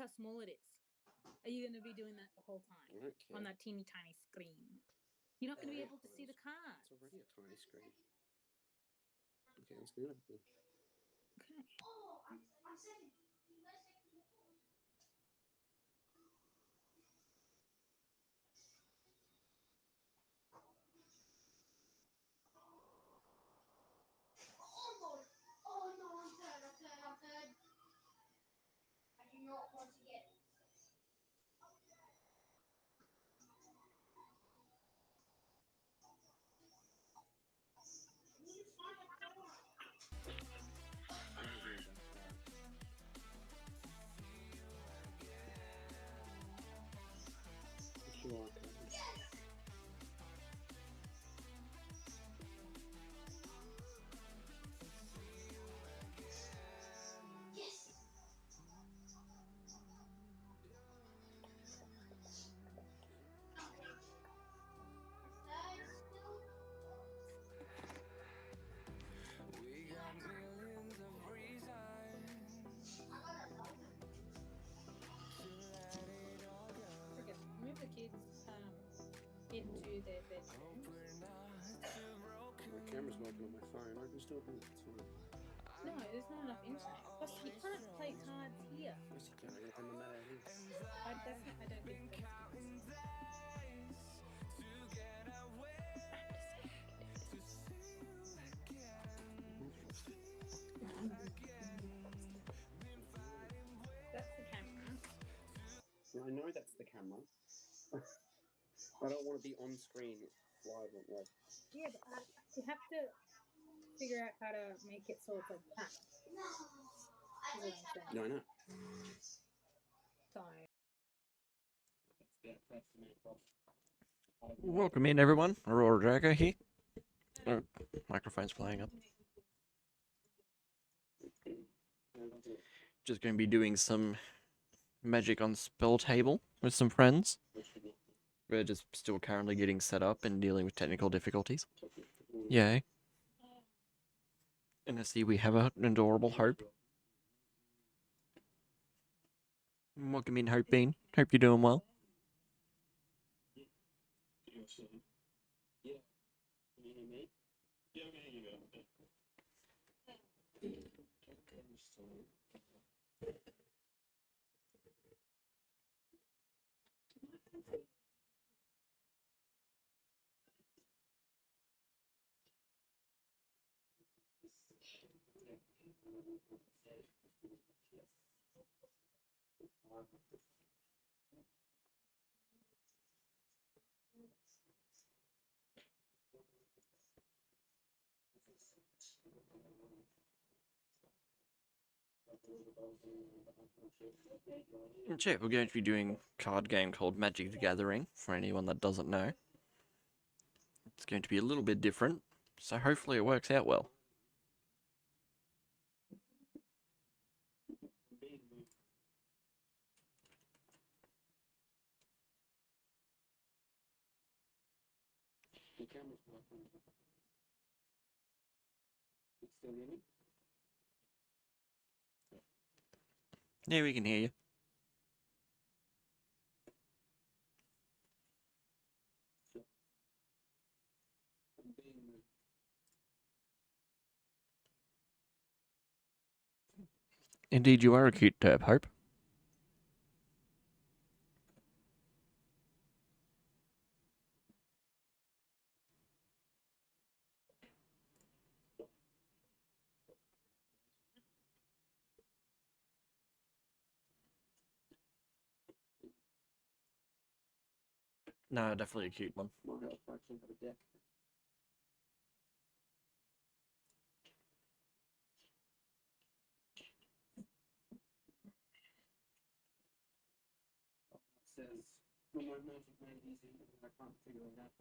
how small it is. Are you going to be doing that the whole time I don't care. on that teeny tiny screen? You're not going to be able to see the card. It's already a tiny screen. Okay, let's do it. Okay. I'm second. You guys second. Oh no, I'm third. I do not want to get. Yes. Okay. Move the kids into their bedrooms. My camera's working on my phone. I can still do it. It's fine. No, there's not enough internet. Plus, you can't play cards here. Yes, you can. I can run that out here. I don't think that's That's the camera. I know that's the camera. I don't want to be on screen live on web. Yeah, but you have to figure out how to make it so it's like that. No. Is what I'm saying. No, I know. So, Welcome in, everyone. Aurora Drago here. Oh, microphone's playing up. Just going to be doing some Magic on Spell Table with some friends. We're just still currently getting set up and dealing with technical difficulties. Yay. And I see we have an adorable Hope. Welcome in, Hope Bean. Hope you're doing well. Check, we're going to be doing a card game called Magic the Gathering, for anyone that doesn't know. It's going to be a little bit different, so hopefully it works out well. The camera's working. It's still in it? Yeah, we can hear you. Indeed, you are a cute derp, Hope. No, definitely a cute one. My help actually have a deck. It says, "No more magic made easy," and I can't figure it out.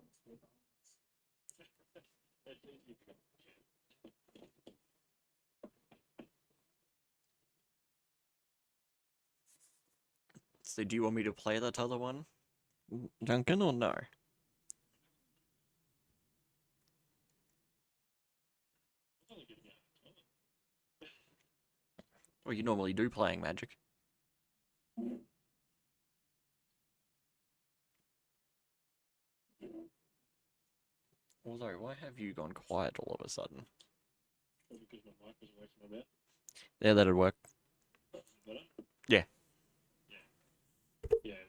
So do you want me to play that other one, Duncan, or no? Well, you normally do playing Magic. Although, why have you gone quiet all of a sudden? Probably because my mic was away from my mouth. Yeah, that'd work. Better? Yeah. Yeah.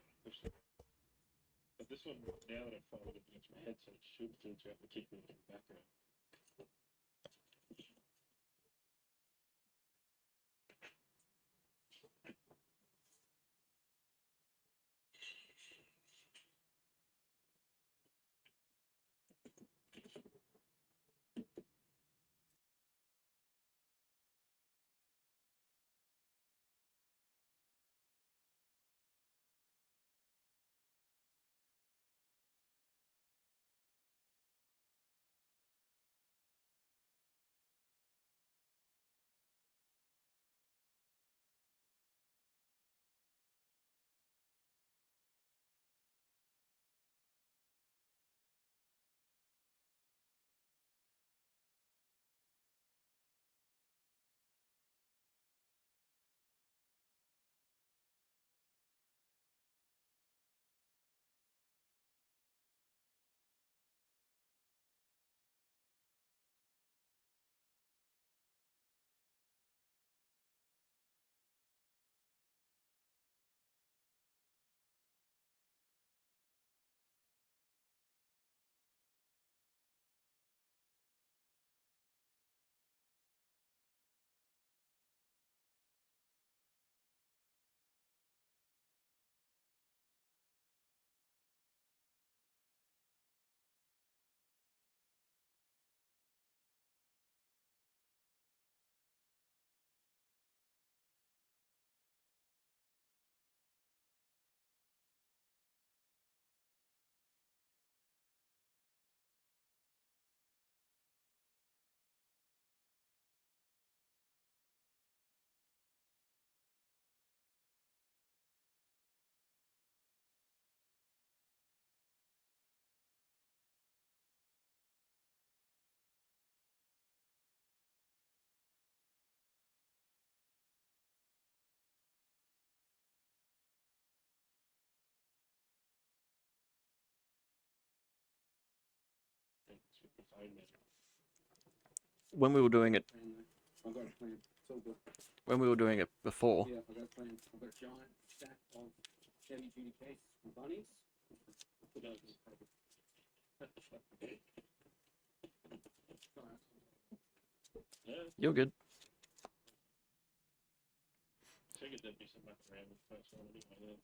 But this one, now that I've folded it against my headset, it should filter out the kick in the background. With the phone now. When we were doing it, I've got a plan. It's all good. when we were doing it before, Yeah, I've got a plan. I've got a giant stack of heavy duty case from Bunnies. Put those in the paper. Yeah, you're good. figured there'd be some muck around with the first one anyway.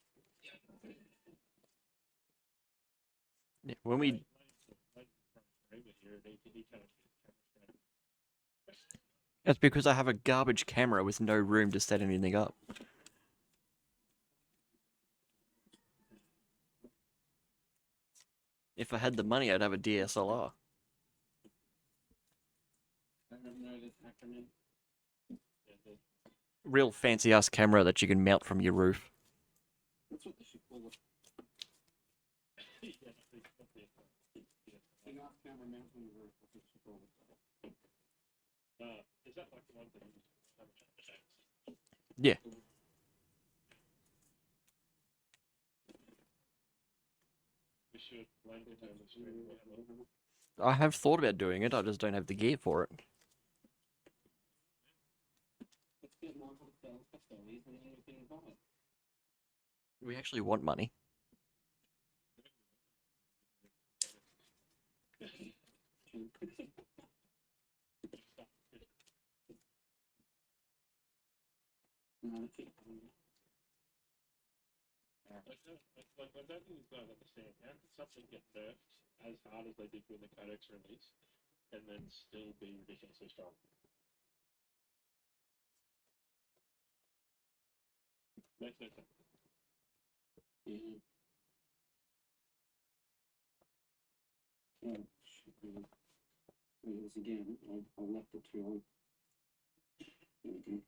Yeah, when we That's because I have a garbage camera with no room to set anything up. If I had the money, I'd have a DSLR. I don't know this acronym. Real fancy ass camera that you can mount from your roof. That's what they should call it. Big ass camera mounted on the roof. That's what they should call it. Is that like the one that you have a chat to? Yeah. We should land it over the screen. I have thought about doing it, I just don't have the gear for it. Let's get Michael to sell Castellis and then we can buy it. We actually want money. Like, I don't think these guys understand how can something get nerfed as hard as they did with the Codex release and then still be ridiculously strong. Makes no sense. Yeah. Oh, should be. It was again. I left it too long. There we go.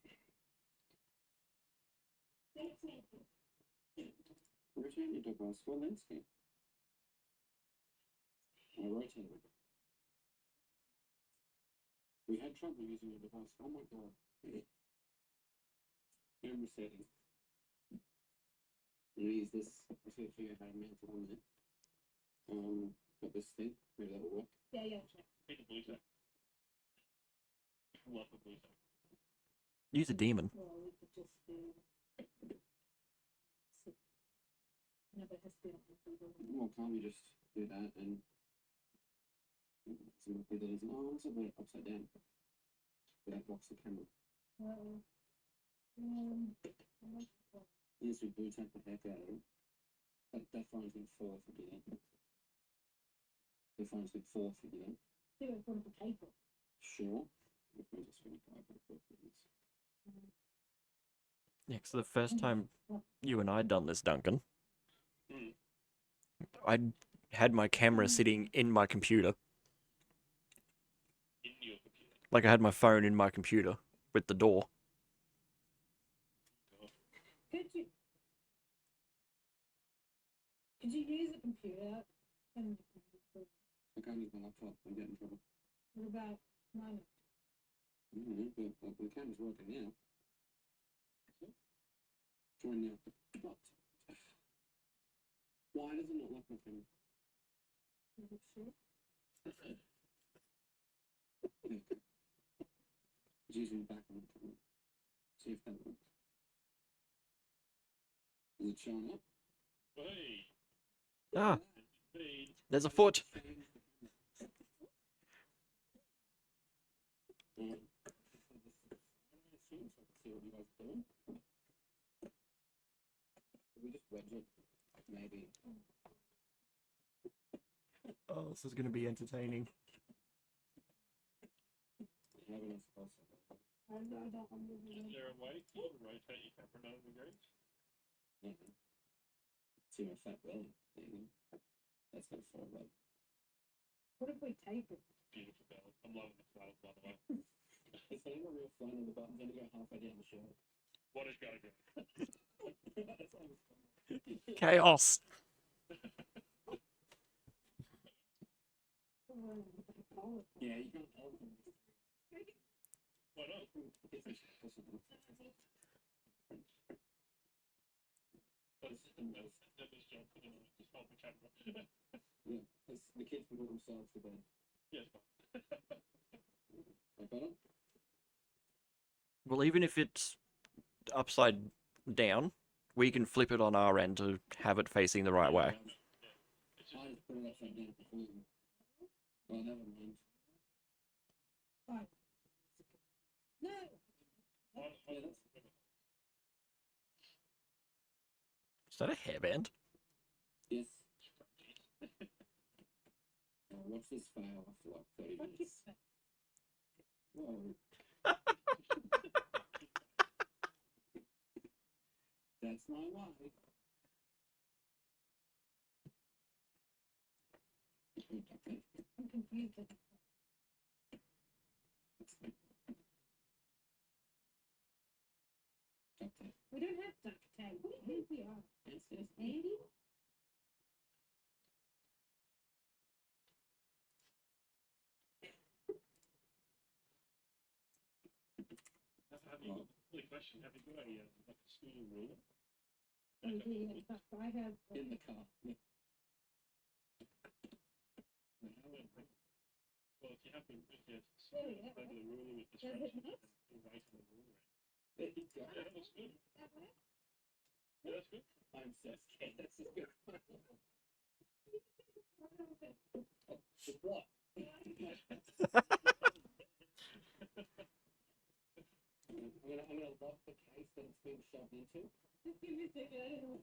Rotate your device for landscape. I rotated. We had trouble using the device. Oh my god. Camera setting. I'm gonna use this. I should figure out how to mount it on there. Got this thing. Maybe that'll work. Yeah. Pick a blue tack. Love a blue tack. Use a demon. Well, we could just do. No, but it has to be on the computer. Well, can't we just do that and some of the others? Oh, it's upside down. That blocks the camera. Well, Yes, we blue tack the heck out of it. That phone's been 4 if we do that. The phone's been 4 if we do that. do it from the paper. Sure. The phone's just going to type it. Yeah, 'cause the first time you and I done this, Duncan, Mm. I had my camera sitting in my computer. In your computer. Like I had my phone in my computer with the door. Could you use a computer and I can't use my laptop. I'm getting in trouble. what about mine? I don't know, but the camera's working now. Join now. What? Why does it not like my camera? Is it sure? It's using the back on the camera. See if that works. Is it showing up? Hey, Ah, feed. there's a foot. We just wedge it, maybe. Oh, this is going to be entertaining. Maybe not supposed to. I don't Is there a way for you to rotate your camera 90 degrees? See my fat belly. There you go. That's gonna fall right. What if we tape it? Beautiful belly. I'm loving the flannel, by the way. It's not even a real flannel. The button's only go halfway down the shirt. What is going on? That's always fun. Chaos. Yeah, you can't hold them. Why not? That was John put in just hold the camera. Yeah, the kids can put themselves to bed. Yes, Like better? Well, even if it's upside down, we can flip it on our end to have it facing the right way. It's just, I just put it upside down before you. Oh, never mind. No. why Yeah, that's Is that a hairband? Yes. Now watch this fail after like 30 Fuck minutes. you. Whoa. That's my wife. I'm confused. We don't have duct tape. What do you think we are? Andy? have you got the question? Have you got a like a school ruler? Oh, yeah, but I have. In the car. Yeah. Well, if you have the Yeah, regular ruler with the Does it instructions, not? and write on the ruler. There you go. Yeah, that looks good. That works? Yeah, that's good. I'm so scared. That's a good one. Oh, just what? I'm gonna lock the case that it's been shoved into. Just give me a second. I don't know.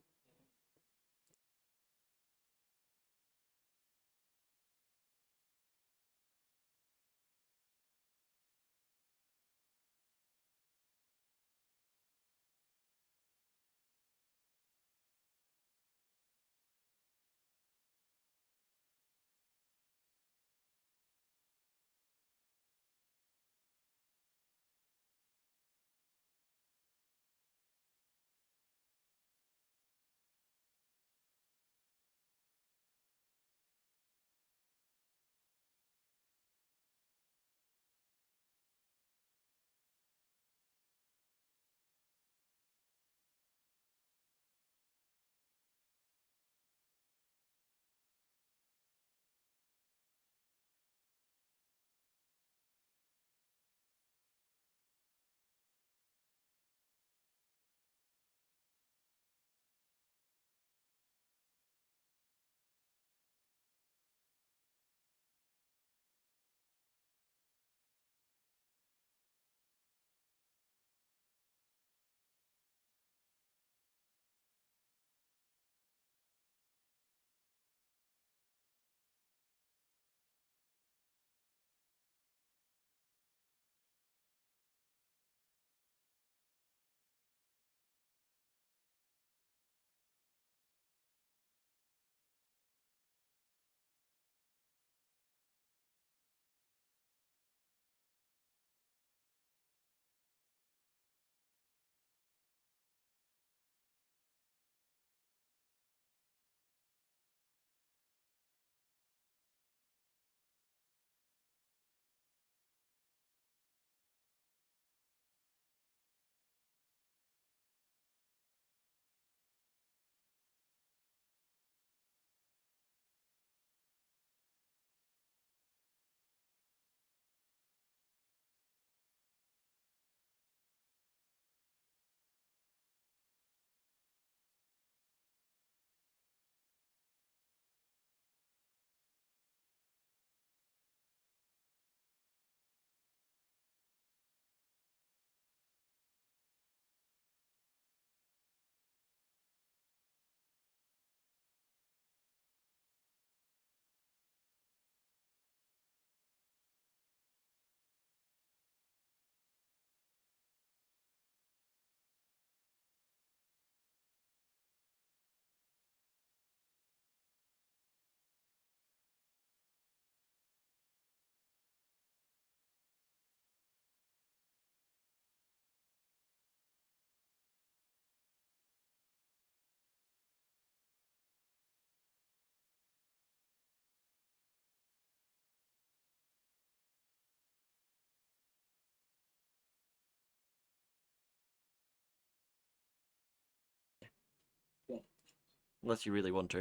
Unless you really want to. I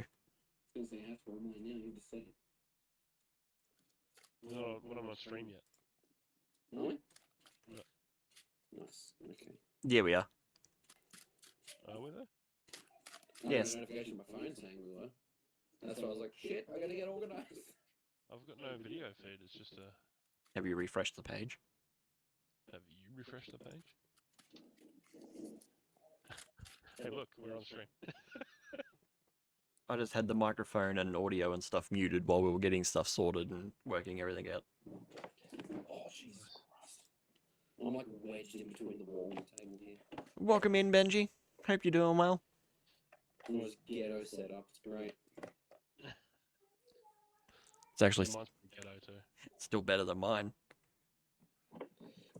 was gonna say have to remind now. You just said it. We're not on stream yet. Are we? No. Nice. Okay. Yeah, we are. Are we there? I Yes. got a notification on my phone saying we were. That's why I was like, shit, I gotta get organised. I've got no video feed. It's just a. Have you refreshed the page? Have you refreshed the page? Hey, look, we're on stream. I just had the microphone and audio and stuff muted while we were getting stuff sorted and working everything out. Oh, Jesus Christ. I'm like wedged in between the wall and the table here. Welcome in, Benji. Hope you're doing well. It was ghetto setup. It's great. It's actually Yeah, mine's pretty ghetto too. still better than mine. I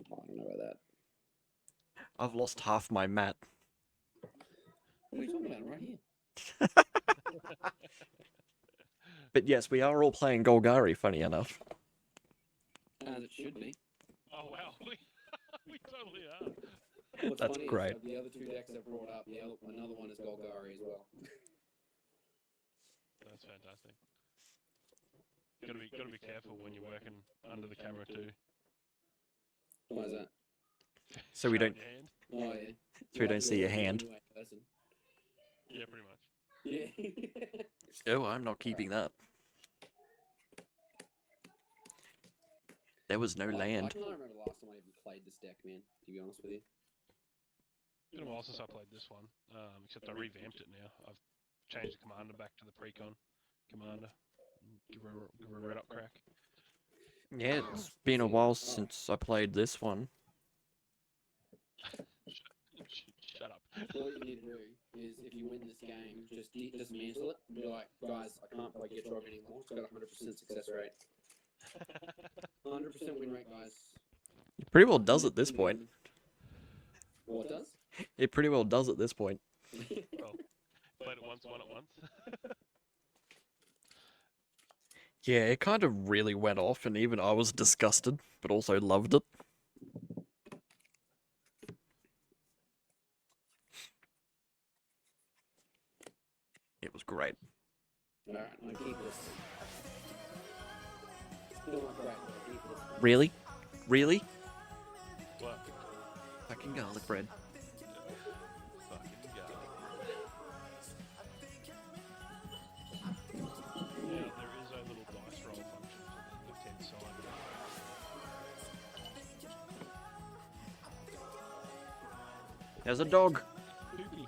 don't know about that. I've lost half my mat. What are you talking about? Right here. But yes, we are all playing Golgari, funny enough. As it should be. Oh wow, we totally are. What's That's funny great. Is, the other two decks I brought up, another one is Golgari as well. That's fantastic. Gotta be careful when you're working under the camera too. Why is that? So we Show don't- your hand. Oh, yeah. So we don't see your hand. Yeah, pretty much. Yeah. Oh, I'm not keeping that. There was no I land. can't remember the last time I even played this deck, man, to be honest with you. It's been a while since I played this one, except I revamped it now. I've changed the commander back to the pre-con commander. Give her a red up crack. Yeah, it's been a while since I played this one. Shut up. All you need to do is, if you win this game, just dismantle it and be like, guys, I can't play Get Drog anymore. It's got a 100% success rate. 100% win rate, guys. It pretty well does at this point. What does? It pretty well does at this point. Well, played it once, won it once. Yeah, it kind of really went off, and even I was disgusted, but also loved it. It was great. Alright, I'm gonna keep this. Still not great, but I'll keep this. Really? Really? What? Fucking garlic bread. Fucking go. Yeah, there is a little dice roll function to the left-hand side. There's a dog. Poopy.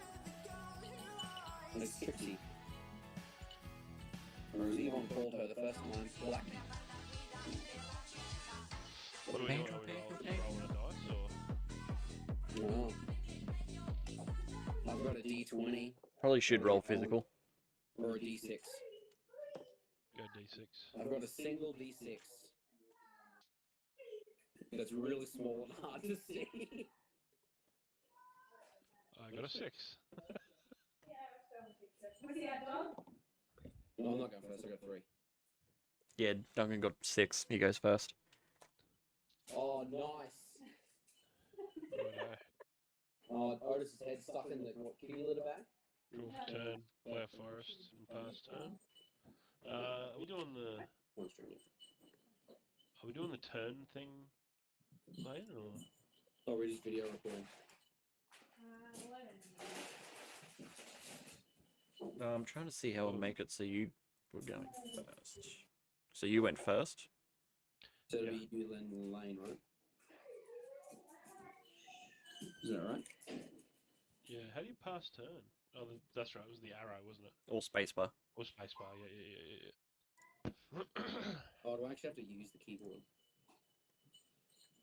It's Trixie. Or as Yvonne called her the first time, Black. What are we doing? Are we rolling a dice or? Oh. I've got a D20 Probably should roll physical. or a D6. Go D6. I've got a single D6. That's really small and hard to see. I got a 6. No, I'm not going first, I got 3. Yeah, Duncan got 6. He goes first. Oh, nice. Righto. Oh, Otis's head stuck in the kitty litter bag. Draw for turn, play a forest, and pass turn. Are we doing the One string. turn thing later or? Oh, we're just video recording. I'm trying to see how I'll make it so you were going first. So you went first? So it'll be you, then Lane, right? Is that right? Yeah, how do you pass turn? Oh, that's right. It was the arrow, wasn't it? Or spacebar? Or spacebar? Yeah. Oh, do I actually have to use the keyboard?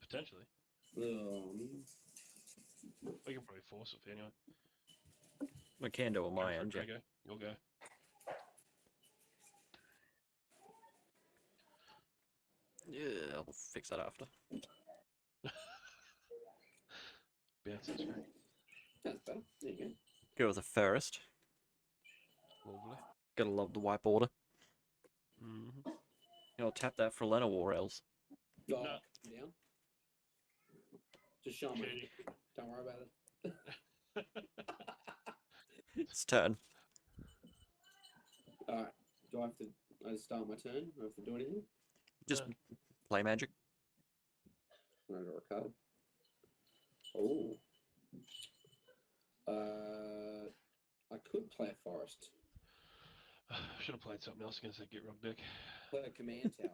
Potentially. Oh, man. We can probably force it anyway. We can do on my end, yeah. Go. You'll go. Yeah, I'll fix that after. Bounce that screen. That's better. There you go. Go with a first. Lovely. Gotta love the wipe order. Mm-hmm. I'll tap that for Llanowar elves. Oh, No. down. Just show me. Cheating. Don't worry about it. It's turn. Do I have to? I just start my turn. I have to do anything. Just play Magic. I draw a card. Oh. I could play a forest. Should have played something else against that Get Rug deck. Play a command tower.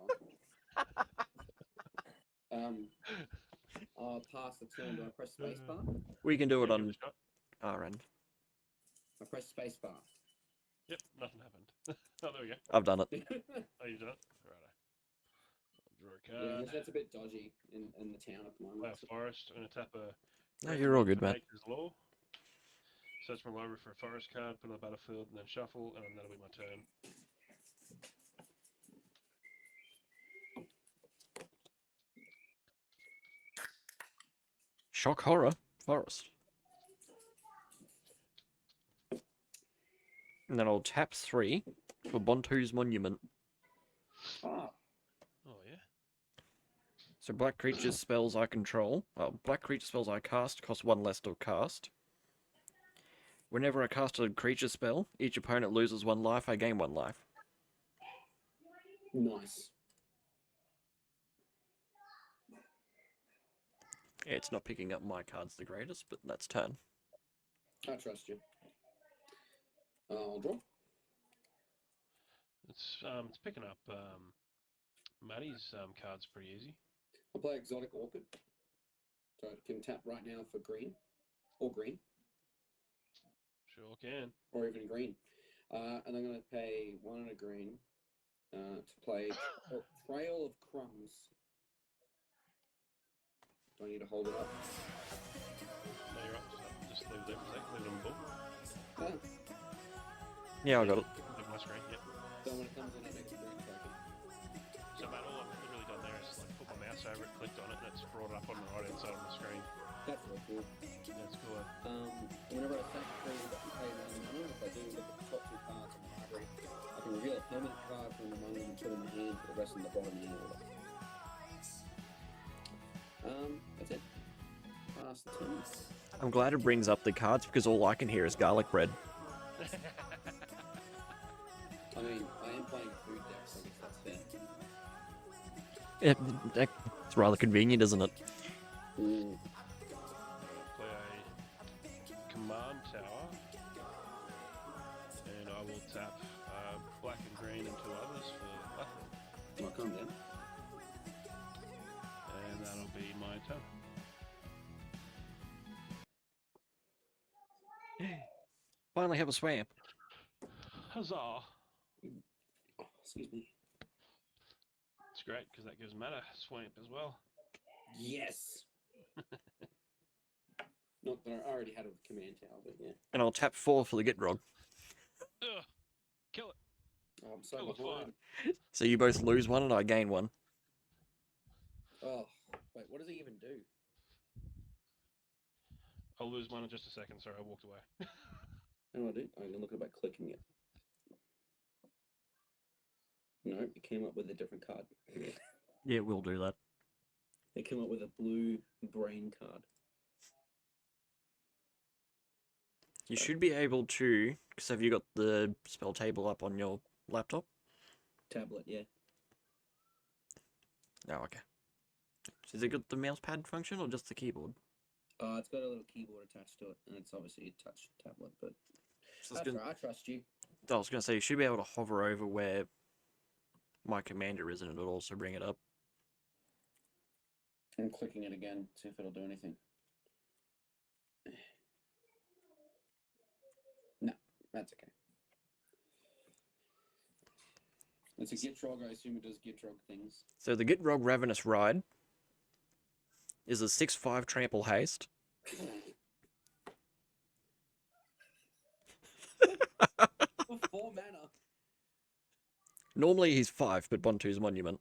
I'll pass the turn. Do I press spacebar? We can do it Yeah, give on a shot. our end. I press spacebar. Yep, nothing happened. Oh, there we go. I've done it. Oh, you've done it? Righto. I'll draw a Yeah, card. that's a bit dodgy in the town at the Play moment. a forest. I'm going to tap a. No, you're all good, man. Nature's Law. Search my library for a forest card, put it on the battlefield, and then shuffle, and then that'll be my turn. Shock horror forest. And then I'll tap 3 for Bontu's Monument. Ah, Oh, yeah. So black creatures spells I control. Black creature spells I cast cost 1 less to cast. Whenever I cast a creature spell, each opponent loses 1 life. I gain 1 life. nice. Yeah, it's not picking up my cards the greatest, but that's turn. I trust you. I'll draw. It's picking up Maddie's cards pretty easy. I'll play Exotic Orchid. So I can tap right now for green. Or green. Sure can. Or even green. And I'm going to pay 1 and a green to play Trail of Crumbs. Do I need to hold it up? No, you're up. Just leave it there for a sec. Leave it on the board. Ah, Yeah, I got it. Leave it on my screen, yep. so when it comes in, I make a green token. So, Matt, all I've really done there is like put my mouse over it, clicked on it, and it's brought it up on the right hand side of the screen. That's really cool. That's cool. Whenever I sack 3, I can pay 1 mana. If I do, look at the top 2 cards in the library. I can reveal a permanent card from among them and put it in my hand for the rest of the bottom hand order. That's it. Pass the turn. I'm glad it brings up the cards because all I can hear is garlic bread. I mean, I am playing food deck, so I guess that's fair. It's rather convenient, isn't it? Mm. Play a command tower, and I will tap black and green and 2 others for Latham. I'll calm down. And that'll be my turn. Finally have a swamp. Huzzah! Oh, excuse me. It's great because that gives Matt a swamp as well. Yes! Not that I already had a command tower, but yeah. And I'll tap 4 for the Gitrog. Ugh! Kill it! Oh, I'm so Kill the behind. So you both lose 1 and I gain 1. Oh, wait, what does he even do? I'll lose 1 in just a second. Sorry, I walked away. How do I do? I'm looking about clicking it. No, it came up with a different card. Yeah, we'll do that. It came up with a blue brain card. You should be able to, because have you got the spell table up on your laptop? Tablet, yeah. Oh, okay. Has it got the mouse pad function or just the keyboard? It's got a little keyboard attached to it, and it's obviously a touch tablet, but So that's right, I trust you. I was going to say, you should be able to hover over where my commander is, and it'll also bring it up. I'm clicking it again, see if it'll do anything. No, that's okay. It's a Gitrog, I assume it does Gitrog things. So the Gitrog Ravenous Ride is a 6/5 trample haste. For 4 mana. Normally he's 5, but Bontu's Monument.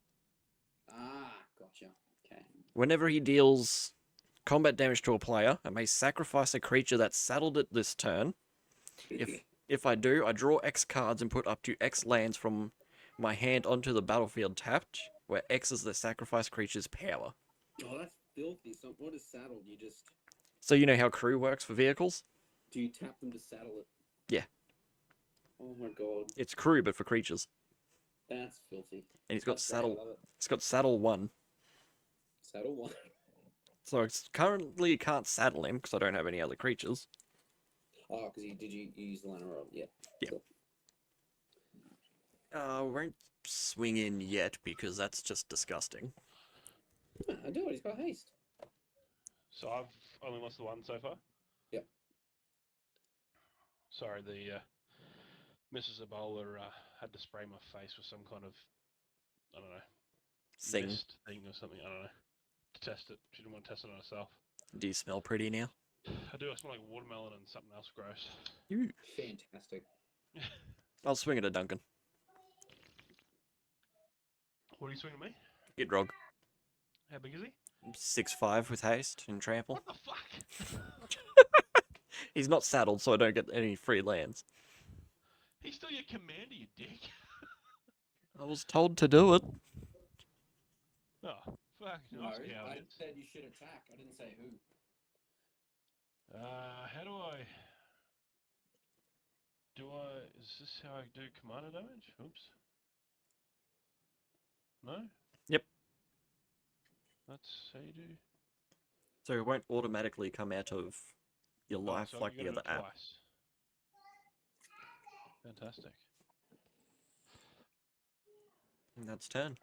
Ah, gotcha. Okay. Whenever he deals combat damage to a player, I may sacrifice a creature that's saddled it this turn. If I do, I draw X cards and put up to X lands from my hand onto the battlefield tapped, where X is the sacrifice creature's power. Oh, that's filthy. So what is saddled? You just So you know how crew works for vehicles? do you tap them to saddle it? Yeah. Oh my god. It's crew, but for creatures. That's filthy. And he's got That's great, I love saddle. it. He's got saddle 1. Saddle one. So it's currently can't saddle him because I don't have any other creatures. Oh, because you use the Lana Roll? Yeah. Yeah. Cool. We won't swing in yet because that's just disgusting. I do it. He's got haste. So I've only lost the one so far. Yep. Sorry, the Mrs. Ebola had to spray my face with some kind of, I don't know, Thing. mist thing or something. I don't know. To test it. She didn't want to test it on herself. Do you smell pretty now? I do. I smell like watermelon and something else gross. Fantastic. I'll swing it at Duncan. What are you swinging at me? Gidrog. How big is he? 6'5" with haste and trample. What the fuck? He's not saddled, so I don't get any free lands. He's still your commander, you dick. I was told to do it. Oh, fuck. No, Nice I cowardice. said you should attack. I didn't say who. How do I... Is this how I do commander damage? Oops. No? Yep. That's how you do... So it won't automatically come out of your Oh, life so like you the gotta other do it app. twice. Fantastic. And that's turn.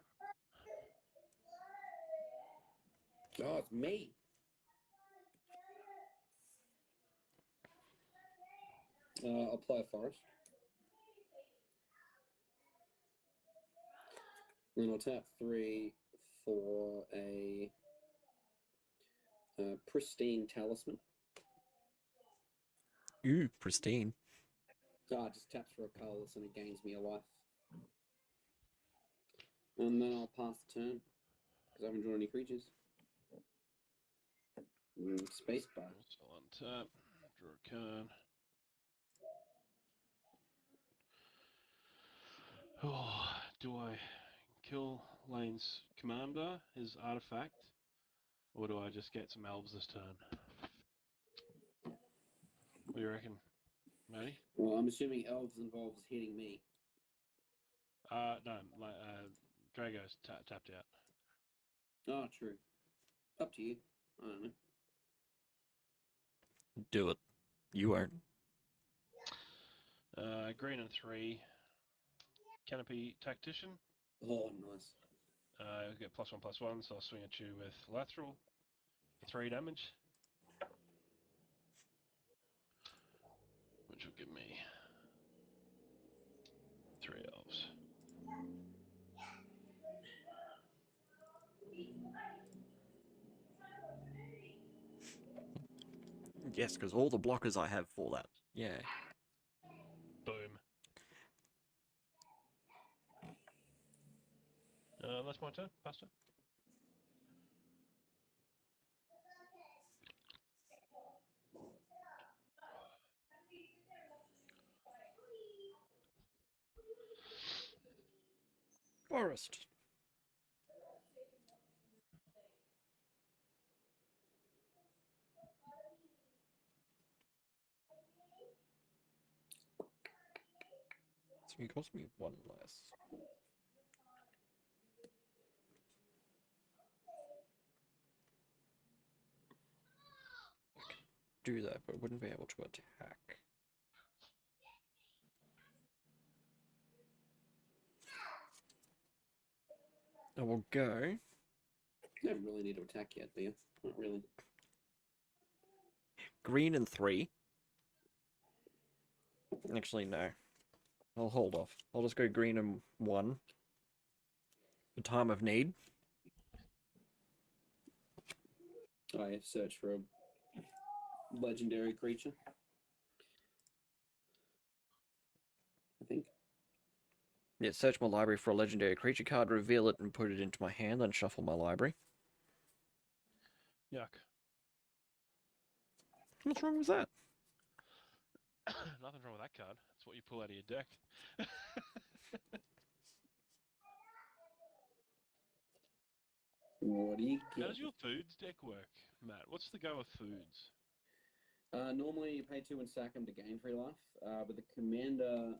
Oh, it's me. I'll play a forest. Then I'll tap 3 for a pristine talisman. Ooh, pristine. It just taps for a colorless and it gains me a life. And then I'll pass the turn because I haven't drawn any creatures. Spacebar. So untap, draw a card. Oh, do I kill Lane's commander, his artifact, or do I just get some elves this turn? What do you reckon, Matty? Well, I'm assuming elves involves hitting me. No, Drago's tapped out. Oh, true. Up to you. I don't know. Do it. You won't. Green and 3. Canopy Tactician. Oh, nice. You'll get +1/+1, so I'll swing at you with Lateral for 3 damage. Which will give me 3 elves. Yes, because all the blockers I have for that. Yeah. Boom. That's my turn, Pastor. Forest. So it cost me 1 less. I could do that, but I wouldn't be able to attack. I will go. You don't really need to attack yet, do you? Not really. Green and 3. Actually, no. I'll hold off. I'll just go green and 1. For time of need. I search for a legendary creature. I think. Yeah, search my library for a legendary creature card, reveal it, and put it into my hand, and shuffle my library. Yuck. What's wrong with that? Nothing wrong with that card. That's what you pull out of your deck. What do you How get? does your foods deck work, Matt? What's the go with foods? Normally you pay 2 and sack them to gain 3 life. But the commander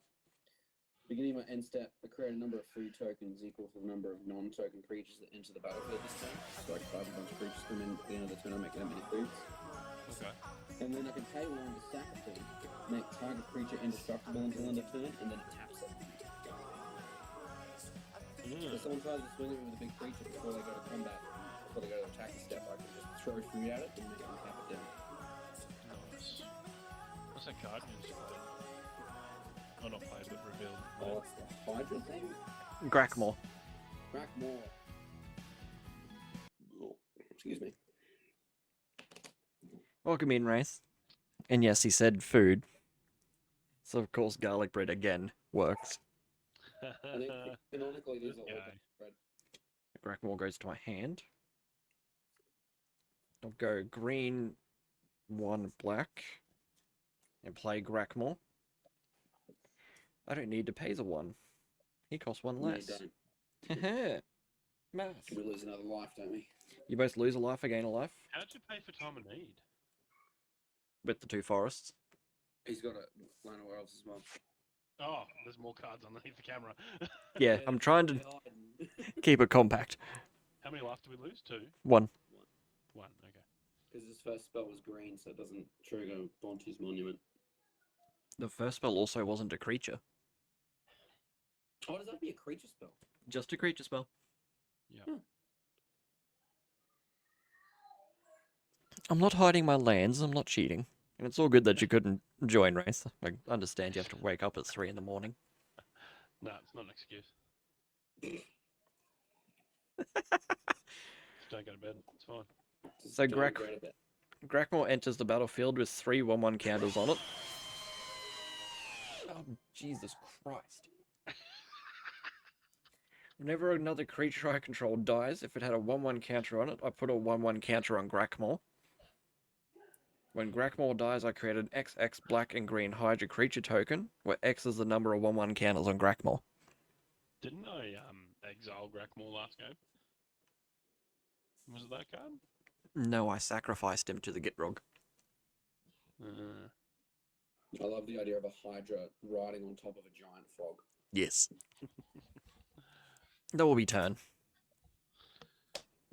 Beginning my end step, I create a number of food tokens equal to the number of non-token creatures that enter the battlefield this turn. So I can find a bunch of creatures come in at the end of the turn, I make that many foods. Okay. And then I can pay one to sack a food, make target creature indestructible until end of turn, and then it taps it. So someone tries to swing at me with a big creature before they go to combat, before they go to attacking step, I can just throw food at it and make them tap it down. Nice. What's that card you just played? Oh, not played, but revealed. Oh, it's the Hydra thing? Grackmore. Rackmore. Oh, excuse me. Welcome in, Wraith. And yes, he said food. So of course garlic bread again works. I think canonically there's a Yeah. lot of bread. Grackmore goes to my hand. I'll go green, 1 black, and play Grackmore. I don't need to pay the 1. He costs 1 No, you less. don't. Haha. Math. We lose another life, don't we? You both lose a life, I gain a life How'd you pay for time of need? with the 2 forests. He's got a line of elves as well. Oh, there's more cards underneath the camera. Yeah, I'm trying to keep it compact. How many life do we lose? 2? 1. 1, okay. Because his first spell was green, so it doesn't trigger Bonte's Monument. The first spell also wasn't a creature. Oh, does that be a creature spell? Just a creature spell. Yeah. Hmm. I'm not hiding my lands, I'm not cheating. And it's all good that you couldn't join Wraith. I understand you have to wake up at 3 in the morning. No, it's not an excuse. Just don't go to bed. It's fine. Just So don't Grack- regret it. Grackmore enters the battlefield with 3 1/1 counters on it. Oh, Jesus Christ. Whenever another creature I control dies, if it had a 1/1 counter on it, I put a 1/1 counter on Grackmore. When Grackmore dies, I create an XX black and green Hydra creature token, where X is the number of 1/1 counters on Grackmore. Didn't I exile Grackmore last game? Was it that card? No, I sacrificed him to the Gitrog. I love the idea of a Hydra riding on top of a giant frog. Yes. That will be turn.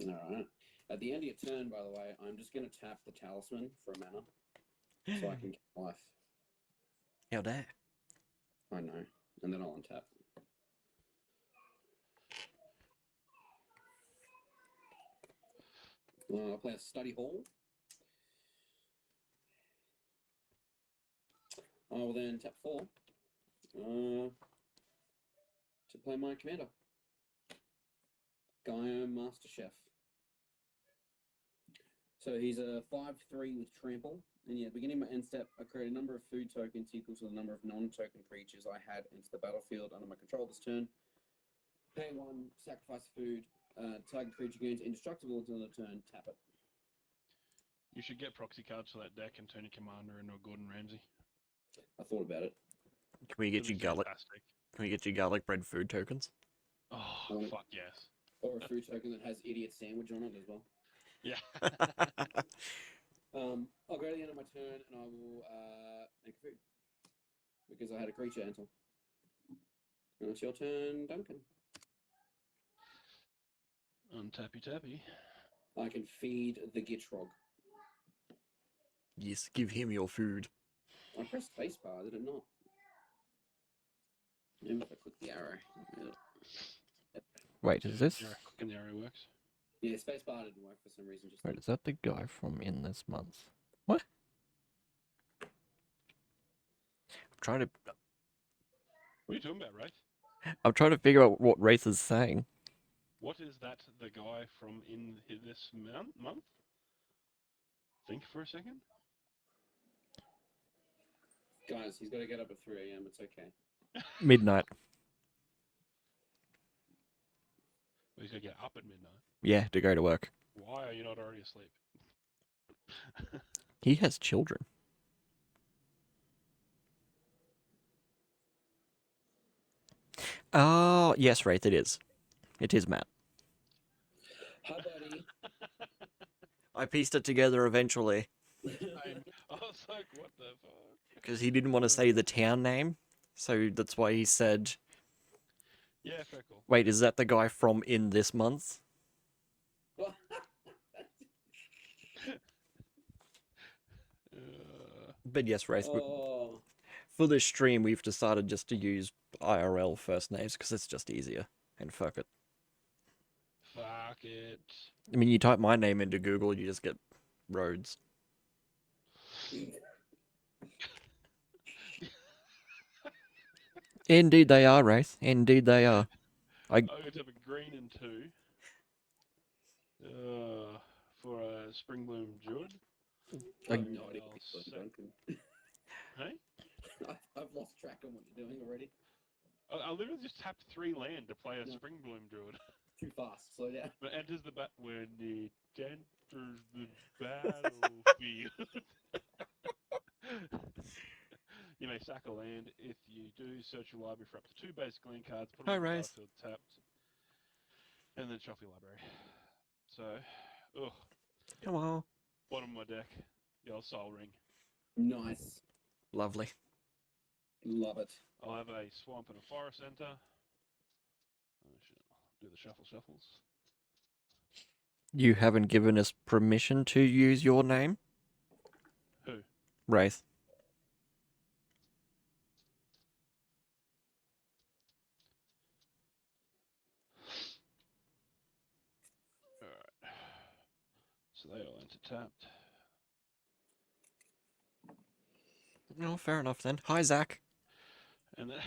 Alright. At the end of your turn, by the way, I'm just going to tap the Talisman for a mana, so I can get life. How dare. I know. And then I'll untap. I'll play a Study Hall. I will then tap 4 to play my commander, Gaio Master Chef. So he's a 5/3 with trample, and at the beginning of my end step, I create a number of food tokens equal to the number of non-token creatures I had into the battlefield under my control this turn. Pay 1, sacrifice food, target creature gains indestructible until the turn, tap it. You should get proxy cards for that deck and turn your commander into a Gordon Ramsay. I thought about it. Can we get It'd you be garlic? fantastic. Can we get you garlic bread food tokens? Oh, fuck yes. Or a food token that has idiot sandwich on it as well. Yeah. I'll go to the end of my turn and I will make a food. Because I had a creature enter. And it's your turn, Duncan. Tappy tappy. I can feed the Gitrog. Yes, give him your food. I pressed spacebar, did it not? Maybe if I click the arrow. Wait, is this? Clicking the arrow works. Yeah, spacebar didn't work for some reason. Just Wait, is that the guy from In This Month? What? I'm trying to. What are you talking about, Wraith? I'm trying to figure out what Wraith is saying. What is that the guy from this month? Think for a second. Guys, he's got to get up at 3 a.m. It's okay. Midnight. Well, he's got to get up at midnight. Yeah, to go to work. Why are you not already asleep? He has children. Oh, yes, Wraith, it is. It is Matt. Hi, buddy. I pieced it together eventually I was like, what the fuck? because he didn't want to say the town name, So that's why he said, Yeah, fair call. wait, is that the guy from In This Month? But yes, Wraith, Oh, for this stream, we've decided just to use IRL first names because it's just easier. And fuck it. Fuck it. I mean, you type my name into Google, you just get Rhodes. Indeed they are, Wraith. Indeed they are. I'm going to have a green and 2. For a Spring Bloom Druid. I have And no idea I'll what you're set- doing, Duncan. Hey? I've lost track of what you're doing already. I literally just tapped 3 land to play a No. Spring Bloom Druid. Too fast. Slow down. But enters the when it enters the battlefield. You may sack a land. If you do, search your library for up to 2 basic land cards. Put them Hi, on the Wraith. battlefield tapped, and then shuffle your library. So, Come on. bottom of my deck, the old Soul Ring. Nice. Lovely. Love it. I'll have a swamp and a forest enter. Do the shuffles. You haven't given us permission to use your name? Who? Wraith. Alright. So they all enter tapped. Oh, fair enough then. Hi, Zach. And then,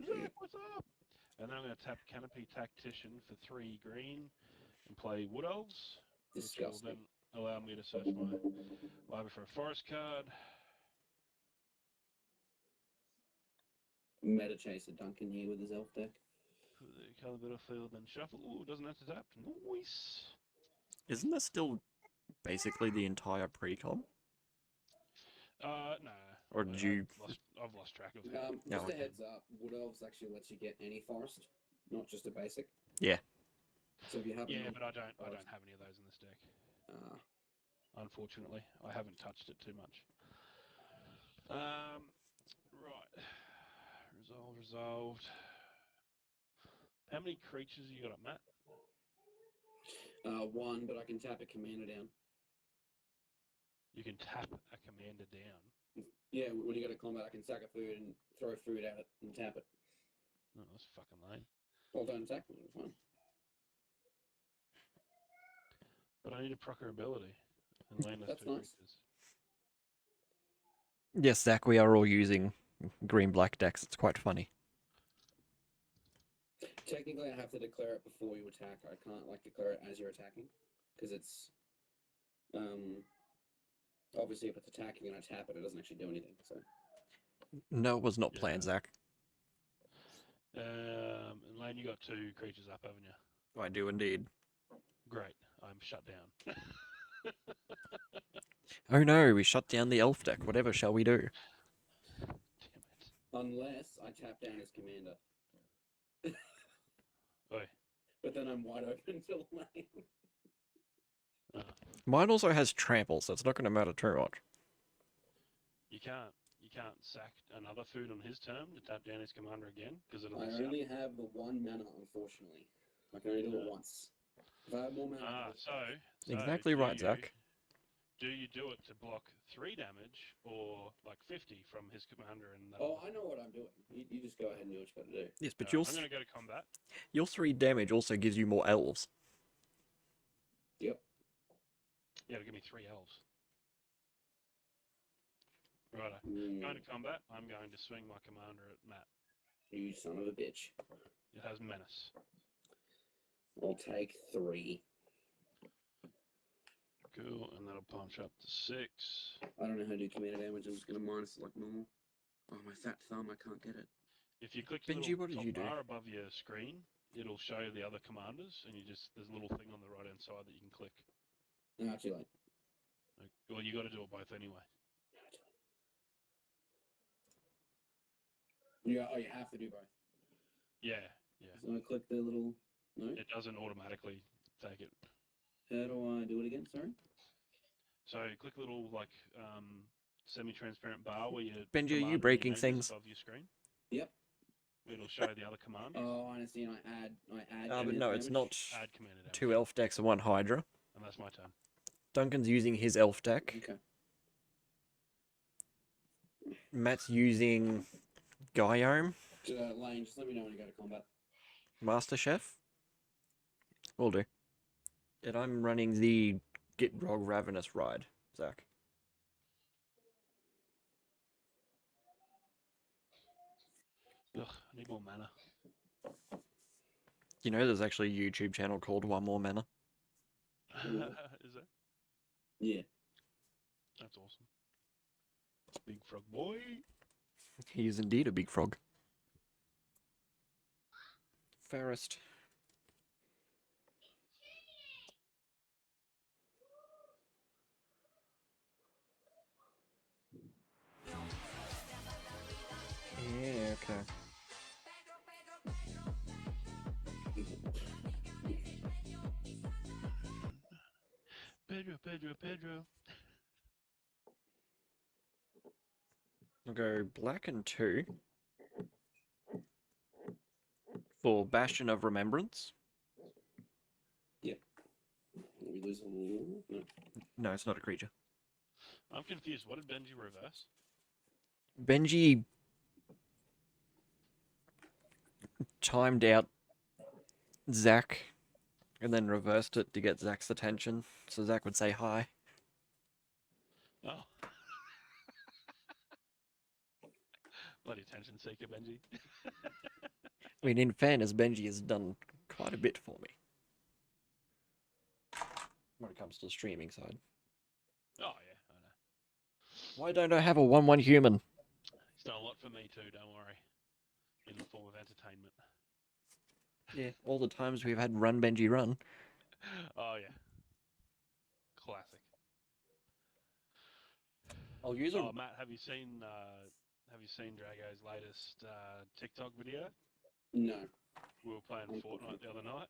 Zach, what's up? And then I'm going to tap Canopy Tactician for 3 green and play Wood Elves, which will Disgusting. then allow me to search my library for a forest card. Meta chaser Duncan here with his elf deck. Put the color battlefield, then shuffle. Ooh, doesn't have to tap. Nice. Isn't that still basically the entire pre-com? No. Or did you... I've lost track of it. Just okay. a heads up, Wood Elves actually lets you get any forest, not just a basic. Yeah. So if you have Yeah, but I don't have any of those in this deck. Unfortunately, I haven't touched it too much. Right. Resolved. How many creatures you got up, Matt? one, but I can tap a commander down. You can tap a commander down. Yeah, when you go to combat, I can sack a food and throw food at it and tap it. Oh, that's fucking lame. Well, don't attack me, it's fine. But I need a procker ability and land those That's 2 nice. creatures. Yes, Zach, we are all using green-black decks. It's quite funny. Technically, I have to declare it before you attack. I can't declare it as you're attacking, because it's obviously if it's attacking and I tap it, it doesn't actually do anything. So No, it was not Yeah. planned, Zach. And Lane, you got 2 creatures up, haven't you? I do indeed. Great. I'm shut down. Oh no, we shut down the elf deck. Whatever shall we do? Damn it. unless I tap down his commander, Oi. but then I'm wide open to lane. Mine also has trample, so it's not going to matter too much. You can't sack another food on his turn to tap down his commander again because it'll I miss out. only have the 1 mana, unfortunately. I can only do it once. If I have more mana, I can do it. So Exactly do right, you- Zach. Do you do it to block 3 damage or 50 from his commander and that? Oh, I know what I'm doing. You just go ahead and do what you got to do. Yes, but I'm going to go to combat. your 3 damage also gives you more elves. Yep. Yeah, it'll give me 3 elves. Righto. Mm, Going to combat, I'm going to swing my commander at Matt. you son of a bitch. It has menace. I'll take 3. Cool, and that'll punch up to 6. I don't know how to do commander damage. I'm just going to minus it like normal. Oh, my fat thumb. I can't get it. If you click the Benji, little what did top you do? bar above your screen, it'll show you the other commanders, and there's a little thing on the right hand side that you can click. No, too late. Well, you got to do it both anyway. Yeah, oh, you have to do both. Yeah. So I click the little... No? It doesn't automatically take it. How do I do it again? Sorry? So you click a little semi-transparent bar where you. Benji, are you command and your breaking name is things? above your screen. Yep. It'll show the other command. Oh, I understand. I add. But damage. no, it's not Add commander damage. 2 elf decks and 1 Hydra. And that's my turn. Duncan's using his elf deck. Okay. Matt's using Gaiome. Lane, just let me know when you go to combat. Master Chef. Will do. And I'm running the Gitrog Ravenous ride, Zach. Ugh, I need more mana. You know there's actually a YouTube channel called One More Mana? Is it? Yeah. That's awesome. Big frog boy. He is indeed a big frog. Fairest. Yeah, okay. Pedro. I'll go black and 2 for Bastion of Remembrance. Are we losing? No. No, it's not a creature. I'm confused. What did Benji reverse? Benji timed out Zach and then reversed it to get Zach's attention so Zach would say hi. Oh. Bloody attention seeker, Benji. I mean, in fairness, Benji has done quite a bit for me when it comes to the streaming side. Oh, yeah, I know. Why don't I have a 1/1 human? He's done a lot for me too, don't worry. In the form of entertainment. Yeah, all the times we've had Run Benji Run. Oh, yeah. Classic. I'll use a... Oh, Matt, have you seen Drago's latest TikTok video? No. We were playing Fortnite the other night,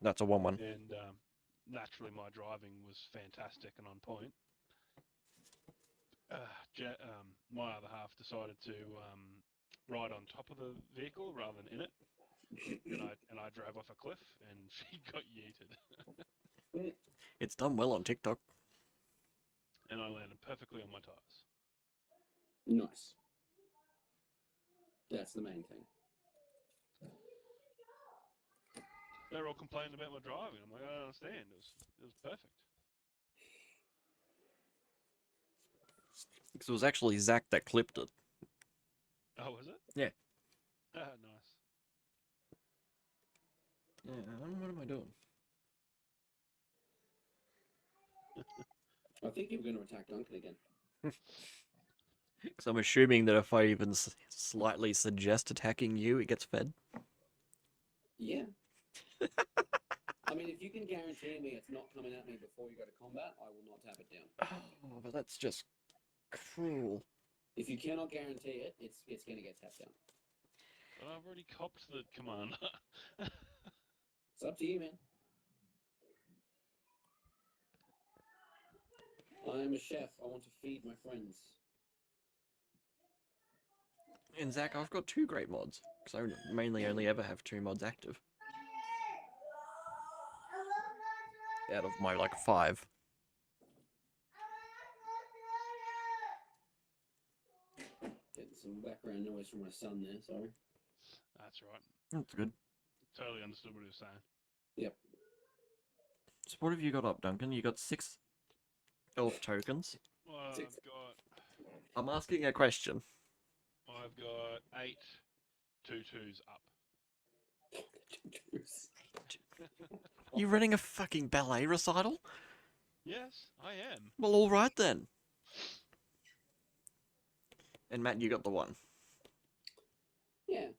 That's a 1/1. and naturally my driving was fantastic and on point. My other half decided to ride on top of the vehicle rather than in it, and I drove off a cliff, and she got yeeted. It's done well on TikTok. And I landed perfectly on my tires. Nice. That's the main thing. They're all complaining about my driving. I'm like, I don't understand. It was perfect. Because it was actually Zach that clipped it. Oh, was it? Yeah. Ah, nice. Yeah, what am I doing? I think you were going to attack Duncan again. Because I'm assuming that if I even slightly suggest attacking you, it gets fed. Yeah. I mean, if you can guarantee me it's not coming at me before you go to combat, I will not tap it down. Oh, but that's just cruel. If you cannot guarantee it, it's going to get tapped down. But I've already copped the commander. It's up to you, man. I am a chef. I want to feed my friends. And Zach, I've got 2 great mods. Because I mainly only ever have 2 mods active. Out of my, 5. Getting some background noise from my son there, sorry. That's right. That's good. Totally understood what he was saying. Yep. So what have you got up, Duncan? You got 6 elf tokens. Well, Six. I'm asking a question. I've got 8 2/2s up. You running a fucking ballet recital? Yes, I am. Well, all right then. And Matt, you got the 1. Yeah.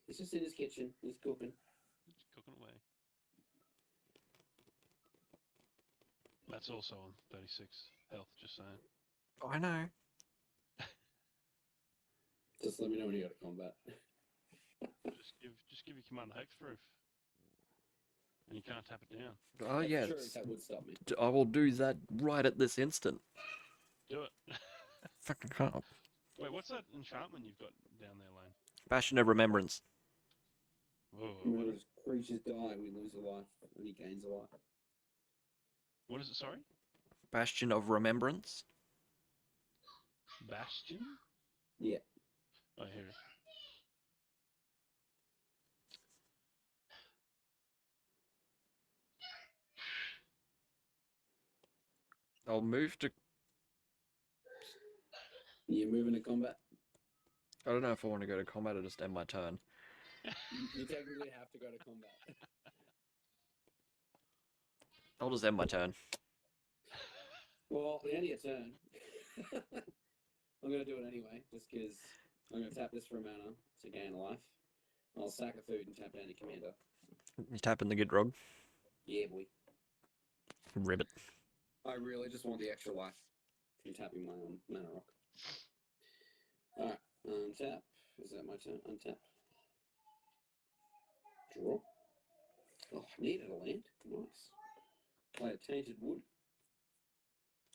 He's just in his kitchen. He's cooking. Just cooking away. That's also on 36 health, just saying. I know. Just let me know when you go to combat. Just give your commander hexproof. And you can't tap it down. Oh yeah, Sure, that would stop me. I will do that right at this instant. Do it. Fucking can't. Wait, what's that enchantment you've got down there, Lane? Bastion of Remembrance. Whoa, Whenever creatures die, we lose a life, and he gains a life. what is it? Sorry, Bastion of Remembrance. Bastion. Yeah. Oh, here it is. I'll move to. You move into combat. I don't know if I want to go to combat or just end my turn. You technically have to go to combat. I'll just end my turn. Well, only a turn. I'm gonna do it anyway, just because I'm gonna tap this for a mana to gain a life. I'll sack a food and tap down your commander. You tap in the Gidrog. Yeah, boy. Ribbit. I really just want the extra life from tapping my own mana rock. Alright, untap. Is that my turn? Untap. Draw. Oh, needed a land. Nice. Play a Tainted Wood.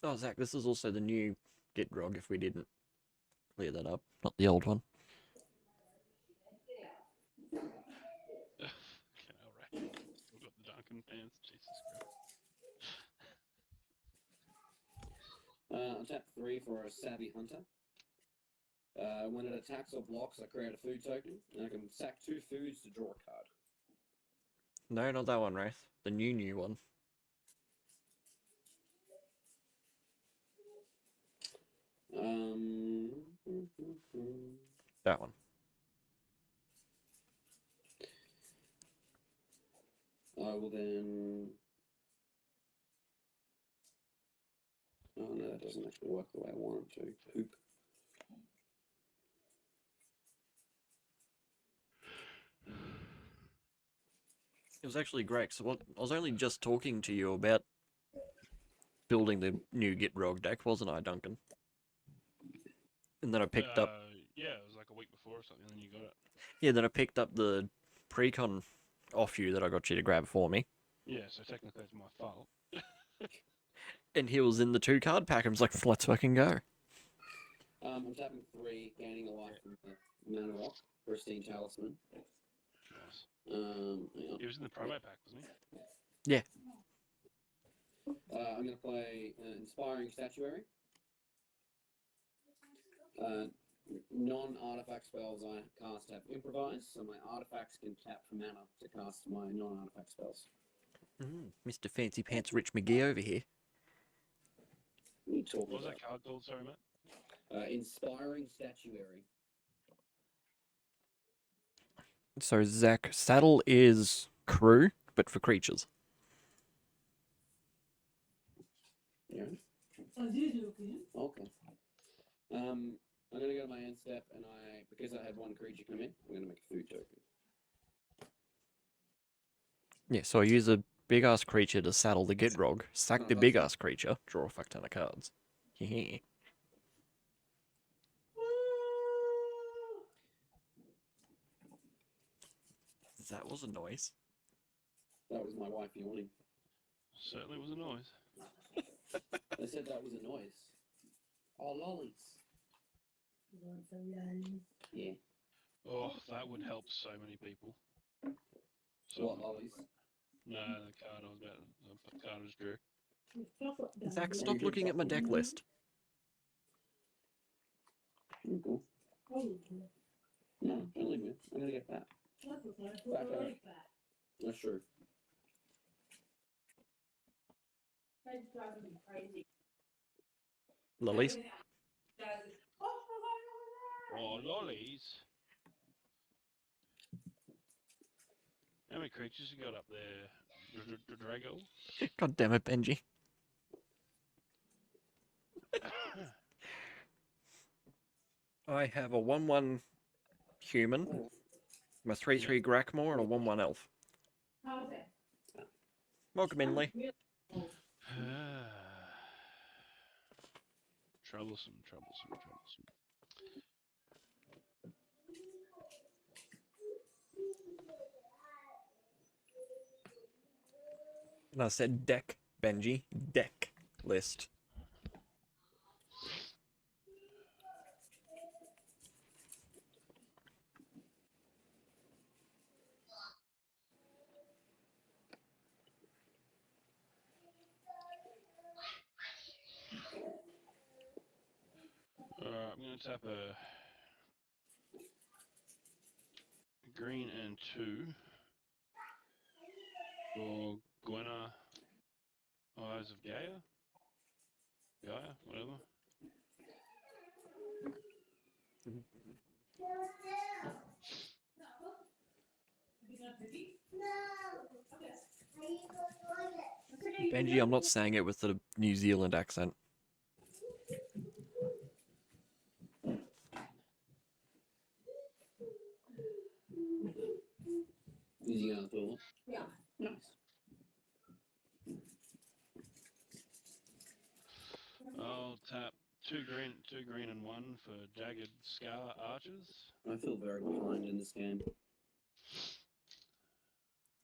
Oh, Zach, this is also the new Gidrog if we didn't clear that up. Not the old one. Okay, alright. We've got the Duncan pants. Jesus Christ. Untap 3 for a Savvy Hunter. When it attacks or blocks, I create a food token, and I can sack 2 foods to draw a card. No, not that one, Wraith. The new one. That one. I will then. Oh no, that doesn't actually work the way I want it to. Poop. It was actually great. So I was only just talking to you about building the new Gidrog deck, wasn't I, Duncan? And then I picked up. Yeah, it was like a week before or something, and then you got it. Yeah, then I picked up the precon off you that I got you to grab for me. Yeah, so technically it's my fault. And he was in the 2-card pack. I was like, let's fucking go. I'm tapping 3, gaining a life from the mana rock. Pristine Talisman. Nice. Hang on. He was in the promo pack, wasn't he? I'm going to play Inspiring Statuary. Non-artifact spells I cast have Improvise, so my artifacts can tap for mana to cast my non-artifact spells. Mr. Fancy Pants Rich McGee over here. What are you talking What was about? that card called? Sorry, mate. Inspiring Statuary. So, Zach, Saddle is crew, but for creatures. Yeah. Okay. I'm gonna go to my end step, and because I had one creature come in, I'm gonna make a food token. Yeah, so I use a big-ass creature to saddle the Gidrog, sack Oh, the that's big-ass creature, draw a fuck ton of cards. Heh. That was a noise. That was my wife yawning. Certainly was a noise. I said that was a noise. Oh, lollies. Yeah. Oh, that would help so many people. So, What lollies? no, the card I was about. The card I just drew. Zach, stop looking at my deck list. Cool. No, don't leave me. I'm gonna get that. That's true. Lilies? Oh, lollies. How many creatures you got up there, Drago? God damn it, Benji. I have a 1/1 human, my 3/3 Grackmore, and a 1/1 elf. Welcome in, Lee. Troublesome, troublesome, troublesome. And I said deck, Benji. Deck list. gonna tap a green and 2 for Gwenna Eyes of Gaia. Gaia, whatever. Benji, I'm not saying it with the New Zealand accent. Easy on the toilet. Yeah. Nice. I'll tap two green and 1 for Jagged Scar Archers. I feel very behind in this game.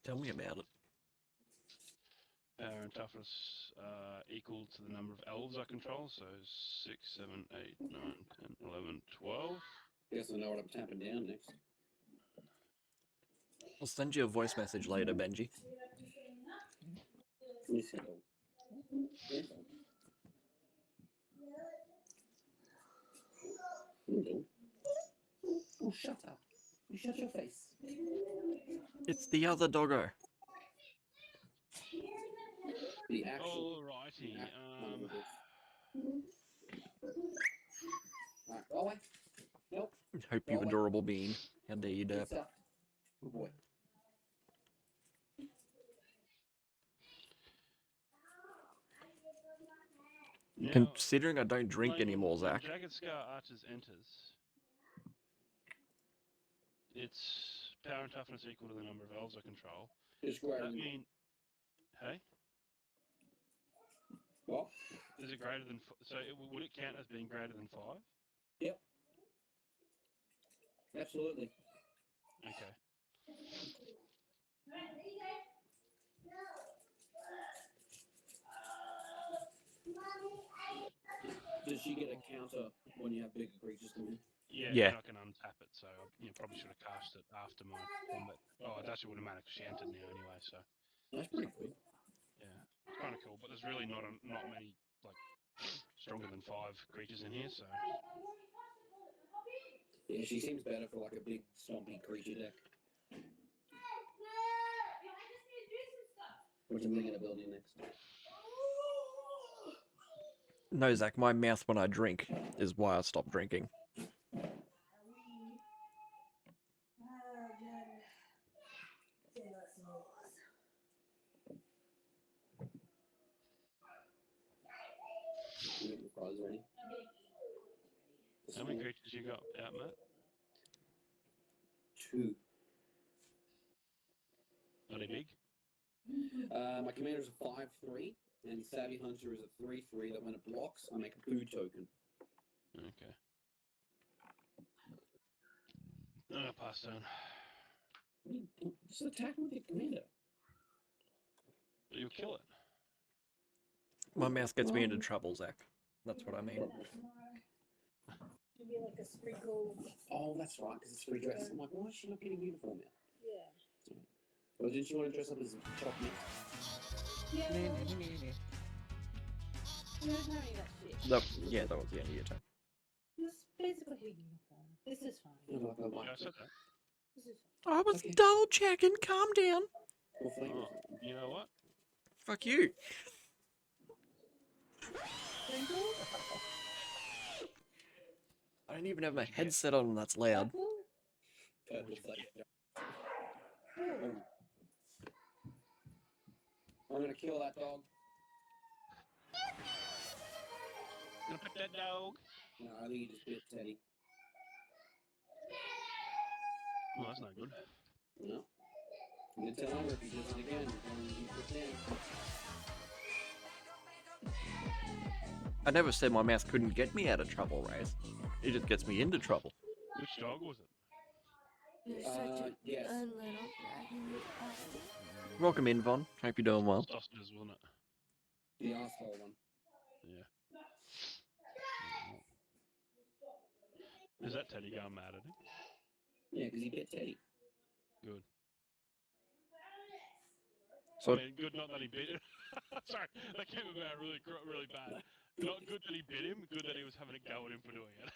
Tell me about it. Power and toughness equal to the number of elves I control, so 6, 7, 8, 9, 10, 11, 12. Guess I know what I'm tapping down next. I'll send you a voice message later, Benji. You said, yes. Oh, shut up. You shut your face. It's the other doggo. The actual. Alrighty. Alright, go away. Nope. Hope you adorable bean. How dare you, Good derp. stuff. Good boy. Now, Considering I don't drink when anymore, Zach. Jagged Scar Archers enters. Its power and toughness equal to the number of elves I control. It's Does greater that than mean, hey, what? is it greater than? So would it count as being greater than 5? Yep. Absolutely. Okay. Does she get a counter when you have bigger creatures come in? Yeah. I can untap it, so probably should have cast it after my combat. Oh, it actually wouldn't matter because she entered now anyway, so That's pretty cool. yeah, it's kind of cool. But there's really not many like stronger than 5 creatures in here, so Yeah, she seems better for like a big stompy creature deck. What do you think of building next? No, Zach, my mouth when I drink is why I stopped drinking. You got your fries ready? how many creatures you got out, Matt? 2. Are they big? My commander's a 5/3, and Savvy Hunter is a 3/3 that when it blocks, I make a food token. Okay. I'm gonna pass turn. Just attack with your commander. But you'll kill it. My mouth gets me into trouble, Zach. That's what I mean. Maybe like a sprinkle. Oh, that's right, because it's free dress. I'm like, why is she not getting uniform yet? Yeah. Well, didn't you want to dress up as Choc Mix? Yeah. We don't have any of that shit. That, yeah, that was the end of your time. It's basically a uniform. This is fine. Like a Yeah, I white said that. This is fine. I was Okay. double checking. Calm down. or flavor. Oh, you know what? Fuck you. Sprinkle? I don't even have my headset on. That's loud. Apple? Purple flavor. Oh. I'm gonna kill that dog. Gonna put that dog. No, I think he just bit Teddy. Oh, that's not good. No. I'm gonna tell Amber if he does it again. He's put down. I never said my mouth couldn't get me out of trouble, Raze. It just gets me into trouble. Which dog was it? You're such Yes. a little dragon. Welcome in, Von. Hope you're doing well. Sausages, wasn't it? The asshole one. Yeah. Is that Teddy going mad at him? Yeah, because he bit Teddy. Good. So I mean, good, not that he beat it. Sorry, that came about really bad. Not good that he bit him, good that he was having a go at him for doing it.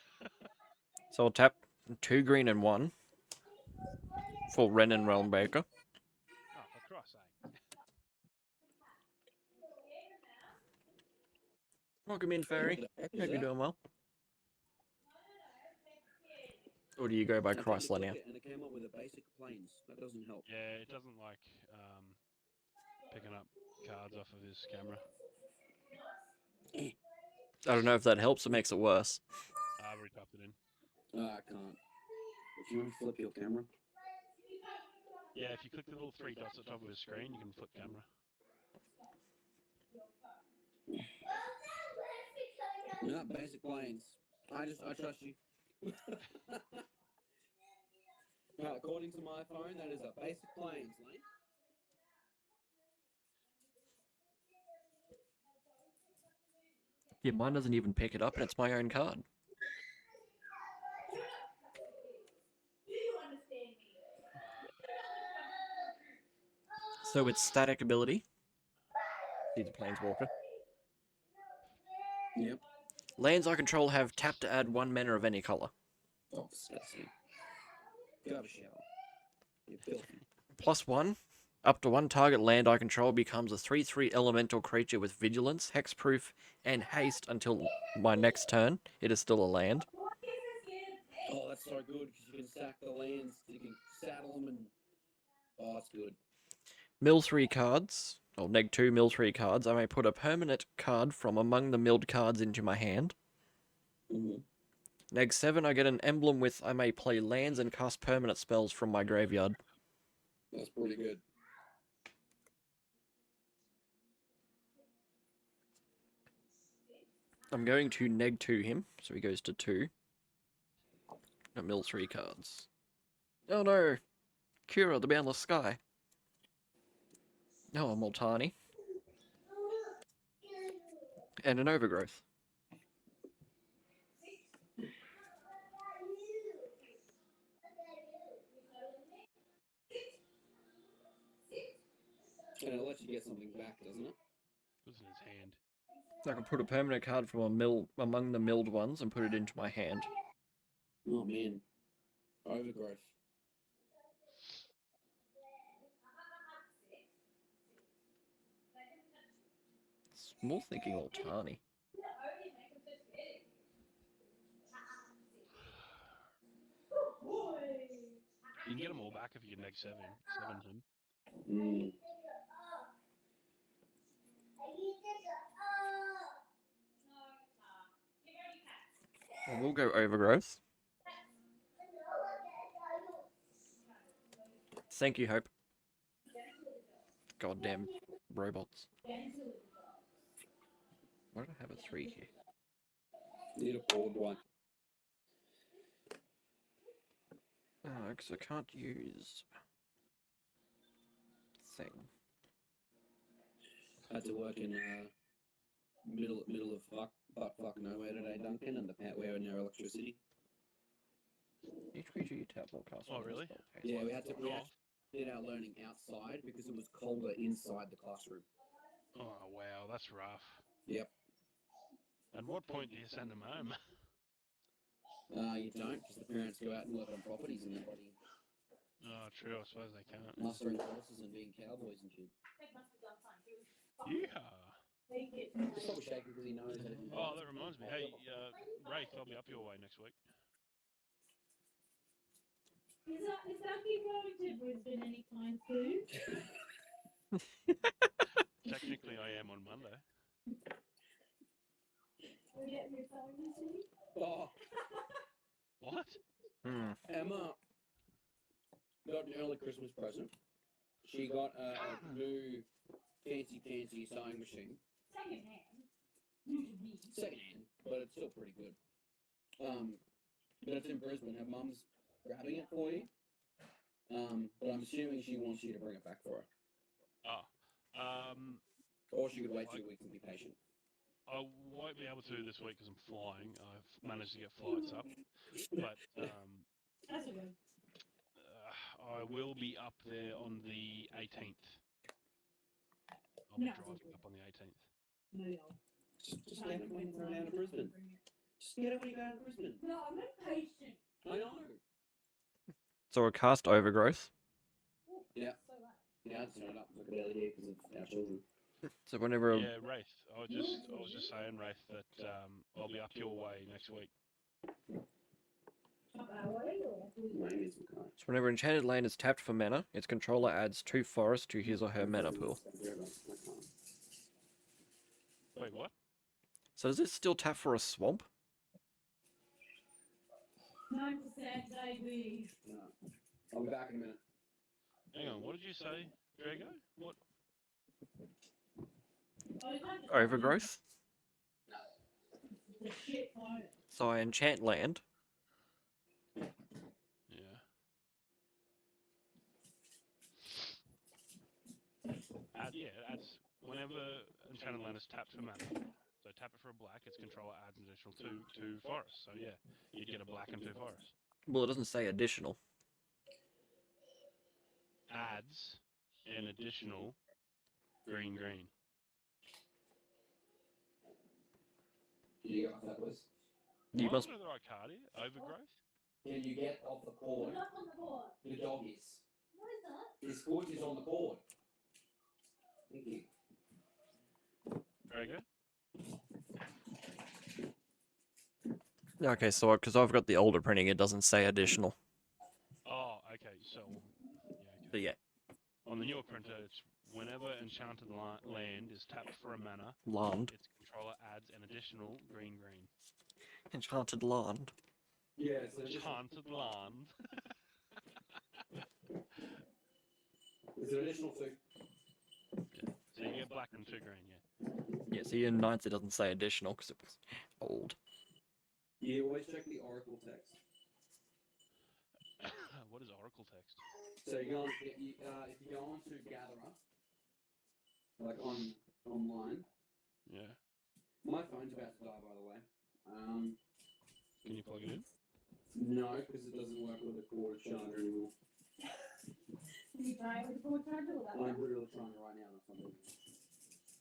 So I'll tap 2 green and 1 for Ren and Realmbaker. Oh, for Christ's sake. Welcome in, Fairy. What the heck is Hope you're that? doing well. Or do you go by I tried to Chrysler click now? it and it came up with a basic planes. That doesn't help. Yeah, it doesn't like picking up cards off of his camera. I don't know if that helps or makes it worse. I've already typed it in. I can't. If you want to flip your camera. Yeah, if you click the little 3 dots at the top of his screen, you can flip camera. No, basic planes. I trust you. According to my phone, that is a basic planes, Lane. Yeah, mine doesn't even pick it up, and it's my own card. So it's static ability. He's a Planeswalker. Yep. Lands I control have tap to add 1 mana of any color. Oh, disgusting. Go have a shower. You're filthy. +1. Up to 1 target land I control becomes a 3/3 elemental creature with vigilance, hexproof, and haste until my next turn. It is still a land. Oh, that's so good because you can stack the lands, you can saddle them, and oh, it's good. Mill 3 cards, or neg 2 mill 3 cards. I may put a permanent card from among the milled cards into my hand. Mm-hmm. Neg 7, I get an emblem with I may play lands and cast permanent spells from my graveyard. That's pretty good. I'm going to neg 2 him, so he goes to 2. No, mill 3 cards. Oh no! Kira, the Boundless Sky. Oh, a Multani. And an Overgrowth. And it lets you get something back, doesn't it? It was in his hand. I can put a permanent card from among the milled ones and put it into my hand. Oh man. Overgrowth. Small thinking Multani. You can get them all back if you get neg 7 him. Mm. Well, we'll go Overgrowth. Thank you, Hope. Goddamn robots. Why do I have a 3 here? Need a board one. Oh, because I can't use thing. Had to work in middle of fuck nowhere today, Duncan, and the we're near electricity. Each creature you tap will cast. Oh, one really? spell phase. Yeah, we had to Oh. did our learning outside because it was colder inside the classroom. Oh, wow, that's rough. Yep. At what point do you send them home? You don't, because the parents go out and work on properties and they're bloody Oh, true, I suppose they can't. mustering horses and being cowboys and shit. Yeah. He's probably shaking because he knows that. Oh, that reminds me. Hey, Wraith, I'll be up your way next week. Is that you going to Brisbane anytime soon? Technically, I am on Monday. We're getting your phone this week? Oh, What? Emma got an early Christmas present. She got a new fancy sewing machine. Second hand, but it's still pretty good. But it's in Brisbane. Her mum's grabbing it for you. But I'm assuming she wants you to bring it back for her. Oh. Or she could wait 2 weeks and be patient. I won't be able to this week because I'm flying. I've managed to get flights up. But That's okay. I will be up there on the 18th. I'll be No. driving up on the 18th. No, y'all. Just get it when you go down to Brisbane. Just get it when you go down to Brisbane. No, I'm impatient. I know. So a cast overgrowth. Yeah. Yeah, I'd turn it up like a belly here because of our children. So whenever Yeah, Wraith. I was just saying, Wraith, that I'll be up your way next week. Maybe some kind. so whenever enchanted land is tapped for mana, its controller adds 2 forests to his or her mana pool. Wait, what? So does it still tap for a swamp? 9% baby. No. I'll be back in a minute. Hang on, what did you say, Drago? What? Overgrowth? The shit on it. So I enchant land. Yeah. Yeah, it adds whenever enchanted land is tapped for mana. So tap it for a black, its controller adds an additional two forests. So yeah, you'd get a black and 2 forests. Well, it doesn't say additional. Adds an additional green. Can you get off that, please? You Am I must. looking at the right card here? Overgrowth? Can you get off the board? Not on the board. The dog is. What is that? His foot is on the board. Thank you. Very good. Okay, so because I've got the older printing, it doesn't say additional. Oh, okay. So yeah, okay. But yeah, On the newer printer, it's whenever enchanted land is tapped for a mana, land. its controller adds an additional green. Enchanted land. Yeah, so just, Enchanted land. it's an additional 2. So you get black and 2 green, yeah. Yeah, see in Knights it doesn't say additional because it was old. You always check the Oracle text. What is Oracle text? So you go on, if you go on to Gatherer, like online. Yeah. My phone's about to die, by the way. Can you plug it in? No, because it doesn't work with a cord charger anymore. Are you trying with the board charger or that I'm one? really trying right now or something.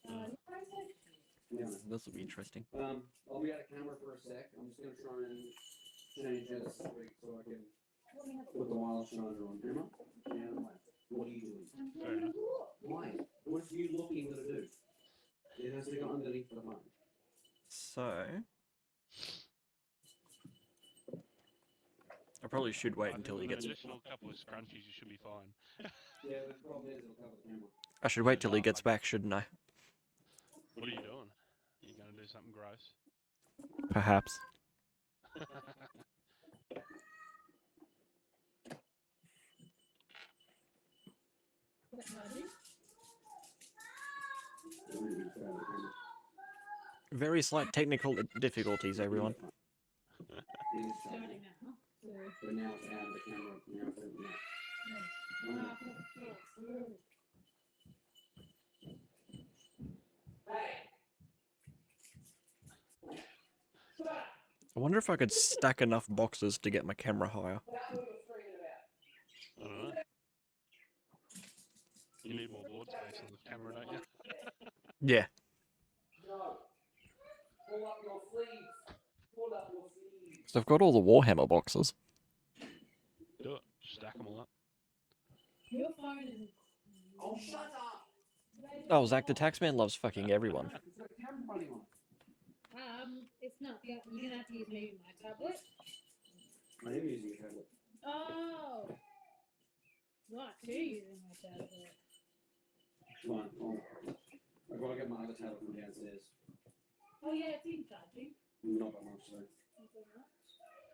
You trying to? Yeah. This will be interesting. I'll be out of camera for a sec. I'm just gonna try and change this so I can Let me have a put the wireless charger on. Emma, what are you doing? Fair enough. Why? What are you looking to do? It has to go underneath the phone. So I probably should wait I until think he with gets. an additional couple of scrunchies, you should be fine. Yeah, the problem is it'll cover the camera. I should wait till he gets back, shouldn't I? What are you doing? Are you going to do something gross? Perhaps. What can I do? It really is cover the camera. Very slight technical difficulties, everyone. It is charging. Starting now. So, But now it's out of the camera. Now it's out. I wonder if I could stack enough boxes to get my camera higher. I don't know. You need more board space on the camera, don't you? Yeah. No. Pull up your sleeves. Pull up your sleeves. So I've got all the Warhammer boxes. Do it. Stack them all up. your phone is. Oh, shut up! Oh, Zach the Taxman loves fucking everyone. It's got a camera running on. It's not. You're gonna have to use maybe my tablet. I am using a tablet. Oh. Not too using my tablet. Fine. I've got to get my other tablet from downstairs. Oh yeah, it's in charging. Not that much, though. Not so much.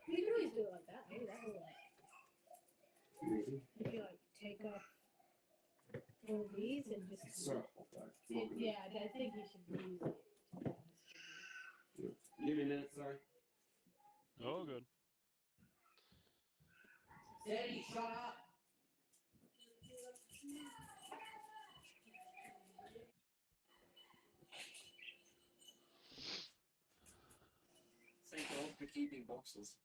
You could always do it like that. Maybe that will like. Maybe. If you like take off all these and just. It's so hot, though. It's not gonna- Yeah, I think you should use it. Give me a minute, sorry. Oh, good. Daddy, shut up! Thank God for keeping boxes.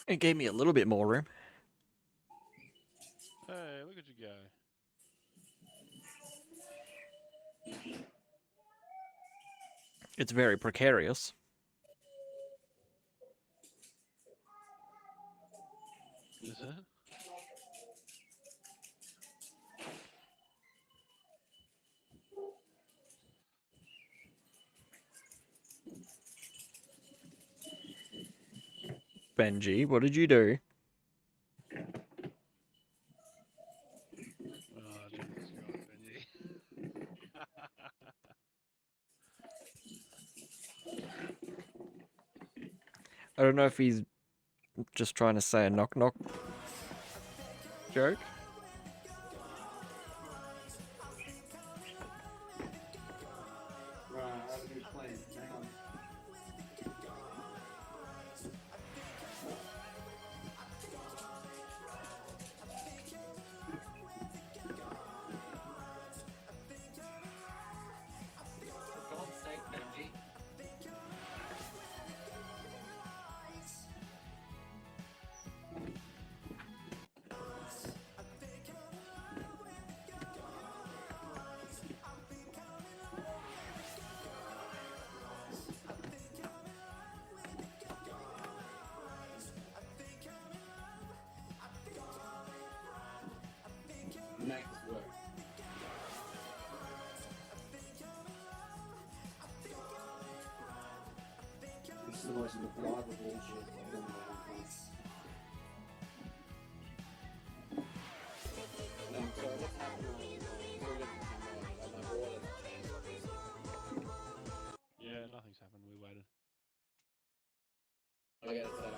It gave me a little bit more room. Hey, look at you go. It's very precarious. Is it? Benji, what did you do? Oh, Jesus Christ, Benji. I don't know if he's just trying to say a knock knock joke. Right, I have a new plan. Hang on. For God's sake, Benji. Make this work. This is the most MacGyver bullshit I've done in my life. No, so what's happening? Yeah, nothing's happened. We waited. I gotta set up.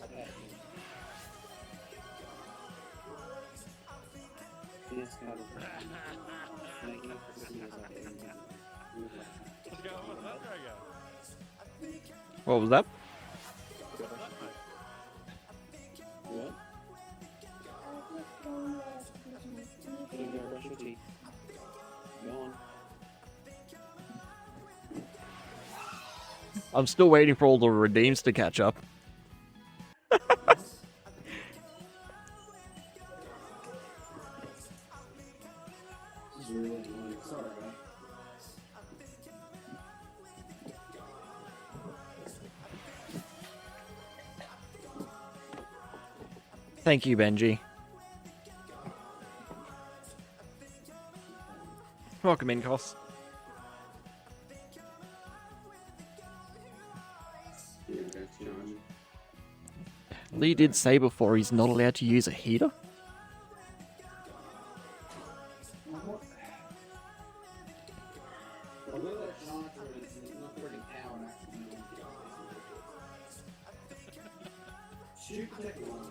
Okay. Yes, kind of. Making it for seniors like Let's go. What did that guy go? What was that? What? You gotta brush your teeth. Go on. I'm still waiting for all the redeems to catch up. This is really annoying. Sorry, man. Thank you, Benji. Welcome in, Cos. Yeah, that's charging. Lee did say before he's not allowed to use a heater. Well, we'll let it charge for it. It's not pretty power actually. Stupid technology.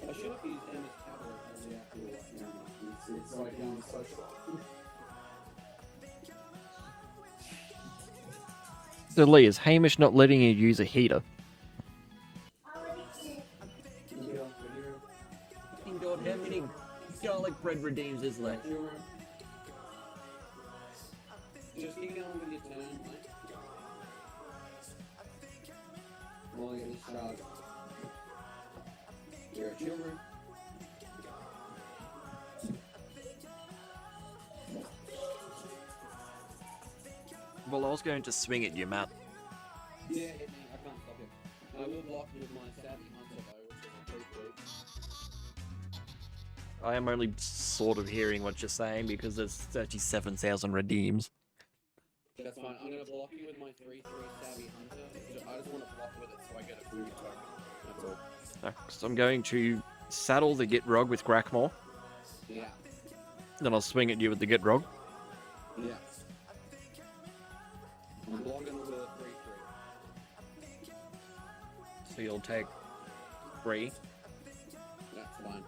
I should have used Emma's tablet as the actual camera. It's like on the social. So Lee, is Hamish not letting you use a heater? God, how many garlic bread redeems is left? Just keep going with your turn, mate. While I get this charge. You're a children. Well, I was going to swing at you, Matt. Yeah, hit me. I can't stop it. I will block you with my savvy hunter though, which is a pretty weak. I am only sort of hearing what you're saying because there's 37,000 redeems. That's fine. I'm gonna block you with my 3/3 savvy hunter. I just want to block with it so I get a food token. That's all. So I'm going to saddle the Gitrog with Grackmore. Yeah. Then I'll swing at you with the Gitrog. Yeah. I'm blocking with a 3/3. So you'll take 3. That's fine.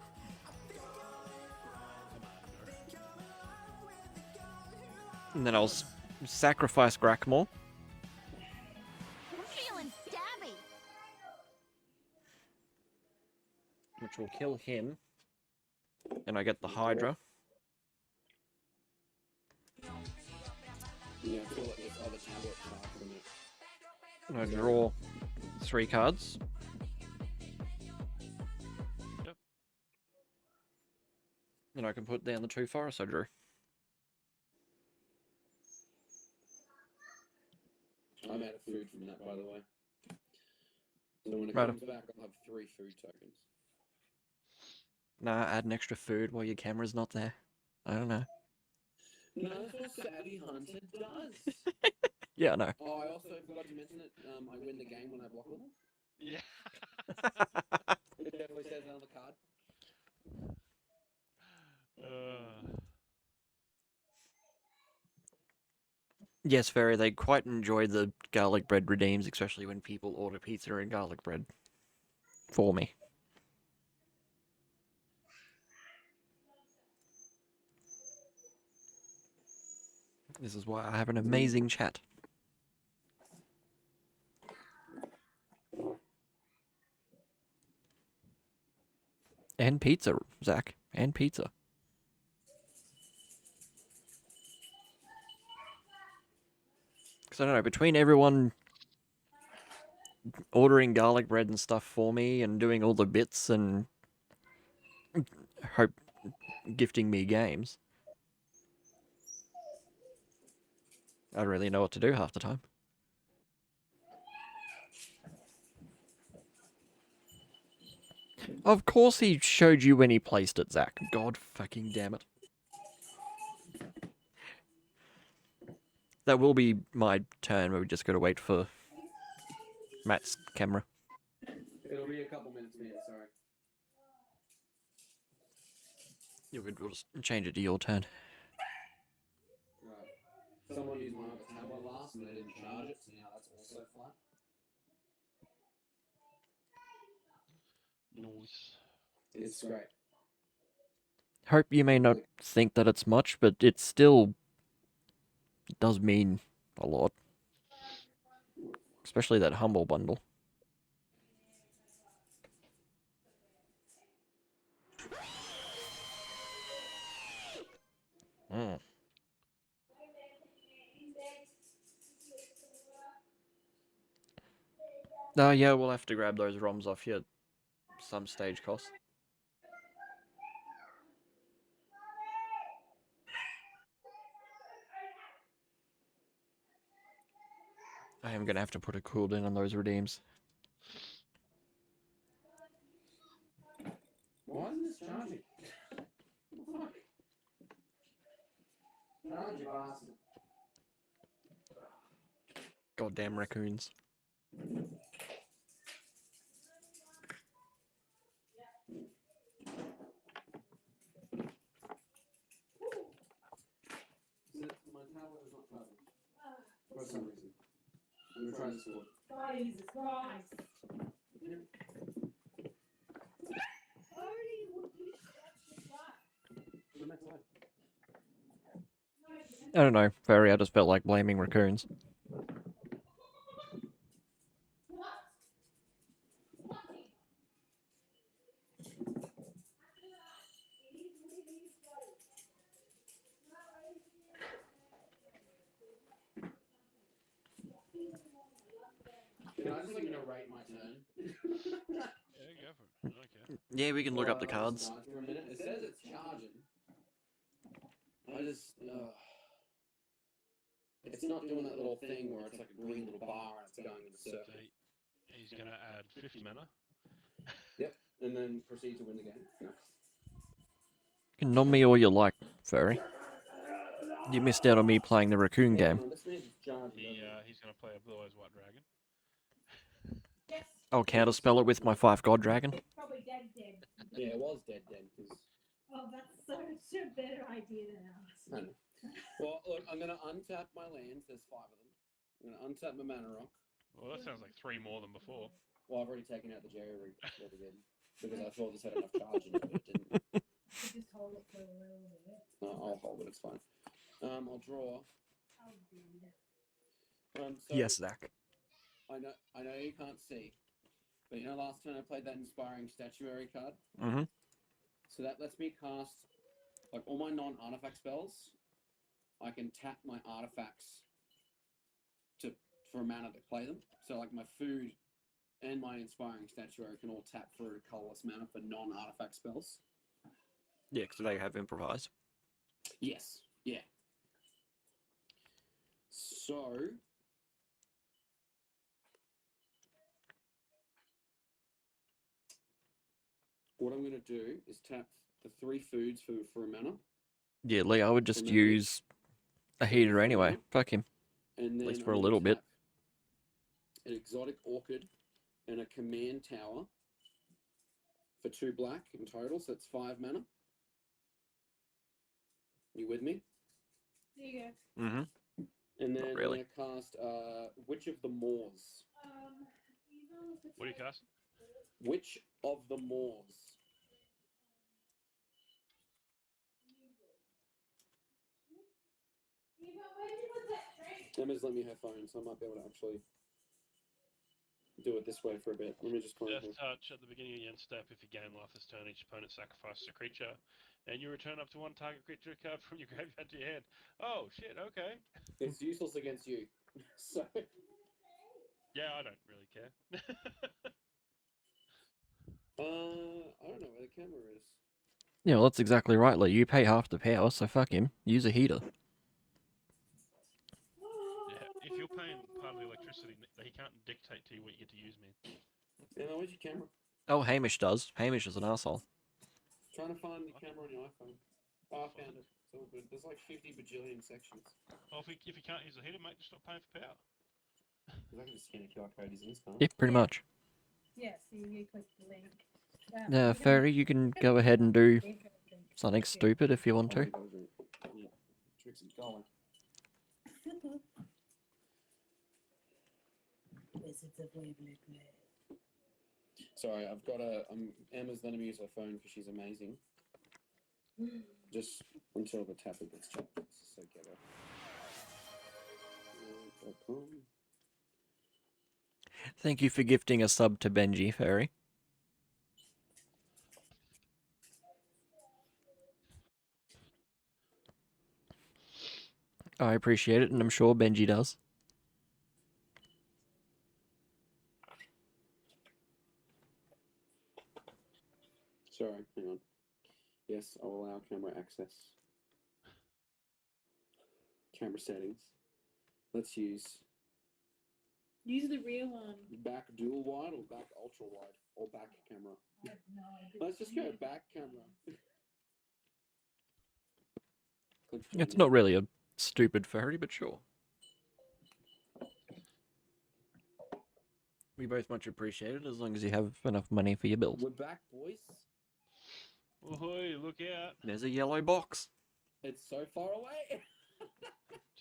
And then I'll sacrifice Grackmore. I'm feeling stabby. Which will kill him. And I get the Hydra. Yeah, I feel like this other tablet charge from it. And I draw 3 cards. Yep. And I can put down the 2 forests I drew. I'm out of food from that, by the way. So when it Right. comes back, I'll have 3 food tokens. Nah, add an extra food while your camera's not there. I don't know. No, that's what Savvy Hunter does. Yeah, I know. Oh, I also forgot to mention it. I win the game when I block with them. Yeah. It definitely says it on the card. Yes, Fairy, they quite enjoy the garlic bread redeems, especially when people order pizza and garlic bread for me. This is why I have an amazing chat. And pizza, Zach. And pizza. Because I don't know, between everyone ordering garlic bread and stuff for me and doing all the bits and hope gifting me games, I don't really know what to do half the time. Of course he showed you when he placed it, Zach. God fucking damn it. That will be my turn, but we just gotta wait for Matt's camera. It'll be a couple minutes, man. Sorry. You're good, we'll just change it to your turn. Right. Someone used my other tablet last and they didn't charge it, so now that's also flat. Nice. It's great. Hope you may not think that it's much, but it still does mean a lot. Especially that humble bundle. Mm. Yeah, we'll have to grab those ROMs off you at some stage cost. I am gonna have to put a cooldown on those redeems. Why isn't this charging? What the fuck? Charge, you bastard. Goddamn raccoons. My tablet is not charging. For some reason. I'm gonna try this one. Jesus Christ. I don't know, Fairy, I just felt like blaming raccoons. Can I just like narrate my turn? Yeah, go for it. I don't care. Yeah, we can look up the While I cards. charge for a minute. It says it's charging. I just. It's not doing that little thing where it's like a green little bar and it's going in a So circle. he's going to add 50 mana. And then proceed to win the game. You can nom me all you like, Fairy. You missed out on me playing the raccoon game. This means it's charging. He's going to play a Blue Eyes White Dragon. I'll counterspell it with my 5 God Dragon. Probably dead. Yeah, it was dead then. Cause... Oh, that's such a better idea than ours. I know. Well, look, I'm going to untap my lands. There's 5 of them. I'm going to untap my mana rock. Well, that sounds like 3 more than before. Well, I've already taken out the Jerry rig again because I thought this had enough charge in it, but it didn't. Just hold it for a little bit. I'll hold it. It's fine. I'll draw. Oh, dude. So Yes, Zach. I know you can't see, but you know last turn I played that Inspiring Statuary card. Mm-hmm. So that lets me cast like all my non-artifact spells. I can tap my artifacts for mana to play them. So like my food and my Inspiring Statuary can all tap for a colorless mana for non-artifact spells. Yeah, because they have improvise. Yes. Yeah. So what I'm going to do is tap the 3 foods for a mana, Yeah, Lee, I would just Remember- use a heater anyway. Mhm. Fuck him. and then least I'm for a gonna little bit. tap an Exotic Orchid and a Command Tower for 2 black in total, so that's 5 mana. You with me? There you Mm-hmm. And then really. I'm going to cast Witch of the Moors. go. What do you cast? Witch of the Moors. Emma's let me her phone, so I might be able to actually do it this way for a bit. Let me just close Death it. Touch at the beginning of your end step. If you gain life this turn, each opponent sacrifices a creature, and you return up to 1 target creature card from your graveyard to your hand. Oh shit! Okay. It's useless against you. So Yeah, I don't really care. I don't know where the camera is. Yeah, well, that's exactly right, Lee. You pay half the power, so fuck him. Use a heater. Yeah, if you're paying part of the electricity, he can't dictate to you what you get to use, man. Emma, where's your camera? Oh, Hamish does. Hamish is an asshole. Trying to find the camera on your iPhone. Oh, I found it. It's all good. There's like 50 bajillion sections. Well, if you can't use the heater, mate, just stop paying for power. Because I can just scan a QR code using this phone. Yeah, pretty Yeah. much. Yes, you click the link. You Yeah, can- Fairy, you can go ahead and do something Yeah. stupid if you want to. Yeah. Trixie, go on. Wizards of Waverly Place. Sorry, I've got Emma's letting me use her phone because she's amazing. Just until the tapper gets checked. So get her. Thank you for gifting a sub to Benji, Fairy. I appreciate it, and I'm sure Benji does. Sorry, hang on. Yes, I'll allow camera access. Camera settings. Let's use Use the real one. back dual wide or back ultra wide or back camera. I have no idea. Let's just go back camera. Click It's join. not really a stupid Fairy, but sure. We both much appreciate it as long as you have enough money for your bills. We're back, boys. Ahoy, look out. There's a yellow box. It's so far away.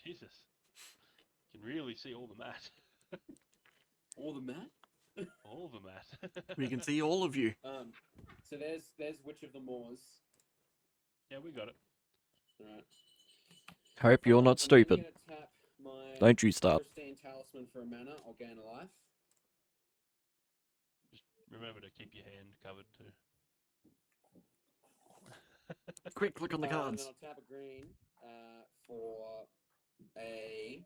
Jesus. You can really see all the mat. All the mat. All the mat. We can see all of you. So there's Witch of the Moors. Yeah, we got it. Alright. Hope you're not I'm stupid. gonna tap my Don't you start. Pristine Talisman for a mana. I'll gain a life. Just remember to keep your hand covered too. Quick, click on the And cards. then I'll tap a green for a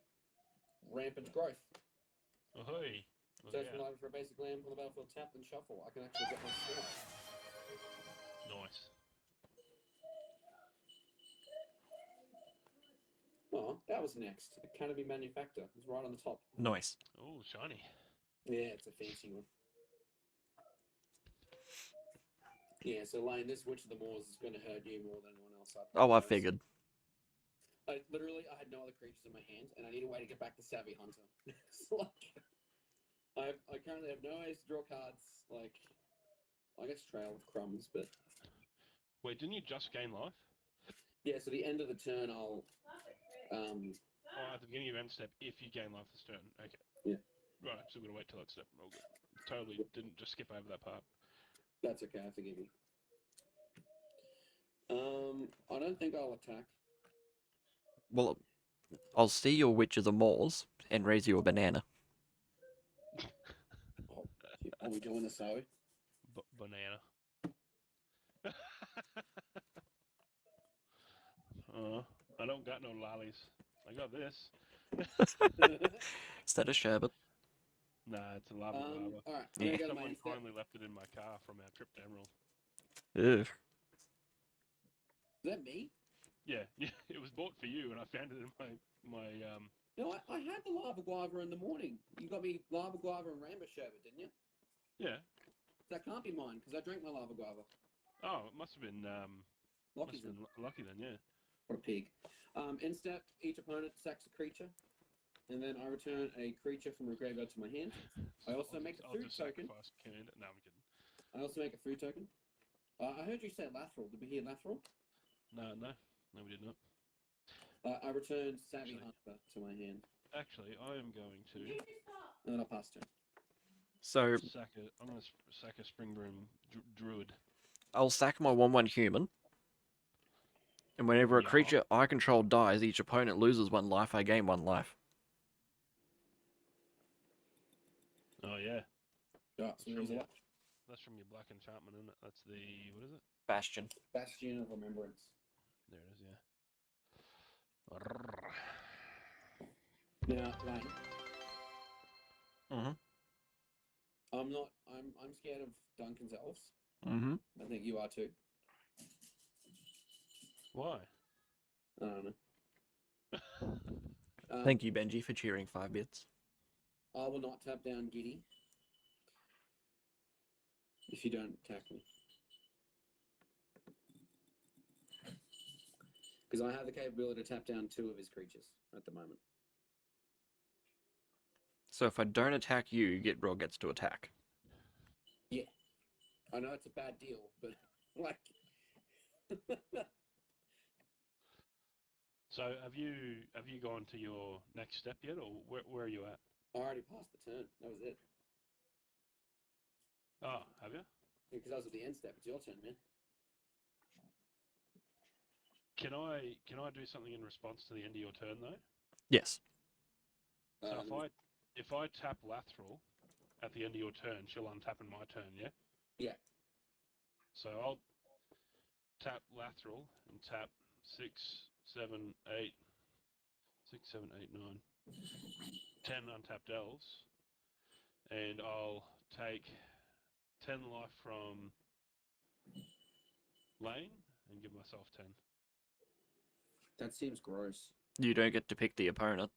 Rampant Growth. Ahoy. Look Search for out. an item for a basic land from the battlefield, tap and shuffle. I can actually get my score. Nice. Oh, that was next. Canopy Manufactor. It's right on the top. Nice. Oh, shiny. Yeah, it's a fancy one. Yeah, so Lane, this Witch of the Moors is going to hurt you more than anyone else. Oh, I propose. figured. I had no other creatures in my hand, and I need a way to get back to Savvy Hunter. So, like, I currently have no ways to draw cards. Like, I guess Trail of Crumbs, but Wait, didn't you just gain life? yeah. So the end of the turn, I'll Oh, at the beginning of end step, if you gain life this turn. Okay. Yeah. Right, so we're gonna wait till that step. All good. Totally didn't just skip over that part. That's okay. I forgive you. I don't think I'll attack. Well, I'll see your Witch of the Moors and raise you a banana. Are we doing this, are we? Banana. I don't got no lollies. I got this. Instead of sherbet. Nah, it's a lava guava. All right. I'm Yeah. gonna go to my Someone end step. kindly left it in my car from our trip to Emerald. Ugh. Is that me? Yeah, yeah, it was bought for you, and I found it in my No, I had the lava guava in the morning. You got me lava guava and rainbow sherbet, didn't you? yeah. That can't be mine because I drank my lava guava. Oh, it must have been Lucky's in. lucky then, yeah. What a pig. End step, each opponent sacks a creature, and then I return a creature from the graveyard to my hand. I also make a I'll food just token. sacrifice Canada. No, I'm kidding. I also make a food token. I heard you say Lathril. Did we hear Lathril? No, we did not. I return Savvy Actually- Hunter to my hand, Actually, I am going to and then I'll pass turn. So sack a. I'm going to sack a Springbroom druid. I'll sack my 1/1 human. And whenever a Yeah. creature I control dies, each opponent loses 1 life. I gain 1 life. Oh yeah, Yeah, so there's a lot. that's from your black enchantment, isn't it? That's the what is it? Bastion. Bastion of Remembrance. There it is. Yeah. Now, Lane, Mm-hmm. I'm scared of Duncan's elves. Mm-hmm. I think you are too. Why? I don't know. Thank you, Benji, for cheering 5 bits. I will not tap down Giddy if you don't attack me. Because I have the capability to tap down 2 of his creatures at the moment. So if I don't attack you, Gitrog gets to attack. I know it's a bad deal, but like, So have you gone to your next step yet, or where are you at? I already passed the turn. That was it. Oh, have you? Because I was at the end step. It's your turn, man. Can I do something in response to the end of your turn though? Yes. So if I tap Lathril at the end of your turn, she'll untap in my turn, yeah? Yeah. So I'll tap Lathril and tap 6, 7, 8, 9, 10 untapped elves, and I'll take 10 life from Lane and give myself 10. That seems gross. You don't get to pick the opponent.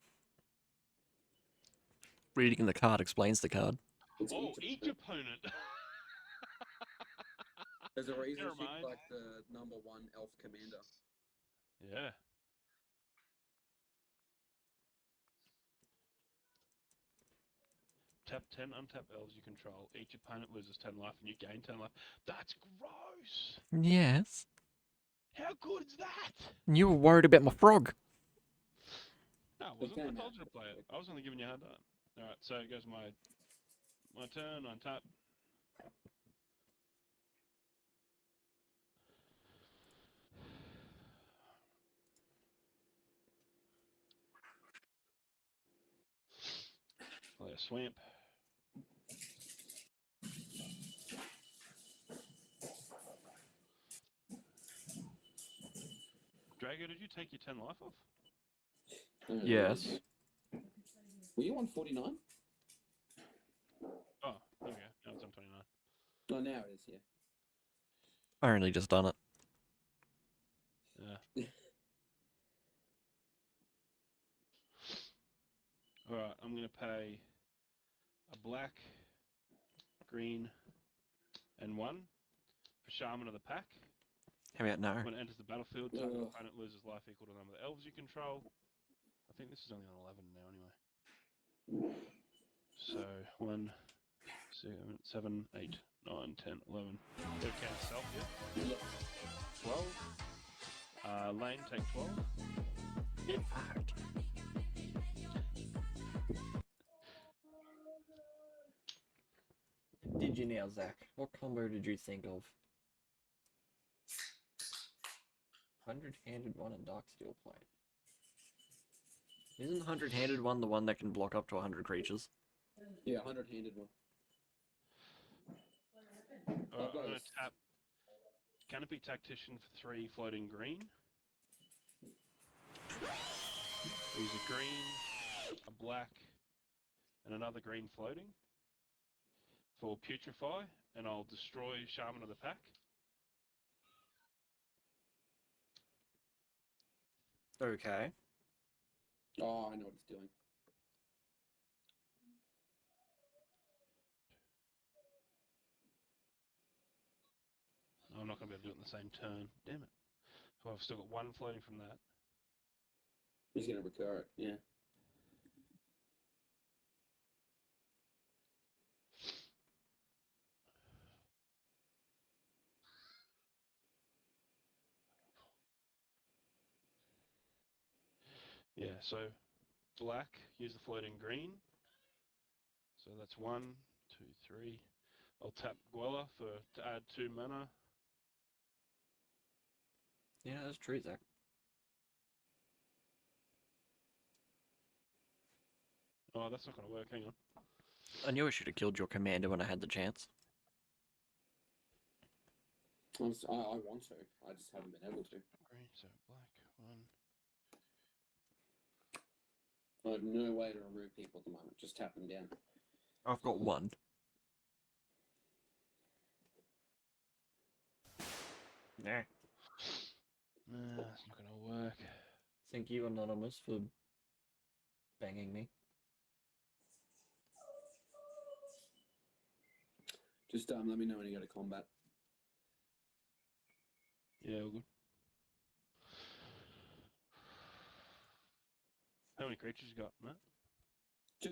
Reading the card explains the card. It's Oh, each opponent! There's a reason Never she's mind. like the number 1 elf commander. Yeah. Tap 10 untap elves you control. Each opponent loses 10 life and you gain 10 life. That's gross! Yes. How good is that? You were worried about my frog. No, I wasn't. I told you to play it. I was only giving you a hard time. Alright, so it goes my turn, untap. Play a swamp. Drago, did you take your 10 life off? Yes. Were you on 49? Oh, okay. Now it's on 29. Oh, now it is, yeah. I only just done it. Yeah. Alright, I'm going to pay a black, green, and 1 for Shaman of the Pack. How about no? When it enters the battlefield, target Ugh. opponent loses life equal to the number of elves you control. I think this is only on 11 now anyway. So, 1, 7, 8, 9, 10, 11. They'll count self, yeah? Yeah. 12. Lane, take 12. Get fucked. Did you now, Zach? What combo did you think of? 100-handed one and Darksteel Plate. Isn't the 100-handed one the one that can block up to 100 creatures? Yeah, 100-handed one. Alright, I've got I'm going a- to tap Canopy Tactician for 3 floating green. Use a green, a black, and another green floating for Putrefy, and I'll destroy Shaman of the Pack. Okay. Oh, I know what it's doing. I'm not going to be able to do it in the same turn. Damn it. So I've still got one floating from that. He's going to recur it, yeah. Yeah, so black, use the floating green. So that's 1, 2, 3. I'll tap Guella to add 2 mana. Yeah, that's true, Zach. Oh, that's not going to work. Hang on. I knew I should have killed your commander when I had the chance. I want to. I just haven't been able to. Green, so black, 1. I have no way to remove people at the moment. Just tap them down. I've got one. Nah. Nah, it's not going to work. Thank you, Anonymous, for banging me. Just let me know when you go to combat. Yeah, all good. How many creatures you got, Matt? 2.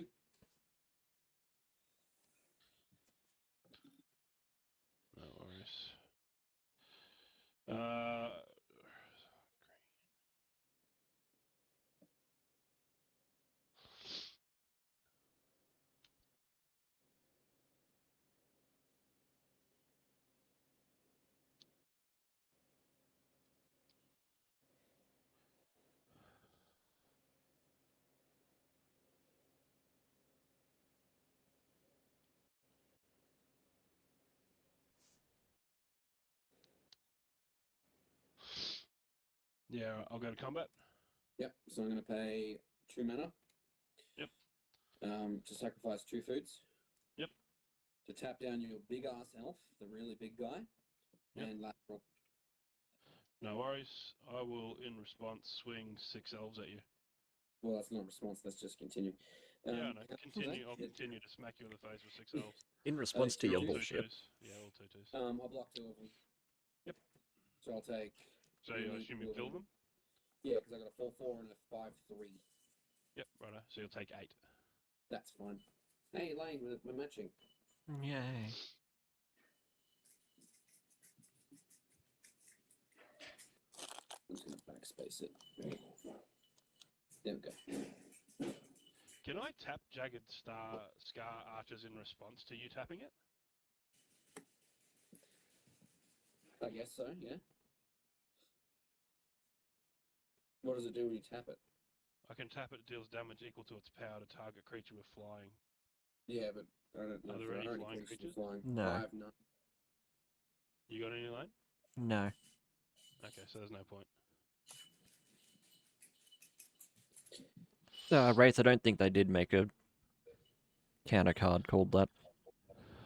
No worries. Green. Yeah, I'll go to combat. Yep, so I'm going to pay 2 mana. Yep. To sacrifice 2 foods. Yep. To tap down your big ass elf, the really big guy, Yep. and lateral. No worries. I will, in response, swing 6 elves at you. Well, that's not a response. Let's just continue. Yeah, no, how continue. I'll was that? continue to smack you in the face with 6 elves. In response to two your All bullshit. 2-2s. Yeah, all 2-2s. I'll block 2 of them. Yep. So I'll take. So I assume you kill them? Yeah, because I got a 4/4 and a 5/3. Yep, righto. So you'll take 8. That's fine. Hey, Lane, we're matching. Yay. I'm just gonna backspace it. There we go. Can I tap Jagged Scar Archers in response to you tapping it? I guess so. Yeah. What does it do when you tap it? I can tap it, deals damage equal to its power to target creature with flying. Yeah, but I don't know. Are if there any are flying with creatures? Flying. No. I have none. You got any lane? No. Okay, so there's no point. Wraith, I don't think they did make a counter card called that.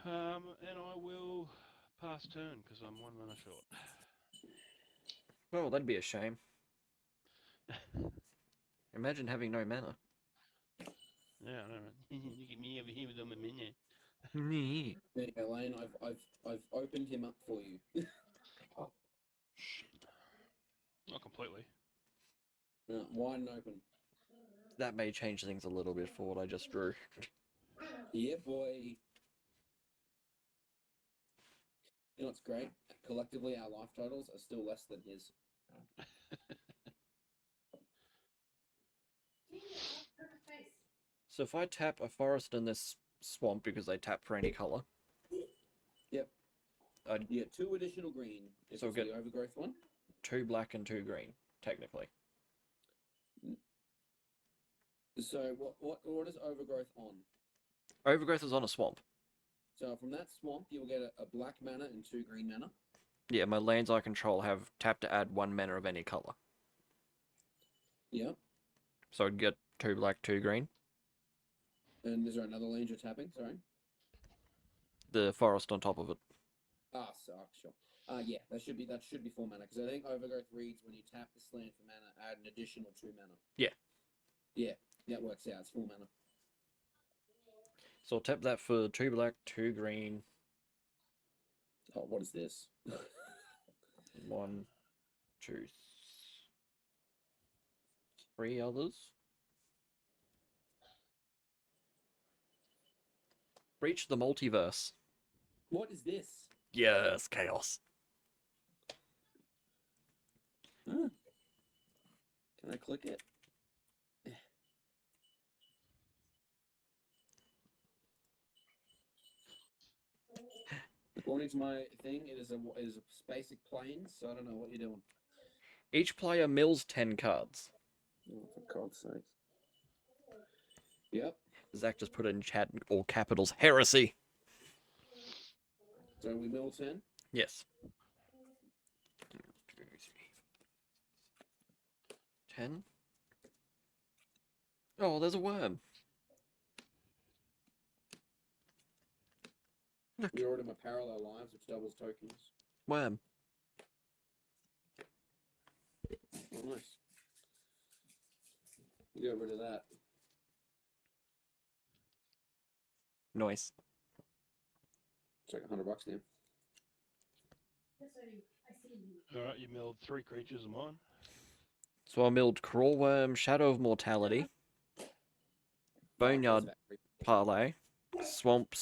And I will pass turn because I'm 1 mana short. Oh, that'd be a shame. Imagine having no mana. Yeah, I know. Right? Look at me over here with all my minion. There you go, Lane. I've opened him up for you. Not completely. Wide and open. That may change things a little bit for what I just drew. Yeah, boy. You know what's great? Collectively, our life totals are still less than his. So if I tap a forest in this swamp because they tap for any color. Yep. I'd You get 2 additional green. If So it's get- the overgrowth one. 2 black and 2 green, technically. So what is overgrowth on? Overgrowth is on a swamp. So from that swamp, you'll get a black mana and 2 green mana. Yeah, my lands I control have tap to add 1 mana of any color. Yep. So I'd get 2 black, 2 green. And is there another land you're tapping? Sorry. The forest on top of it. Ah, sure. Yeah, that should be 4 mana because I think Overgrowth reads when you tap this land for mana, add an additional 2 mana. Yeah. Yeah, that works out. It's 4 mana. So I'll tap that for 2 black, 2 green, Oh, what is this? 1, 2, 3 others. Breach the multiverse. What is this? Yes, chaos. Huh. Can I click it? According to my thing, it is a basic plane, so I don't know what you're doing. Each player mills 10 cards. Oh, for God's sake. Yep. Zach just put it in chat all capitals. Heresy. So we mill 10. Yes. 10. Oh, there's a worm. Look, You're already my parallel lives, which doubles tokens. worm. Oh, nice. Get rid of that. Nice. It's like $100 now. Alright, you milled 3 creatures of mine. So I milled Crawlworm, Shadow of Mortality, Boneyard Parlay, Swamp,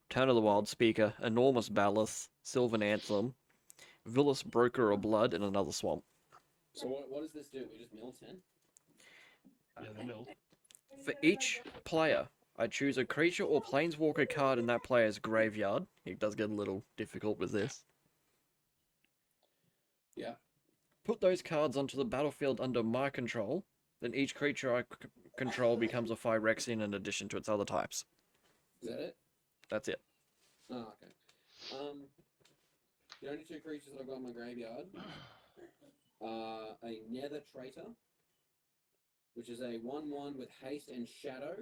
Return of the Wild Speaker, Enormous Ballast, Sylvan Anthem, Villas Broker of Blood, and another Swamp. So what does this do? We just mill 10? Yeah, the milled. For each player, I choose a creature or planeswalker card in that player's graveyard. It does get a little difficult with this. Yeah. Put those cards onto the battlefield under my control. Then each creature I control becomes a Phyrexian in addition to its other types. Is that it? That's it. Oh, okay. The only 2 creatures that I've got in my graveyard are a Nether Traitor, which is a 1/1 with haste and shadow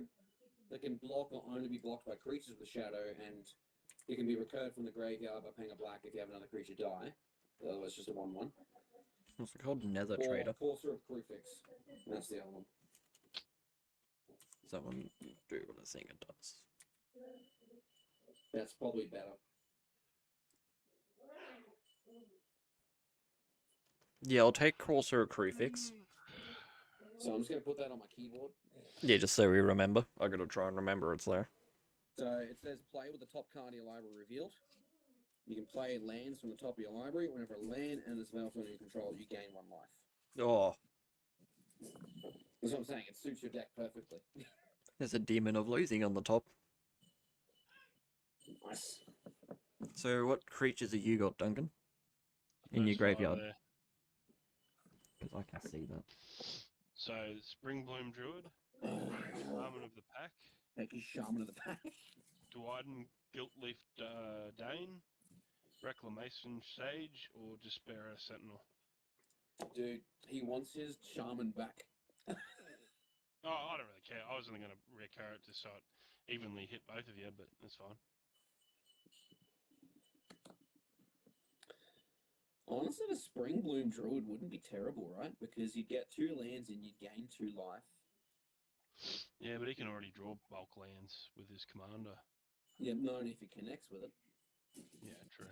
that can block or only be blocked by creatures with a shadow, and it can be recurred from the graveyard by paying a black if you have another creature die. Otherwise, just a 1/1. What's it called? Nether Or Trader. Courser of Crufix. That's the other one. Does that one do what I think it does? That's probably better. Yeah, I'll take Courser of Crufix. So I'm just going to put that on my keyboard. Yeah, just so we remember. I gotta try and remember it's there. So it says play with the top card of your library revealed. You can play lands from the top of your library. Whenever a land enters the battlefield you control, you gain 1 life. Oh, That's what I'm saying. It suits your deck perfectly. there's a Demon of Losing on the top. Nice. So what creatures have you got, Duncan? In your Those 5 graveyard? there. Because I can see that. So, Springbloom Druid, Shaman of the Pack, Thank you, Shaman of the Pack. Dwyden Guiltleaf Dane, Reclamation Sage, or Despera Sentinel. Dude, he wants his Shaman back. Oh, I don't really care. I was only going to recur it just so it evenly hit both of you, but that's fine. Honestly, the Springbloom Druid wouldn't be terrible, right? Because you'd get 2 lands and you'd gain 2 life. Yeah, but he can already draw bulk lands with his commander. Yeah, not only if he connects with it. Yeah, true.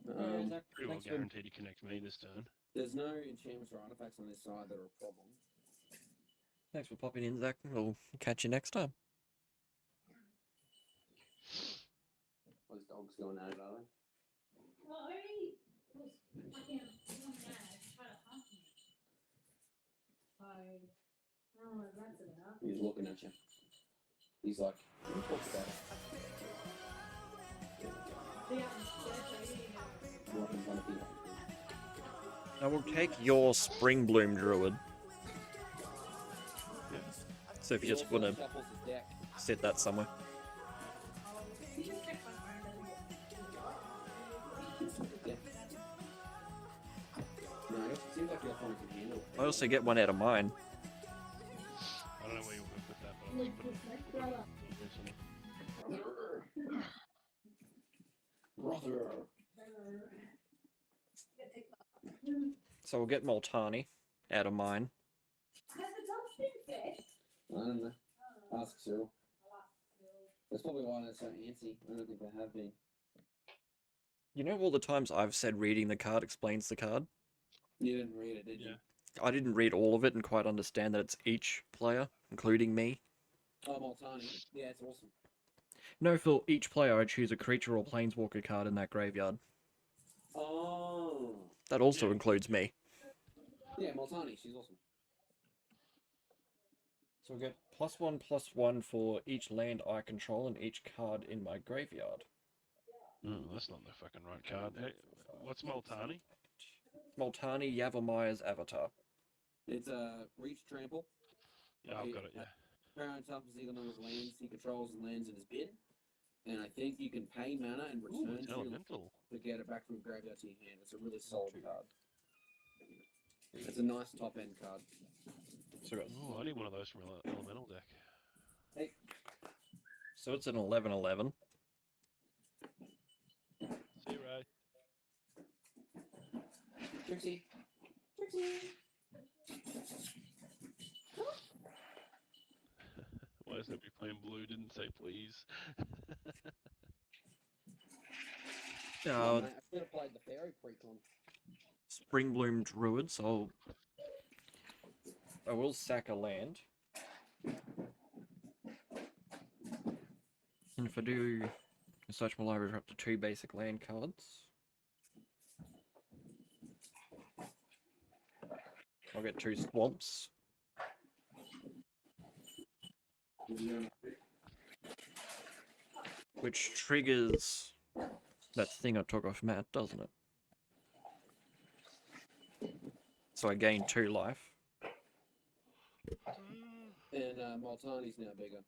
Um, Pretty well guaranteed to connect me this turn. there's no enchantments or artifacts on this side that are a problem. Thanks for popping in, Zach. We'll catch you next time. Those dogs going at it, are they? Well, I already was fucking doing that. Try to hunt me. I don't know what that's about. He's looking at you. He's like, "What talk about it?" Yeah, instead, Walk in front of you. I will take your Springbloom Druid. So if you He just also want to shuffles his deck. sit that somewhere. you just check my fire. Yeah. No, it seems like your opponent can handle it. I also get one out of mine. I don't know where you went with that, but Brother. So we'll get Multani out of mine. I don't know. Ask Cyril. That's probably why they're so antsy. I don't think they have been. You know all the times I've said reading the card explains the card? You didn't read it, did you? Yeah. I didn't read all of it and quite understand that it's each player, including me. Oh, Multani. Yeah, it's awesome. No, for each player I choose a creature or planeswalker card in that graveyard. Oh. That also Yeah. includes me. Yeah, Multani. She's awesome. So we'll get +1/+1 for each land I control and each card in my graveyard. That's not the fucking right card. Hey, what's Multani? Multani Yavimaya Avatar. It's a reach trample. Yeah, I've got it, yeah. Parent touches equal number of lands he controls and lands in his bin. And I think you can pay mana and Ooh, return it's to elemental. to get it back from graveyard to your hand. It's a really solid card. It's a nice top end card. So, Oh, I need one of those from elemental deck. Hey, so it's an 11/11. See you, Ray. Trixie. Why is nobody playing blue? Didn't say please. Oh, mate, I should have played the fairy precon. Springbloom Druid, so I will sack a land. And if I do search my library for up to 2 basic land cards, I'll get 2 swamps. Which triggers that thing I took off Matt, doesn't it? So I gain 2 life. And Multani's now bigger.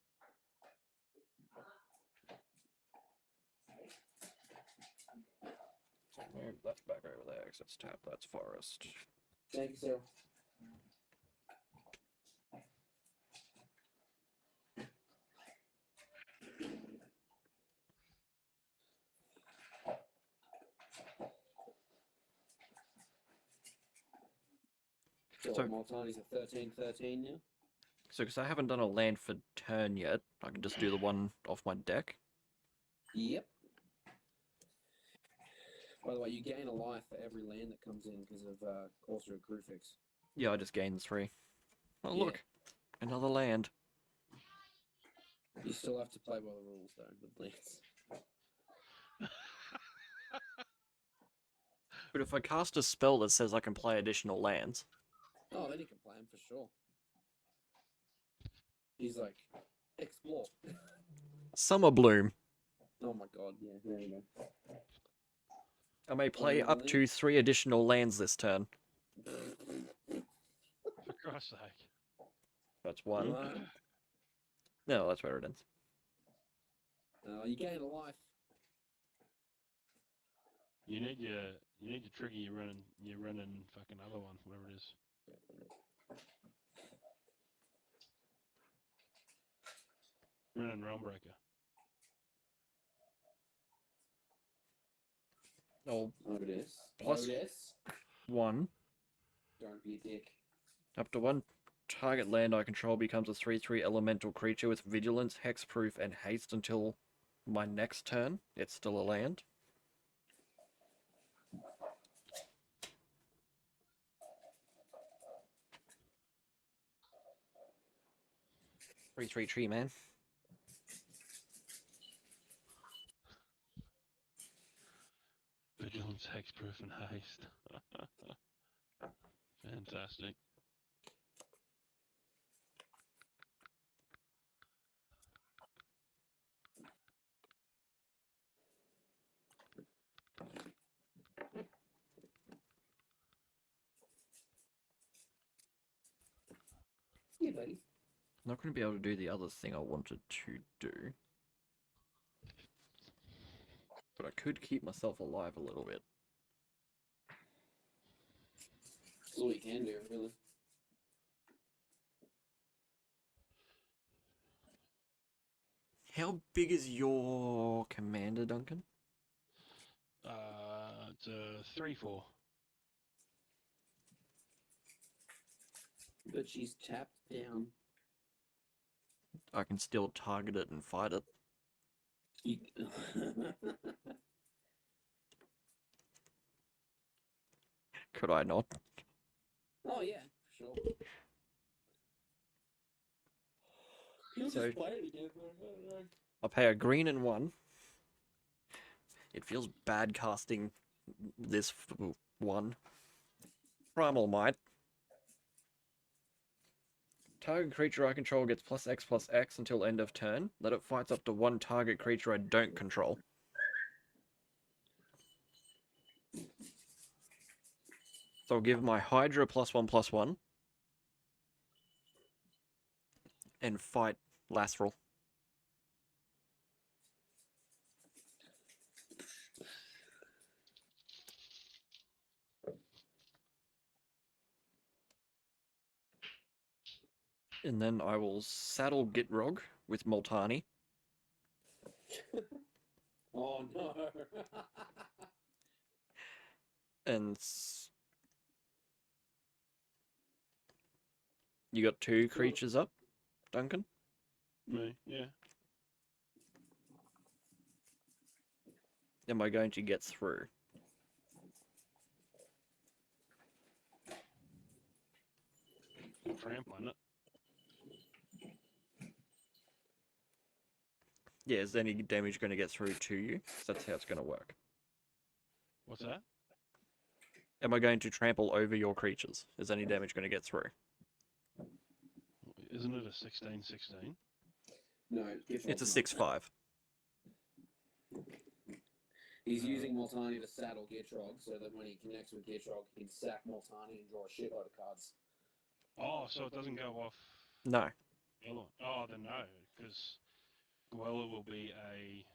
So move that back over there because it's tapped, that's forest. Thank you, sir. So So- Multani's at 13/13 now. So because I haven't done a land for turn yet, I can just do the one off my deck. Yep. By the way, you gain a life for every land that comes in because of Courser of Crufix. Yeah, I just gained 3. Oh Yeah. look, another land. You still have to play by the rules though with lands. But if I cast a spell that says I can play additional lands, Oh, then you can play him for sure. He's like, explore. Summer Bloom. Oh my god, yeah, there you go. I may play yeah, up to 3 additional lands this turn. For Christ's sake. That's 1. Right. No, that's where it ends. You gain a life. You need your trigger you're running fucking other one, whatever it is. Running Realmbreaker. Oh, Otis. Plus- Otis. 1. Don't be a dick. Up to 1 target land I control becomes a 3/3 elemental creature with vigilance, hexproof, and haste until my next turn. It's still a land. Three tree man. Vigilance, hexproof, and haste. Fantastic. Yeah, buddy. I'm not going to be able to do the other thing I wanted to do. But I could keep myself alive a little bit. That's all you can do, really. How big is your commander, Duncan? It's a 3/4. But she's tapped down. I can still target it and fight it. You- Could I not? oh yeah, for sure. You'll So- just play it again. I don't know. I'll pay a green and 1. It feels bad casting this 1. Primal Might. Target creature I control gets +X/+X until end of turn. That it fights up to 1 target creature I don't control. So I'll give my Hydra +1/+1. And fight Lathril. And then I will saddle Gitrog with Moltani. Oh no. And you got 2 creatures up, Duncan? Me, yeah. Am I going to get through? Trample on it. Yeah, is any damage going to get through to you? 'Cause that's how it's going to work. What's that? Am I going to trample over your creatures? Is any damage going to get through? Isn't it a 16/16? No, It's a 6/5. He's using Moltani to saddle Gitrog so that when he connects with Gitrog, he can sack Moltani and draw a shitload of cards. Oh, so it doesn't go off. No. Oh, then no, because Guella will be a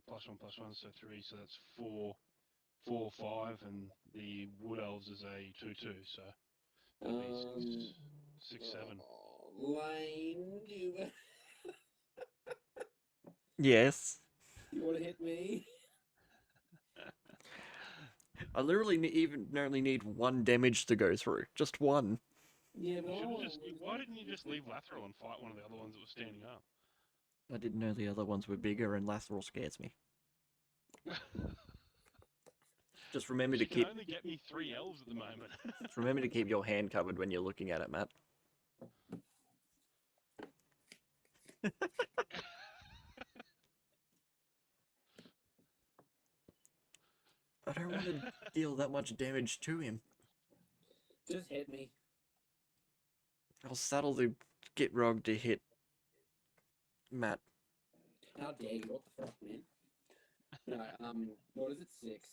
+1/+1, so 3, so that's 4/5, and the Wood Elves is a 2/2, so that'd be 6/7. Oh, Lane, Yes. you want to hit me? I literally only need 1 damage to go through. Just 1. Yeah, but Why didn't you just leave Lathril and fight one of the other ones that was standing up? I didn't know the other ones were bigger, and Lathril scares me. Just remember to You can keep only get me 3 elves at the moment. just remember to keep your hand covered when you're looking at it, Matt. I don't want to deal that much damage to him. just hit me. I'll saddle the Gitrog to hit Matt. How dare you? What the fuck, man? No, what is it? 6.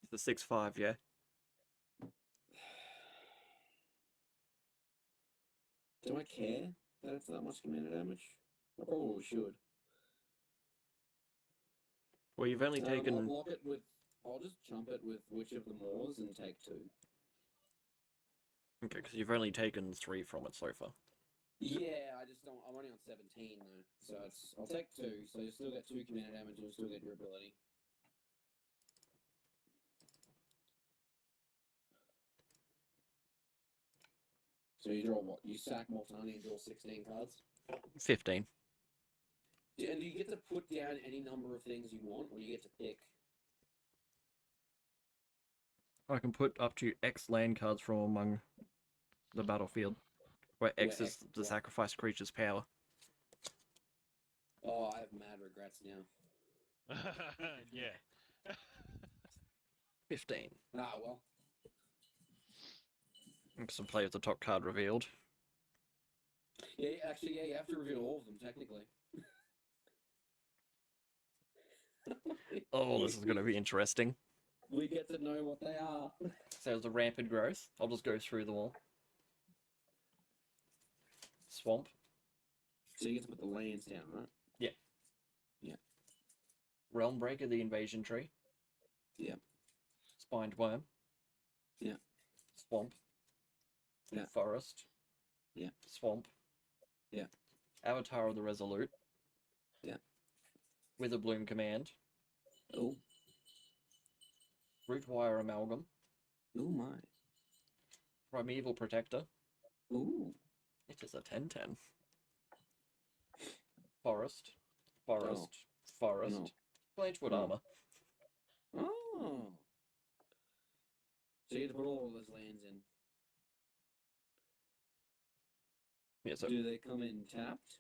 It's the 6/5, yeah? Do I care that it's that much commander damage? I probably should. Well, you've only I'll taken... block it with. I'll just jump it with Witch of the Moors and take 2. Okay, because you've only taken 3 from it so far. Yeah, I just don't. I'm only on 17 though, so I'll take 2. So you still get 2 commander damage, and you'll still get your ability. So you draw what? You sack Moltani and draw 16 cards. 15. And do you get to put down any number of things you want, or you get to pick? I can put up to X land cards from among the battlefield, where X Where is X is the what? sacrificed creature's power. Oh, I have mad regrets now. Yeah. 15. Ah, well. Because I play with the top card revealed. Yeah, actually, yeah, you have to reveal all of them, technically. Oh, this is going to be interesting. We get to know what they are. So the rampant growth. I'll just go through them all. Swamp. So you get to put the lands down, right? Realm Breaker, the invasion tree. Yeah. Spined Worm. Yeah. Swamp. Yeah. Forest. Yeah. Swamp. Yeah. Avatar of the Resolute. Yeah. Witherbloom Command, Oh, Rootwire Amalgam, oh my. Primeval Protector. Ooh. It is a 10/10. Forest, Forest, Forest, no. Blanchwood No. Armor. Oh. So you have to put all of those lands in. Yeah, so Do they come in tapped?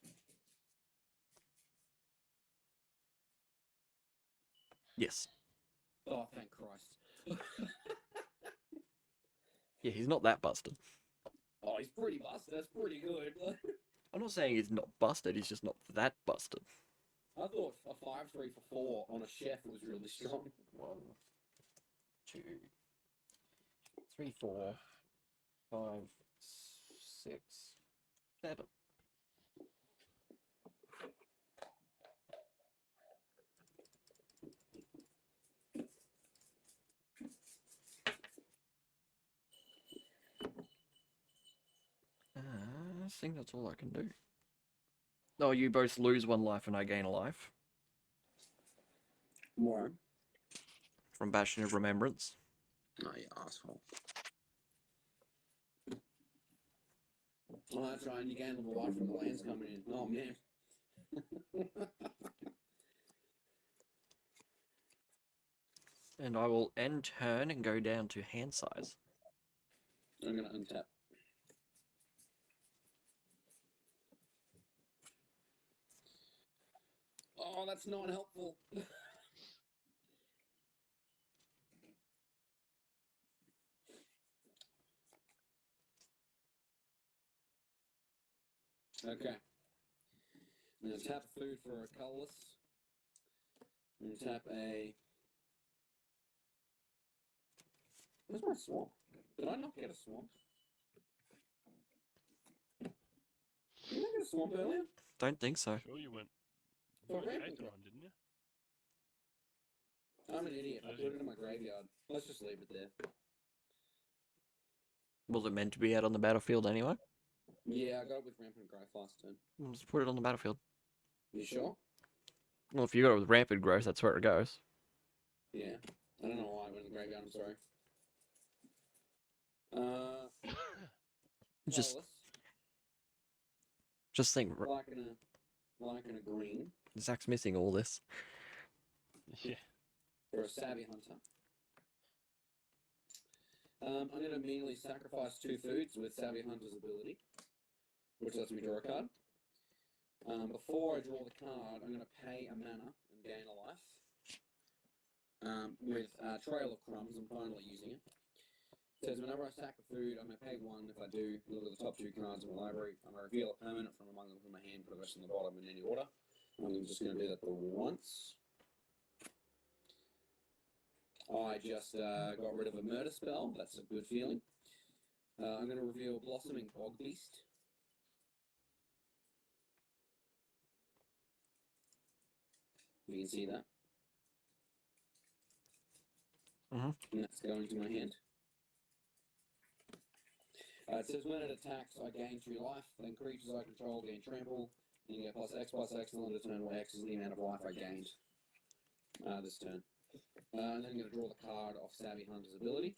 yes. Oh, thank Christ. Yeah, he's not that busted. Oh, he's pretty busted. That's pretty good. I'm not saying he's not busted, he's just not that busted. I thought a 5/3 for 4 on a chef was really strong. 1, 2, 3, 4, 5, 6, 7. I think that's all I can do. Oh, you both lose 1 life and I gain a life More. from Bastion of Remembrance. Oh, you asshole. Oh, that's right. And you gain level 1 from the lands coming in. Oh, man. And I will end turn and go down to hand size. I'm going to untap. Oh, that's not helpful. Okay. I'm going to tap a food for a colorless. I'm going to tap a... Where's my swamp? Did I not get a swamp? Didn't I get a swamp earlier? Don't think so. Sure, you went. For You went ramping Aether ground. on, didn't you? I'm an idiot. I put it in my graveyard. Let's just leave it there. Was it meant to be out on the battlefield anyway? Yeah, I got it with Rampant Growth last turn. Just put it on the battlefield. You sure? Well, if you got it with Rampant Growth, that's where it goes. Yeah. I don't know why I went in the graveyard. I'm sorry. Just- Colorless. Just think, Black and a green Zach's missing all this. Yeah. for a Savvy Hunter. I'm going to immediately sacrifice 2 foods with Savvy Hunter's ability, which lets me draw a card. Before I draw the card, I'm going to pay a mana and gain a life. With Trail of Crumbs, I'm finally using it. It says whenever I sack a food, I may pay 1. If I do, look at the top 2 cards in my library. I'm going to reveal a permanent from among them from my hand, put the rest on the bottom in any order. I'm just going to do that once. I just got rid of a murder spell. That's a good feeling. I'm going to reveal Blossoming Bog Beast. You can see that. Mhm. And that's going to my hand. It says when it attacks, I gain 2 life. Then creatures I control gain trample. Then you get +X until end of turn, where X is the amount of life I gained this turn. And then I'm going to draw the card off Savvy Hunter's ability.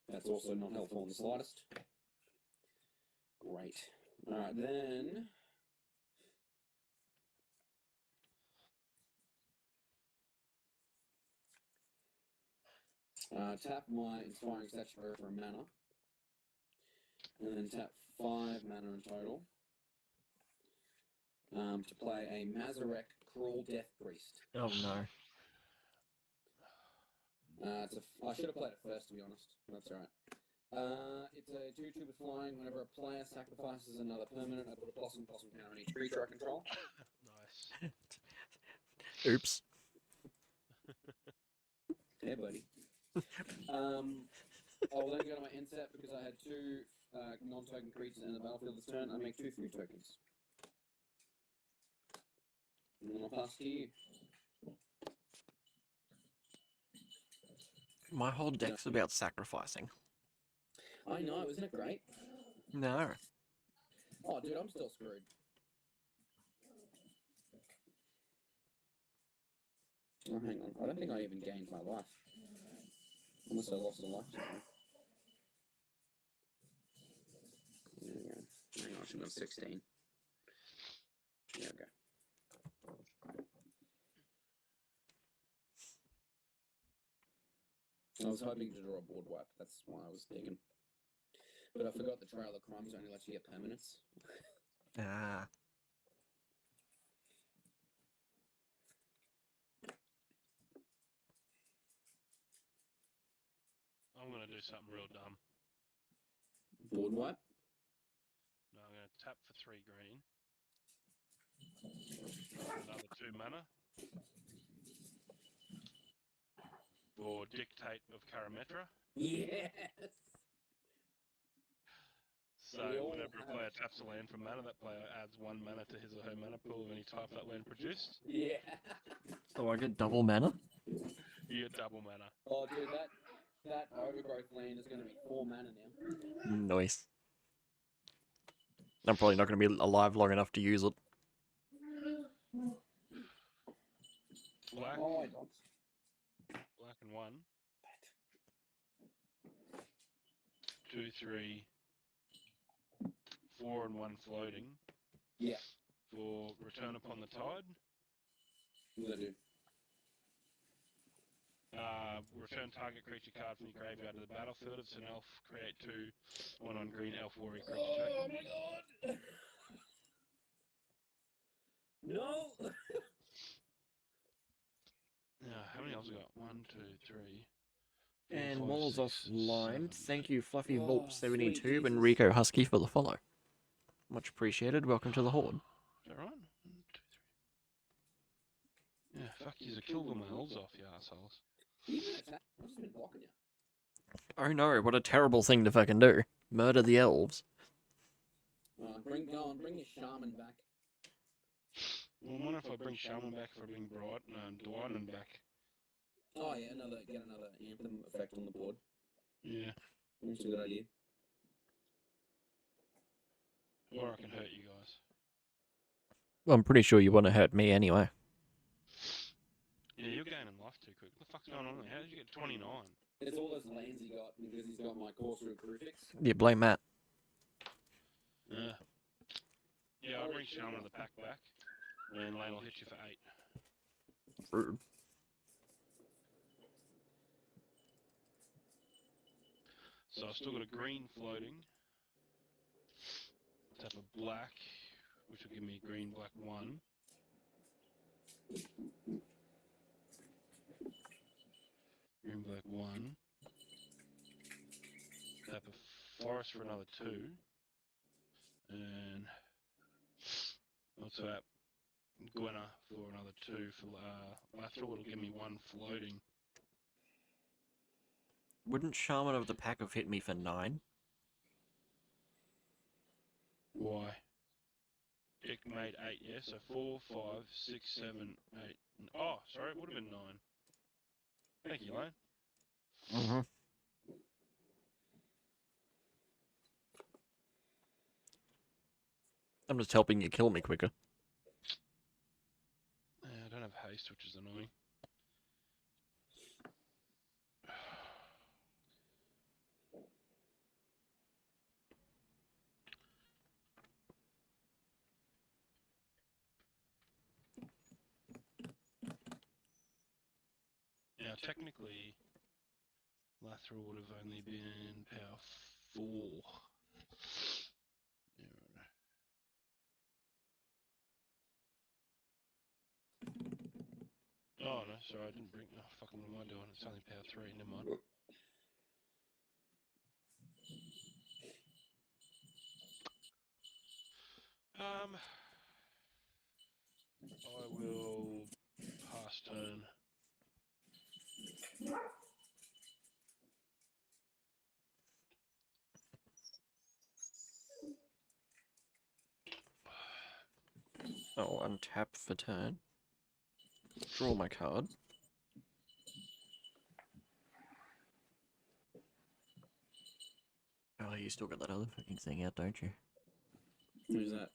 That's also not helpful in the slightest. Great. Alright, then... tap my Inspiring Statue for a mana. And then tap 5 mana in total. To play a Mazarek Cruel Death Priest. Oh no. I should have played it first, to be honest. That's alright. It's a 2/2 with flying. Whenever a player sacrifices another permanent, I put a +1/+1 counter on each creature I control. Nice. Oops. Yeah, buddy. I will then go to my end step because I had 2 non-token creatures in the battlefield this turn. I make 2 food tokens. And then I'll pass to you. My whole deck's about sacrificing. I know, isn't it great? No. Oh, dude, I'm still screwed. Oh, hang on. I don't think I even gained my life. Unless I lost a life somewhere. There we go. Hang on, I should have 16. There we go. I was hoping to draw a board wipe. That's why I was digging. But I forgot the Trail of Crimes only lets you get permanents. Ah. I'm gonna do something real dumb. Board wipe? No, I'm gonna tap for 3 green. Another 2 mana. For Dictate of Karametra. Yes! So We all whenever a have- player taps a land for mana, that player adds 1 mana to his or her mana pool of any type that land produced. Yeah! So I get double mana? You get double mana. Oh, dude, that overgrowth land is going to be 4 mana now. Nice. I'm probably not going to be alive long enough to use it. Black, Oh, I don't. black and 1. 2, 3, 4 and 1 floating. Yeah. For Return Upon the Tide. What does that do? Return target creature card from your graveyard to the battlefield. If it's an elf, create 2 1 green elf warrior creature token. Oh my god! No! How many elves we got? 1, 2, 3. And 4, 5, Walls 6, offline. 7, Thank you, Fluffy Oh, Volp sweet 72 Jesus. and Rico Husky for the follow. Much appreciated. Welcome to the Horde. Is that right? 1, 2, 3. Yeah, fuck you, kill them elves off, you assholes. Even attack. I've just been blocking you. Oh no, what a terrible thing to fucking do. Murder the elves. Bring your shaman back. Well, I wonder if I bring Shaman back, if I bring Dwyden back. Oh yeah, get another anthem effect on the board. Yeah. That's a good idea. Or I can hurt you guys. Well, I'm pretty sure you want to hurt me anyway. Yeah, you're gaining life too quick. What the fuck's going on there? How did you get 29? It's all those lands he got because he's got my Corsair Crucifix. Yeah, blame Matt. Yeah, I'll bring Shaman of the pack back. And Lane will hit you for 8. Rude. So I've still got a green floating. Tap a black, which will give me green, black 1. Green, black 1. Tap a forest for another 2. And I'll tap Gwenna for another 2 for Lathril. It'll give me 1 floating. Wouldn't Shaman of the Pack have hit me for 9? Why? It made 8, yeah? So 4, 5, 6, 7, 8. Oh, sorry, it would have been 9. Thank you, Lane. Mm-hmm. I'm just helping you kill me quicker. Yeah, I don't have haste, which is annoying. Now, technically, Lathril would have only been power 4. Yeah, right. Oh, no, sorry, I didn't bring... Oh, fucking what am I doing? It's only power 3, never mind. I will pass turn. Oh, untap for turn. Draw my card. Oh, you still got that other fucking thing out, don't you? Who's that?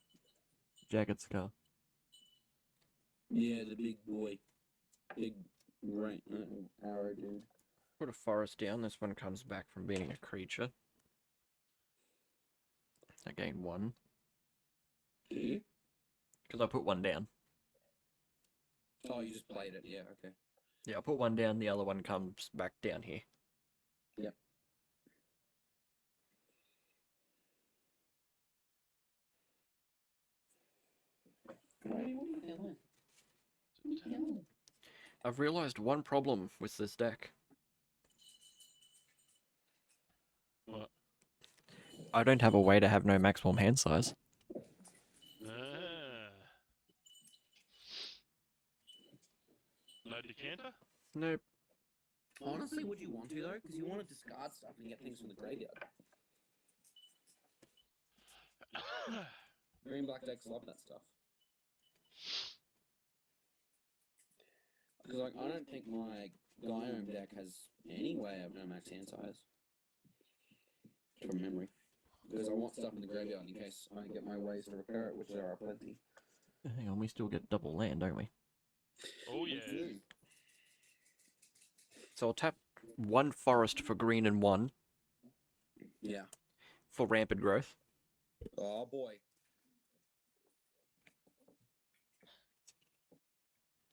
Jagged Scar. Yeah, the big boy. Big Right, arrow dude. Put a forest down. This one comes back from being a creature. I gain 1. You? Because I put 1 down. Oh, you just played it. Yeah, okay. Yeah, I put 1 down, the other one comes back down here. Yep. I've realised one problem with this deck. What? I don't have a way to have no maximum hand size. Ah. No decanter? Nope. Honestly, would you want to though? Because you want to discard stuff and get things from the graveyard. Green black decks love that stuff. Because like I don't think my Gaiome deck has any way of no max hand size. From memory. Because I want stuff in the graveyard in case I get my ways to repair it, which there are plenty. Hang on, we still get double land, don't we? Oh yeah. So I'll tap 1 forest for green and 1 Yeah. for rampant growth. Oh boy.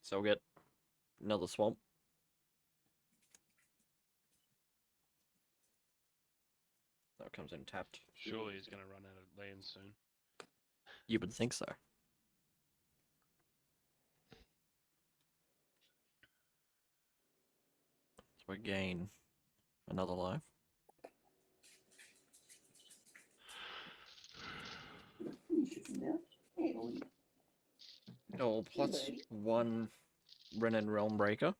So we'll get another swamp. That comes in tapped. Surely he's gonna run out of land soon. You would think so. So we gain another life. Oh, plus 1 Renin Realm Breaker.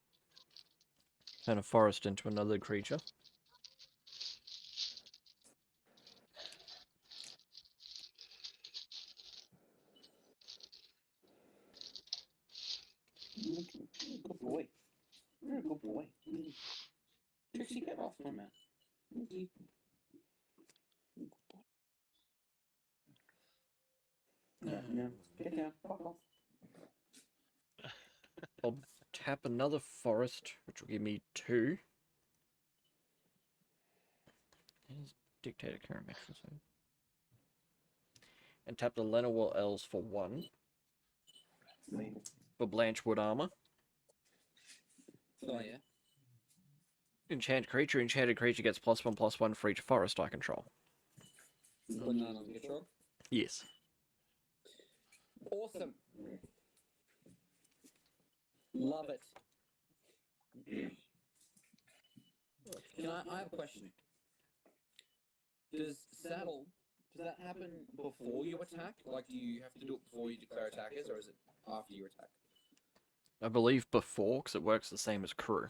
Turn a forest into another creature. Good boy. You're a good boy. Trixie, get off my man. No, get down. Fuck off. I'll tap another forest, which will give me 2. There's Dictator Karametra. And tap the Llanowar Elves for 1. For Blanchwood Armor. Oh yeah. Enchant creature. Enchanted creature gets +1/+1 for each forest I control. Putting that on the control. Yes. Awesome. Love it. I have a question. Does that happen before you attack? Like, do you have to do it before you declare attackers, or is it after you attack? I believe before, because it works the same as crew.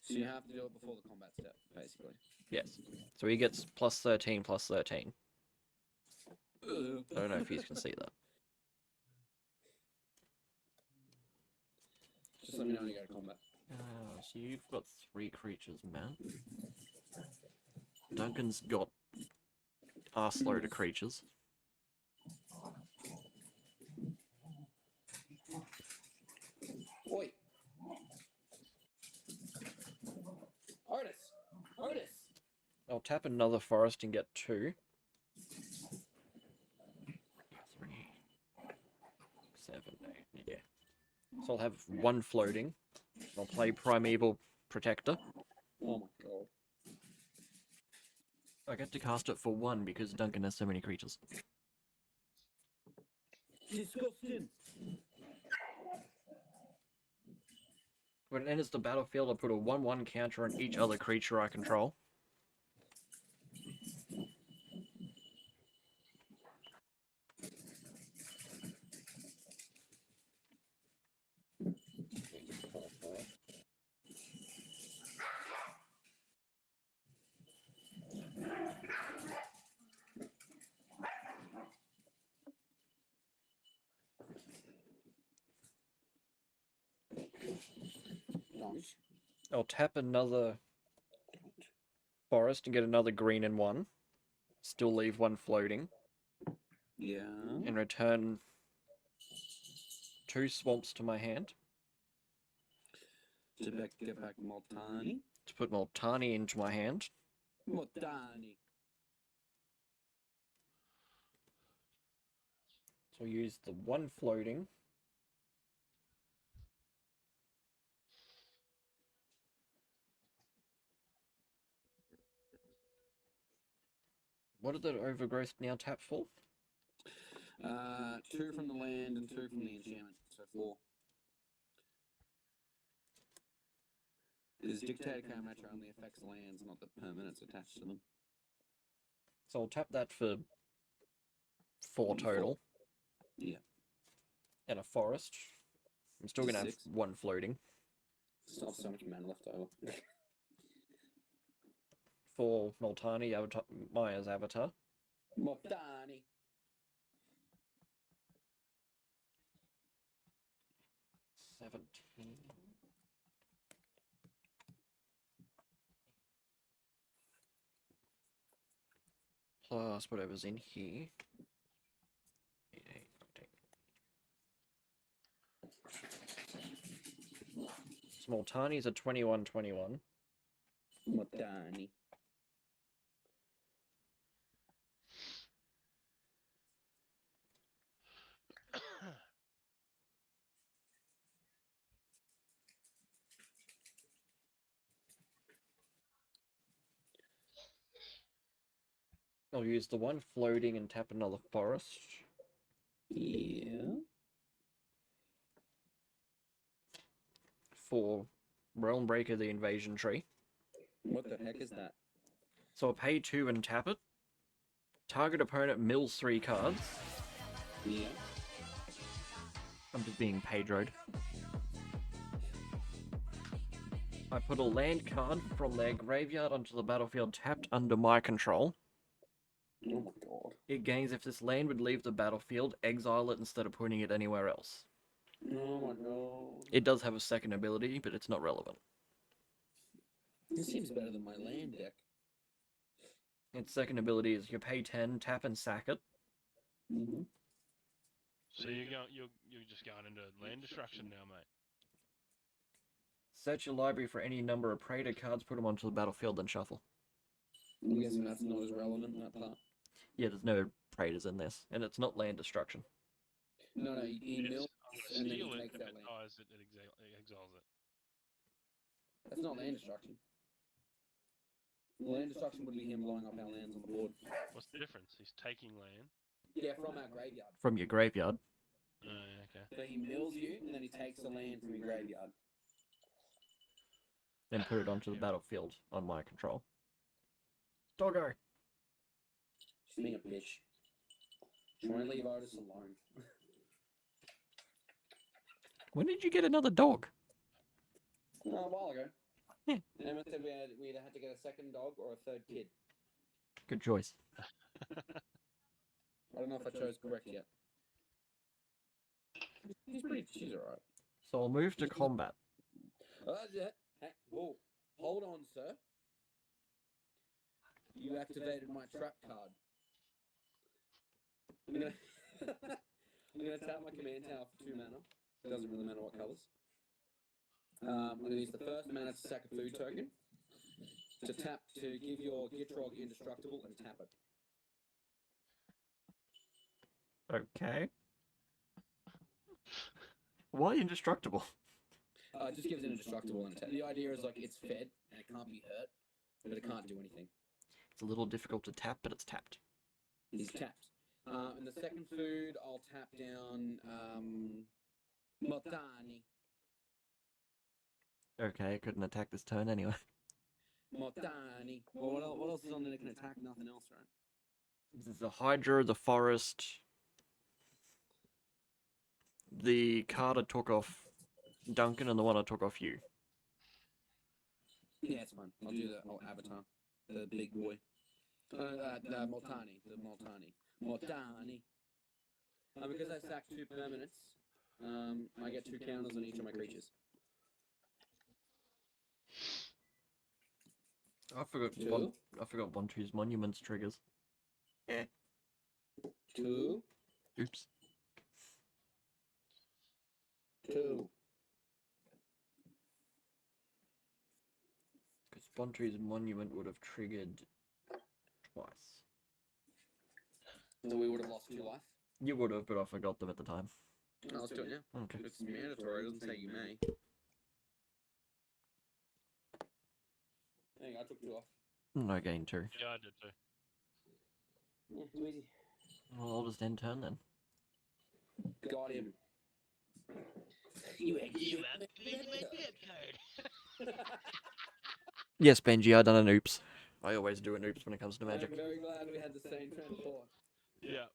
So you have to do it before the combat step, basically. Yes. So he gets +13/+13. I don't know if you can see that. Just let me know when you go to combat. So you've got 3 creatures, Matt. Duncan's got arseload of creatures. Oi! Otis! I'll tap another forest and get 2. 3, 7, 8, yeah. So I'll have 1 floating. I'll play Primeval Protector. Oh my god. I get to cast it for 1 because Duncan has so many creatures. Disgusting! When it enters the battlefield, I put a 1/1 counter on each other creature I control. I'll tap another forest and get another green and 1. Still leave 1 floating. Yeah. And return 2 swamps to my hand. Get back Multani. To put Multani into my hand. Multani. So I'll use the one floating. What did the overgrowth now tap for? 2 from the land and 2 from the enchantment, so 4. This Dictator Karametra only affects lands, not the permanents attached to them. So I'll tap that for 4 total. Yeah. And a forest. I'm still going to have 6. 1 floating. Still have so much mana left over. For Multani, Maya's avatar. Multani. 17. Plus whatever's in here. 18. Multani's a 21-21. Multani. I'll use the one floating and tap another forest. Yeah. For Realm Breaker, the Invasion Tree. What the heck is that? So I'll pay 2 and tap it. Target opponent mills 3 cards. Yeah. I'm just being Pedro'd. I put a land card from their graveyard onto the battlefield tapped under my control. Oh my god. It gains if this land would leave the battlefield, exile it instead of putting it anywhere else. Oh my god. It does have a second ability, but it's not relevant. This seems better than my land deck. Its second ability is you pay 10, tap and sack it. Mm-hmm. So you're just going into land destruction now, mate. Search your library for any number of Praetor cards, put them onto the battlefield, then shuffle. I'm guessing that's not as relevant, that part. Yeah, there's no Praetors in this, and it's not land destruction. No, he mills I'm and then gonna steal he it. takes If that it land. dies, it exiles it. That's not land destruction. Land destruction would be him blowing up our lands on the board. What's the difference? He's taking land. Yeah, from our graveyard. From your graveyard. Okay. So he mills you, and then he takes the land from your graveyard. Then put it onto the battlefield on my control. Doggo! She's being a bitch. Trying to leave Otis alone. When did you get another dog? A while ago. Yeah. Emma said we either had to get a second dog or a third kid. Good choice. I don't know if I chose correct yet. She's alright. So I'll move to combat. Yeah. Hey, whoa. Hold on, sir. You activated my trap card. I'm gonna I'm gonna tap my command tower for 2 mana. Doesn't really matter what colors. I'm gonna use the first mana to sack a food token. To give your Gitrog indestructible and tap it. Okay. Why indestructible? It just gives it indestructible and the idea is like it's fed and it can't be hurt, but it can't do anything. It's a little difficult to tap, but it's tapped. He's tapped. And the second food, I'll tap down Multani. Okay, it couldn't attack this turn anyway. Multani. Well, what else is on there that can attack? Nothing else, right? This is the Hydra, the Forest. The card I took off Duncan and the one I took off you. Yeah, it's fine. I'll do the Avatar. The big boy. The Multani. Multani. Because I sacked 2 permanents, I get 2 counters on each of my creatures. I forgot Two. I forgot 1/2's monuments triggers. 2. Oops. 2. Bontry's Monument would have triggered twice. So we would have lost 2 life. You would have, but I forgot them at the time. No, let's do it now. Okay. It's mandatory. It doesn't say you may. Hey, I took 2 off. No gain 2. Yeah, I did too. Yeah, too easy. Well, I'll just end turn then. Got him. You You activated my death card. Yes, Benji, I done an oops. I always do an oops when it comes to Magic. I'm very glad we had the same trend before. Yeah.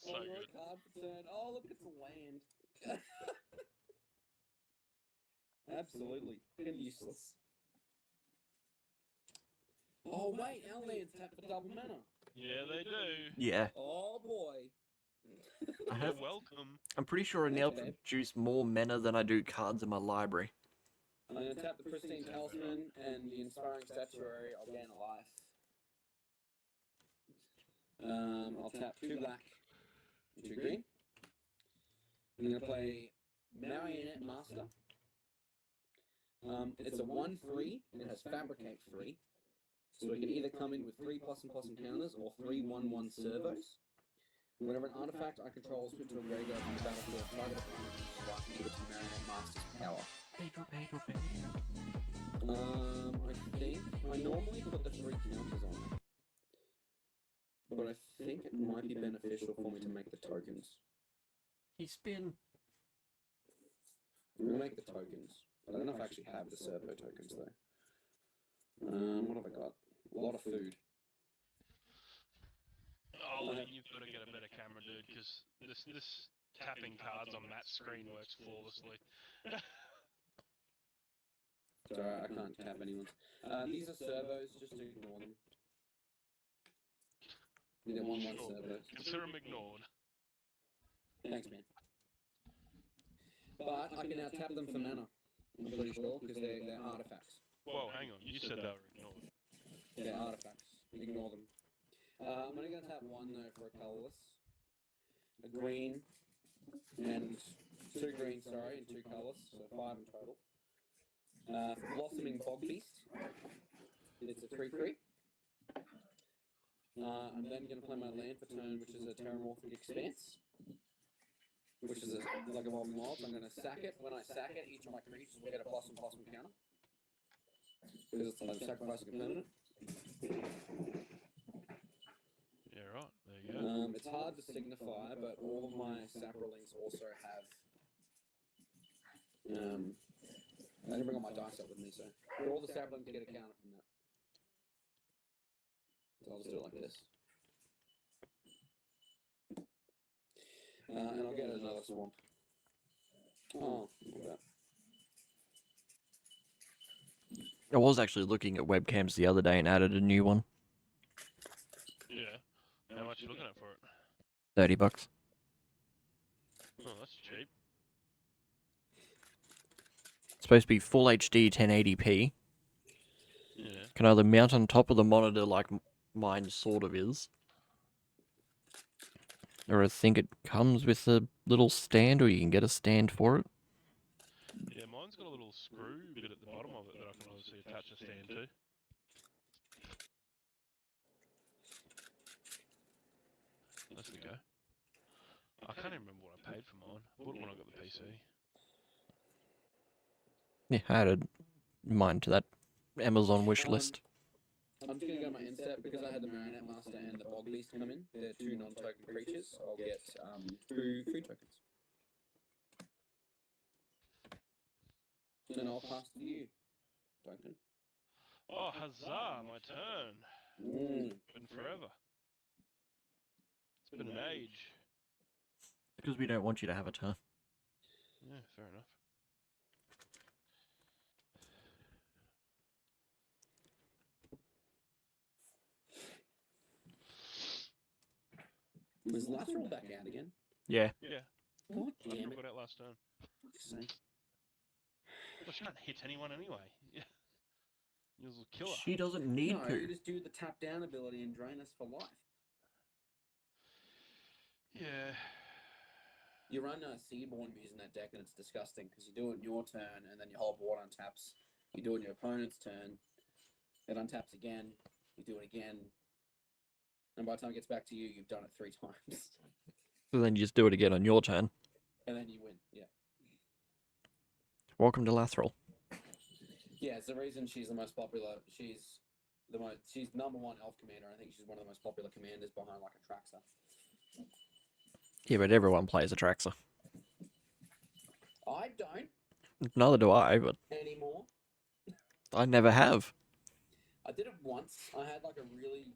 So One good. more card per turn. Oh, look, it's a land. Absolutely. Fucking useless. Oh, wait, our lands tap for double mana. Yeah, they do. Yeah. Oh, boy. I You're have. welcome. I'm pretty sure I now Thanks, babe. produce more mana than I do cards in my library. I'm going to tap the Pristine Talisman and the Inspiring Statuary. I'll gain a life. I'll tap 2 black and 2 green. I'm going to play Marionette Master. It's a 1/3. It has Fabricate 3. So it can either come in with 3 plus and counters or 3 1/1 servos. Whenever an artifact I control is put to a graveyard on the battlefield, target opponent uses life to give it to Marionette Master's power. I think I normally put the 3 counters on it, but I think it might be beneficial for me to make the tokens. He spin. I'm gonna make the tokens. I don't know if I actually have the servo tokens though. What have I got? A lot of food. Oh, Lee, you've got to get a better camera, dude, because this tapping cards on that screen works flawlessly. Sorry, I can't tap anyone's. These are servos, just ignore them. They're 1/1 Sure. servos. Consider them ignored. Thanks, man. But I can now tap them for mana. I'm pretty sure, because they're artifacts. Whoa, hang on. You said they were ignored. They're artifacts. Ignore them. I'm only going to tap 1 though for a colourless. A green and 2 green, sorry, and 2 colours, so 5 in total. Blossoming Bog Beast. It's a 3/3. I'm then going to play my land for turn, which is a Terramorphic Expanse, which is like Evolving Wilds. I'm going to sack it. When I sack it, each of my creatures will get a +1/+1 counter, because it's like sacrificing a permanent. Yeah, right. There you go. It's hard to signify, but all of my Saprolings also have. I didn't bring all my dice up with me, so all the Saprolings get a counter from that. So I'll just do it like this. And I'll get another swamp. Oh, look at that. I was actually looking at webcams the other day and added a new one. Yeah. How much are you looking at for it? $30. Oh, that's cheap. It's supposed to be full HD 1080p. Yeah. Can either mount on top of the monitor like mine sort of is, or I think it comes with a little stand, or you can get a stand for it. Yeah, mine's got a little screw bit at the bottom of it that I can obviously attach a stand to. That's the go. I can't even remember what I paid for mine. I bought it when I got the PC. Yeah, I added mine to that Amazon wish list. I'm just going to go to my inset because I had the Marionette Master and the Bog Beast come in. They're 2 non-token creatures. I'll get 2 food tokens. And I'll pass to you, Duncan. Oh, huzzah! My turn. Been forever. It's been an age. Because we don't want you to have a turn. Yeah, fair enough. Is Lateral back out again? Yeah. Yeah, God I damn it. got out last turn. Fuck's sake. Well, she can't hit anyone anyway. Yeah. You'll kill her. She doesn't need No, to. you just do the tap down ability and drain us for life. Yeah. You run Seaborn using that deck and it's disgusting because you do it in your turn and then your whole board untaps. You do it in your opponent's turn It untaps again. You do it again. And by the time it gets back to you, you've done it 3 times. So then you just do it again on your turn. And then you win. Yeah. Welcome to Lathril. Yeah, it's the reason she's the most popular. She's number 1 elf commander. I think she's one of the most popular commanders behind like a Traxxas. Yeah, but everyone plays Atraxa. I don't Neither do I, but anymore. I never have. I did it once. I had like a really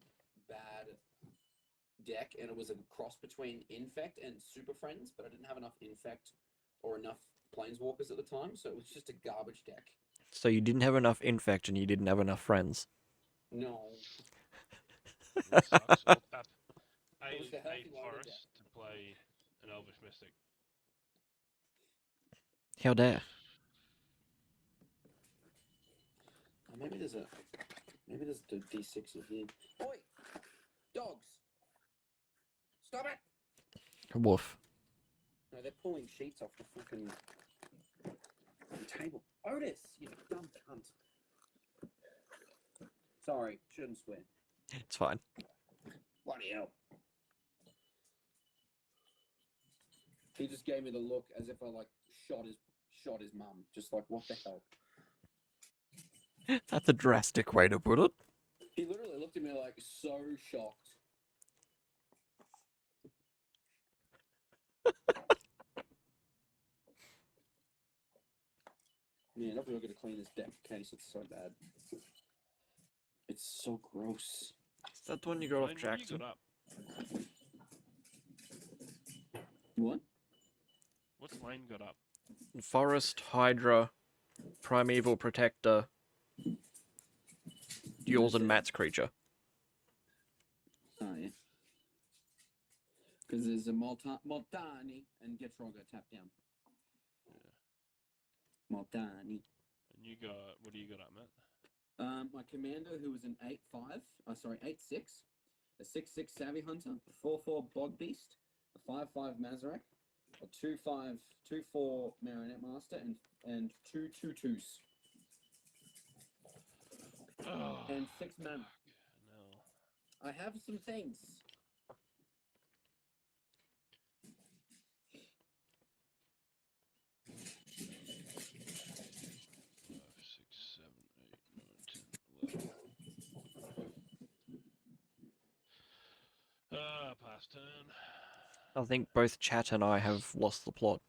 bad deck, and it was a cross between Infect and Super Friends, but I didn't have enough Infect or enough Planeswalkers at the time, so it was just a garbage deck. So you didn't have enough infect and you didn't have enough friends. No. That sucks. I'll tap It was the a healthy loader forest to play an Elvish Mystic. How dare. Oh, maybe there's a D6 in here. Oi! Dogs! Stop it! Woof. No, they're pulling sheets off the fucking table. Otis, you dumb cunt. Sorry, shouldn't swear. It's fine. Bloody hell. He just gave me the look as if I like shot his mum. Just like, what the hell? That's a drastic way to put it. He literally looked at me like so shocked. Man, I've really got to clean this deck case. It's so bad. It's so gross. Is that the one you got off Blaine, what do you Jackson? got up? What? What's Lane got up? Forest, Hydra, Primeval Protector, yours and Matt's creature. Oh, yeah. Because there's a Moltani and Getroga tap down. Moltani. And you got, what do you got up, Matt? My commander, who was an 8-5, 8-6, a 6-6 Savvy Hunter, a 4-4 Bog Beast, a 5-5 Mazarek, a 2-5, 2-4 Marionette Master, and 2 2-2s. Oh, And 6 mana. no. I have some things. Pass turn. I think both Chat and I have lost the plot.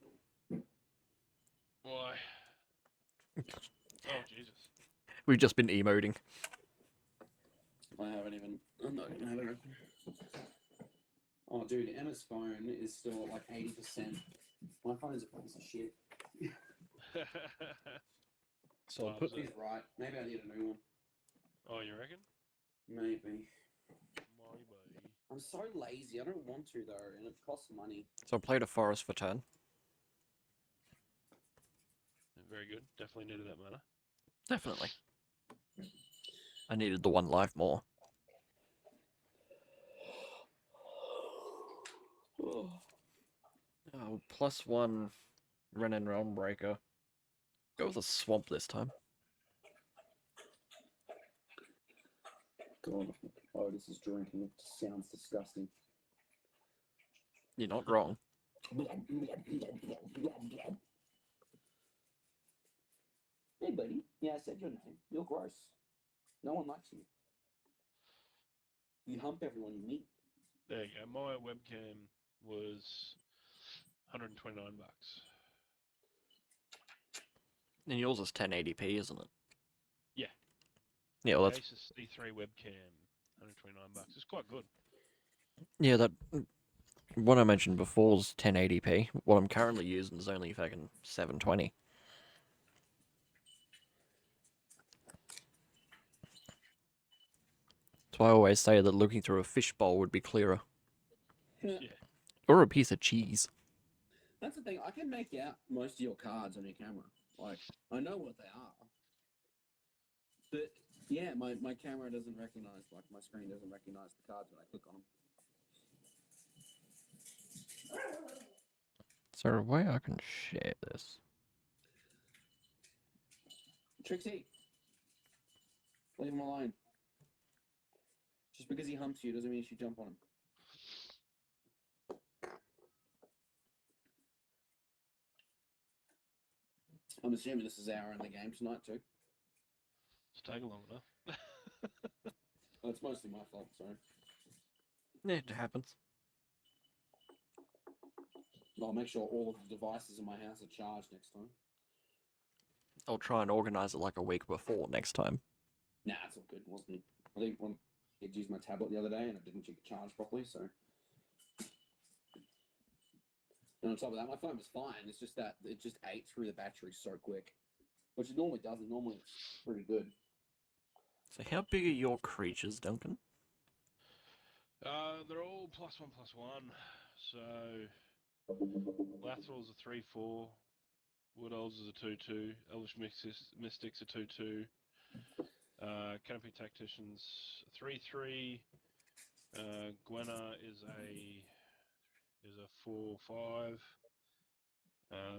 Why? Oh, Jesus. We've just been emoting. I'm not even having a... Oh, dude, Emma's phone is still at like 80%. My phone is a piece of shit. So I'll put He's right. Maybe I need a new one. Oh, you reckon? Maybe. Maybe. I'm so lazy. I don't want to, though, and it costs money. So I played a Forest for turn. Very good. Definitely needed that mana. Definitely. I needed the 1 life more. Oh, +1 Renin Realmbreaker. Go with a swamp this time. God, Otis is drinking. It sounds disgusting. You're not wrong. Hey, buddy. Yeah, I said your name. You're gross. No one likes you. You hump everyone you meet. There you go. My webcam was $129. And yours is 1080p, isn't it? Yeah. Yeah, well, that's Asus C3 webcam, $129. It's quite good. yeah. That what I mentioned before is 1080p. What I'm currently using is only fucking 720. That's why I always say that looking through a fishbowl would be clearer, Yeah. or a piece of cheese. That's the thing. I can make out most of your cards on your camera. Like, I know what they are. But, yeah, my camera doesn't recognize, like, my screen doesn't recognize the cards when I click on them. Is there a way I can share this? Trixie. Leave him alone. Just because he humps you doesn't mean you should jump on him. I'm assuming this is our only game tonight too. It's taken long enough. Well, it's mostly my fault, sorry. Yeah, it happens. I'll make sure all of the devices in my house are charged next time. I'll try and organize it like a week before next time. Nah, it's all good, wasn't it? I think I used my tablet the other day and it didn't charge properly, so. And on top of that, my phone was fine. It's just that it just ate through the battery so quick, which it normally doesn't. Normally, it's pretty good. So how big are your creatures, Duncan? They're all +1/+1. So Lathral's a 3/4. Wood Elves is a 2/2. Elvish Mystics a 2/2. Canopy Tacticians 3/3. Gwenna is a 4/5.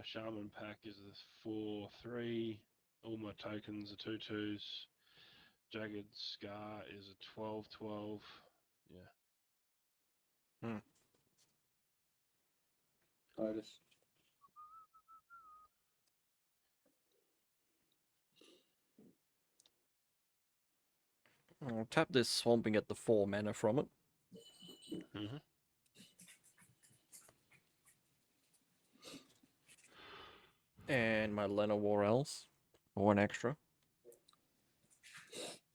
Shaman Pack is a 4/3. All my tokens are 2/2s. Jagged Scar is a 12/12. Yeah. Otis. I'll tap this swamp and get the 4 mana from it. Mm-hmm. And my Llanowar Elves for 1 extra.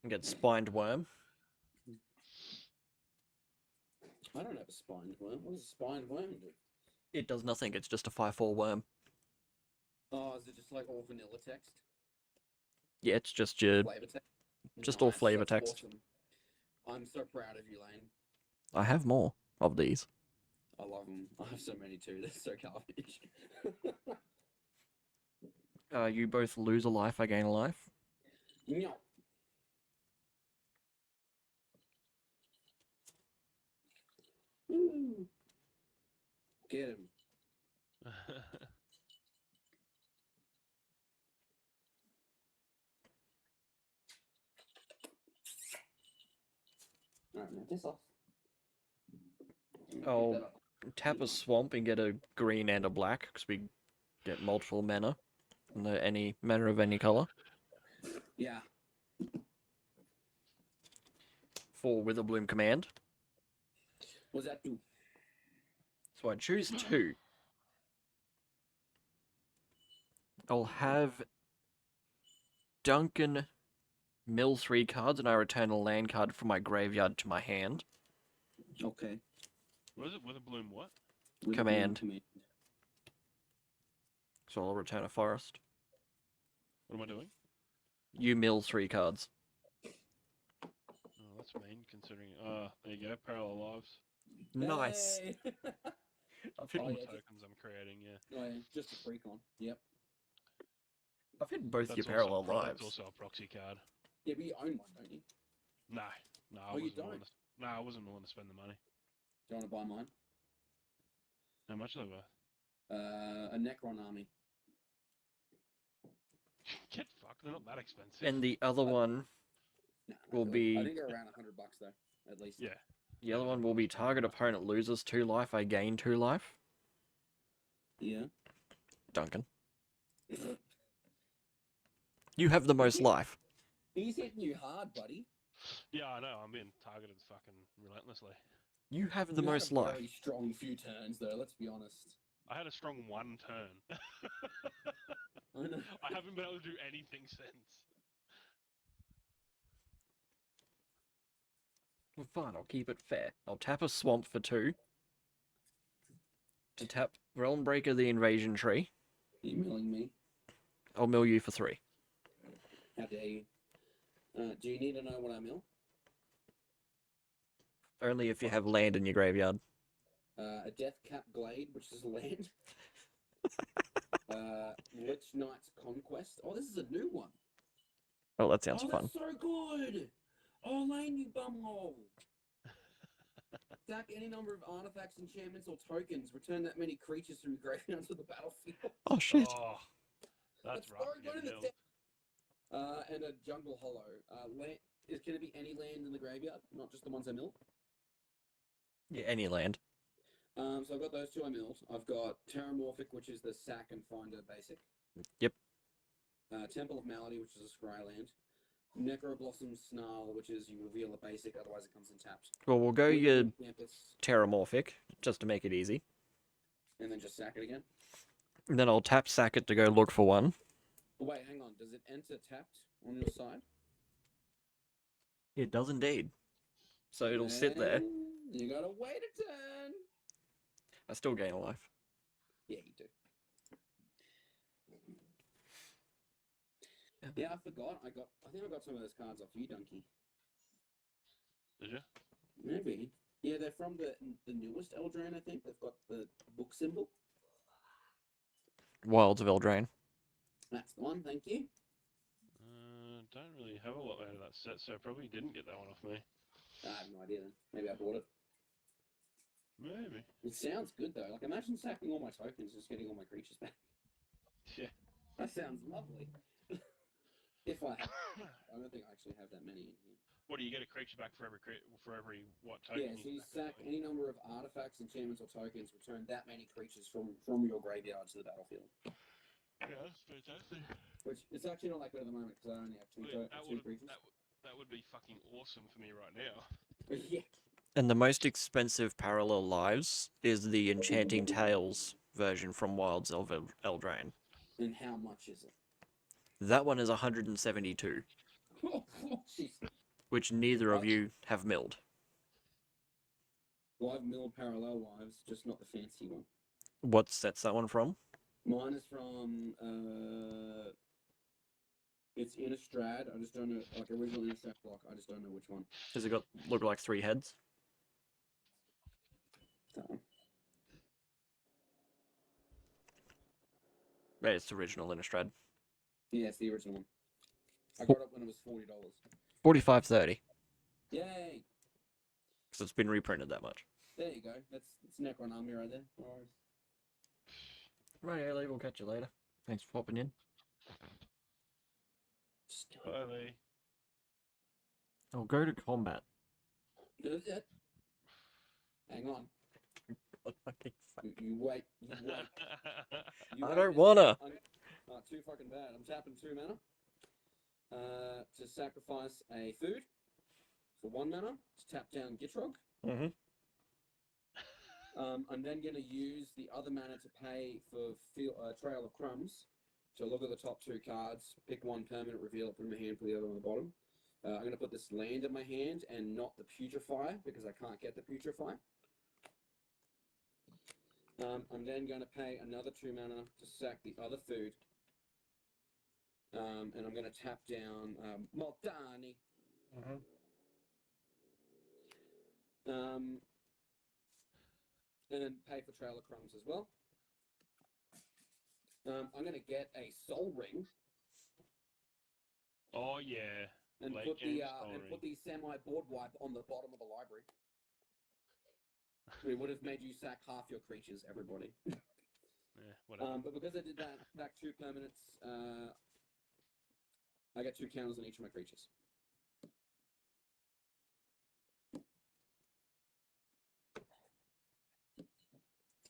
And get Spined Worm. I don't have a spined worm. What does a spined worm do? It does nothing, it's just a 5/4 worm. Oh, is it just like all vanilla text? Yeah, it's just your... Flavor text? Just all flavor that's text. Awesome. I'm so proud of you, Lane. I have more of these. I love them. I have so many too. They're so garbage. You both lose a life, I gain a life. No. Ooh. Get him. Alright, now piss off. Oh, tap a swamp and get a green and a black, because we get multiple mana. And any mana of any color. Yeah. For Witherbloom command. What's that do? So I choose 2. I'll have Duncan mill 3 cards, and I return a land card from my graveyard to my hand. Okay. What is it? Witherbloom what? Command. So I'll return a forest. What am I doing? You mill 3 cards. Oh, that's mean considering. There you go. Parallel lives. Nice. Hey! I've hit, Oh, yeah, Tokens I'm creating. Yeah. Oh, yeah, just a freak on. Yep. I've hit both That's your also parallel That's lives. also a proxy card. Yeah, but you own one, don't you? No, Oh, you don't? No, I wasn't willing to spend the money. Do you want to buy mine? How much are they worth? A Necron army. Get fucked. They're not that expensive. And the other one Nah, will I be... think they're around $100 though, at least. Yeah. The other one will be target opponent loses 2 life, I gain 2 life. Yeah. Duncan. You have the most life. He's hitting you hard, buddy. Yeah, I know. I'm being targeted fucking relentlessly. You have the You had most a life. very strong few turns though, let's be honest. I had a strong 1 turn. I know. I haven't been able to do anything since. Well, fine, I'll keep it fair. I'll tap a swamp for 2. To tap Realmbreaker the Invasion Tree. Emailing me. I'll mill you for 3. How dare you? Do you need to know what I mill? Only if you have land in your graveyard. A Deathcap Glade, which is land. Lich Knight's Conquest. Oh, this is a new one. Oh, that sounds fun. That's so good. Oh, Lane, you bumhole. Sack any number of artifacts, enchantments, or tokens. Return that many creatures from your graveyard to the battlefield. Oh, shit. Oh, that's rough. very good in the Getting deck. And a Jungle Hollow. can it be any land in the graveyard, not just the ones I milled? Yeah, any land. So I've got those two I milled. I've got Terramorphic, which is the sack and finder basic. Yep. Temple of Malady, which is a scry land. Necroblossom Snarl, which is you reveal a basic, otherwise it comes in tapped. Well, we'll go your Campus, Terramorphic, just to make it easy. and then just sack it again. And then I'll tap sack it to go look for one. Oh, wait, hang on. Does it enter tapped on your side? It does indeed. So it'll sit there. You gotta wait a turn. I still gain a life. Yeah, you do. Yeah, I forgot. I think I got some of those cards off you, Donkey. Did you? Maybe. Yeah, they're from the newest Eldraine, I think. They've got the book symbol. Wilds of Eldraine. That's the one, thank you. Don't really have a lot out of that set, so I probably didn't get that one off me. I have no idea then. Maybe I bought it. Maybe. It sounds good though. Like imagine sacking all my tokens, just getting all my creatures back. Yeah. That sounds lovely. If I don't think I actually have that many in here. What do you get a creature back for every what token? Yeah, so you sack any number of artifacts, enchantments, or tokens. Return that many creatures from your graveyard to the battlefield. Yeah, that's fantastic. Which it's actually not that good at the moment because I only have two creatures. That would be fucking awesome for me right now. Yeah. And the most expensive Parallel Lives is the Enchanting Tales version from Wilds of Eldraine. And how much is it? That one is 172, Oh, jeez. which neither of you have milled. Well, I've milled Parallel Lives, just not the fancy one. What set's that one from? Mine is from it's Innistrad. I just don't know, like original Innistrad block. I just don't know which one. Has it got look like 3 heads? That one. Yeah, it's the original Innistrad. Yeah, it's the original one. I got it when it was $40. 45.30, Yay! because it's been reprinted that much. There you go. That's Necronami right there. No worries. Right, Ellie, we'll catch you later. Thanks for popping in. Just do Bye, Lee. I'll go to combat. it. Hang on. You wait. You wait. You I wait. don't wanna. Too fucking bad. I'm tapping 2 mana. To sacrifice a food for 1 mana to tap down Gitrog. Mm-hmm. I'm then going to use the other mana to pay for Trail of Crumbs. So look at the top 2 cards, pick one permanent, reveal it, put it in my hand, put the other on the bottom. I'm going to put this land in my hand and not the Putrefy because I can't get the Putrefy. I'm then going to pay another 2 mana to sack the other food. And I'm going to tap down Multani. And then pay for Trail of Crumbs as well. I'm going to get a Soul Ring Oh yeah. and Late put game the Soul Ring. semi board wipe on the bottom of the library. It would have made you sack half your creatures, everybody. Yeah, whatever. But because I did that back 2 permanents, I get 2 counters on each of my creatures.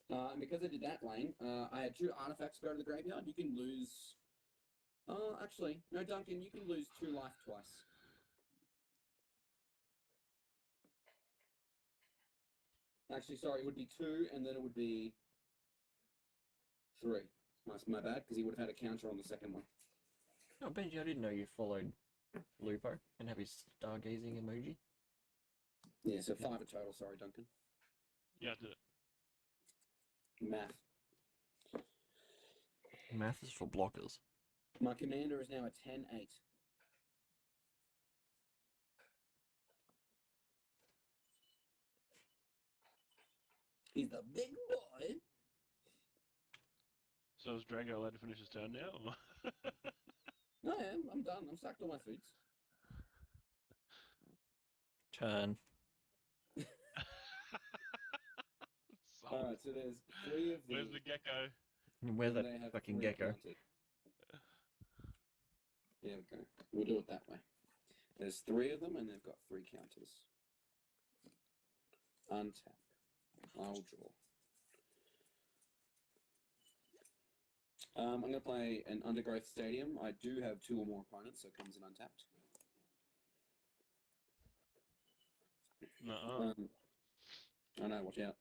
And because I did that, Lane, I had 2 artifacts go to the graveyard. You can lose. Actually, no, Duncan, you can lose 2 life twice. Actually, sorry, it would be 2, and then it would be 3. That's my bad, because he would have had a counter on the second one. Oh, Benji, I didn't know you followed Lupo and have his stargazing emoji. Yeah, so 5 a total. Sorry, Duncan. Yeah, I did it. Math. Math is for blockers. My commander is now a 10-8. He's the big boy. So is Drago allowed to finish his turn now? Or? No, I am. I'm done. I'm sacked all my foods. Turn. All right, so there's 3 of these. Where's the gecko? Where's and that they have fucking 3 gecko? counted. There we go. We'll do it that way. There's 3 of them, and they've got 3 counters. Untap. I'll draw. I'm going to play an Undergrowth Stadium. I do have 2 or more opponents, so it comes in untapped. Nuh-uh. I know, watch out.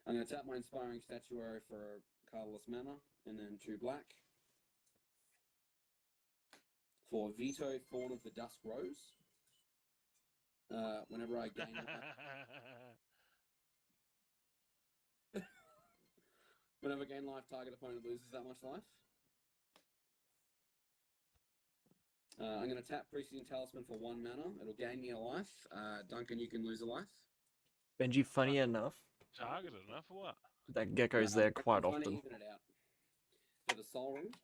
I'm going to tap my Inspiring Statuary for colorless mana, and then 2 black. For Veto, Fawn of the Dusk Rose. Whenever I gain whenever I gain life, target opponent loses that much life. I'm going to tap Preceding Talisman for 1 mana. It'll gain me a life. Duncan, you can lose a life. Benji, funny enough, Targeted enough or what? that gecko's there quite I'm trying to often. even it out. For the Soul Ring.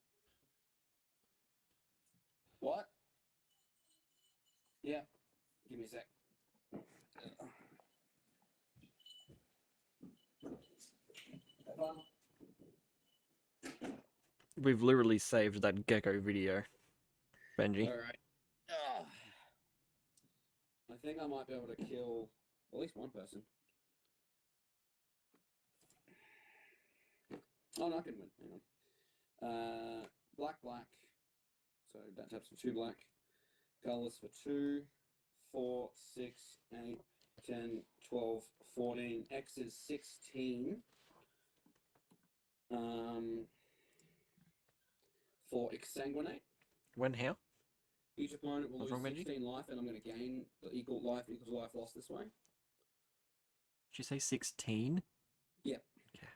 What? Yeah. Give me a sec. Have fun. We've literally saved that gecko video, Benji. All right. I think I might be able to kill at least 1 person. Oh, no, I can win. Hang on. Black. So that taps for 2 black. Colorless for 2, 4, 6, 8, 10, 12, 14. X is 16. For Exsanguinate. When, how? Each opponent will What's lose wrong, Benji? 16 life, and I'm going to gain the equal life lost this way. Did you say 16? Yep. Okay.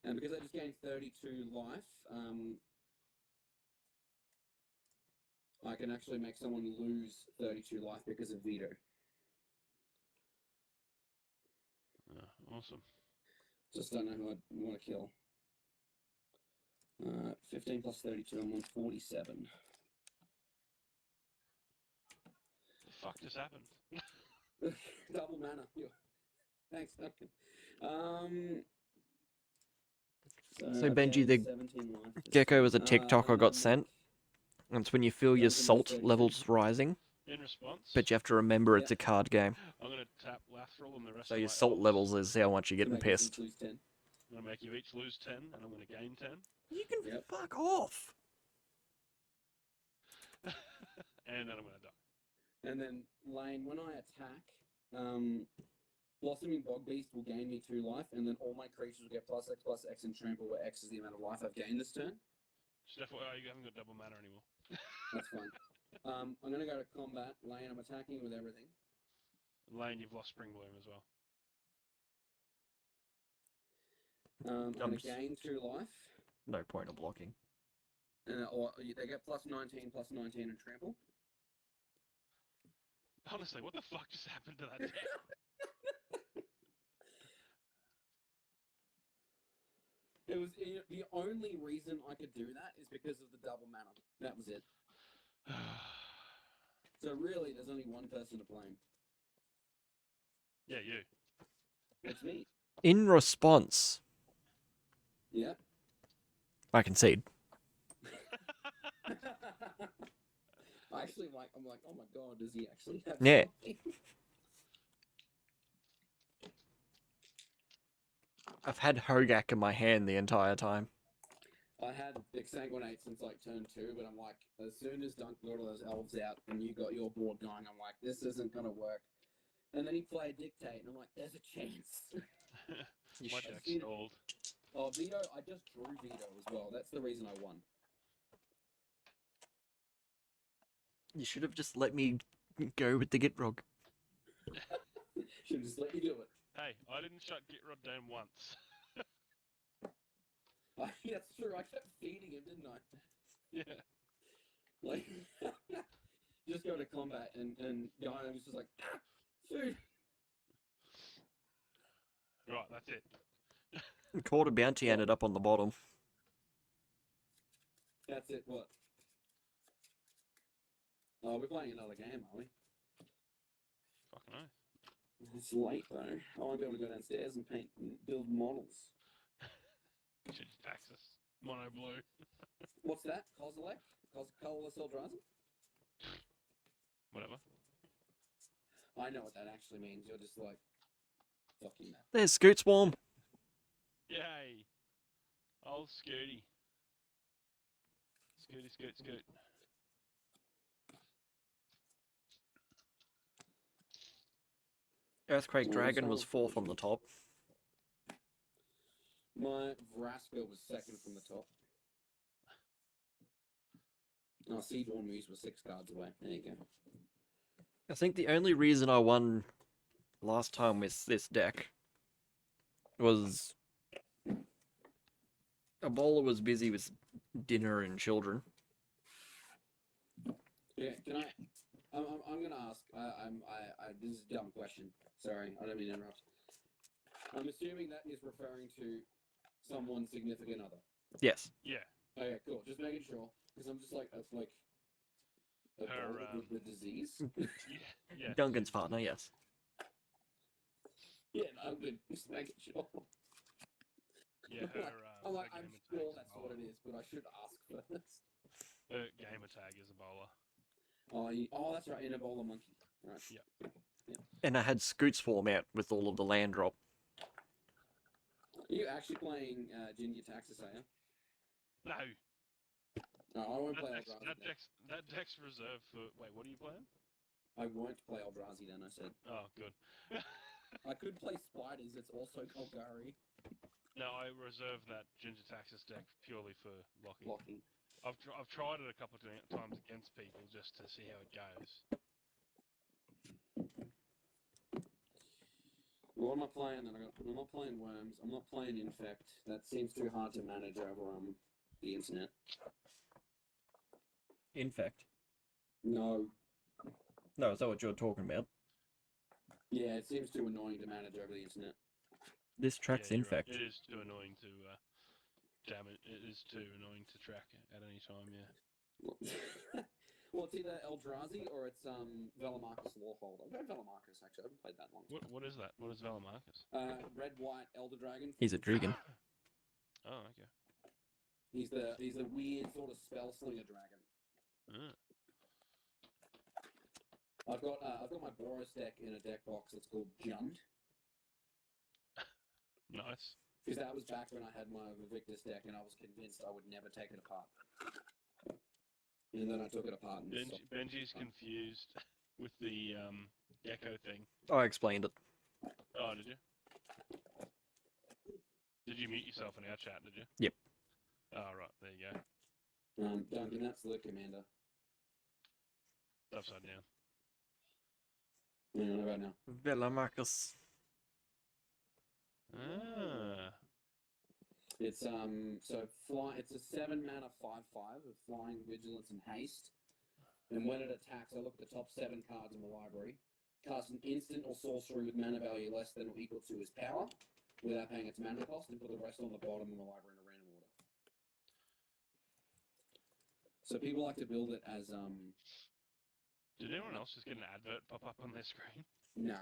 And because I just gained 32 life, I can actually make someone lose 32 life because of Veto. Awesome. Just don't know who I want to kill. 15 plus 32, I'm on 47. The fuck just happened? Double mana. Thanks, Duncan. So, I've Benji, gained the 17 life this Gecko time. was a TikTok I got sent. And it's when you feel your Duncan was salt 32. levels rising, In response, but you have to remember it's a card game. I'm going to tap Lathril and the rest So of your my salt elves. levels is how much you're To getting make us each pissed. lose 10. I'm going to make you each lose 10, and I'm going to gain 10. You can Yep. fuck off. And then I'm going to die. And then Lane, when I attack, Blossoming Bog Beast will gain me 2 life, and then all my creatures will get +X and trample, where X is the amount of life I've gained this turn. Just FYI, you haven't got double mana anymore. That's fine. I'm going to go to combat. Lane, I'm attacking with everything. Lane, you've lost Spring Bloom as well. I'm going Jumps. to gain 2 life. No point of blocking. Or they get +19 and trample. Honestly, what the fuck just happened to that deck? It was the only reason I could do that is because of the double mana. That was it. So really, there's only one person to blame. Yeah, you. It's me. In response, Yeah. I concede. I actually I'm like, oh my god, does he actually have Yeah. something? I've had Hogak in my hand the entire time. I had Exsanguinate since like turn 2, but I'm like, as soon as Dunk got all those elves out and you got your board going, I'm like, this isn't gonna work. And then he played Dictate, and I'm like, there's a chance. My deck's stalled. Oh, Veto, I just drew Veto as well. That's the reason I won. You should have just let me go with the Gitrog. Should just let you do it. Hey, I didn't shut Gitrod down once. That's true. I kept feeding him, didn't I? Yeah. Like, just go to combat, and Guy was just like, ah, food. Right, that's it. Caught a bounty ended up on the bottom. That's it. What? Oh, we're playing another game, are we? Fucking oath. It's late though. I won't be able to go downstairs and build models. Should Taxus. Mono blue. What's that? Kozilek? Colorless Eldrazi? Whatever. I know what that actually means. You're just like, fuck you. There's Scoot Swarm. Yay! Old Scooty. Scooty, scoot, scoot. Earthquake Well, Dragon so was 4 from the top. My Vraska was second from the top. Oh, Seaborn Muse was 6 cards away. There you go. I think the only reason I won last time with this deck was Ebola was busy with dinner and children. Yeah, can I? I'm gonna ask. This is a dumb question. Sorry, I don't mean to interrupt. I'm assuming that is referring to someone's significant other. Yes. Yeah. Okay, cool. Just making sure, because I'm just like, Her, the disease. Yeah. Duncan's partner, yes. Yeah, no, I'm good. Just making sure. Yeah, her, I'm like, her I'm gamer sure tag's that's what Ebola. it is, but I should ask first. Her gamer tag is Ebola. Oh, that's right, in Ebola Monkey. Right. Yep. And I had Scoot Swarm out with all of the land drop. Are you actually playing Ginger Taxis, are you? No, No, I won't that play deck's, Eldrazi that then. deck's that deck's reserved for. Wait, what are you playing? I won't play Eldrazi then, I said. Oh, good. I could play Spiders, it's also Golgari. No, I reserve that Ginger Taxis deck purely for locking. Blocking. I've tried it a couple of times against people just to see how it goes. What am I playing then? I'm not playing Worms, I'm not playing Infect. That seems too hard to manage over the internet. Infect. No. No, is that what you're talking about? Yeah, it seems too annoying to manage over the internet. This track's Yeah, you're right. Infect. It is too annoying to damage. It is too annoying to track at any time. Yeah. Well, it's either Eldrazi or it's Velamarcus Lawhold. I'll go Velamarcus actually. I haven't played that long. What is that? What is Velamarcus? Red White Elder Dragon. He's a Dragon. Oh, okay. He's the weird sort of spell slinger dragon. Ah. I've got my Boros deck in a deck box that's called Jund. Nice. Because that was back when I had my Victus deck and I was convinced I would never take it apart. And then I took it apart and stopped. Benji's confused with the gecko thing. I explained it. Oh, did you? Did you mute yourself in our chat, did you? Yep. Oh, right, there you go. Duncan, that's the commander. Upside down. Yeah, what about now? Velamarcus. Ah. It's it's a 7 mana 5/5 with flying, vigilance, and haste. And when it attacks, I look at the top 7 cards in the library, cast an instant or sorcery with mana value less than or equal to its power, without paying its mana cost, and put the rest on the bottom of the library in a random order. So people like to build it as Did anyone else just get an advert pop up on their screen? no.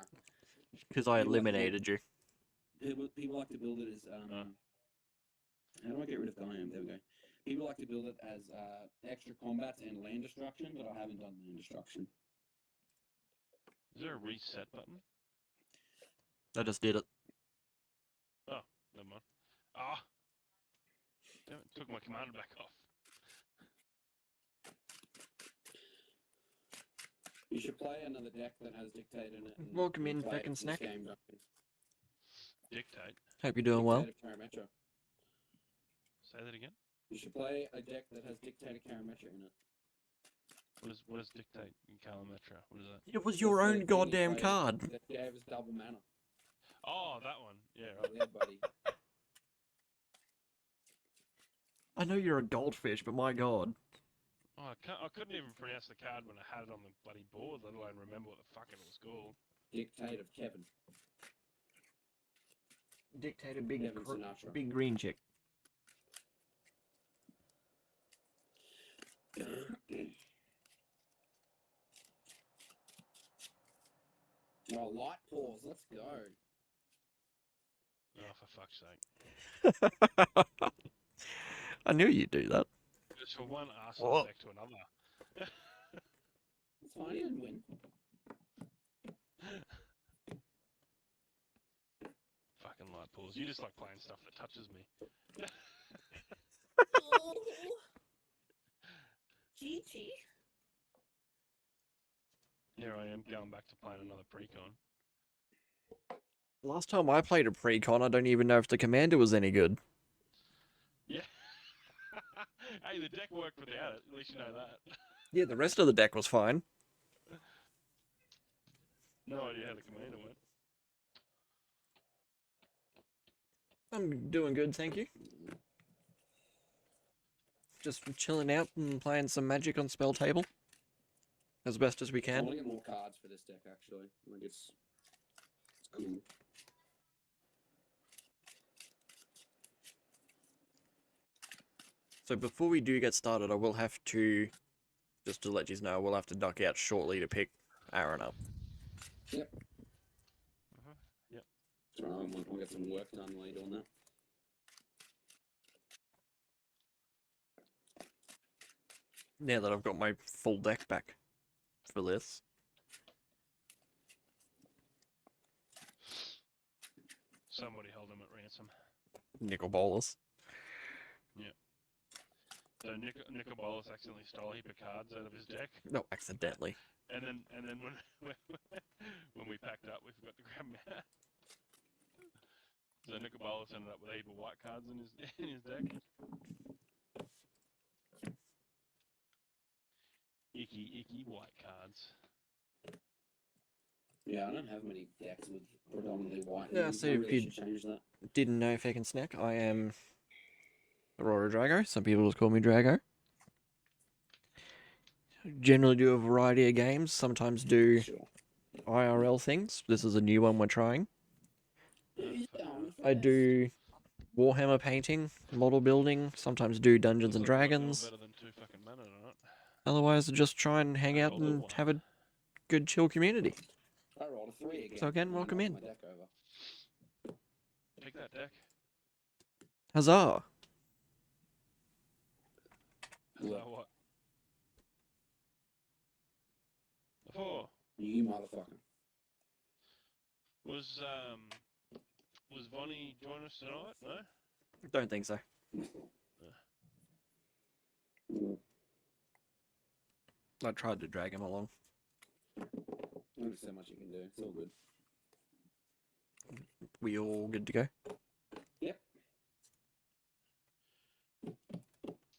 Because I eliminated you. People like to build it as how do I get rid of Diam? There we go. People like to build it as extra combats and land destruction, but I haven't done land destruction. Is there a reset button? I just did it. Oh, never mind. Ah! Damn it, took my commander back off. You should play another deck that has Dictate in it. and Welcome in, play it Feckin' this Snack. game, Duncan. Dictate. Hope you're doing well. Dictate of Karametra. Say that again. You should play a deck that has Dictate of Karametra in it. What is dictate in Calametra? What is that? It was your That's the own thing goddamn you played card. That gave us double mana. Oh, that one. Yeah, right. Yeah, buddy. I know you're a goldfish, but my god. Oh, I couldn't even pronounce the card when I had it on the bloody board, let alone remember what the fuck it was called. Dictate of Kevin. Dictate a Kevin Sinatra. big green chick. Oh, light pause. Let's go. Oh, for fuck's sake. I knew you'd do that. Just from one Oh. arsehole deck to another. It's fine, he didn't win. Fucking light pools. You just like playing stuff that touches me. GG. Here I am going back to playing another precon. Last time I played a pre-con, I don't even know if the commander was any good. Yeah. Hey, the deck worked without it. At least you know that. Yeah, the rest of the deck was fine. No idea how the commander went. I'm doing good, thank you. Just chilling out and playing some Magic on Spell Table. As best as we I can. want to get more cards for this deck, actually. Like, it's cool. So before we do get started, I will have to, just to let you know, we'll have to duck out shortly to pick Aaron up. Yep. Yep. So I'll get some work done while you're doing that. Now that I've got my full deck back for this. Somebody held him at ransom. Nicol Bolas. So Nicobolus accidentally stole a heap of cards out of his deck, No, accidentally. and then when we packed up, we forgot to grab him out. So Nicobolus ended up with a heap of white cards in his deck. Icky white cards. Yeah, I don't have many decks with predominantly white. Yeah, names. so I if really you- should change that. Didn't know Fake and Snack, I am Aurora Drago. Some people just call me Drago. Generally do a variety of games, sometimes do Sure. IRL things. This is a new one we're trying. Who's down I first? do Warhammer painting, model building, sometimes do Dungeons and Looks like you're Dragons. better than 2 fucking mana tonight. Otherwise, I just try and hang out Roll a and one. have a good chill community. I rolled a 3 again. So again, and I welcome knocked in. my deck over. Pick that deck. Huzzah! So Look, what? A 4. you motherfucker. Was Vonnie join us tonight? No. Don't think so. I tried to drag him along. Only so much you can do. It's all good. We all good to go?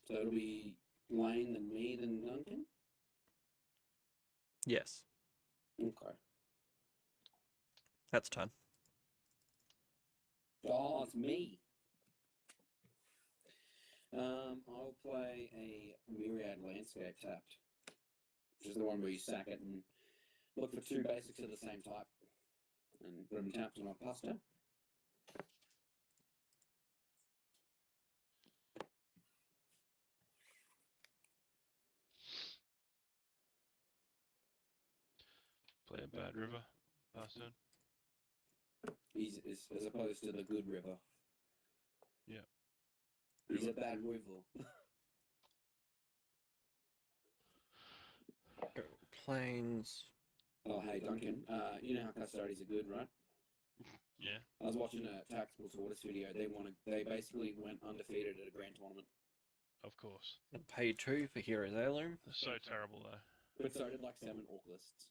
So it'll be Lane, then me, then Duncan? Yes. Okay. That's turn. Oh, it's me. I'll play a Myriad Landscape tapped, which is the one where you sack it and look for 2 basics of the same type, and put them tapped on a pasta. Play a bad river. Pass turn. As opposed to the good river. Yeah. He's a bad river. Planes. Oh, hey, Duncan. You know how custodies are good, right? Yeah. I was watching a Tactical Tortoise video. They basically went undefeated at a grand tournament. Of course. Pay 2 for Hero's Heirloom. They're so terrible though. But so did like 7 Orc lists.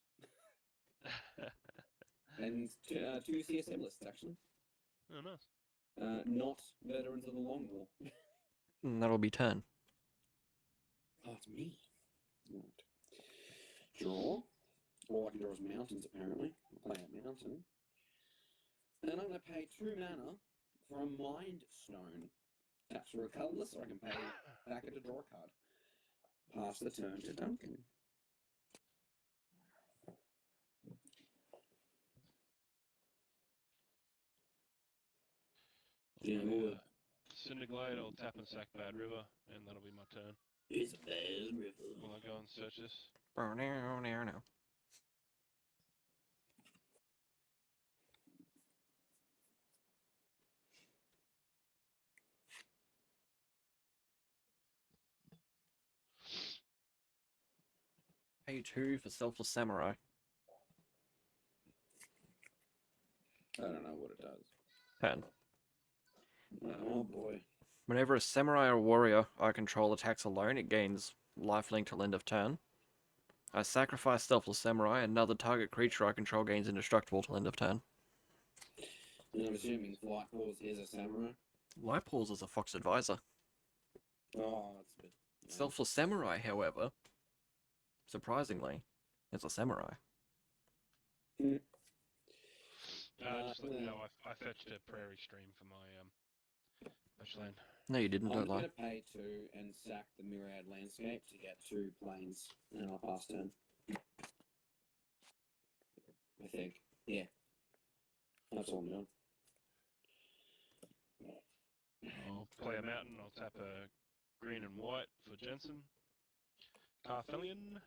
And 2 CSM lists, actually. Oh, nice. Not Veterans of the Long War. And that'll be turn. Oh, it's me. Right. Draw. All I can draw is mountains, apparently. I'll play a mountain. And I'm going to pay 2 mana for a Mind Stone. Taps for a colourless, so I can pay back it to draw a card. Pass the turn to Duncan. Yeah, I'll play, well, Cinderglade, I'll tap and sack Bad River, and that'll be my turn. it's a bad river. Will I go and search this? No. Pay 2 for Selfless Samurai. I don't know what it does. Turn. Oh boy. Whenever a samurai or warrior I control attacks alone, it gains lifelink till end of turn. I sacrifice Selfless Samurai, another target creature I control gains indestructible till end of turn. And I'm assuming Light Paws is a samurai. Light Paws is a Fox Advisor. Oh, that's a bit. Selfless Samurai, however, surprisingly, is a samurai. Just let you know, I fetched a prairie stream for my bushland. No, you didn't, I'm don't lie. going to pay 2 and sack the Myriad Landscape to get 2 planes, and I'll pass turn. I think. Yeah. That's all I'm doing. I'll play a mountain. I'll tap a green and white for Jensen. Carthelion.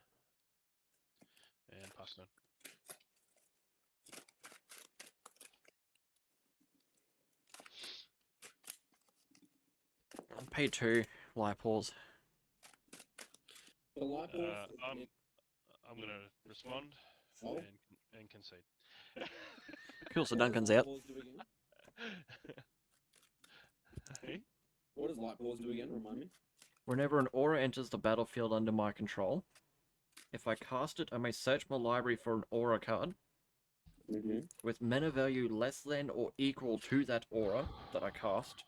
And pass turn. Pay 2, Light Paws. The Light Paws. I'm going to respond Oh. and concede. Cool, so What does Duncan's Light out. Paws do again? Hey? What does Light Paws do again? Remind me. Whenever an aura enters the battlefield under my control, if I cast it, I may search my library for an aura card Mm-hmm. with mana value less than or equal to that aura that I cast,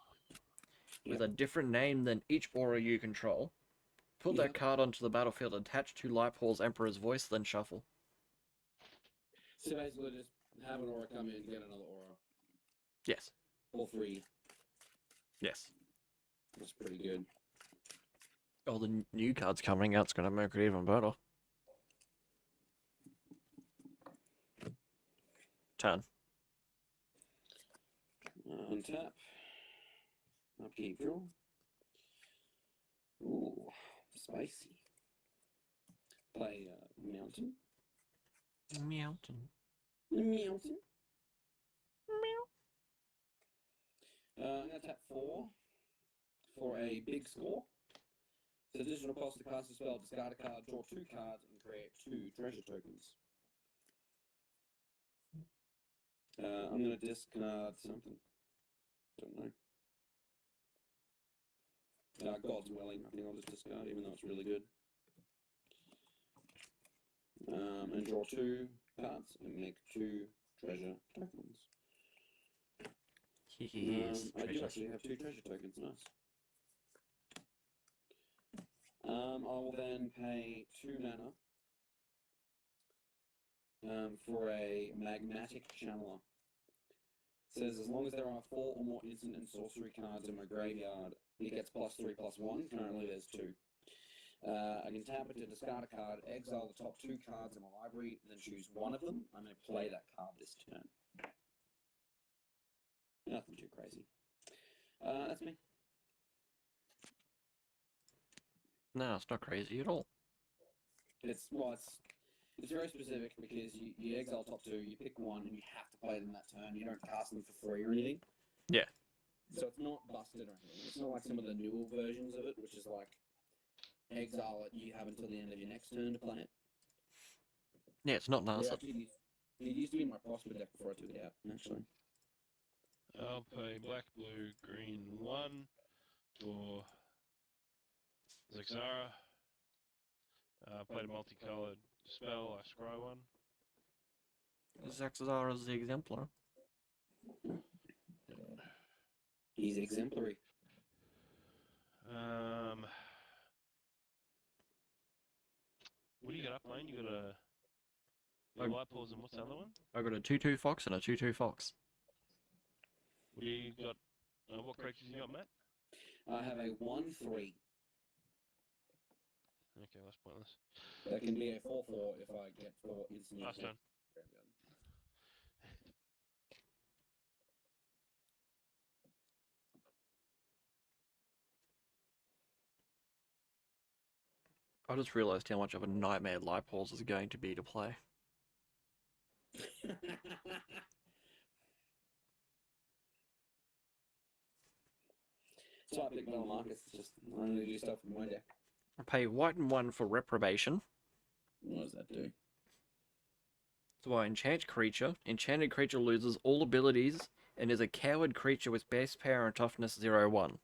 with a different name than each aura you control. Put Yep. that card onto the battlefield attached to Light Paws Emperor's Voice, then shuffle. So basically, just have an aura come in and get another aura. Yes. All 3. Yes. That's pretty good. All the new cards coming out's going to make it even better. Turn. Untap. Upkeep draw. Ooh, spicy. Play Mountain. Mountain. Mountain. I'm going to tap 4 for a big score. So additional cost to cast a spell, discard a card, draw 2 cards, and create 2 treasure tokens. I'm going to discard something. Don't know. God's Willing, I think I'll just discard, even though it's really good. And draw 2 cards and make 2 treasure tokens. Yes. I do actually have 2 treasure tokens, nice. I will then pay 2 mana for a Magmatic Channeler. It says, as long as there are 4 or more instant and sorcery cards in my graveyard, it gets +3/+1. Currently there's 2. I can tap it to discard a card, exile the top 2 cards in my library, then choose one of them. I'm going to play that card this turn. Nothing too crazy. That's me. No, it's not crazy at all. It's very specific because you exile top 2, you pick one, and you have to play them that turn. You don't cast them for free or anything. Yeah. So it's not busted or anything. It's not like some of the newer versions of it, which is like exile it, you have until the end of your next turn to play it. Yeah, it's not nice. It used to be in my Prosper deck before I took it out, actually. I'll pay black, blue, green 1 for Zixara. Played a multicolored spell, I scry 1. Zaxazar is the exemplar. He's exemplary. What do you got up, Lane? You got Light Paws and what's the other one? I got a 2/2 fox and a 2/2 fox. What do you got? What creatures you got, Matt? I have a 1/3. Okay, that's pointless. That can be a 4/4 if I get 4 instant. Last turn. I just realised how much of a nightmare Light Paws is going to be to play. So I picked Metal Marcus, it's just I only do stuff with my deck. I pay white and 1 for Reprobation. What does that do? So I enchant creature. Enchanted creature loses all abilities and is a coward creature with base power and toughness 0/1.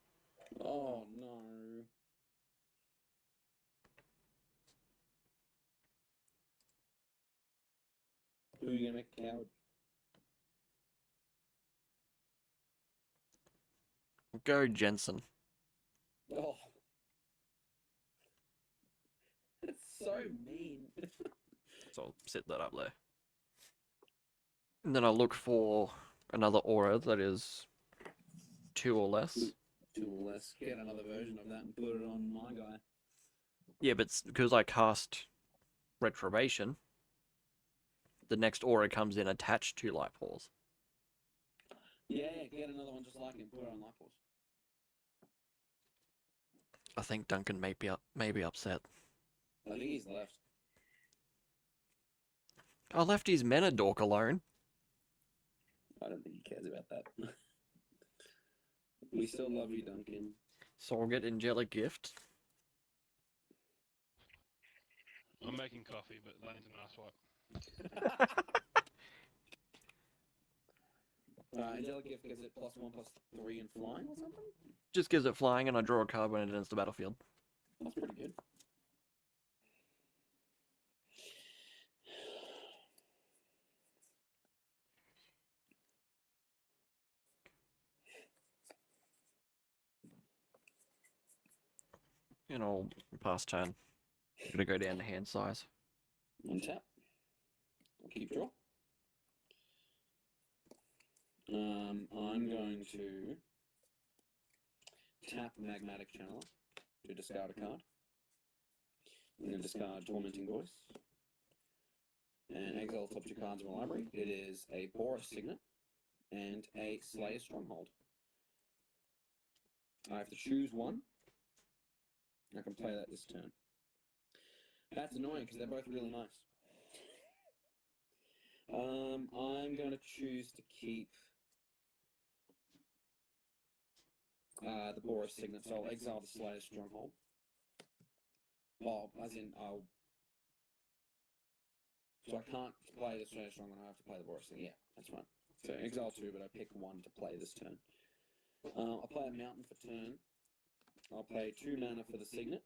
Oh no. Who are you gonna make a coward? Go Jensen. Oh. That's so mean. So I'll set that up there. And then I'll look for another aura that is 2 or less. 2 or less. Get another version of that and put it on my guy. Yeah, but because I cast Retrobation, the next aura comes in attached to Light Pause. Yeah, get another one just like it and put it on Light Pause. I think Duncan may be upset. I think he's left. I left his Menadork alone. I don't think he cares about that. We still love you, Duncan. So I'll get Angelic Gift. I'm making coffee, but Lane's a nice wipe. Angelic Gift gives it +1/+3 in flying or something? Just gives it flying and I draw a card when it enters the battlefield. That's pretty good. And I'll pass turn. I'm gonna go down to hand size. Untap. I'll keep draw. I'm going to tap Magmatic Channeler to discard a card. I'm going to discard Tormenting Voice. And exile top 2 cards in my library. It is a Boris Signet and a Slayer Stronghold. I have to choose one. I can play that this turn. That's annoying because they're both really nice. I'm going to choose to keep the Boris Signet, so I'll exile the Slayer Stronghold. Well, as in, so I can't play the Slayer Stronghold, I have to play the Boris Signet. Yeah, that's fine. So exile 2, but I pick 1 to play this turn. I'll play a Mountain for turn. I'll pay 2 mana for the Signet.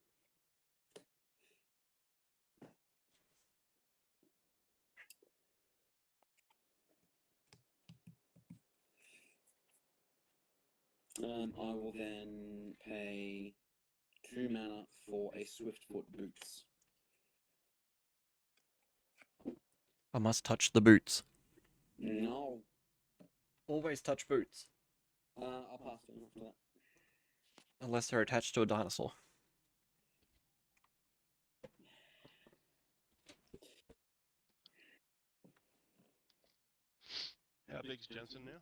I will then pay 2 mana for a Swiftfoot Boots. I must touch the boots. No. Always touch boots. I'll pass turn after that. Unless they're attached to a dinosaur. How big's Jensen now?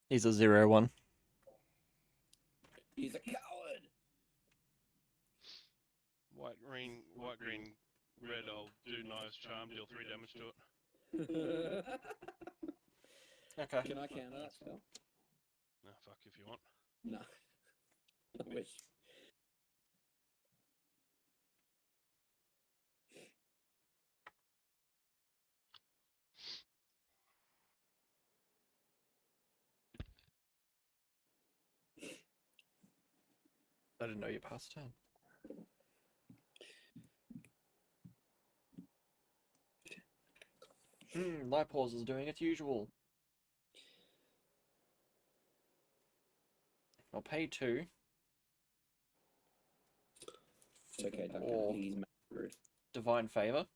He's a 0/1. He's a coward! White, green, red. I'll do Nose Charm, deal 3 damage to it. Okay. Can I counter that spell? No, fuck if you want. No. I wish. I didn't know you passed turn. Light Pause is doing its usual. I'll pay 2. It's okay, Duncan. Or- I think he's rude. Divine Favor.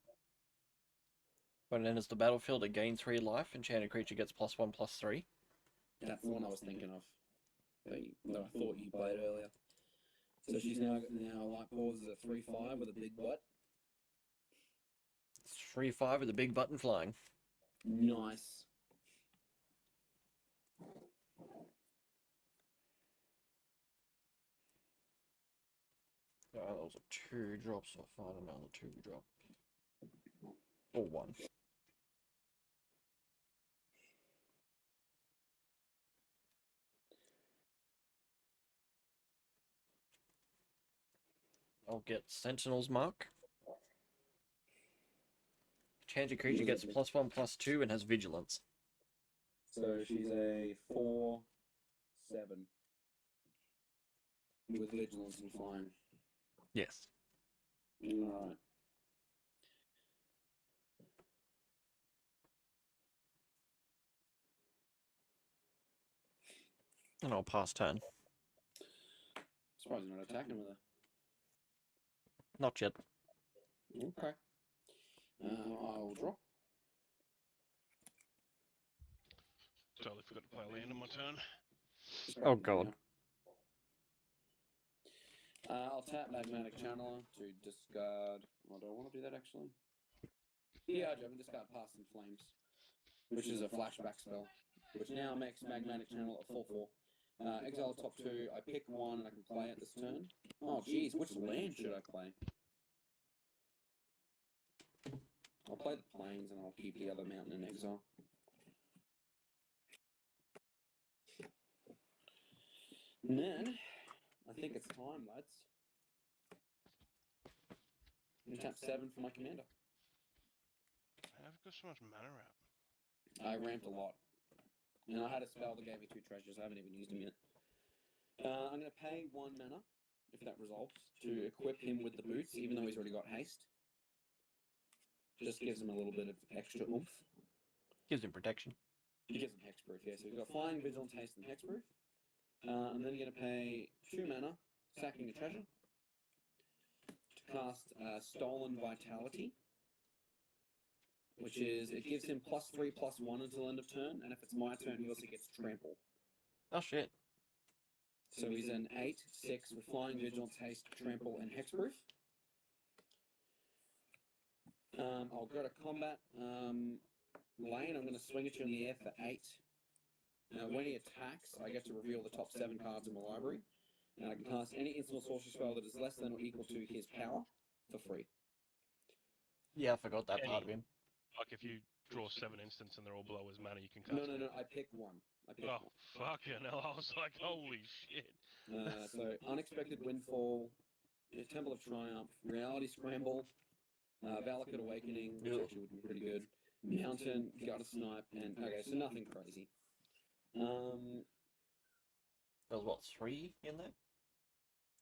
When it enters the battlefield, it gains 3 life. Enchanted creature gets +1/+3. That's the one I was thinking of. That I thought you played earlier. So she's now Light Pause is a 3/5 with a big butt. It's 3/5 with a big button flying. Nice. Oh, that was a 2 drop, so I'll find another 2 drop. Or 1. I'll get Sentinel's Mark. Change a creature gets +1/+2 and has vigilance. So she's a 4/7 with vigilance and flying. Yes. Alright. And I'll pass turn. Surprised you're not attacking with her. Not yet. Okay. I'll draw. Totally forgot to play a land on my turn. Oh, God. I'll tap Magmatic Channeler to discard. Oh, do I want to do that actually? Yeah, I do. I'm going to discard Past in Flames, which is a flashback spell, which now makes Magmatic Channel a 4/4. Exile top 2. I pick one and I can play it this turn. Oh, geez, which land should I play? I'll play the Plains and I'll keep the other mountain in exile. And then, I think it's time, lads. I'm gonna tap 7 for my commander. I've got so much mana out. I ramped a lot. And I had a spell that gave me 2 treasures. I haven't even used them yet. I'm going to pay 1 mana, if that resolves, to equip him with the boots, even though he's already got haste. Just gives him a little bit of extra oomph. Gives him protection. It gives him hexproof, yeah. So we've got flying, vigilance, haste, and hexproof. And then you're going to pay 2 mana, sacking a treasure, to cast Stolen Vitality, which is, it gives him +3/+1 until end of turn, and if it's my turn, he also gets trample. Oh, shit. So he's an 8/6 with flying, vigilance, haste, trample, and hexproof. I'll go to combat. Lane, I'm going to swing at you in the air for 8. When he attacks, I get to reveal the top 7 cards in my library. And I can cast any instant or sorcery spell that is less than or equal to his power for free. Yeah, I forgot that part of him. Like if you draw 7 instants and they're all below his mana, you can cast. No. I pick one. Oh, fucking hell. I was like, holy shit. So, Unexpected Windfall, Temple of Triumph, Reality Scramble, Valakut Awakening, which actually would be pretty good. Mountain, Gutter Snipe, and okay, so nothing crazy. There was what, 3 in there?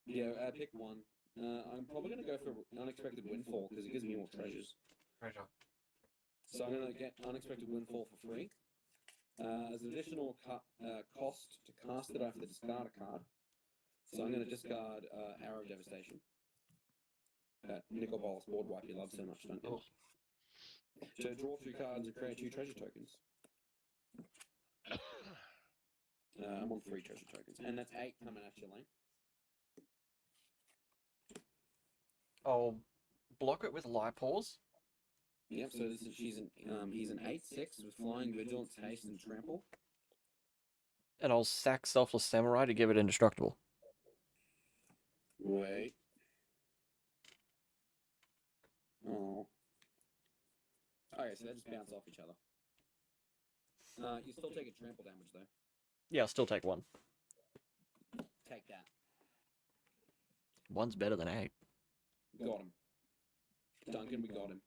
Yeah, pick one. I'm probably going to go for Unexpected Windfall because it gives me more treasures. Treasure. So I'm going to get Unexpected Windfall for free. As an additional cost to cast it, I have to discard a card. So I'm going to discard Arrow of Devastation. Nicol Bolas board wipe you love so much, don't you? To draw 2 cards and create 2 treasure tokens. I'm on 3 treasure tokens, and that's 8 coming at you, Lane. I'll block it with Lipaws. Yep. So this is he's an 8/6 with flying, vigilance, haste, and trample. And I'll sack Selfless Samurai to give it indestructible. Wait. Oh. Okay, so they just bounce off each other. You still take a trample damage though. Yeah, I'll still take 1. Take that. 1's better than 8. Got him. Duncan, we got him.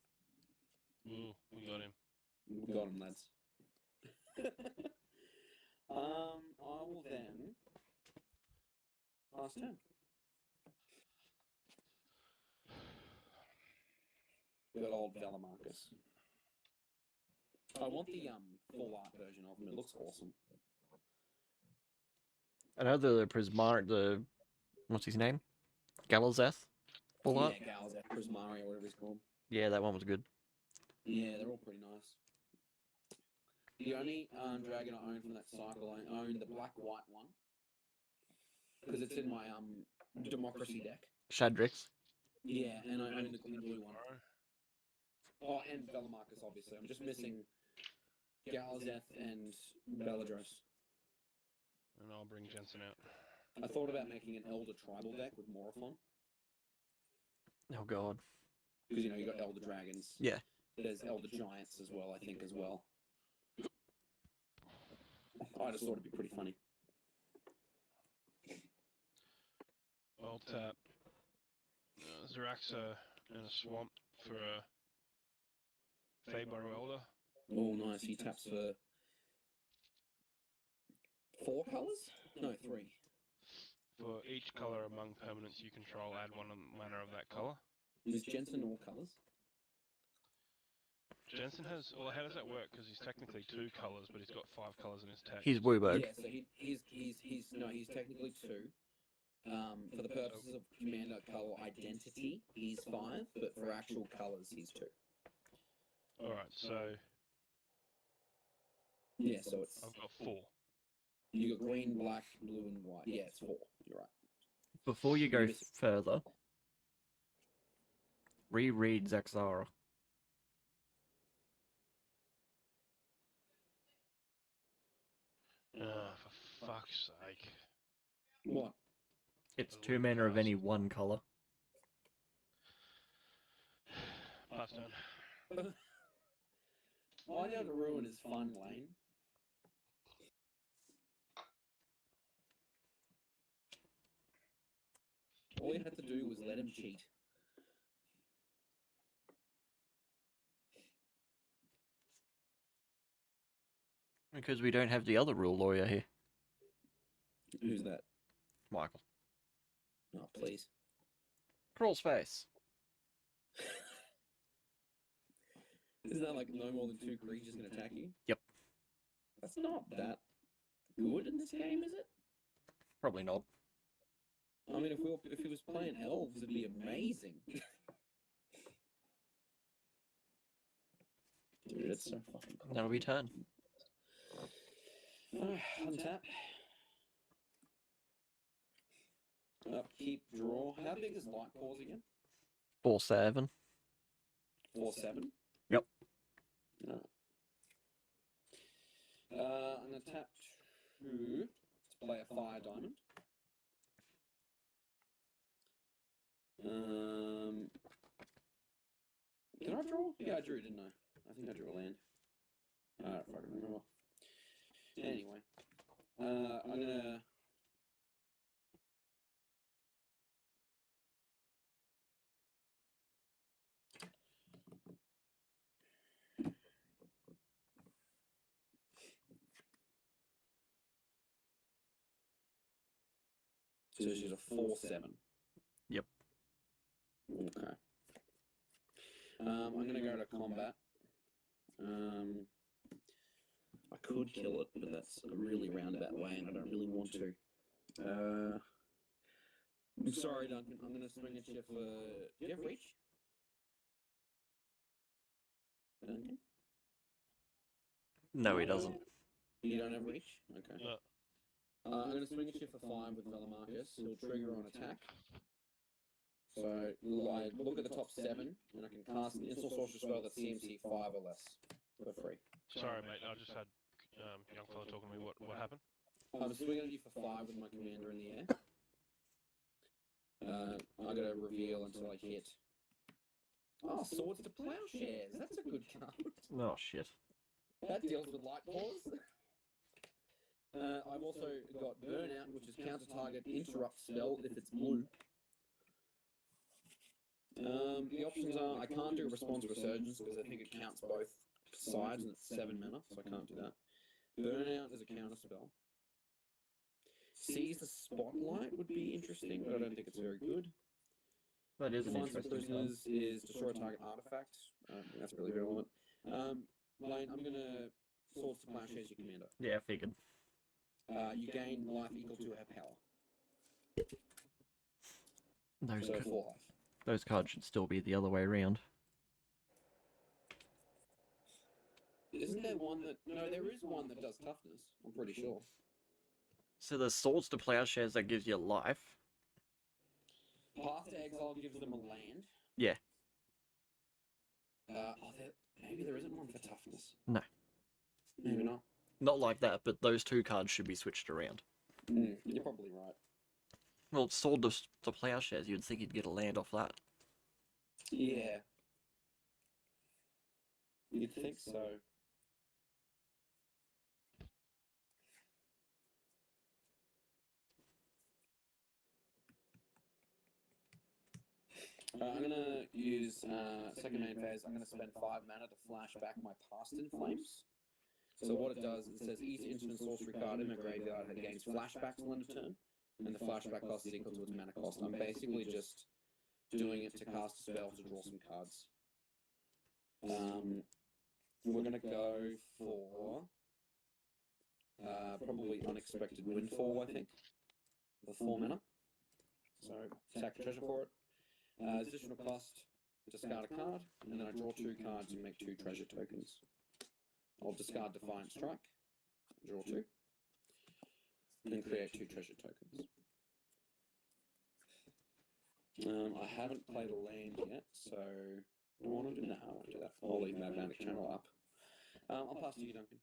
Ooh, we got him. We got him, lads. I will then pass turn. Good old Valamarcus. I want the full art version of him. It looks awesome. I know the what's his name? Galazeth? Full art? Yeah, Galazeth, Prismari, or whatever he's called. Yeah, that one was good. Yeah, they're all pretty nice. The only dragon I own from that cycle, I own the black-white one. Because it's in my Democracy deck. Shadrix. Yeah, and I own the green blue one. Oh, and Valamarcus, obviously. I'm just missing Galazeth and Beladros. And I'll bring Jensen out. I thought about making an Elder Tribal deck with Morophon. Oh, God. Because, you got Elder Dragons. Yeah. There's Elder Giants as well, I think, as well. I just thought it'd be pretty funny. I'll tap Zeraxa in a swamp for a Fae Boruelda. Oh, nice. He taps for 4 colors? No, 3. For each color among permanents you control, add 1 mana of that color. Is Jensen all colors? Jensen has. Well, how does that work? Because he's technically 2 colors, but he's got 5 colors in his text. He's Wooberg. Yeah, so he's technically 2. For the purposes of commander color identity, he's 5, but for actual colors, he's 2. Alright, so Yeah, so it's I've got 4. you got green, black, blue, and white. Yeah, it's 4. You're right. Before you go Yes. further, reread Zaxara. For fuck's sake. What? It's 2 mana of any one color. Pass turn. Why do you have to ruin his fun, Lane? All you had to do was let him cheat. Because we don't have the other rule lawyer here. Who's that? Michael. Oh, please. Crawl's face. Isn't that like no more than 2 creatures can attack you? Yep. That's not that good in this game, is it? Probably not. I mean, if he was playing elves, it'd be amazing. Dude, it's so fucking cool. That'll be turn. Untap. Upkeep, draw. How big is Light Paws again? 4/7. 4/7? Yep. No. I'm going to tap 2 to play a Fire Diamond. Did I draw? Yeah, I drew, didn't I? I think I drew a land. I don't fucking remember. Anyway, I'm gonna. So she's a 4/7. Yep. Okay. I'm gonna go to combat. I could kill it, but that's a really roundabout way, and I don't really want to. I'm sorry, Duncan. I'm gonna swing at you for. Do you have reach? Duncan? No, he doesn't. You don't have reach? Okay. No. I'm going to swing at you for 5 with Velamarcus. He'll trigger on attack. So I look at the top 7, and I can cast an instant sorcery spell that's CMC 5 or less for free. Sorry, mate. I just had young fella talking to me. What happened? I'm swinging at you for 5 with my commander in the air. I got to reveal until I hit. Oh, Swords to Plowshares. That's a good card. Oh, shit. That deals with Light Paws. I've also got Burnout, which is counter target interrupt spell if it's blue. The options are I can't do Response Resurgence because I think it counts both sides and it's 7 mana, so I can't do that. Burnout is a counter spell. Seize the Spotlight would be interesting, but I don't think it's very good. That is an Defines the interesting spell. Prisoners is destroy a target artifact. That's really relevant. Lane, I'm going to Swords to Plowshares your commander. Yeah, figured. You gain life equal to her power. Those, So ca- 4 life. those cards should still be the other way around. Isn't there one that... No, there is one that does toughness. I'm pretty sure. So there's Swords to Plowshares that gives you life. Path to Exile gives them a land. Yeah. Maybe there isn't one for toughness. No. Maybe not. Not like that, but those 2 cards should be switched around. You're probably right. Well, Sword to Plowshares, you'd think you'd get a land off that. Yeah. You'd think so. I'm gonna use second main phase. I'm gonna spend 5 mana to flash back my Past in Flames. So what it does, it says each instant sorcery card in my graveyard gains flashback till end of turn, and the flashback cost is equal to its mana cost. I'm basically just doing it to cast a spell to draw some cards. We're gonna go for probably Unexpected Windfall, I think. The 4 mana. So sack a treasure for it. Additional cost, discard a card, and then I draw 2 cards and make 2 treasure tokens. I'll discard Defiant Strike, draw 2, and create 2 treasure tokens. I haven't played a land yet, so do I want to do that? I won't do that. I'll leave Magnetic Channel up. I'll pass to you, Duncan.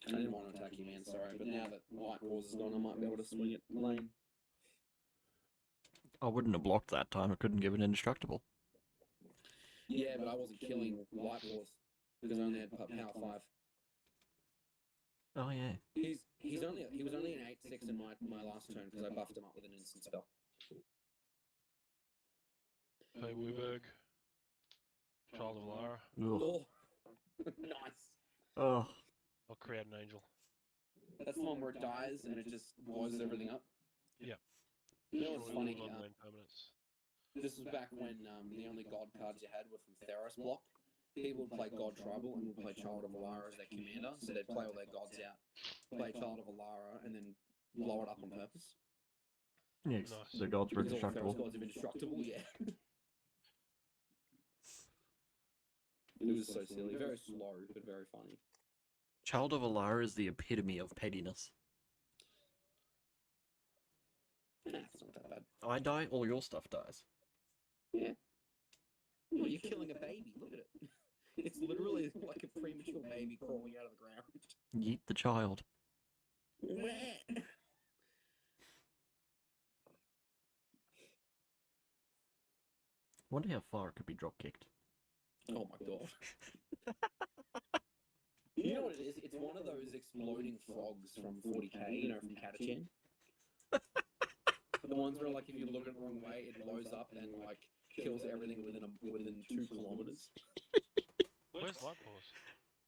I didn't want to attack you, man, sorry, but now that White Wars is gone, I might be able to swing it lane. I wouldn't have blocked that time. I couldn't give it indestructible. Yeah, but I wasn't killing White Wars because I only had power 5. Oh yeah. He was only an 8/6 in my last turn because I buffed him up with an instant spell. Hey, Wooberg. Child of Lara. Ugh. Oh, nice. Oh. I'll create an angel. That's the one where it dies and it just blows everything up. Yeah. You know what's Destroy funny? all non-land permanents. This was back when the only god cards you had were from Theros block. People would play God Tribal and would play Child of Alara as their commander, so they'd play all their gods out, play Child of Alara, and then blow it up on purpose. Yeah, Nice. the gods were Because all the Theros indestructible. gods are indestructible, yeah. It was so silly. Very slow, but very funny. Child of Alara is the epitome of pettiness. Nah, it's not that bad. I die, all your stuff dies. Yeah. Oh, you're killing a baby. Look at it. It's literally like a premature baby crawling out of the ground. Yeet the child. Wonder how far it could be drop kicked. Oh my god. You know what it is? It's one of those exploding frogs from 40k, you know, from Catachan. The ones where, like, if you look at it the wrong way, it blows up and, like, kills everything within 2 kilometers. Where's Light Paws?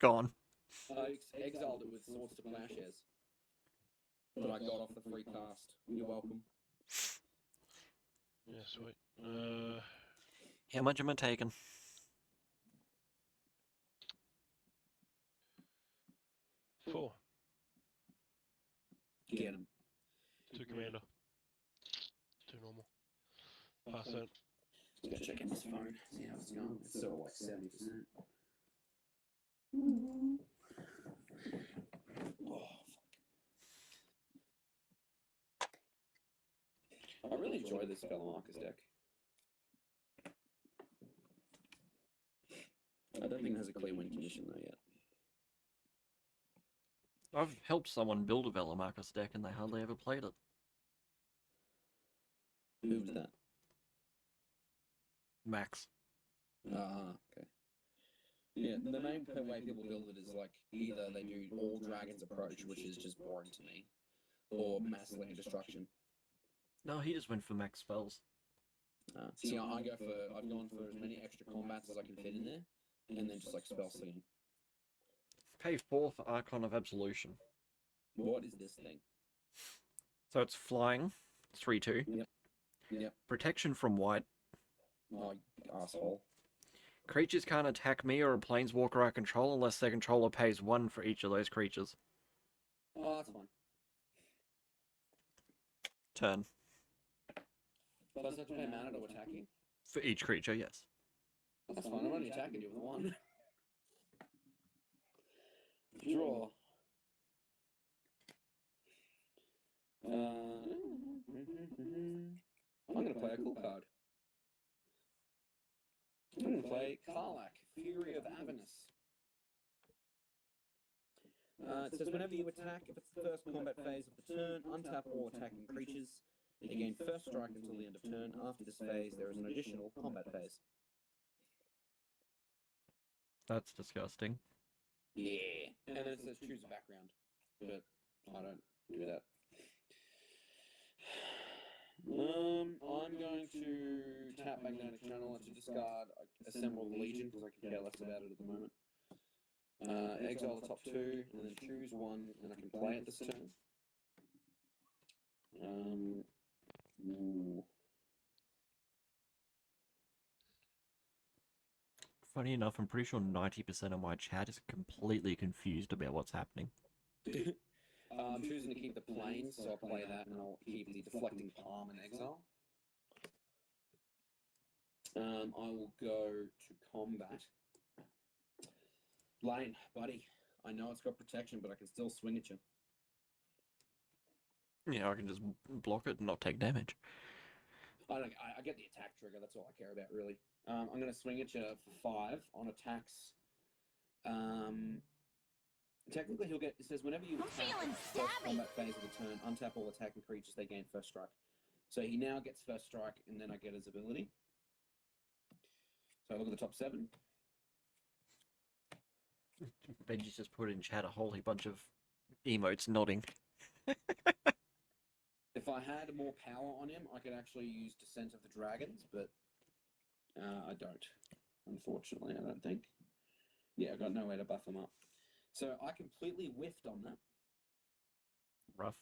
Gone. I exiled it with Swords to Plowshares. But I got off the free cast. You're welcome. Yeah, sweet. How much am I taking? Four. Get him. 2 commander. 2 normal. Pass that. Let's go check in this phone. See how it's going. It's still like 70%. Oh, fuck. I really enjoy this Spellemarcus deck. I don't think it has a clear win condition though yet. I've helped someone build a Velamarcus deck and they hardly ever played it. Who was that? Max. Okay. Yeah, the main way people build it is like either they do all dragons approach, which is just boring to me, or mass land destruction. No, he just went for max spells. See, I've gone for as many extra combats as I can fit in there, and then just like spell singing. Pay 4 for Archon of Absolution. What is this thing? So it's flying, 3/2. Yep. Protection from white. Oh, asshole. Creatures can't attack me or a planeswalker I control unless their controller pays 1 for each of those creatures. Oh, that's fine. Turn. But I just have to pay mana to attack you. For each creature, yes. That's fine. I'm only attacking you with 1. Draw. I'm gonna play a cool card. I'm gonna play Karlach, Fury of Avernus. It says whenever you attack, if it's the first combat phase of the turn, untap all attacking creatures. They gain first strike until the end of turn. After this phase, there is an additional combat phase. That's disgusting. Yeah, and then it says choose a background, but I don't do that. I'm going to tap Magnetic Channel and to discard Assemble the Legion because I can care less about it at the moment. Exile the top 2 and then choose one, and I can play it this turn. Ooh. Funny enough, I'm pretty sure 90% of my chat is completely confused about what's happening. I'm choosing to keep the planes, so I'll play that and I'll keep the Deflecting Palm in exile. I will go to combat. Lane, buddy, I know it's got protection, but I can still swing at you. Yeah, I can just block it and not take damage. I get the attack trigger, that's all I care about, really. I'm going to swing at you for 5 on attacks. Technically, he'll get. It says whenever you I'm attack feeling at the first stabby. combat phase of the turn, untap all attacking creatures. They gain first strike. So he now gets first strike, and then I get his ability. So I look at the top 7. Benji's just put in chat a whole bunch of emotes nodding. If I had more power on him, I could actually use Descent of the Dragons, but I don't. Unfortunately, I don't think. Yeah, I've got no way to buff him up. So I completely whiffed on that. Rough.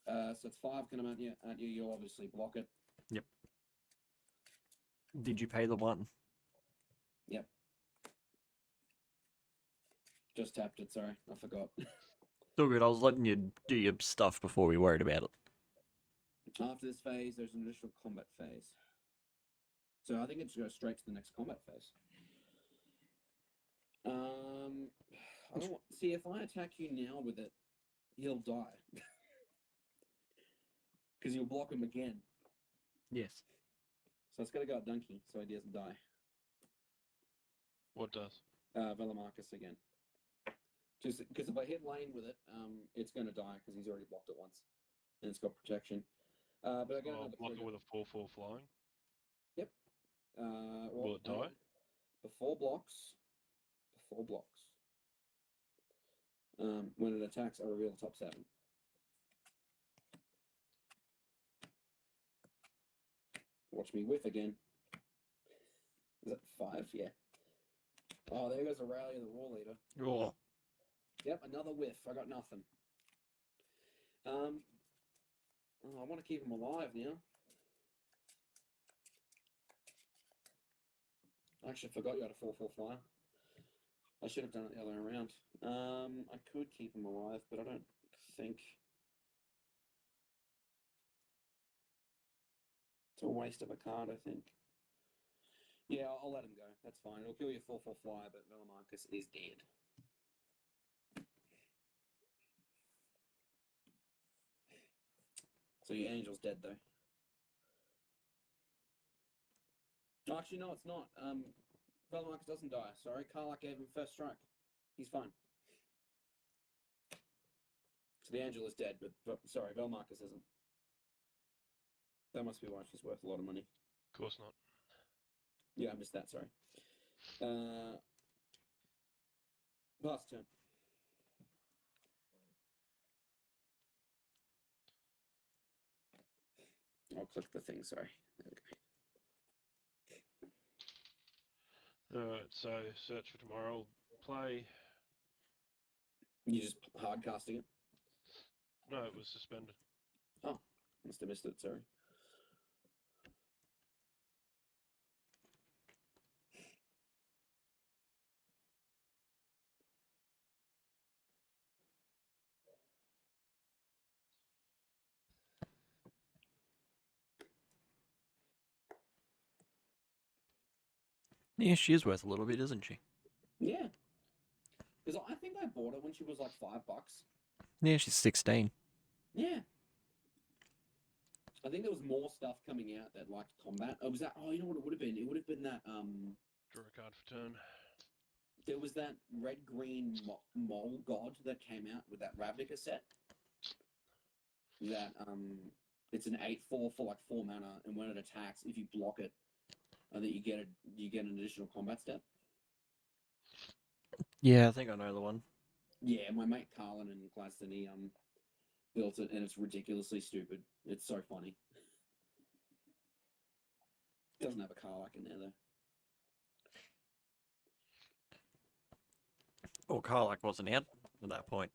So it's 5 coming at you. You obviously block it. Yep. Did you pay the 1? Yep. Just tapped it, sorry. I forgot. Still good, I was letting you do your stuff before we worried about it. After this phase, there's an additional combat phase. So I think it just goes straight to the next combat phase. I don't see if I attack you now with it, he'll die. Because you'll block him again. Yes. So it's got to go at Donkey so he doesn't die. What does? Velamarcus again. Just because if I hit Lane with it, it's going to die because he's already blocked it once. And it's got protection. But I got another Block it trigger. with a 4/4 flying. Yep. Will it die? Before blocks. When it attacks, I reveal the top 7. Watch me whiff again. Is that 5? Yeah. Oh, there goes the Rally of the War Leader. Oh. Yep, another whiff. I got nothing. I want to keep him alive now. I actually forgot you had a 4/4 flyer. I should have done it the other way around. I could keep him alive, but I don't think it's a waste of a card, I think. Yeah, I'll let him go. That's fine. It'll kill your 4/4 flyer, but Velamarcus is dead. So your Angel's dead, though. Oh, actually, no, it's not. Velamarcus doesn't die. Sorry, Karlach gave him first strike. He's fine. So the Angel is dead, but sorry, Velamarcus isn't. That must be why she's worth a lot of money. Of course not. Yeah, I missed that, sorry. Last turn. I'll click the thing, sorry. There we go. Alright, so search for tomorrow. Play. You just hard casting it? No, it was suspended. Oh, must have missed it, sorry. Yeah, she is worth a little bit, isn't she? Yeah. Because I think I bought it when she was like $5. Yeah, she's 16. Yeah. I think there was more stuff coming out that liked combat. Oh, was that? Oh, you know what it would have been? It would have been that. Draw a card for turn. There was that red-green mole god that came out with that Ravnica set. That it's an 8/4 for like 4 mana, and when it attacks, if you block it, I think you get an additional combat step. Yeah, I think I know the one. Yeah, my mate Carlin in Gladstone, he built it, and it's ridiculously stupid. It's so funny. Doesn't have a Karlak in there though. Oh, Karlak wasn't out at that point.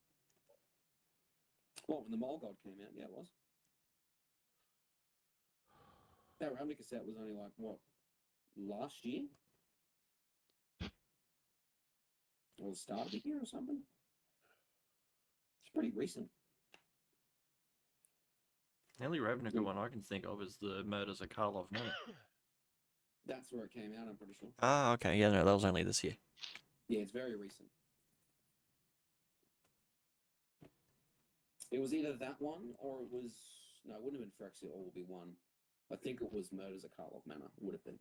Well, when the Mole God came out, yeah, it was. That Ravnica set was only like what, last year? Or the start of the year or something? It's pretty recent. The only Ravnica one I can think of is the Murders of Karlov Manor. That's where it came out, I'm pretty sure. Ah, okay. Yeah, no, that was only this year. Yeah, it's very recent. It was either that one or it was no, it wouldn't have been Phyrexia or will be one. I think it was Murders of Karlov Manor. Would have been.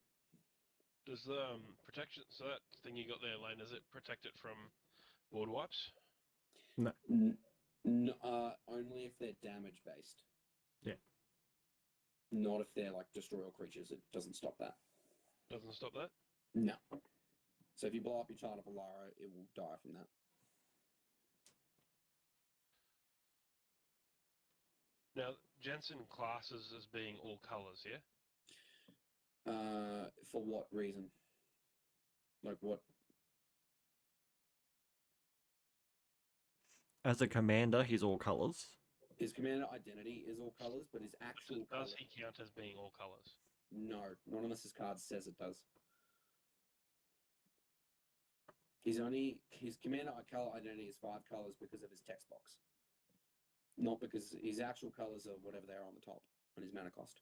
Does the protection, so that thing you got there, Lane, does it protect it from board wipes? Only if they're damage based. Yeah. Not if they're like destroy all creatures. It doesn't stop that. Doesn't stop that? No. So if you blow up your Child of Alara, it will die from that. Now, Jensen classes as being all colours, yeah? For what reason? Like what? As a commander, he's all colors. His commander identity is all colors, but his actual Does colour- he count as being all colours? No, not unless his card says it does. His commander color identity is 5 colors because of his text box, not because his actual colors are whatever they are on the top on his mana cost.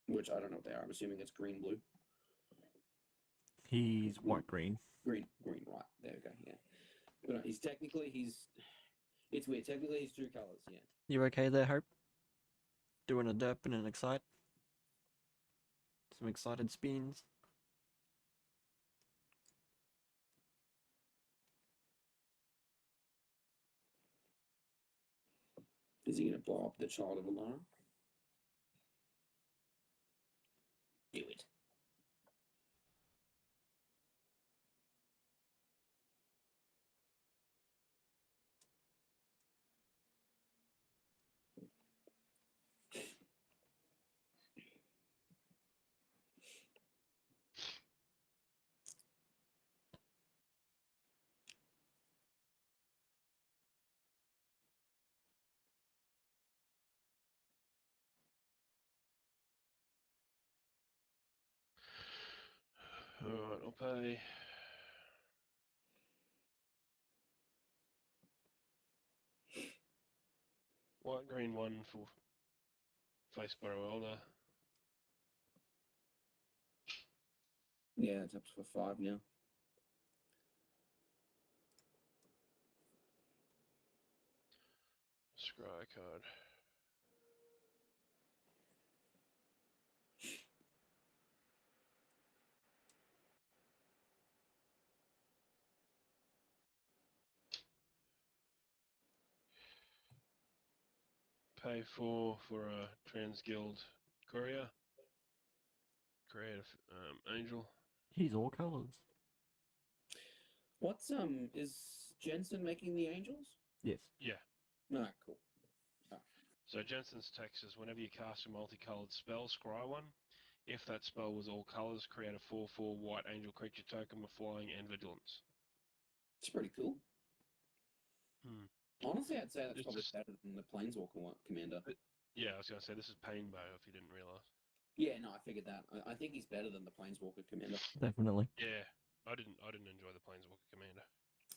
Which I don't know what they are. I'm assuming it's green, blue, He's white green. green. Right there we go. Yeah, but he's technically It's weird. Technically, he's 2 colors. Yeah. You okay there, Hope? Doing a derp and an excite? Some excited spins. Is he gonna blow up the Child of Alara? Do it. Alright, I'll pay. White, green 1 for Face Burrow Elder. Yeah, it's up for 5 now. Scry card. Pay 4 for a Transguild Courier. Create a Angel. He's all colors. What's is Jensen making the angels? Yes. Yeah. No, cool. So Jensen's text is whenever you cast a multicolored spell, scry one. If that spell was all colors, create a 4/4 white angel creature token with flying and vigilance. It's pretty cool. Hmm. Honestly, I'd say that's It's probably just- better than the Planeswalker commander. Yeah, I was gonna say this is Painbow if you didn't realize. Yeah, no, I figured that. I think he's better than the Planeswalker commander. Definitely. Yeah, I didn't enjoy the Planeswalker commander.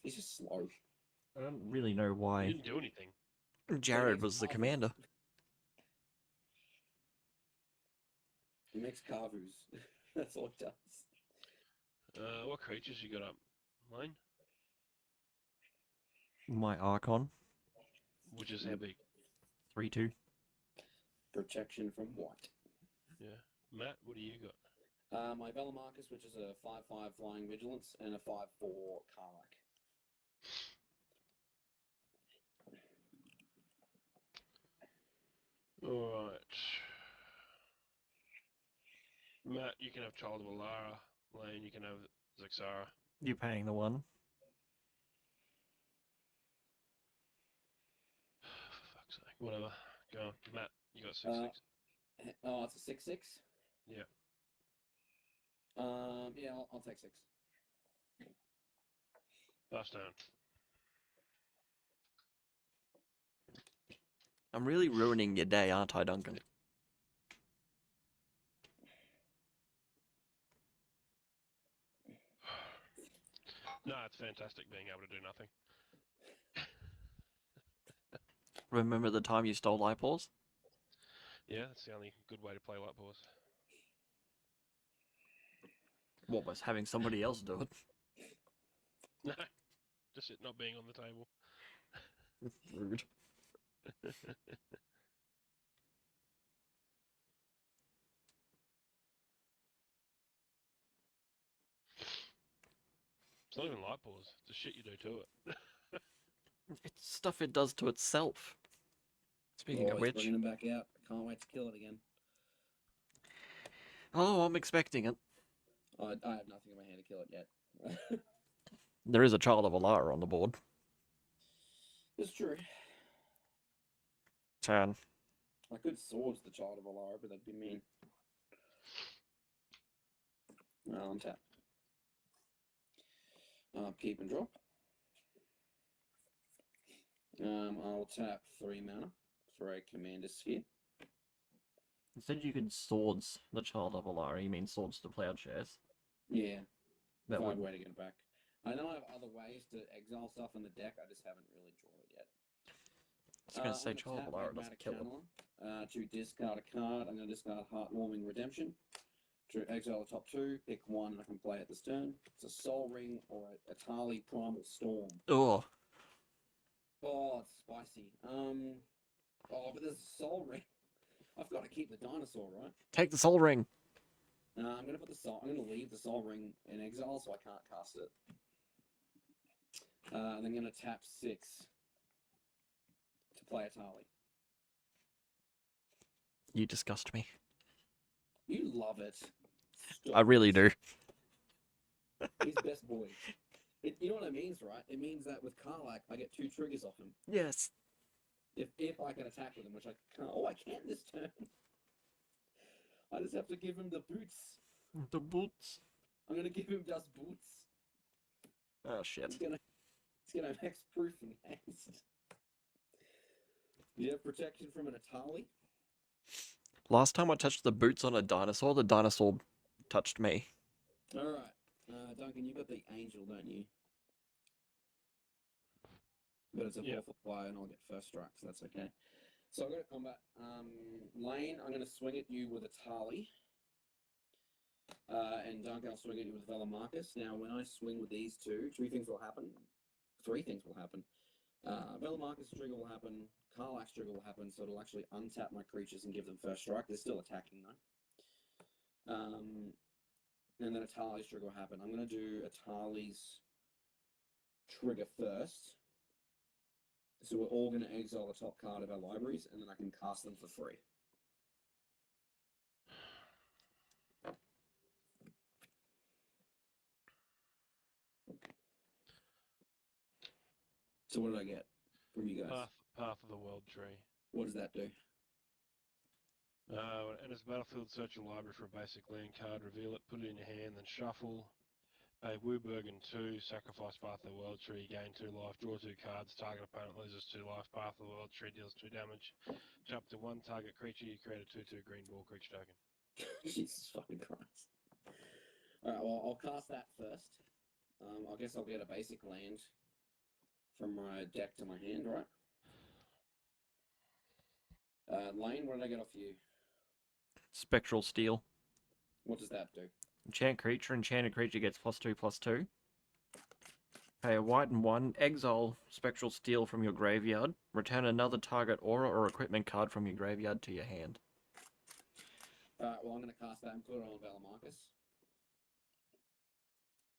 He's just slow. I don't really know He why didn't do anything. Jared was the commander. He makes Kavus. That's all he does. What creatures you got up, Lane? My Archon, Which is how big? 3/2. Protection from white. Yeah. Matt, what do you got? My Velamarcus, which is a 5/5 flying vigilance, and a 5/4 Karlak. Alright. Matt, you can have Child of Alara. Lane, you can have Zixara. You paying the one? For fuck's sake. Whatever. Go on. Matt, you got 6-6. Oh, it's a 6/6. Yeah. Yeah, I'll take 6. Last turn. I'm really ruining your day, aren't I, Duncan? No, it's fantastic being able to do nothing. Remember the time you stole light balls? Yeah, that's the only good way to play light balls. What was having somebody else do it? No, just it not being on the table. Rude. It's not even light balls. It's the shit you do to it. It's stuff it does to itself. Speaking of Always which, bringing him back out. Can't wait to kill it again. oh, I'm expecting it. I have nothing in my hand to kill it yet. There is a Child of Alara on the board. It's true. Turn. I could swords the Child of Alara, but that'd be mean. Untap. Keep and drop. I'll tap 3 mana for a Commander Sphere. You said you could swords the Child of Alara. You mean swords to Plowshares? Yeah, That find would. a way to get it back. I know I have other ways to exile stuff in the deck. I just haven't really drawn it yet. I was gonna say I'm Child of tap Alara Magmatic doesn't kill it. Channeler, to discard a card. I'm going to discard Heartwarming Redemption. To exile the top 2, pick 1 I can play at this turn. It's a Soul Ring or a Atali Primal Storm. Oh, Oh, it's spicy. Oh, but there's a Soul Ring. I've got to keep the dinosaur, right? take the Soul Ring. I'm gonna put the soul. I'm gonna leave the Soul Ring in exile, so I can't cast it. And I'm gonna tap 6 to play Atali. You disgust me. You love it. Stop I really it. do. He's best boy. You know what it means, right? It means that with Karlak, I get 2 triggers off him. Yes. If I can attack with him, which I can't. Oh, I can this turn. I just have to give him the boots. The boots. I'm gonna give him just boots. Oh shit. It's gonna hex proof and haste. Do you have protection from an Atali? Last time I touched the boots on a dinosaur, the dinosaur touched me. Alright. Duncan, you got the angel, don't you? But it's a 4 for flyer and I'll get first strike, so that's okay. So I'll go to combat. Lane, I'm going to swing at you with a Tali. And Duncan, I'll swing at you with Velamarcus. Now, when I swing with these 2, 3 things will happen. 3 things will happen. Velamarcus' trigger will happen. Karlak's trigger will happen, so it'll actually untap my creatures and give them first strike. They're still attacking, though. And then Atali's trigger will happen. I'm going to do Atali's trigger first. So we're all going to exile the top card of our libraries, and then I can cast them for free. So what did I get from you guys? Path of the World Tree. What does that do? When it enters the battlefield, search your library for a basic land card, reveal it, put it in your hand, then shuffle. Pay Wooburgen 2, sacrifice Path of the World Tree, gain 2 life, draw 2 cards, target opponent loses 2 life, Path of the World Tree deals 2 damage. Jump to 1 target creature, you create a 2/2 green ball creature token. Jesus fucking Christ. Alright, well, I'll cast that first. I guess I'll get a basic land from my deck to my hand, right? Lane, what did I get off you? Spectral Steel. What does that do? Enchant creature. Enchanted creature gets +2/+2. Pay a white and 1. Exile Spectral Steel from your graveyard. Return another target aura or equipment card from your graveyard to your hand. Alright, well, I'm going to cast that and put it on Velamarcus.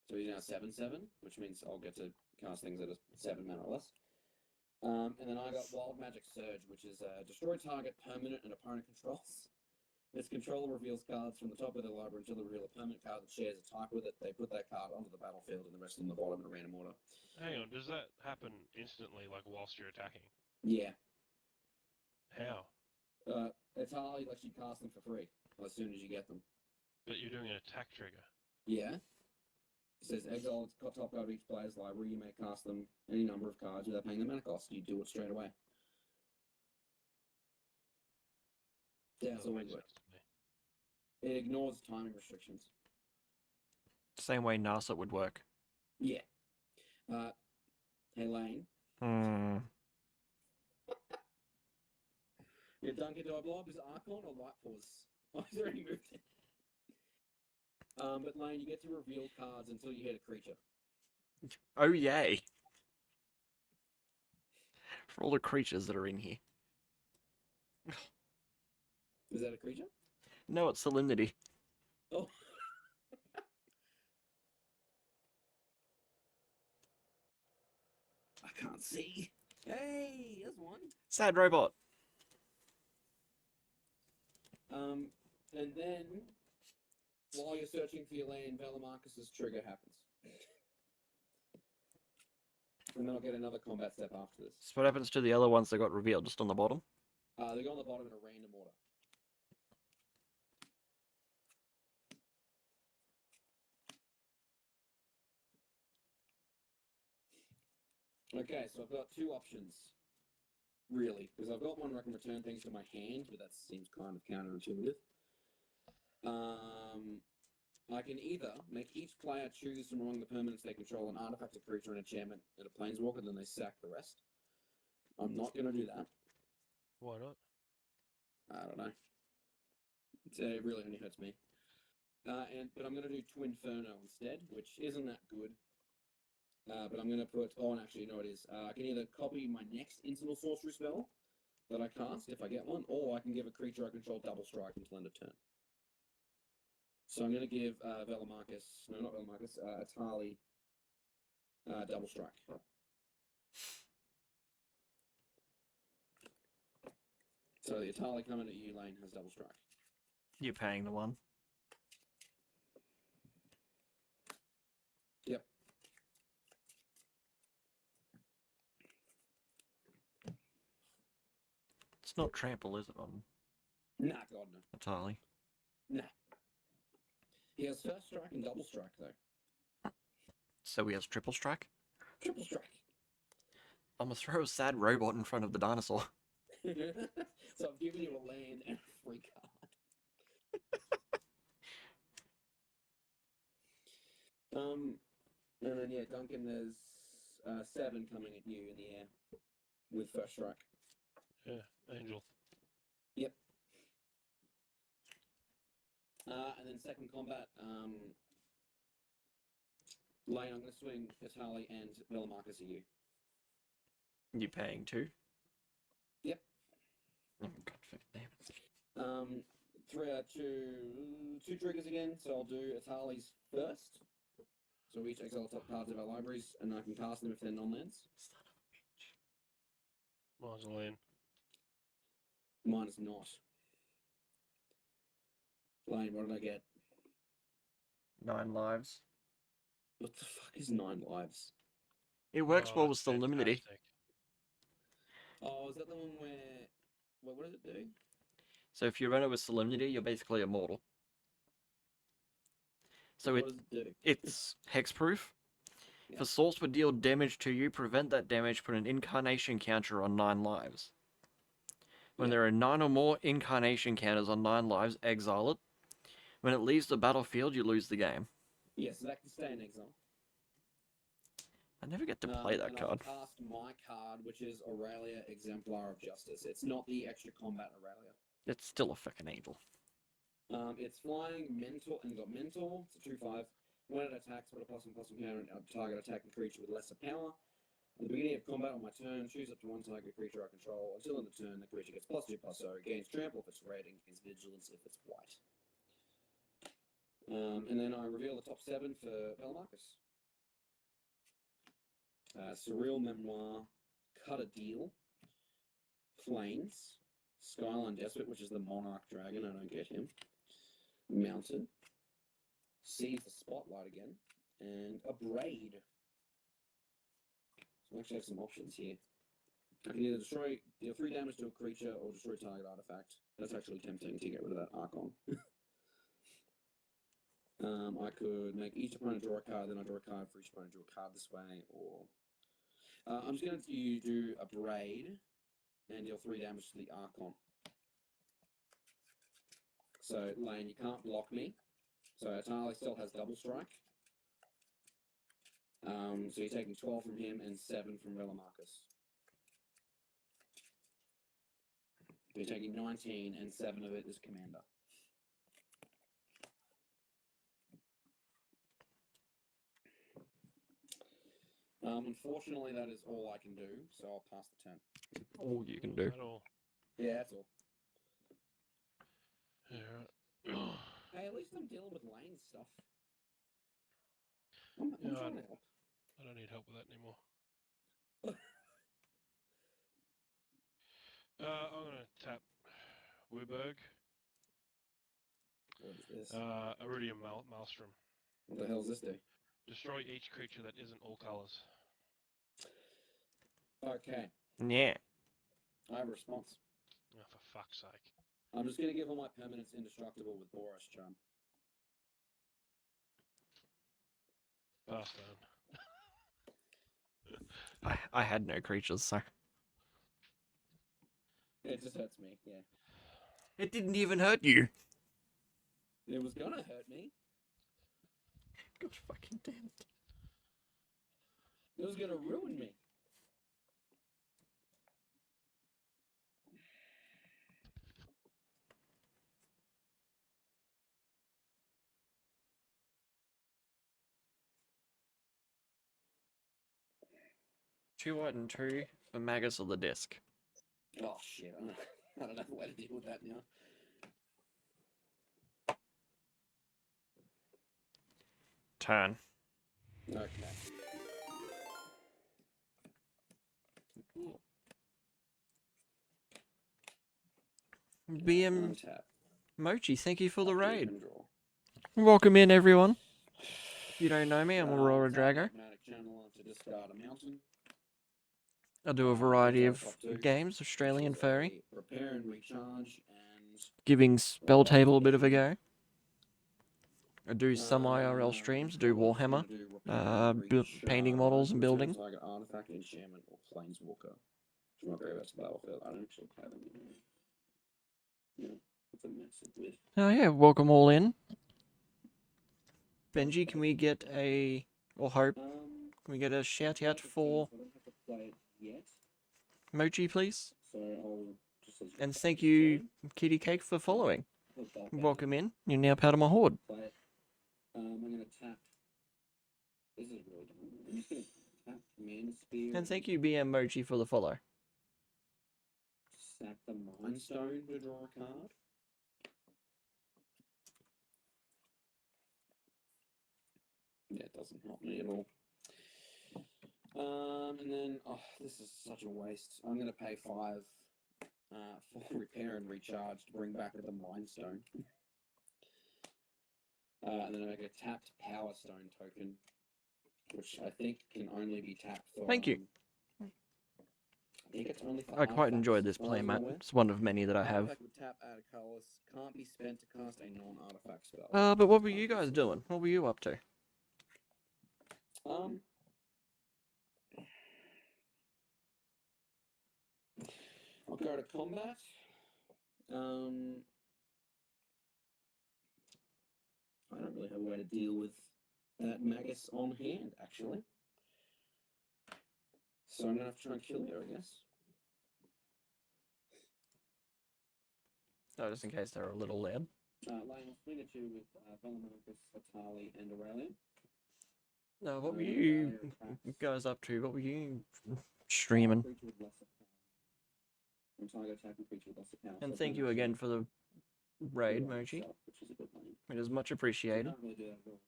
So he's now 7/7, which means I'll get to cast things at a 7 mana or less. And then I got Wild Magic Surge, which is destroy target permanent and opponent controls. This controller reveals cards from the top of their library until they reveal a permanent card that shares a type with it. They put that card onto the battlefield and the rest on the bottom in a random order. Hang on, does that happen instantly, like whilst you're attacking? Yeah. How? Atali lets you cast them for free as soon as you get them. But you're doing an attack trigger. Yeah. It says exile the top card of each player's library. You may cast them any number of cards without paying the mana cost. You do it straight away. Yeah, that's Doesn't all make it works. sense to me. It ignores timing restrictions. Same way NASA would work. Yeah. Hey, Lane. Hmm. Yeah, Duncan, do I blow up his Archon or Light Pause? Oh, he's already moved it. But Lane, you get to reveal cards until you hit a creature. Oh, yay. For all the creatures that are in here. Is that a creature? No, it's Solemnity. Oh. I can't see. Hey, there's one. Sad Robot. And then, while you're searching for your land, Velamarcus's trigger happens. And then I'll get another combat step after this. So what happens to the other ones that got revealed just on the bottom? They go on the bottom in a random order. Okay, so I've got two options, really, because I've got one where I can return things to my hand, but that seems kind of counterintuitive. I can either make each player choose from among the permanents they control an artifact, a creature, an enchantment, and a planeswalker, then they sack the rest. I'm not going to do that. Why not? I don't know. It really only hurts me. But I'm going to do Twinferno instead, which isn't that good. But I'm going to put... Oh, and actually, no, it is. I can either copy my next Instant Sorcery spell that I cast, if I get one, or I can give a creature I control double strike until end of turn. So I'm going to give Velamarcus... No, not Velamarcus. Atali double strike. So the Atali coming at you, Lane, has double strike. You're paying the one. Yep. It's not trample, is it, on Nah, God, no. Atali? Nah. He has first strike and double strike, though. So he has triple strike? Triple strike. I'm gonna throw a sad robot in front of the dinosaur. So I've given you a land and a free card. And then yeah, Duncan, there's 7 coming at you in the air with first strike. Yeah, Angel. Yep. And then second combat, Lane, I'm going to swing Atali and Velamarcus at you. You paying two? Yep. Oh, God, damn it. Two triggers again, so I'll do Atali's first. So we each exile the top cards of our libraries, and I can cast them if they're non-lands. Mausoleum. Mine is not. Lane, what did I get? 9 lives. What the fuck is 9 lives? It works well with that's Solemnity. fantastic. Oh, is that the one where... What does it do? So if you run it with Solemnity, you're basically immortal. So What does it do? it's hexproof. Yeah. If a source would deal damage to you, prevent that damage, put an incarnation counter on 9 lives. When Yeah. there are 9 or more incarnation counters on 9 lives, exile it. When it leaves the battlefield, you lose the game. Yes, that can stay in exile. I never get to play that and card. I'll cast my card, which is Aurelia, Exemplar of Justice. It's not the extra combat Aurelia. It's still a fucking angel. It's flying, mental, and got mental. It's a 2/5. When it attacks, put a +1/+1 counter on target attacking creature with lesser power. At the beginning of combat on my turn, choose up to one target creature I control. Until end of turn, the creature gets +2/+0. Gains trample if it's red, and gains vigilance if it's white. And then I reveal the top 7 for Velamarcus. Surreal Memoir, Cut a Deal, Plains, Skyline Despot, which is the Monarch Dragon. I don't get him. Mounted. Seize the Spotlight again. And a Braid. So I actually have some options here. I can either deal 3 damage to a creature or destroy target artifact. That's actually tempting to get rid of that Archon. I could make each opponent draw a card, then I draw a card for each opponent, draw a card this way, or... I'm just going to do a Braid and deal 3 damage to the Archon. So, Lane, you can't block me. So, Eternally still has double strike. So you're taking 12 from him and 7 from Velamarcus. You're taking 19 and 7 of it is Commander. Unfortunately, that is all I can do, so I'll pass the turn. All you can do. At all. Yeah, that's all. Yeah. Hey, at least I'm dealing with Lane stuff. I'm Yeah, trying to help. I don't need help with that anymore. I'm gonna tap Wurberg. What is this? Iridium Maelstrom. What the hell does this do? Destroy each creature that isn't all colors. Okay, Yeah. I have a response. Oh, for fuck's sake. I'm just going to give all my permanents indestructible with Boros Charm. Pass down. I had no creatures, so It just hurts me, yeah. it didn't even hurt you. It was going to hurt me. God fucking damn it. It was going to ruin me. Two white and 2 for Magus of the Disc. Oh, shit. I don't know the way to deal with that now. Turn. Okay. BM Untap. Mochi, thank you for the Upkeep raid. and draw. Welcome in, everyone. If you don't know me, I'm Aurora Tap Drago. Magnetic Channel to discard a mountain. I do a variety of Top 2, games, Australian which is furry, a Repair and recharge and giving Spell Table a bit of a go. I do some IRL streams, do Warhammer, painting models and building. Target artifact, enchantment, or planeswalker. Which might go back to Battlefield. I don't actually play them anymore. Yeah, it's a mess with. Oh yeah, welcome all in. Benji, can we get a, or Hope, can we get a shout out for I don't have to play it yet, Mochi, please? so I'll just. And thank you, Kitty Cake, for following. Welcome. Welcome in. You're now part of my horde. Play it. I'm gonna tap. This is really dumb. I'm just gonna tap Command Spear. And thank you, BM Mochi, for the follow. Sack the Mind Stone to draw a card. Yeah, it doesn't help me at all. And then, oh, this is such a waste. I'm gonna pay 5 for repair and recharge to bring back the Mind Stone. And then I make a tapped Power Stone token, which I think can only be tapped for. Thank you. I think it's only for I quite enjoyed this artifacts, as far as I'm playmat. aware. It's one of many that I have. Artifact with tap, add a colorless, can't be spent to cast a non-artifact spell. But what were you guys doing? What were you up to? I'll go to combat. I don't really have a way to deal with that Magus on hand, actually. So I'm gonna have to try and kill you, I guess. Oh, just in case they're a little loud. Lane, I'll swing at you with Velamarcus, Atali, and Aurelian. No, what were you guys up to? What were you streaming? Creature with lesser power. I'm target attacking creature with lesser power. And so thank you pretty much again for the raid, heal Mochi. herself, which is a good lane. It is much She appreciated. can't really do that at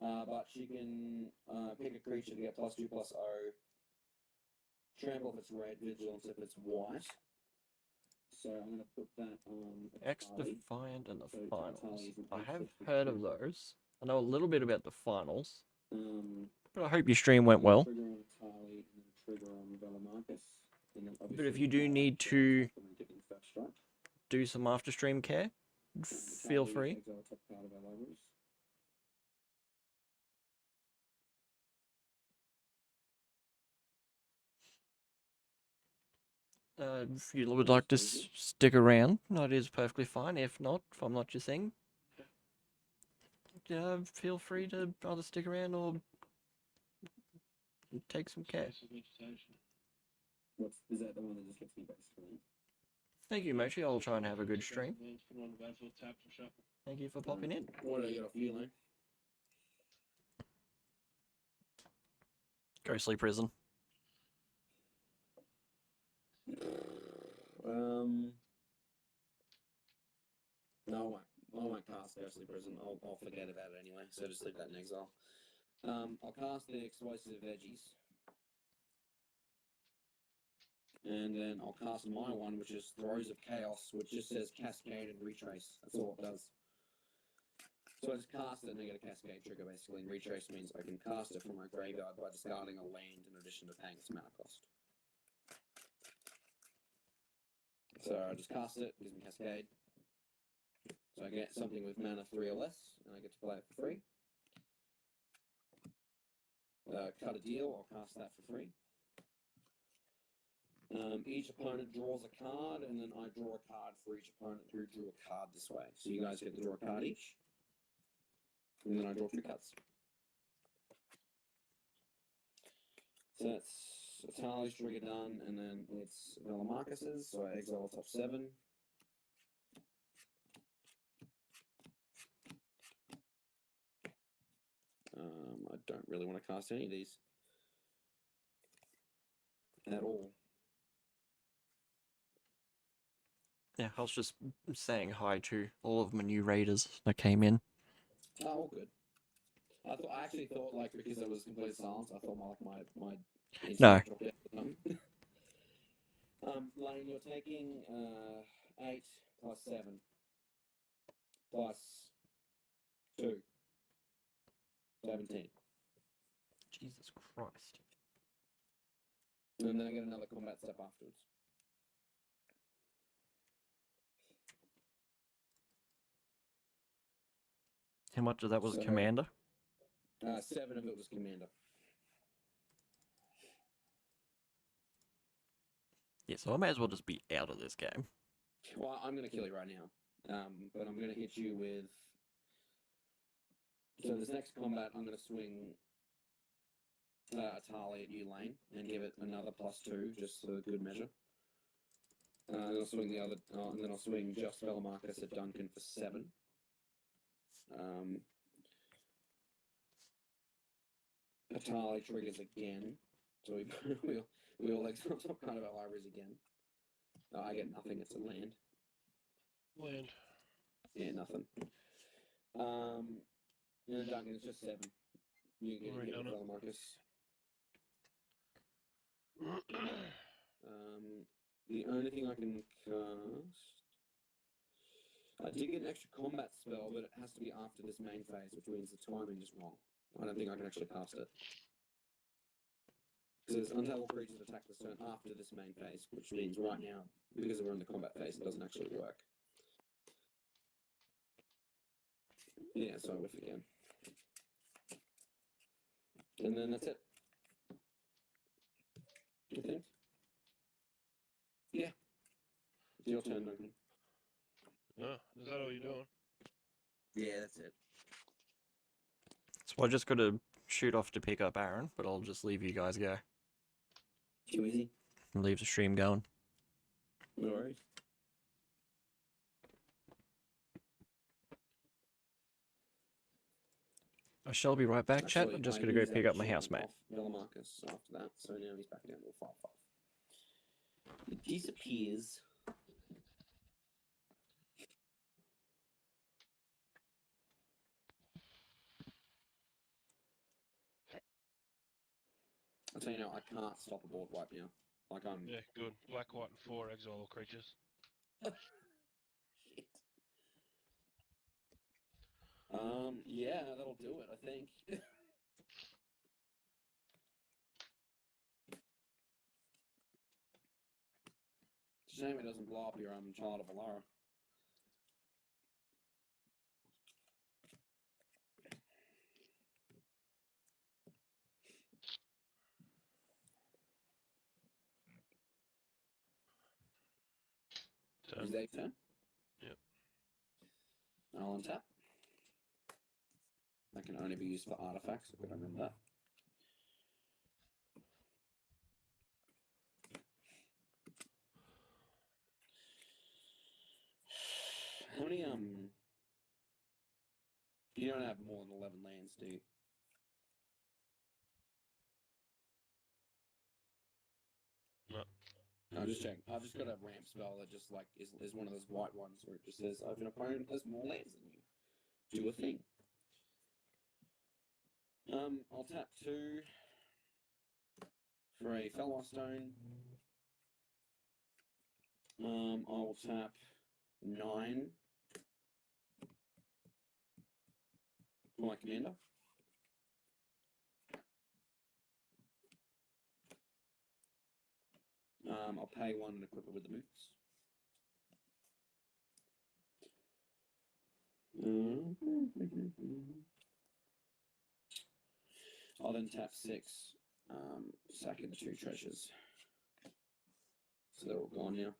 all. But she can pick a creature to get +2/+0. Trample if it's red, vigilance if it's white. So I'm going to put that on X Atali. Defiant and the So finals. Atali is an I have X heard of Defiant. those. I know a little bit about the finals, Um, but I hope your stream went well. Trigger on Atali and then trigger on Velamarcus. And then But obviously if you do I'll need attack to when I get in first strike. do some after stream care, feel Atali free. exile top card of our libraries. If you would like to stick around, that is perfectly fine. If not, if I'm not your thing, feel free to either stick around or take some care. Is that the one that just gets me basically? Thank you, Mochi. I'll try and have a good stream. Thank you for popping in. What do I get off you, Lane? Ghostly Prison. No, I won't cast Ghostly Prison. I'll forget about it anyway, so just leave that in exile. I'll cast the Explosive Veggies. And then I'll cast my one, which is Throes of Chaos, which just says Cascade and Retrace. That's all it does. So I just cast it and I get a Cascade trigger, basically. And Retrace means I can cast it from my graveyard by discarding a land in addition to paying its mana cost. So I just cast it, gives me Cascade. So I get something with mana 3 or less, and I get to play it for free. Cut a deal, I'll cast that for free. Each opponent draws a card, and then I draw a card for each opponent who drew a card this way. So you guys get to draw a card each, and then I draw 2 cards. So that's Atali's trigger done, and then it's Velamarcus's, so I exile top 7. I don't really want to cast any of these at all. Yeah, I was just saying hi to all of my new raiders that came in. Oh, all good. I actually thought, like, because there was complete silence, I thought my No. dropped out or something. Lane, you're taking 8 plus 7 plus 2. 17. Jesus Christ. And then I get another combat step afterwards. How much of that was So- Commander? 7 of it was Commander. Yeah, so I may as well just be out of this game. Well, I'm going to kill you right now. But I'm going to hit you with... So this next combat, I'm going to swing Atali at you, Lane, and give it another +2, just for good measure. Then I'll swing the other... and then I'll swing just Velamarcus at Duncan for 7. Atali triggers again. So we all exile top card of our libraries again. I get nothing, it's a land. Land. Yeah, nothing. And then Duncan, it's just 7. You get Right hit with on it. Velamarcus. The only thing I can cast... I did get an extra combat spell, but it has to be after this main phase, which means the timing is wrong. I don't think I can actually cast it. Because untable creatures attack this turn after this main phase, which means right now, because we're in the combat phase, it doesn't actually work. Yeah, so I whiff again. And then that's it. You think? Yeah. It's your turn, Duncan. Oh, is that all you're doing? Yeah, that's it. So I just got to shoot off to pick up Aaron, but I'll just leave you guys go. Too easy. And leave the stream going. No worries. I shall be right back, chat. Actually, I'm just I going to go used pick that up my shit housemate. off Velamarcus after that, so now he's back down to a 5/5. It disappears. I'll tell you now, I can't stop a board wipe now. Like I'm... Yeah, good. Black, white, and 4 exile all creatures. Shit. Yeah, that'll do it, I think. Shame it doesn't blow up your Child of Alara. Is that turn? Yep. I'll untap. That can only be used for artifacts, I've got to remember that. How many, you don't have more than 11 lands, do you? No. No, just check. I've just got a ramp spell that just like is one of those white ones where it just says if an opponent has more lands than you, do a thing. I'll tap 2 for a Felwar Stone. I will tap 9 for my commander. I'll pay 1 and equip it with the boots. I'll then tap 6, sacking the 2 treasures. So they're all gone now.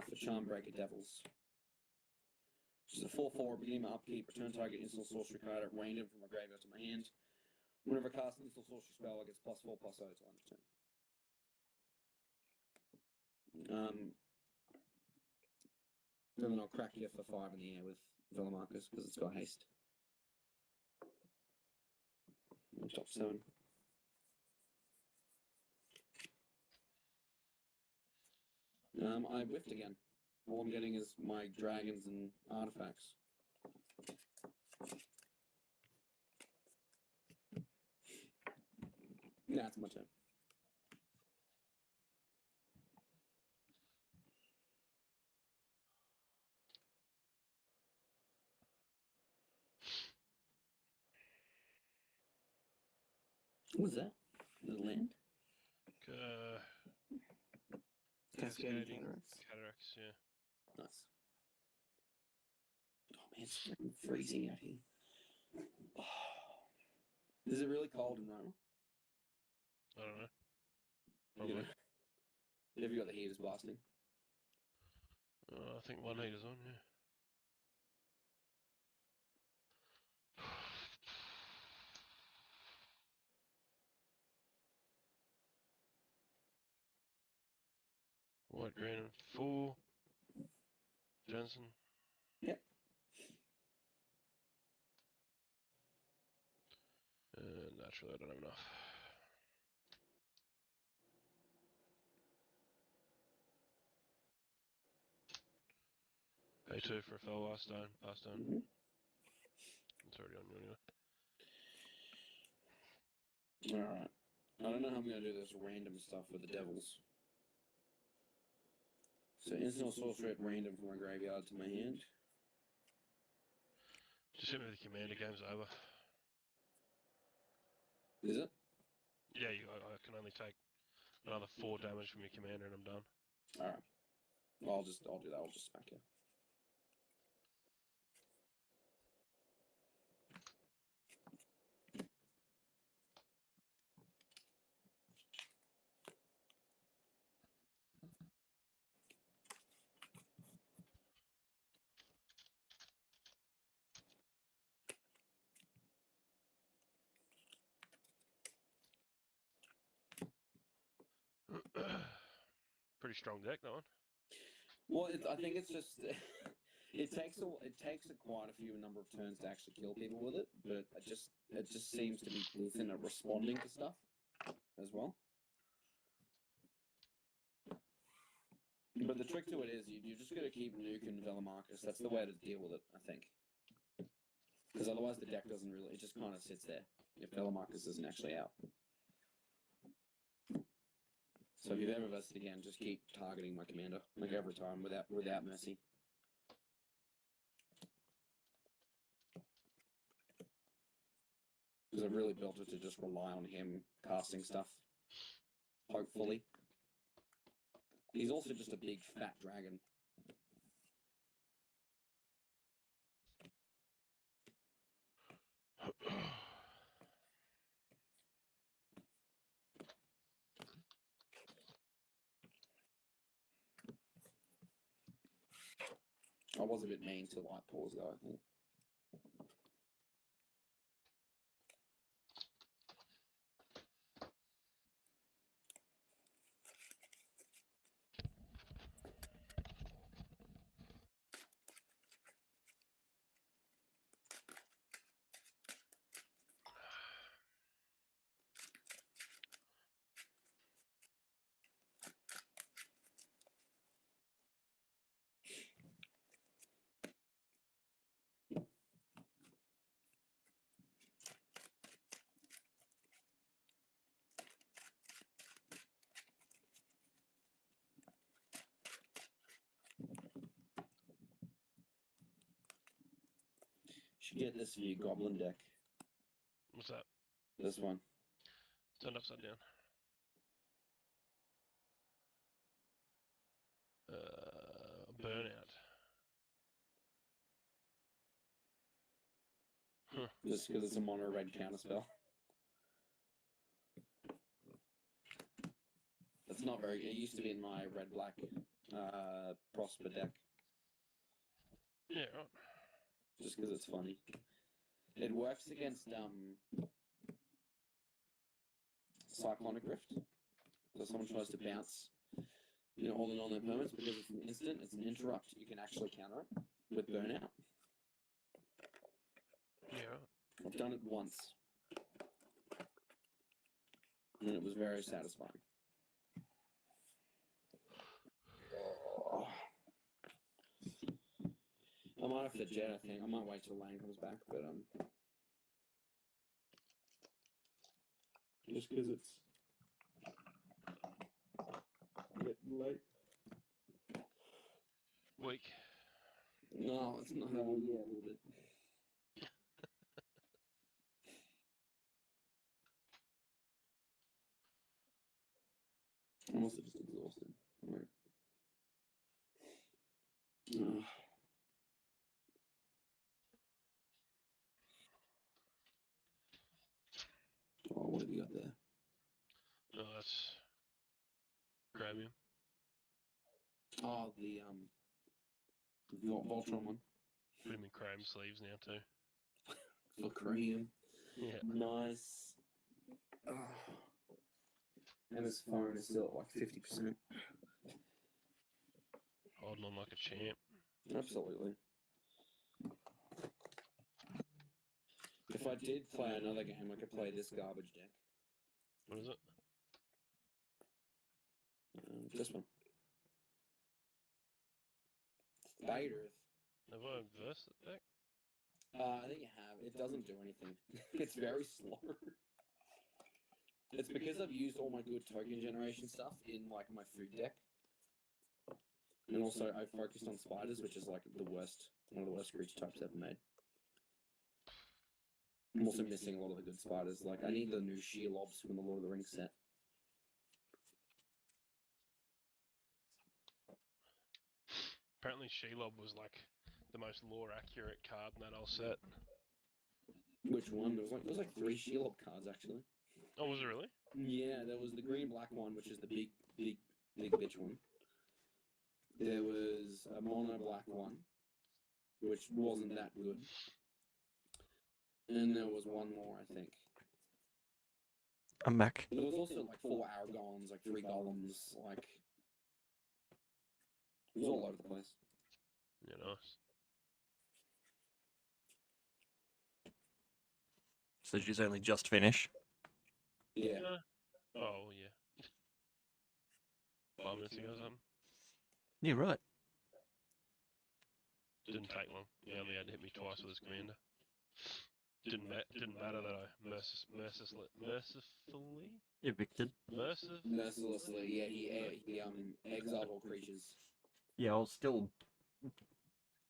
For Charmbreaker Devils. Which is a 4/4, beginning my upkeep, return target instant sorcery card at random from my graveyard to my hand. Whenever I cast an instant sorcery spell, I get +4/+0 till end of turn. And then I'll crack you for 5 in the air with Velamarcus because it's got haste. Top 7. I whiffed again. All I'm getting is my dragons and artifacts. Nah, it's my turn. What was that? The land? Cascading Cataracts, yeah. Nice. Oh man, it's freaking freezing out here. Is it really cold in Rome? I don't know. You Probably. know? Have you got the heaters blasting? I think 1 heater's on, yeah. White, green, and 4. Jensen. Yep. Naturally, I don't have enough. Pay 2 for a Felwar Stone, pass down. Mm-hmm. It's already on you anyway. Alright. I don't know how I'm going to do this random stuff with the devils. So instant sorcery at random from my graveyard to my hand. Just hit me with the commander, game's over. Is it? Yeah, I can only take another 4 damage from your commander and I'm done. Alright. Well, I'll do that. I'll just smack you. Pretty strong deck, that one. Well, I think it's just it takes quite a few number of turns to actually kill people with it, but it just seems to be decent at responding to stuff as well. But the trick to it is you just got to keep nuking Velamarcus. That's the way to deal with it, I think. Because otherwise the deck doesn't really, it just kind of sits there if Velamarcus isn't actually out. So if you've ever vested again, just keep targeting my commander, like every time, without mercy. Because I've really built it to just rely on him casting stuff. Hopefully. He's also just a big fat dragon. I was a bit mean to light pause though, I think. Should get this for your goblin deck. What's that? This one. Turned upside down. Burnout. Huh. Just because it's a mono red counterspell. That's not very good. It used to be in my red black Prosper deck. Yeah, right. Just because it's funny. It works against Cyclonic Rift. So someone tries to bounce, all in on their permits, because it's an instant, it's an interrupt. You can actually counter it with burnout. Yeah, right. I've done it once. And it was very satisfying. I might have to jet, I think. I might wait till Lane comes back, but just because it's getting late. Weak. No, it's not. Yeah, a little bit. I'm also just exhausted. Right. Oh, what have you got there? No, that's Chromium. Oh, the Voltron one. Put him in chrome sleeves now too. For Cream. Yeah. Nice. And his phone is still at like 50%. Holding on like a champ. Absolutely. If I did play another game, I could play this garbage deck. What is it? This one. Vader. Have I versed it back? I think you have. It doesn't do anything. It's very slow. It's because I've used all my good token generation stuff in like my food deck. And also I focused on spiders, which is like one of the worst creature types ever made. I'm also missing a lot of the good spiders. Like I need the new Sheolobs from the Lord of the Rings set. Apparently Shelob was like the most lore accurate card in that whole set. Which one? There was like 3 Shelob cards actually. Oh, was it really? Yeah, there was the green black one, which is the big bitch one. There was a mono black one, which wasn't that good. And there was one more, I think. I'm back. There was also like 4 Aragons, like 3 Golems, like it was all over the place. Yeah, nice. So did you only just finish? Yeah. Oh, yeah. 5 minutes ago or something. Yeah, right. Didn't take long. He only had to hit me twice with his commander. didn't matter that I mercifully Evicted. Mercilessly, yeah, he exiled all creatures. Yeah, I was still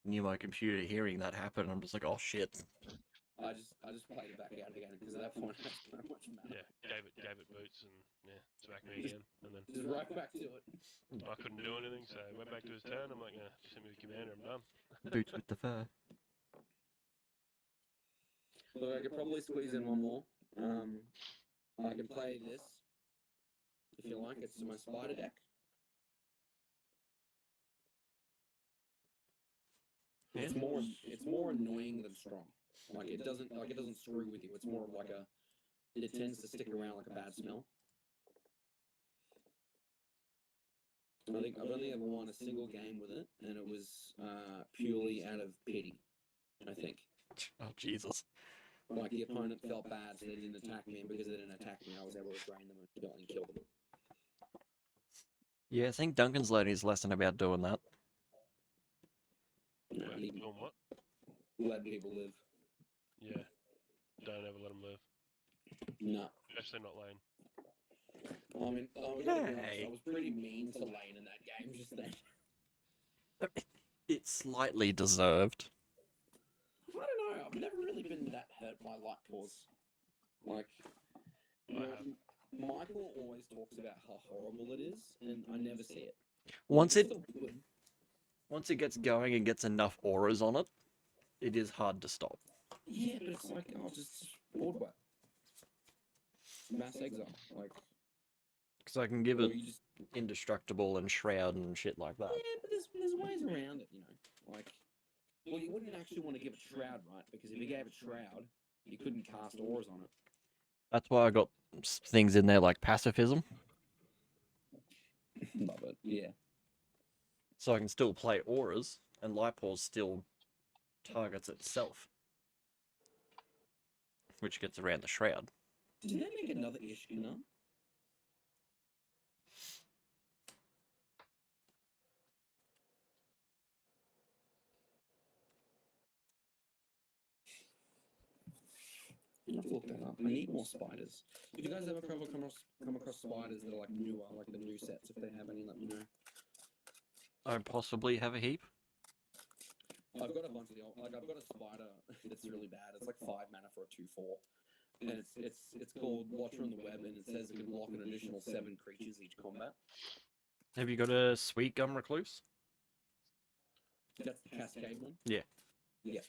near my computer hearing that happen. I'm just like, oh shit. I just played it back out again because at that point I had so much mana. Yeah, gave it boots and yeah, smacked me again, and then Just right back to it. I couldn't do anything, so I went back to his turn. I'm like, just hit me with commander, I'm done. Boots with the fur. Look, I could probably squeeze in one more. I can play this if you like. It's my spider deck. It's more annoying than strong. Like it doesn't screw with you. It's more of like it tends to stick around like a bad smell. I think I've only ever won a single game with it, and it was purely out of pity. I think. Oh Jesus. Like the opponent felt bad, so they didn't attack me, and because they didn't attack me, I was able to drain them and kill them. Yeah, I think Duncan's learning his lesson about doing that. You know, Doing what? let people live. Yeah, don't ever let him live, No. especially not Lane. I mean, I gotta be honest, Hey. I was pretty mean to Lane in that game just then. It's slightly deserved. I don't know. I've never really been that hurt by light pause. Like, you I know, have. Michael always talks about how horrible it is, and I never see it. Once It's it still good. once it gets going and gets enough auras on it, it is hard to stop. Yeah, but it's like, oh, just board wet. Mass exile. Like, Because I can give or it you just. indestructible and shroud and shit like that. Yeah, but there's ways around it, you know. Like, well, you wouldn't actually want to give it shroud, right? Because if you gave it shroud, you couldn't cast auras on it. That's why I got things in there like pacifism, Love it. Yeah. so I can still play auras, and light pause still targets itself, which gets around the shroud. Did they make another Ishkana? I have to look that up. I need more spiders. If you guys ever come across spiders that are like newer, like the new sets, if they have any, let me know. I possibly have a heap. I've got a bunch of the old, like I've got a spider that's really bad. It's like 5 mana for a 2/4, and it's called Watcher on the Web, and it says it can block an additional 7 creatures each combat. Have you got a sweet gum recluse? That's the Cascade one. Yeah. Yeah.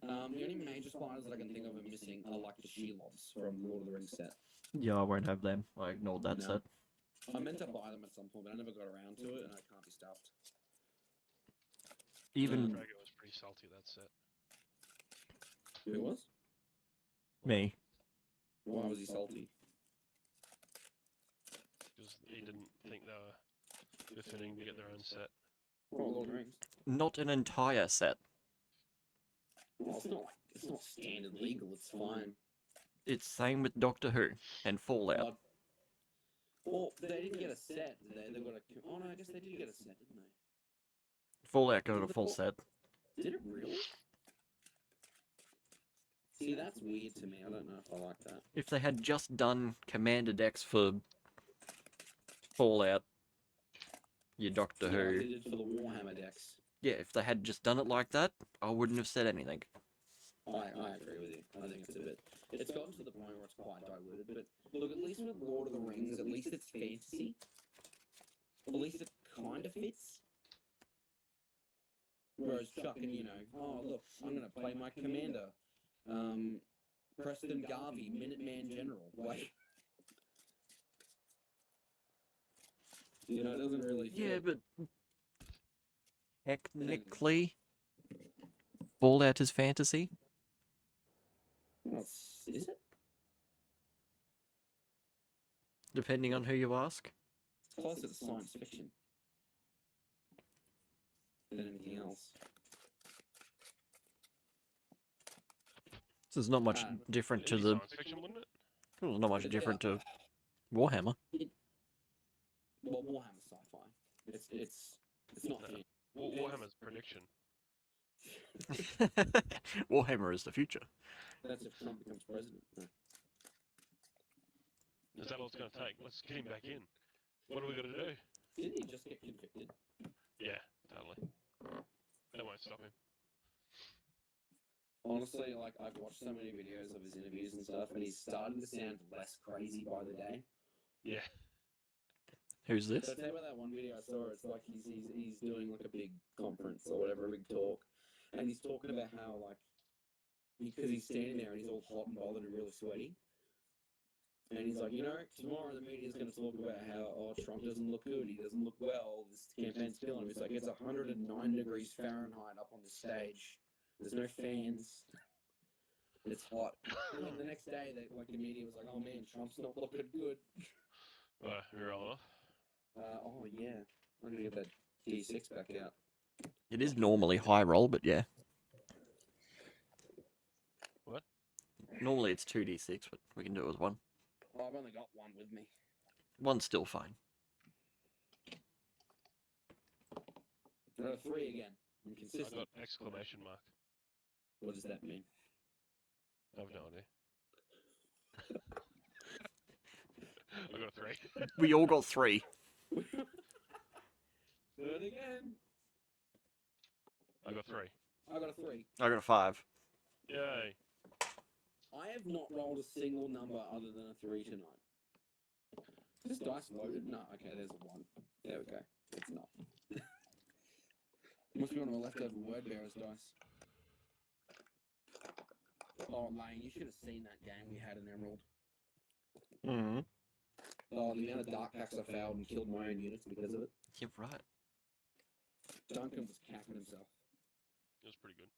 The only major spiders that I can think of are missing are like the Shelobs from Lord of the Rings set. Yeah, I won't have them. I ignored that No. set. I meant to buy them at some point, but I never got around to it, and I can't be stopped. Even Drago was pretty salty that set. Who was? me. Why was he salty? Because he didn't think they were befitting to get their own set. Oh, Lord of the Rings. Not an entire set. Well, it's not standard legal. It's fine. It's same with Doctor Who and Fallout. But, well, they didn't get a set, did they? They got a. Oh no, I guess they did get a set, didn't they? Fallout got a full set. Did it really? See, that's weird to me. I don't know if I like that. If they had just done Commander decks for Fallout, your Doctor Yeah, like Who. they did for the Warhammer decks. Yeah, if they had just done it like that, I wouldn't have said anything. I agree with you. I think it's a bit. It's gotten to the point where it's quite diluted. But look, at least with Lord of the Rings, at least it's fantasy. At least it kind of fits. Whereas chucking, you know, oh look, I'm gonna play my commander, Preston Garvey, Minuteman General. Like, you know, it doesn't really fit. Yeah, but technically, Fallout is fantasy. Well, is it? Depending on who you ask. It's closer to science fiction than anything else. So there's not much different to It'd be the. science fiction, wouldn't it? Well, not much different to Warhammer. Well, Warhammer's sci-fi. It's not No. fantasy. Warhammer's prediction. Warhammer is the future. That's if Trump becomes president. No. Is that all it's going to take? Let's get him back in. What are we going to do? Didn't he just get convicted? Yeah, totally. That won't stop him. Honestly, like, I've watched so many videos of his interviews and stuff, and he's starting to sound less crazy by the day. Yeah. Who's this? So tell you about that one video I saw. It's like he's doing like a big conference or whatever, a big talk, and he's talking about how like because he's standing there and he's all hot and bothered and really sweaty, and he's like, you know, tomorrow the media's going to talk about how Trump doesn't look good, he doesn't look well, this campaign's killing him. It's like it's 109 degrees Fahrenheit up on the stage. There's no fans. It's hot. And then the next day, the media was like, "Oh man, Trump's not looking good." We roll off. Oh yeah, I'm gonna get that D6 back out. It is normally high roll, but yeah. What? Normally it's 2d6, but we can do it with one. Oh, I've only got one with me. One's still fine. I got a 3 again. I'm I consistent. got exclamation mark. What does that mean? I have no idea. I got a 3. We all got 3. Do it again. I got 3. I got a 3. I got a 5. Yay. I have not rolled a single number other than a 3 tonight. Is this dice loaded? No. Okay, there's a 1. There we go. It's not. Must be one of the leftover word bearers dice. Oh, Lane, you should have seen that game we had in Emerald. Mm-hmm. Oh, the amount of dark packs I failed and killed my own units because of it. You're right. Duncan was capping himself. It was pretty good.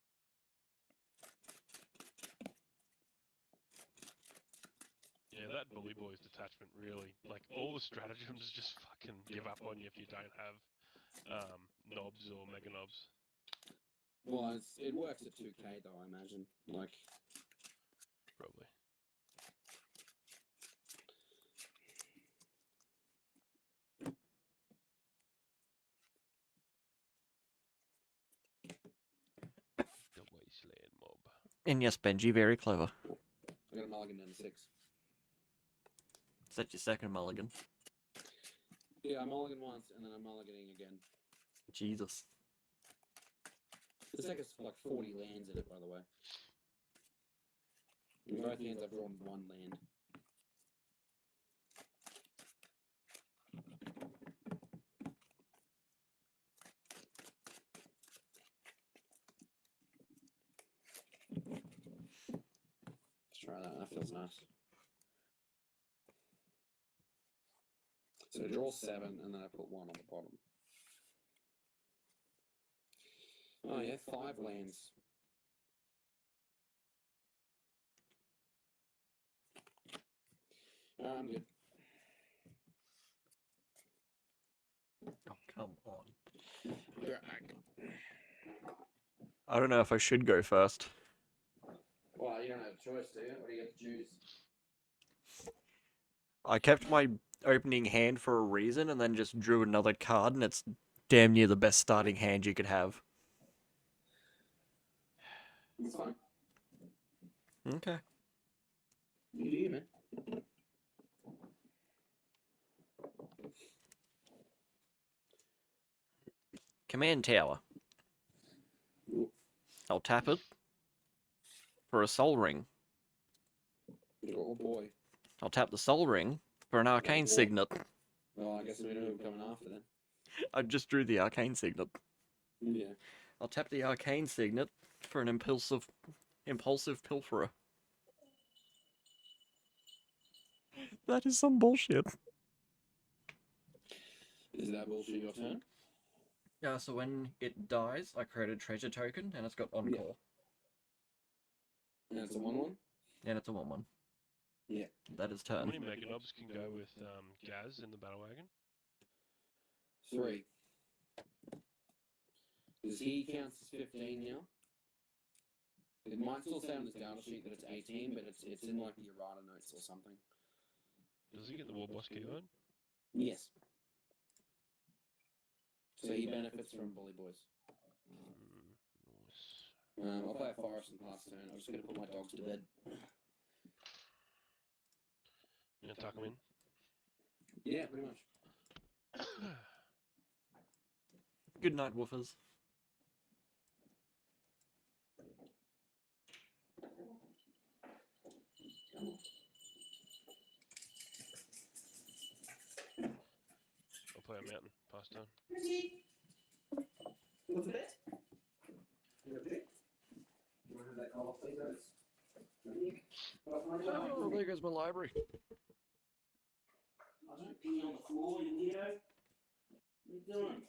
Yeah, that Bully Boys detachment really, like, all the stratagems just fucking give up on you if you don't have knobs or mega knobs. Well, it works at 2k though, I imagine. Like, Probably. The Wasteland Mob. And yes, Benji, very clever. I got a mulligan down to 6. Is that your second mulligan? Yeah, I mulligan once and then I'm mulliganing again. Jesus. The deck has like 40 lands in it, by the way. In both hands, I've drawn 1 land. Let's try that. That feels nice. So draw 7, and then I put 1 on the bottom. Oh yeah, 5 lands. I'm good. Oh, come on. Yeah. I don't know if I should go first. Well, you don't have a choice, do you? What do you get to choose? I kept my opening hand for a reason and then just drew another card, and it's damn near the best starting hand you could have. It's fine. Okay. You do, man. Command tower. Ooh. I'll tap it for a soul ring. Oh boy. I'll tap the soul ring for an arcane signet. Well, I guess we know who we're coming after then. I just drew the arcane signet. Yeah. I'll tap the arcane signet for an impulsive pilferer. That is some bullshit. Is that bullshit your turn? Yeah, so when it dies, I create a treasure token, and it's got encore. And it's a 1/1? And it's a 1/1. Yeah. That is How turn. many mega knobs can go with Gaz in the battle wagon? 3. Does he counts as 15 now? It might still say on his data sheet that it's 18, but it's in like the errata notes or something. Does he get the War Boss keyword? Yes. So he benefits from Bully Boys. Nice. I'll play a forest in pass turn. I'm just gonna put my dogs to bed. You gonna tuck them in? Yeah, pretty much. Good night, woofers. I'll play a mountain pass turn. What's the bet? You got a bet? You want to have that call, please, Otis? Oh, there goes my library. I don't pee on the floor, you weirdo. What are you doing?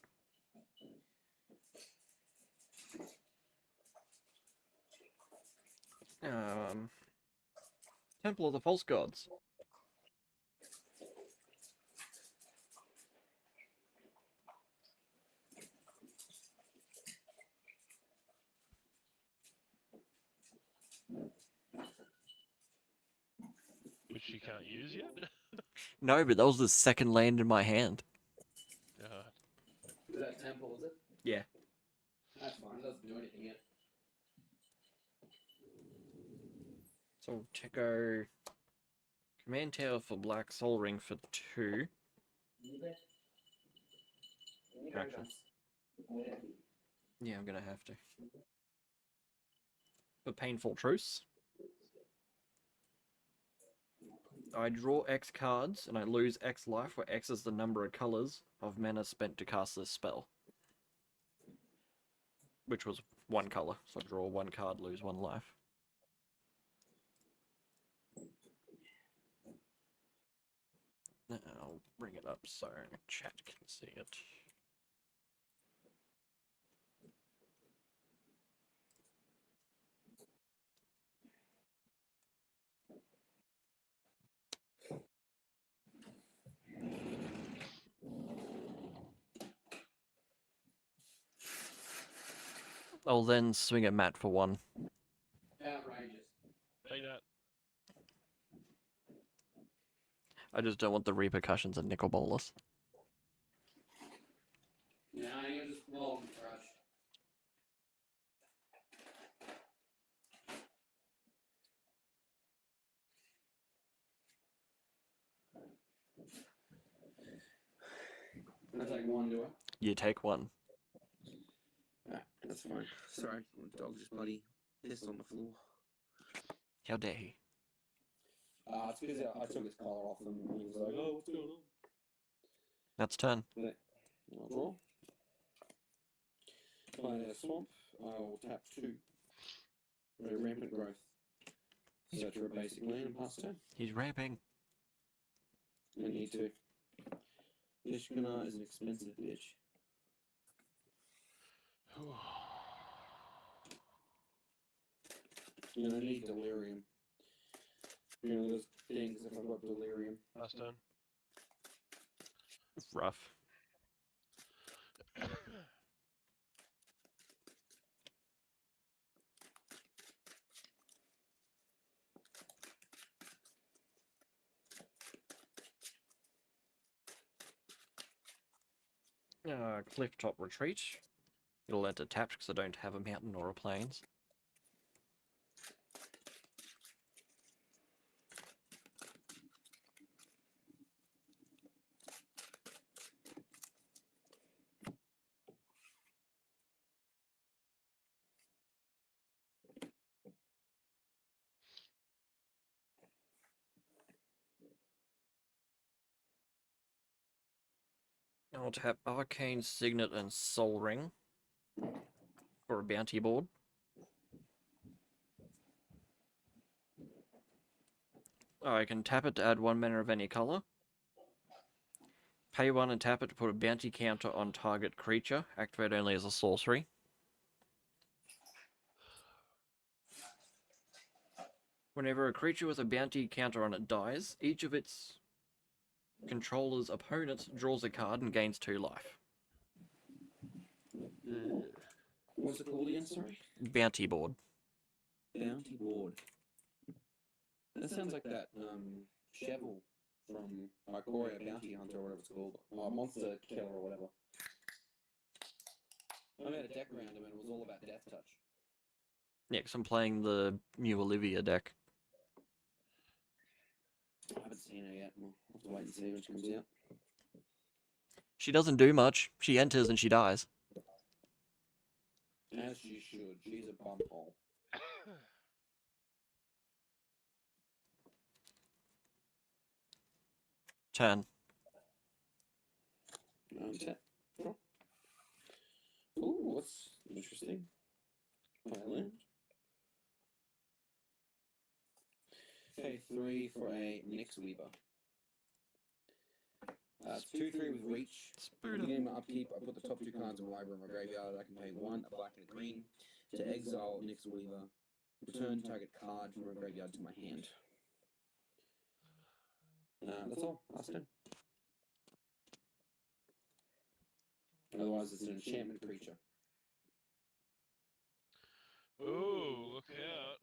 Temple of the False Gods. Which you can't use yet? No, but that was the second land in my hand. Is that temple, is it? Yeah. That's fine, it doesn't do anything yet. So to go Command Tower for Black, Soul Ring for 2. Action. Yeah, I'm gonna have to. For Painful Truce. I draw X cards and I lose X life, where X is the number of colors of mana spent to cast this spell. Which was 1 color, so I draw 1 card, lose 1 life. Now I'll bring it up so chat can see it. I'll then swing at Matt for 1. Outrageous. Take that. I just don't want the repercussions of Nicol Bolas. Yeah, you just roll and crush. I take 1, do I? You take 1. Alright, that's fine. Sorry, my dog just bloody pissed on the floor. How dare he? It's because I took his collar off and he was like, oh, what's going on? That's turn. I'll draw. Play a swamp. I will tap 2. For rampant growth. Search for a basic land and pass turn. He's ramping. I need to. Ishkana is an expensive bitch. You're gonna need delirium. You know those things if I've got delirium. Pass turn. Rough. Clifftop Retreat. It'll enter tapped because I don't have a mountain or a plains. I'll tap Arcane Signet and Soul Ring for a bounty board. I can tap it to add 1 mana of any color. Pay 1 and tap it to put a bounty counter on target creature. Activate only as a sorcery. Whenever a creature with a bounty counter on it dies, each of its controller's opponents draws a card and gains 2 life. What's it called again, sorry? Bounty board. Bounty board. That sounds like that, Shovel from Ikoria Bounty Hunter or whatever it's called. Or Monster Killer or whatever. I made a deck around him and it was all about Death Touch. Yeah, 'cause I'm playing the new Olivia deck. I haven't seen her yet. We'll have to wait and see when she comes out. She doesn't do much. She enters and she dies. As she should. She's a bum hole. Turn. Tap. Draw. Ooh, what's interesting? Land. Pay 3 for a Nyx Weaver. It's 2/3 with reach. At the beginning of my upkeep, I put the top 2 cards in my library in my graveyard. I can pay 1, a black and a green, to exile Nyx Weaver. Return target card from my graveyard to my hand. That's all. Last turn. Otherwise, it's an enchantment creature. Ooh, look out.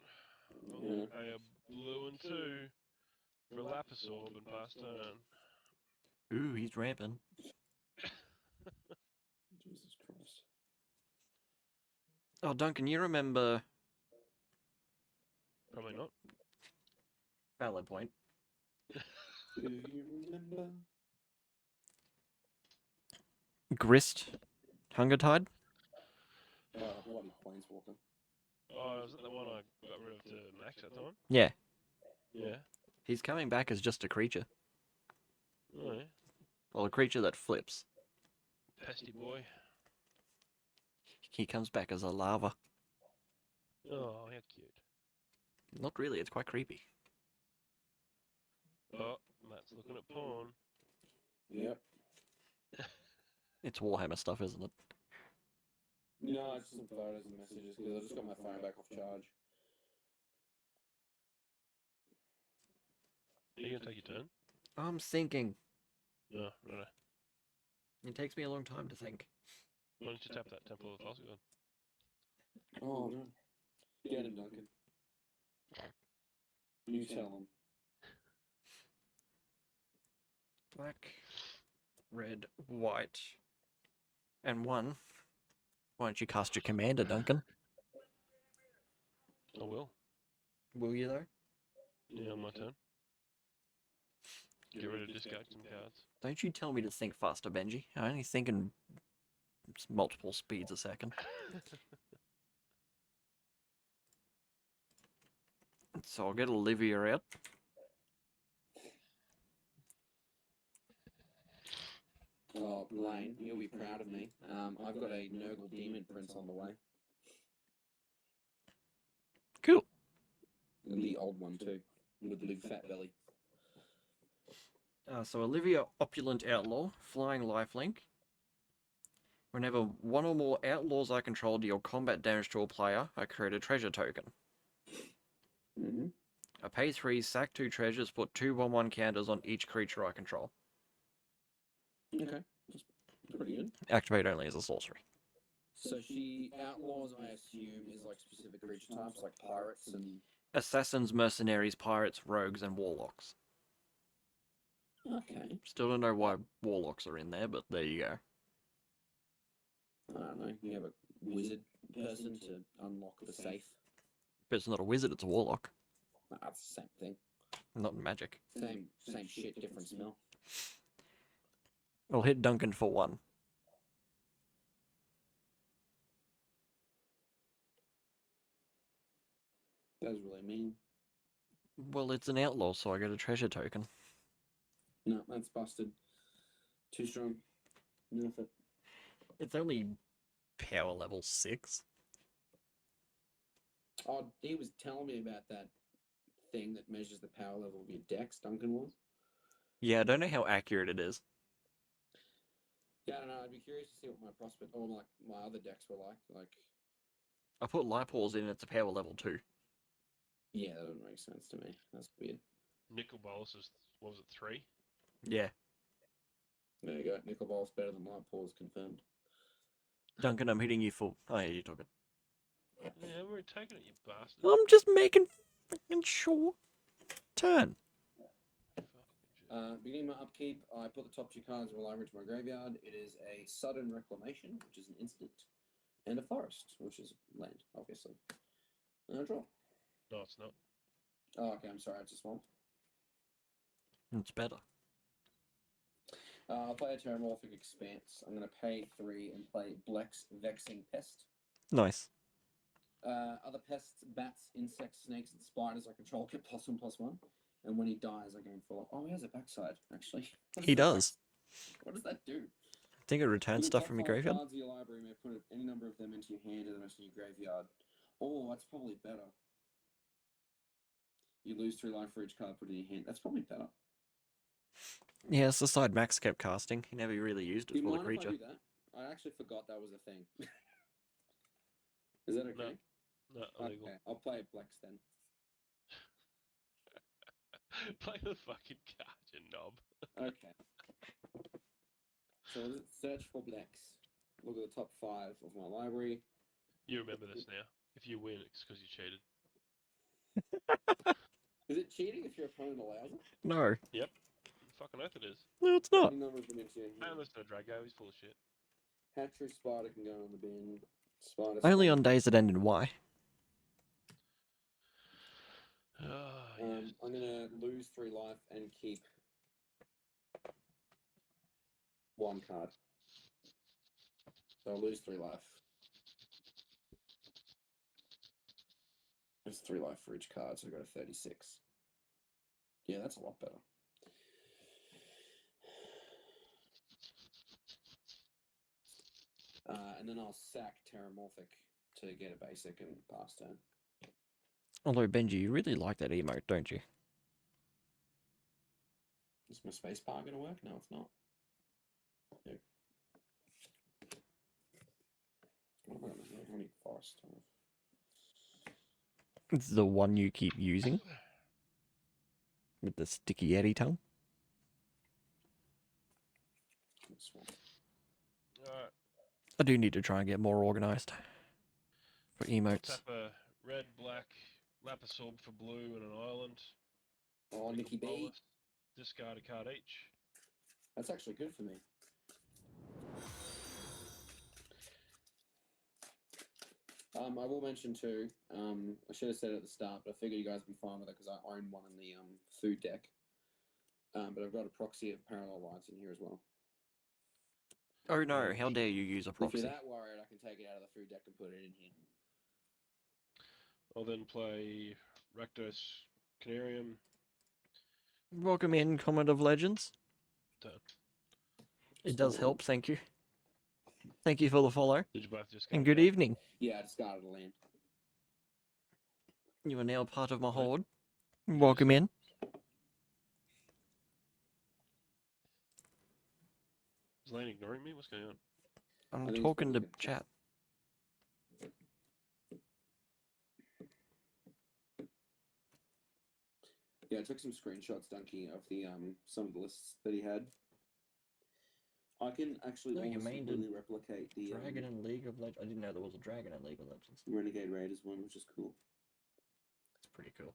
I'm Yeah. gonna pay a blue and 2 for a Lapis Orb and pass turn. Ooh, he's ramping. Jesus Christ. Oh, Duncan, you remember... Probably not. Valid point. Do you remember? Grist? Hunger Tide? Bloody Planeswalker. Oh, is that the one I got rid of to max that time? Yeah. Yeah. He's coming back as just a creature. Oh, yeah. Well, a creature that flips. Pesty boy. He comes back as a lava. Oh, how cute. Not really, it's quite creepy. Oh, Matt's looking at porn. Yep. It's Warhammer stuff, isn't it? No, it's just some photos and messages because I just got my phone back off charge. Are you gonna take your turn? I'm thinking. No, right. It takes me a long time to think. Why don't you tap that Temple of the Fossil? Oh no. Get him, Duncan. You tell him. Black, red, white, and 1. Why don't you cast your commander, Duncan? I will. Will you, though? Yeah, on my turn. Get rid of discard some cards. Don't you tell me to think faster, Benji. I only think in multiple speeds a second. So I'll get Olivia out. Oh, Lane, you'll be proud of me. I've got a Nurgle Demon Prince on the way. Cool. The old one too, with the big fat belly. So Olivia, Opulent Outlaw, Flying Lifelink. Whenever one or more outlaws I control deal combat damage to a player, I create a treasure token. Mm-hmm. I pay 3, sack 2 treasures, put 2 1/1 counters on each creature I control. Okay, that's pretty good. Activate only as a sorcery. So she outlaws, I assume, is like specific creature types, like pirates and. Assassins, mercenaries, pirates, rogues, and warlocks. Okay. Still don't know why warlocks are in there, but there you go. I don't know. You have a wizard person to unlock the safe. But it's not a wizard, it's a warlock. That's the same thing. Not magic. Same shit, different smell. I'll hit Duncan for 1. That was really mean. Well, it's an outlaw, so I get a treasure token. No, that's busted. Too strong. Nerf it. It's only power level 6. Oh, he was telling me about that thing that measures the power level of your decks, Duncan was. Yeah, I don't know how accurate it is. Yeah, I don't know. I'd be curious to see what my prospect or like my other decks were like. Like, I put Lipors in, it's a power level 2. yeah, that doesn't make sense to me. That's weird. Nicol Bolas is, what was it, 3? Yeah. There you go. Nicol Bolas better than Light Paws, confirmed. Duncan, I'm hitting you for... Oh, yeah, you're talking. Yeah, I've already taken it, you bastard. I'm just making fucking sure. Turn. Beginning my upkeep, I put the top 2 cards of a library to my graveyard. It is a Sudden Reclamation, which is an instant, and a Forest, which is land, obviously. No draw. No, it's not. Oh, okay. I'm sorry. I just swamped. It's better. I'll play a Terramorphic Expanse. I'm going to pay 3 and play Blex Vexing Pest. Nice. Other pests, bats, insects, snakes, and spiders I control get +1/+1. And when he dies, I gain 4. Oh, he has a backside, actually. What He does that does. What does that do? I think it returns Put the stuff top from your 5 graveyard. cards of your library, you may put any number of them into your hand and the rest in your graveyard. Oh, that's probably better. You lose 3 life for each card put in your hand. That's probably better. Yeah, it's the side Max kept casting. He never really used Do it you for the mind if I creature. do that? I actually forgot that was a thing. Is that okay? No, illegal. Okay, I'll play Blex then. Play the fucking card, you knob. Okay. So let's search for Blex. Look at the top 5 of my library. You remember this now. If you win, it's because you cheated. Is it cheating if your opponent allows it? No. Fucking oath it is. No, it's not. Any number of them into your I hand. listen to Drago, he's full of shit. Hatchery Spider can go in the bin. Spider. Only Spawn. on days that end in Y. Oh, yes. I'm gonna lose 3 life and keep 1 card. So I'll lose 3 life. There's 3 life for each card, so I go to 36. Yeah, that's a lot better. And then I'll sack Terramorphic to get a basic and pass turn. Although, Benji, you really like that emote, don't you? Is my space bar gonna work? No, it's not. No. What am I gonna do? How many forest? It's the one you keep using. With the sticky Eddie tongue. This one. Alright. I do need to try and get more organized. For emotes. Tap a red, black, Lapis Orb for blue and an island. Oh, Nicky B. Bolus, discard a card each. That's actually good for me. I will mention too, I should have said it at the start, but I figured you guys would be fine with it because I own one in the food deck. But I've got a proxy of Parallel Lights in here as well. Oh no, how dare you use a If you're proxy. that worried, I can take it out of the food deck and put it in here. I'll then play Rakdos Canarium. Welcome in, Comment of Legends. Done. It does help, thank you. Thank you for the follow. Did you both just And go good evening. Yeah, I discarded a land. You are now part of my horde. Welcome in. Is Lane ignoring me? What's going on? I I'm think it's talking to probably good. chat. Yeah, I took some screenshots, Dunky, of the some of the lists that he had. I can actually No, you almost mean completely replicate the Dragon and League of Legends. I didn't know there was a Dragon and League of Legends. Renegade Raiders one, which is cool. It's pretty cool.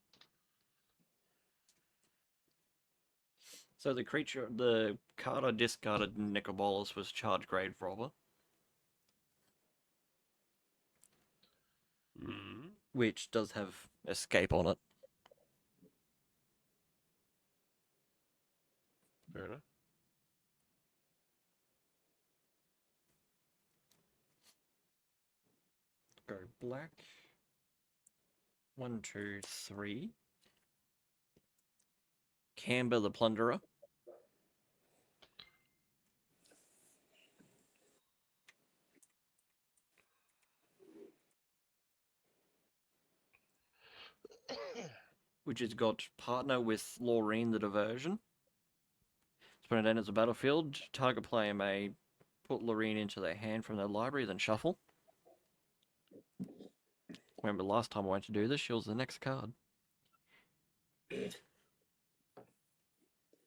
So the creature, the card I discarded in Nicobolus was Charge Grade Robber, Mm-hmm. which does have Escape on it. Fair enough. Go black. 1, 2, 3. Camber the Plunderer. Which has got partner with Laureen the Diversion. When it enters the battlefield, target player may put Laureen into their hand from their library, then shuffle. Remember last time I went to do this, she was the next card.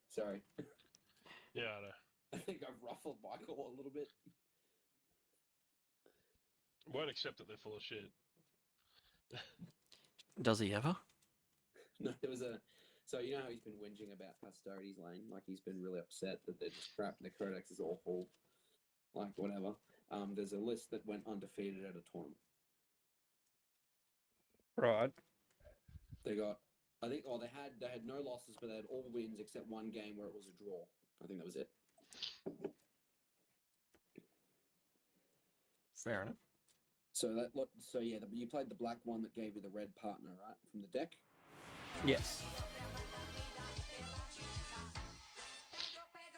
Sorry. Yeah, I know. I think I've ruffled Michael a little bit. Won't accept that they're full of shit. Does he ever? No, there was a. So you know how he's been whinging about Hostarity's Lane? Like he's been really upset that they're just crap. The codex is awful. Like whatever. There's a list that went undefeated at a tournament. Right. They got, I think, they had no losses, but they had all wins except one game where it was a draw. I think that was it. Fair enough. So you played the black one that gave you the red partner, right, from the deck. Yes.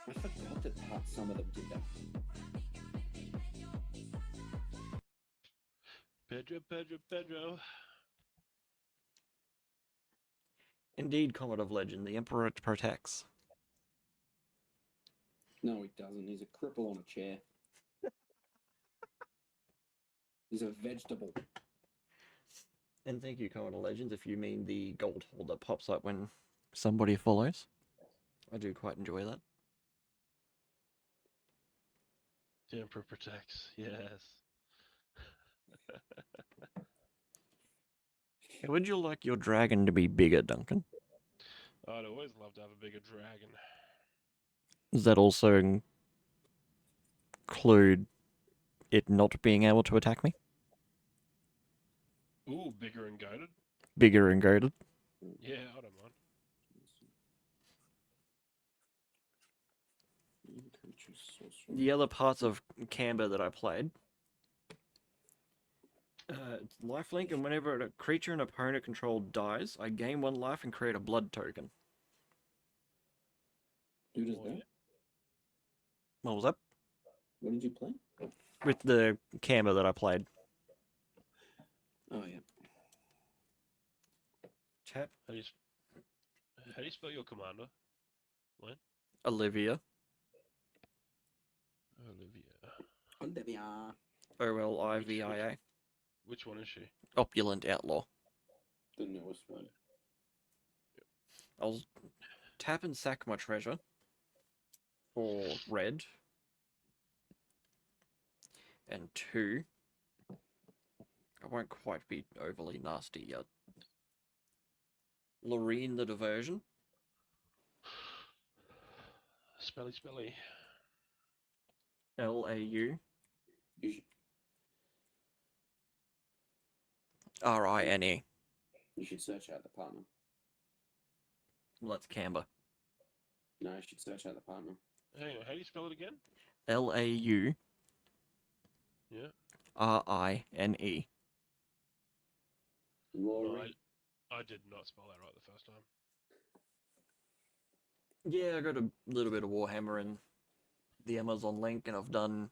I forgot that some of them did that. Pedro. Indeed, Comet of Legend, the Emperor protects. No, he doesn't. He's a cripple on a chair. He's a vegetable. And thank you, Comet of Legends, if you mean the gold hole that pops up when somebody follows. I do quite enjoy that. The Emperor protects. Yes. Would you like your dragon to be bigger, Duncan? I'd always love to have a bigger dragon. Does that also include it not being able to attack me? Ooh, bigger and goated. Bigger and goaded? Yeah, I don't mind. The other parts of Camber that I played, it's lifelink, and whenever a creature an opponent controlled dies, I gain 1 life and create a blood token. Who does Oh, that? yeah. What was that? What did you play? With the Camber that I played. Oh yeah. Chat. How do you spell your commander? Olivia. Olivia. Olivia. Which one is she? Opulent Outlaw. The newest one. I'll tap and sack my treasure for red. And 2. I won't quite be overly nasty yet. Loreen the Diversion. Spelly. LAU. You RINE. should search out the partner. Well, that's Camber. No, you should search out the partner. Hang on, how do you spell it again? LAU Yeah. RINE. Laurie. I did not spell that right the first time. Yeah, I got a little bit of Warhammer in the Amazon link, and I've done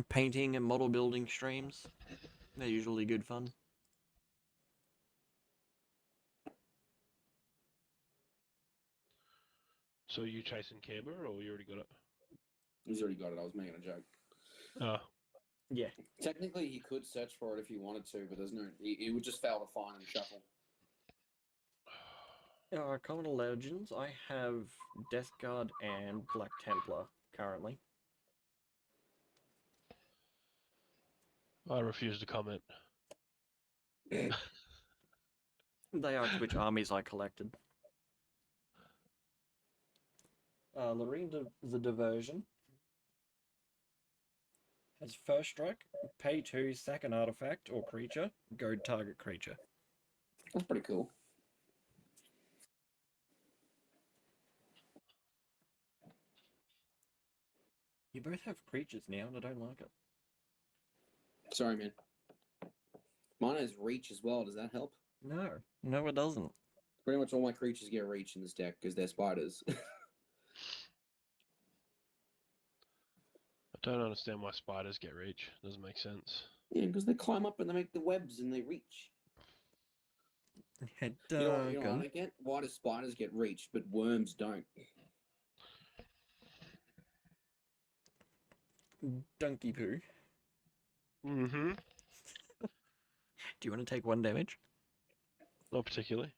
painting and model building streams. They're usually good fun. So are you chasing Camber, or you already got it? He's already got it. I was making a joke. Oh. Yeah. Technically, he could search for it if he wanted to, but there's no. He would just fail to find and shuffle. Common Legends, I have Death Guard and Black Templar currently. I refuse to comment. They are which armies I collected. Loreen the Diversion has first strike, pay 2, sack an artifact or creature, goad target creature. That's pretty cool. You both have creatures now, and I don't like it. Sorry, man. Mine has reach as well. Does that help? No, it doesn't. Pretty much all my creatures get reach in this deck because they're spiders. I don't understand why spiders get reach. Doesn't make sense. Yeah, because they climb up and they make the webs and they reach. You know what I don't get? Why do spiders get reach, but worms don't? Donkey Poo. Mm-hmm. Do you want to take 1 damage? Not particularly.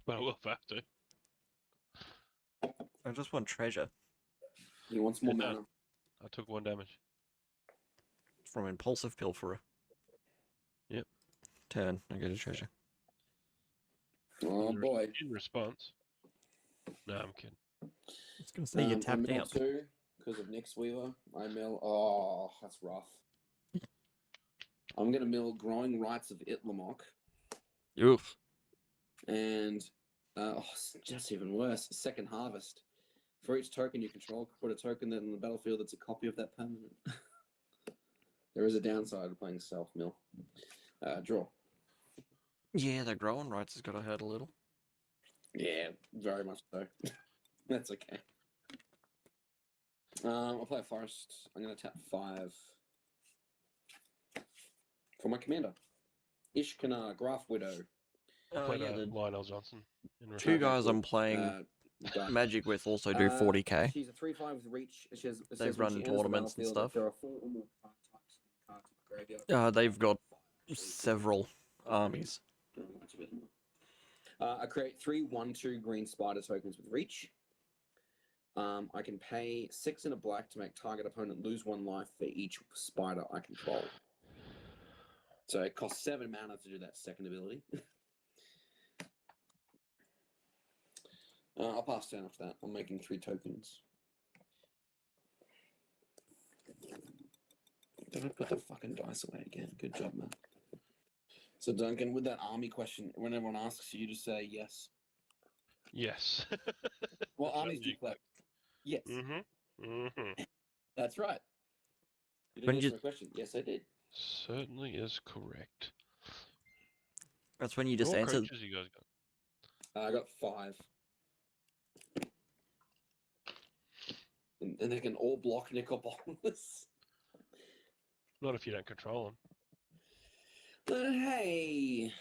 But I will have to. I just want treasure He wants more Yeah. mana. I took 1 damage. from Impulsive Pilferer. Yep. Turn, I get a treasure. Oh boy. In response. No, I'm kidding. I was going to say you I tapped mill out. 2 because of Nyx Weaver. I mill. Oh, that's rough. I'm going to mill Growing Rights of Itlamok. Oof. And it's just even worse. Second Harvest. For each token you control, put a token that in the battlefield that's a copy of that permanent. There is a downside of playing self mill. Draw. Yeah, the growing rights has got to hurt a little. Yeah, very much so. That's okay. I'll play a forest. I'm going to tap 5 for my commander. Ishkana, Graph Widow. Oh, Played yeah, the Lionel Johnson. In two return. guys cool. I'm playing Done. Magic with also do 40k. She's a 3/5 with reach. It says They've when run she enters the tournaments and battlefield, stuff. if there are 4 or more card types in the card graveyard. They've got several armies. I create 3 1/2 green spider tokens with reach. I can pay 6 and a black to make target opponent lose 1 life for each spider I control. So it costs 7 mana to do that second ability. I'll pass turn after that. I'm making 3 tokens. Don't I put the fucking dice away again? Good job, man. So Duncan, with that army question, when everyone asks you, just say yes. Yes. Well, armies do collect. Yes, that's right. You When didn't you- answer my question. Yes, I did. Certainly is correct. That's when you just What answer. creatures you guys got? I got 5. And they can all block Nicobolus. Not if you don't control them. But hey,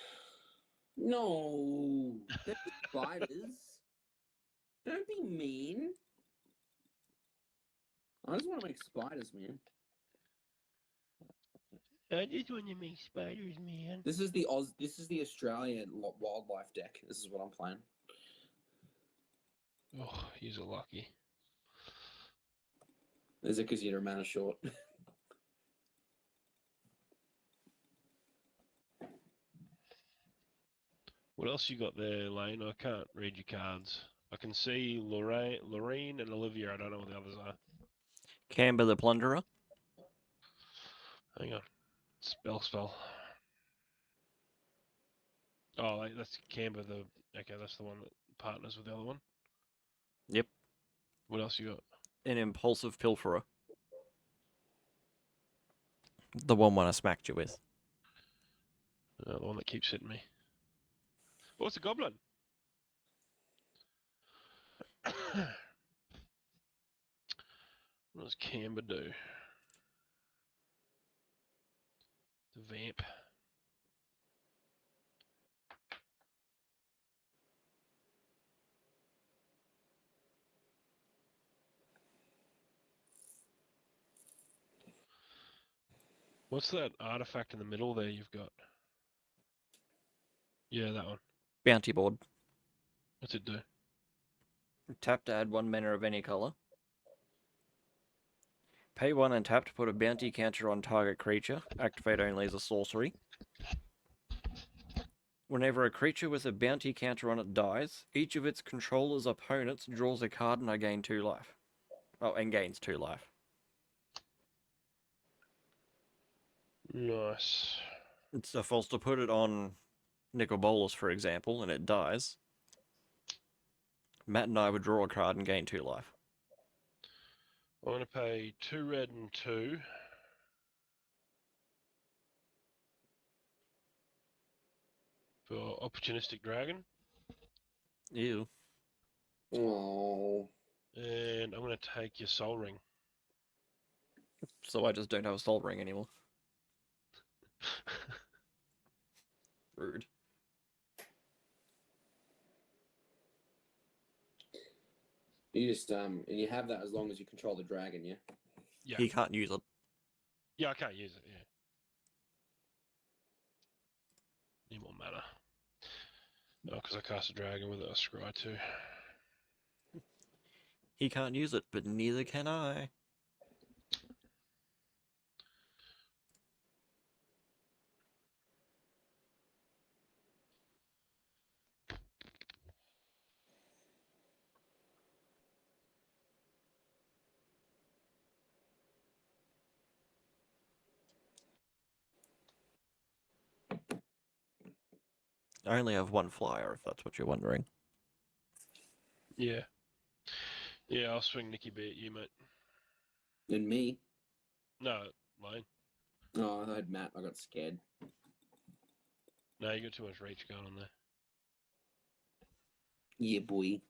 no, they're spiders. Don't be mean. I just want to make spiders, man. I just want to make spiders, man. This is the Australian wildlife deck. This is what I'm playing. Oh, you're lucky. Is it because you're a mana short? What else you got there, Lane? I can't read your cards. I can see Lorraine and Olivia. I don't know what the others are. Camber the Plunderer. Hang on. Spell. Oh, that's Camber. Okay, that's the one that partners with the other one. Yep. What else you got? An Impulsive Pilferer. The one I smacked you with. The one that keeps hitting me. Oh, it's a goblin. What does Camber do? The vamp. What's that artifact in the middle there you've got? Yeah, that one. Bounty board. What's it do? Tap to add 1 mana of any color. Pay 1 and tap to put a bounty counter on target creature. Activate only as a sorcery. Whenever a creature with a bounty counter on it dies, each of its controller's opponents draws a card and I gain 2 life. Oh, and gains 2 life. Nice. So if I was to put it on Nicobolus, for example, and it dies, Matt and I would draw a card and gain 2 life. I'm going to pay 2 red and 2. For Opportunistic Dragon. Ew. Oh, And I'm going to take your Soul Ring. So I just don't have a Soul Ring anymore. Rude. you just and you have that as long as you control the dragon, yeah. Yeah. He can't use it. Yeah, I can't use it, yeah. Need more mana. Oh, because I cast a dragon with a scry too. He can't use it, but neither can I. I only have one flyer, if that's what you're wondering. Yeah. Yeah, I'll swing Nicky B at you, mate. And me. No, Lane. Oh, I had Matt. I got scared. No, you got too much reach going on there. Yeah, boy.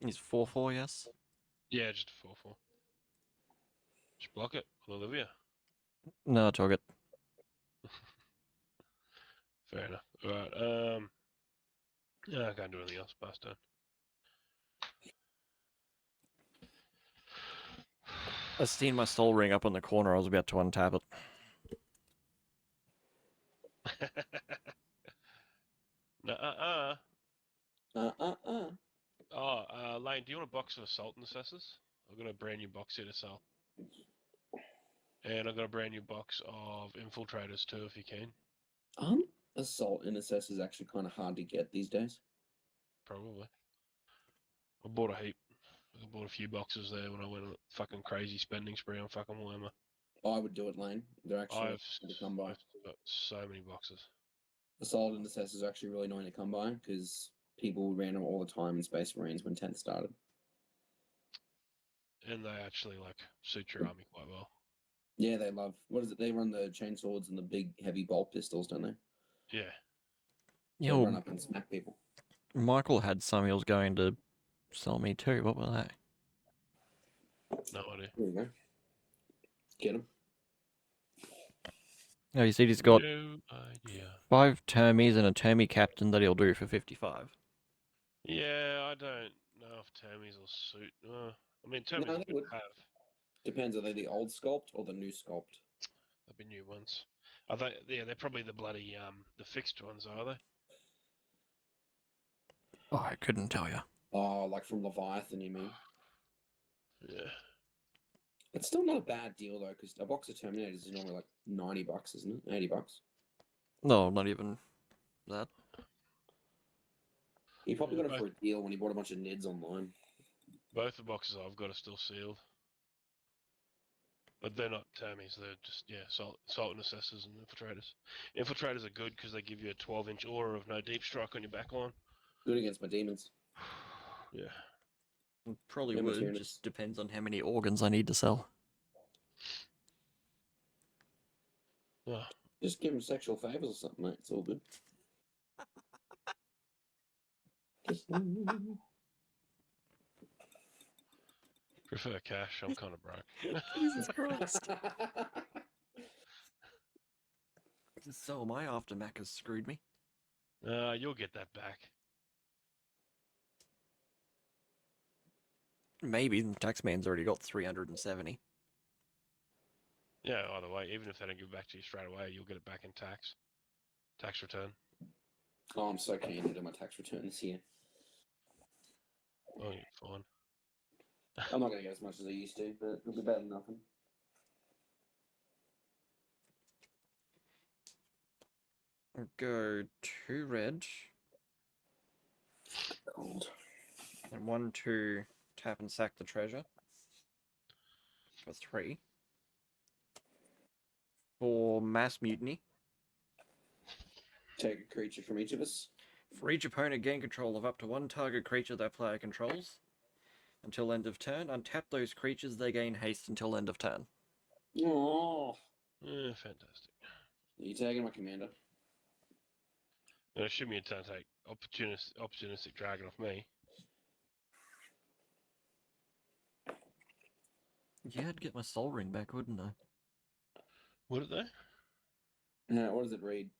He's 4/4, yes? Yeah, just a 4/4. Just block it with Olivia. No, target. Fair enough. Alright, yeah, I can't do anything else past turn. I seen my Soul Ring up on the corner. I was about to untap it. No, Uh. Lane, do you want a box of Assault Assessors? I've got a brand new box here to sell. And I've got a brand new box of Infiltrators too, if you can. Assault Intercessor is actually kind of hard to get these days. Probably. I bought a heap. I bought a few boxes there when I went on a fucking crazy spending spree on fucking Warhammer. I would do it, Lane. They're actually I've hard to come by. got so many boxes. Assault Intercessors are actually really annoying to come by because people ran them all the time in Space Marines when 10th started. And they actually like suit your army quite well. Yeah, they love. What is it? They run the chainswords and the big heavy bolt pistols, don't they? Yeah. They You run know, up and smack people. Michael had some he was going to sell me too. What were they? No idea. There you go. Get them. Oh, you see, he's got No idea. 5 Termies and a Termy Captain that he'll do for 55. Yeah, I don't know if Termies will suit. I mean, Termies No, are they good would. to have. Depends. Are they the old sculpt or the new sculpt? There'll be new ones. Are they? Yeah, they're probably the bloody the fixed ones, are they? Oh, I couldn't tell you. Oh, like from Leviathan, you mean? Yeah. It's still not a bad deal though, because a box of Terminators is normally like $90, isn't it? $80. No, not even that. He probably Yeah, got it for a deal when he bought a bunch of Nids online. Both the boxes I've got are still sealed. But they're not Termies, they're just, yeah, Salt and Assessors and Infiltrators. Infiltrators are good because they give you a 12-inch aura of no deep strike on your backline. Good against my demons. Yeah. Probably Yeah, would. Tyrannus. Just depends on how many organs I need to sell. Oh, Just give him sexual favors or something, mate. It's all good. Just- prefer cash, I'm kind of broke. Jesus Christ. So am I after Mac has screwed me. You'll get that back. Maybe the Taxman's already got 370. Yeah, either way, even if they don't give it back to you straight away, you'll get it back in tax. Tax return. Oh, I'm so keen to do my tax return this year. Oh, you're fine. I'm not going to get as much as I used to, but it'll be better than nothing. I'll go 2 red Gold. and 1 to tap and sack the treasure for 3. For Mass Mutiny, Take a creature from each of us. for each opponent gain control of up to 1 target creature that player controls until end of turn. Untap those creatures, they gain haste until end of turn. Oh, Yeah, fantastic. you taking my commander? Now, assume you don't take opportunistic dragon off me. Yeah, I'd get my Soul Ring back, wouldn't I? Would it though? What does it read?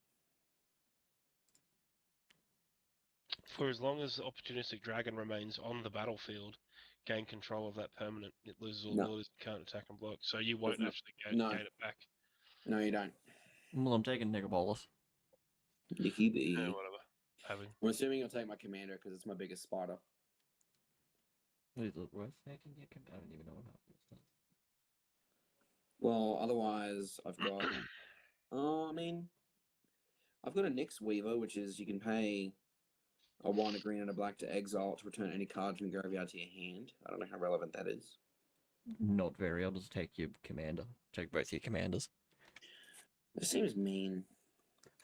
For as long as the opportunistic dragon remains on the battlefield, gain control of that permanent. It loses all No. abilities, can't attack and block. So you won't Doesn't it? actually No. gain it back. No, you don't. Well, I'm taking Negabolus. Nicky B. Yeah, whatever. Having. I'm assuming you'll take my commander because it's my biggest spider. Is it worth taking your I don't even know what happens. Well, otherwise, I've got. I mean, I've got a Nyx Weaver, which is you can pay a 1, a green, and a black to exile to return any card from your graveyard to your hand. I don't know how relevant that is. Not very. I'll just take your commander. Take both your commanders. It seems mean.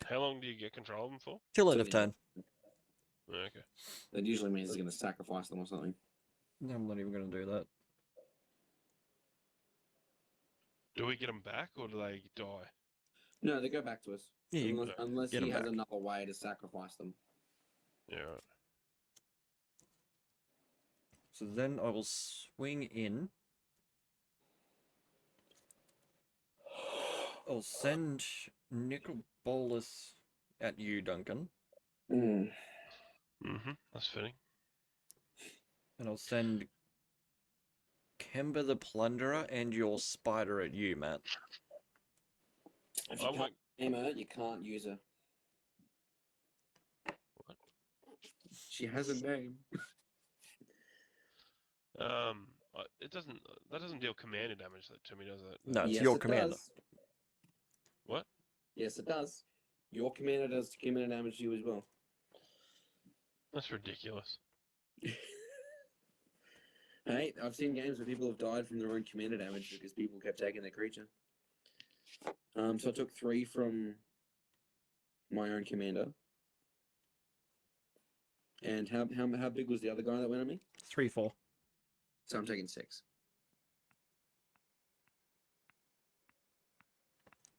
How long do you get control of them for? Till end Till of the end. turn. Okay. That usually means he's going to sacrifice them or something. I'm not even going to do that. Do we get them back or do they die? No, they go back to us. Yeah, you Unless get he 'em has back. another way to sacrifice them. Yeah, right. So then I will swing in. I'll send Nicol Bolas at you, Duncan. Mm. Mm-hmm. That's fitting. And I'll send Kemba the Plunderer and your spider at you, Matt. If I you can't won't. aim her, you can't use her. What? She has a name. It doesn't. That doesn't deal commander damage to me, does it? No, it's Yes, your it commander. does. What? Yes, it does. Your commander does commander damage to you as well. That's ridiculous. Hey, I've seen games where people have died from their own commander damage because people kept taking their creature. So I took 3 from my own commander. And how big was the other guy that went on me? 3/4. So I'm taking 6.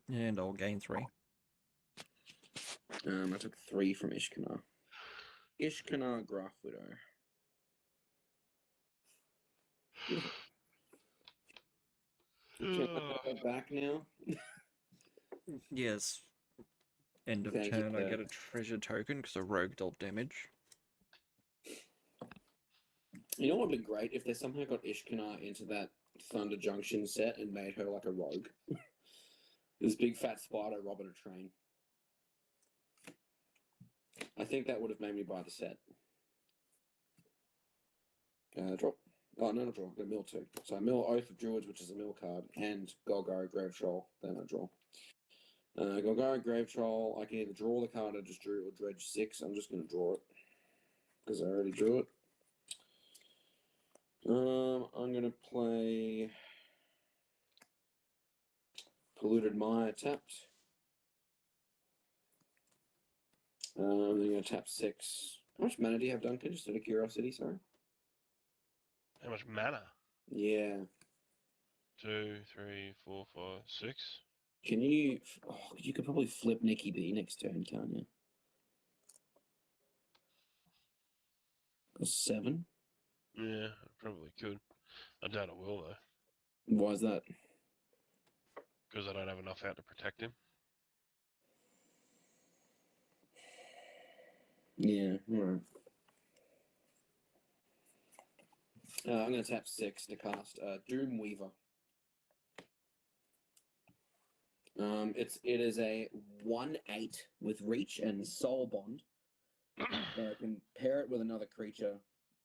And I'll gain 3. I took 3 from Ishkanar. Ishkanar Graf Widow. Can I go back now? Yes. End of Thank you, turn, I sir. get a treasure token because a rogue dealt damage. You know what would be great if they somehow got Ishkanar into that Thunder Junction set and made her like a rogue. This big fat spider robbing a train. I think that would have made me buy the set. Drop. Oh, no, not draw. I mill 2. So I mill Oath of Druids, which is a mill card, and Golgari Grave Troll. Then I draw. Golgari Grave Troll, I can either draw the card I just drew or dredge 6. I'm just going to draw it because I already drew it. I'm going to play Polluted Mire tapped. I'm going to tap 6. How much mana do you have, Duncan? Just out of curiosity, sorry. How much mana? Yeah. 2, 3, 4, 5, 6. Can you... Oh, you could probably flip Nikki B next turn, can't you? Got 7. Yeah, I probably could. I doubt I will though, Why is that? because I don't have enough out to protect him. Yeah, alright. I'm going to tap 6 to cast Doom Weaver. It is a 1/8 with reach and soul bond. I can pair it with another creature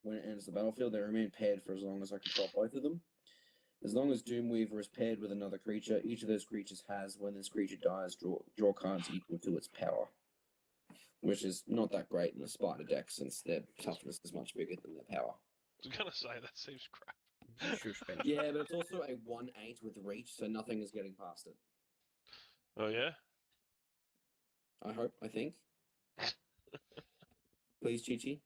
when it enters the battlefield. They remain paired for as long as I control both of them. As long as Doomweaver is paired with another creature, each of those creatures has, when this creature dies, draw cards equal to its power. Which is not that great in a spider deck since their toughness is much bigger than their power. I was gonna say that seems crap. Suspension. Yeah, but it's also a 1/8 with reach, so nothing is getting past it. Oh yeah. I think. Please, Chi-Chi.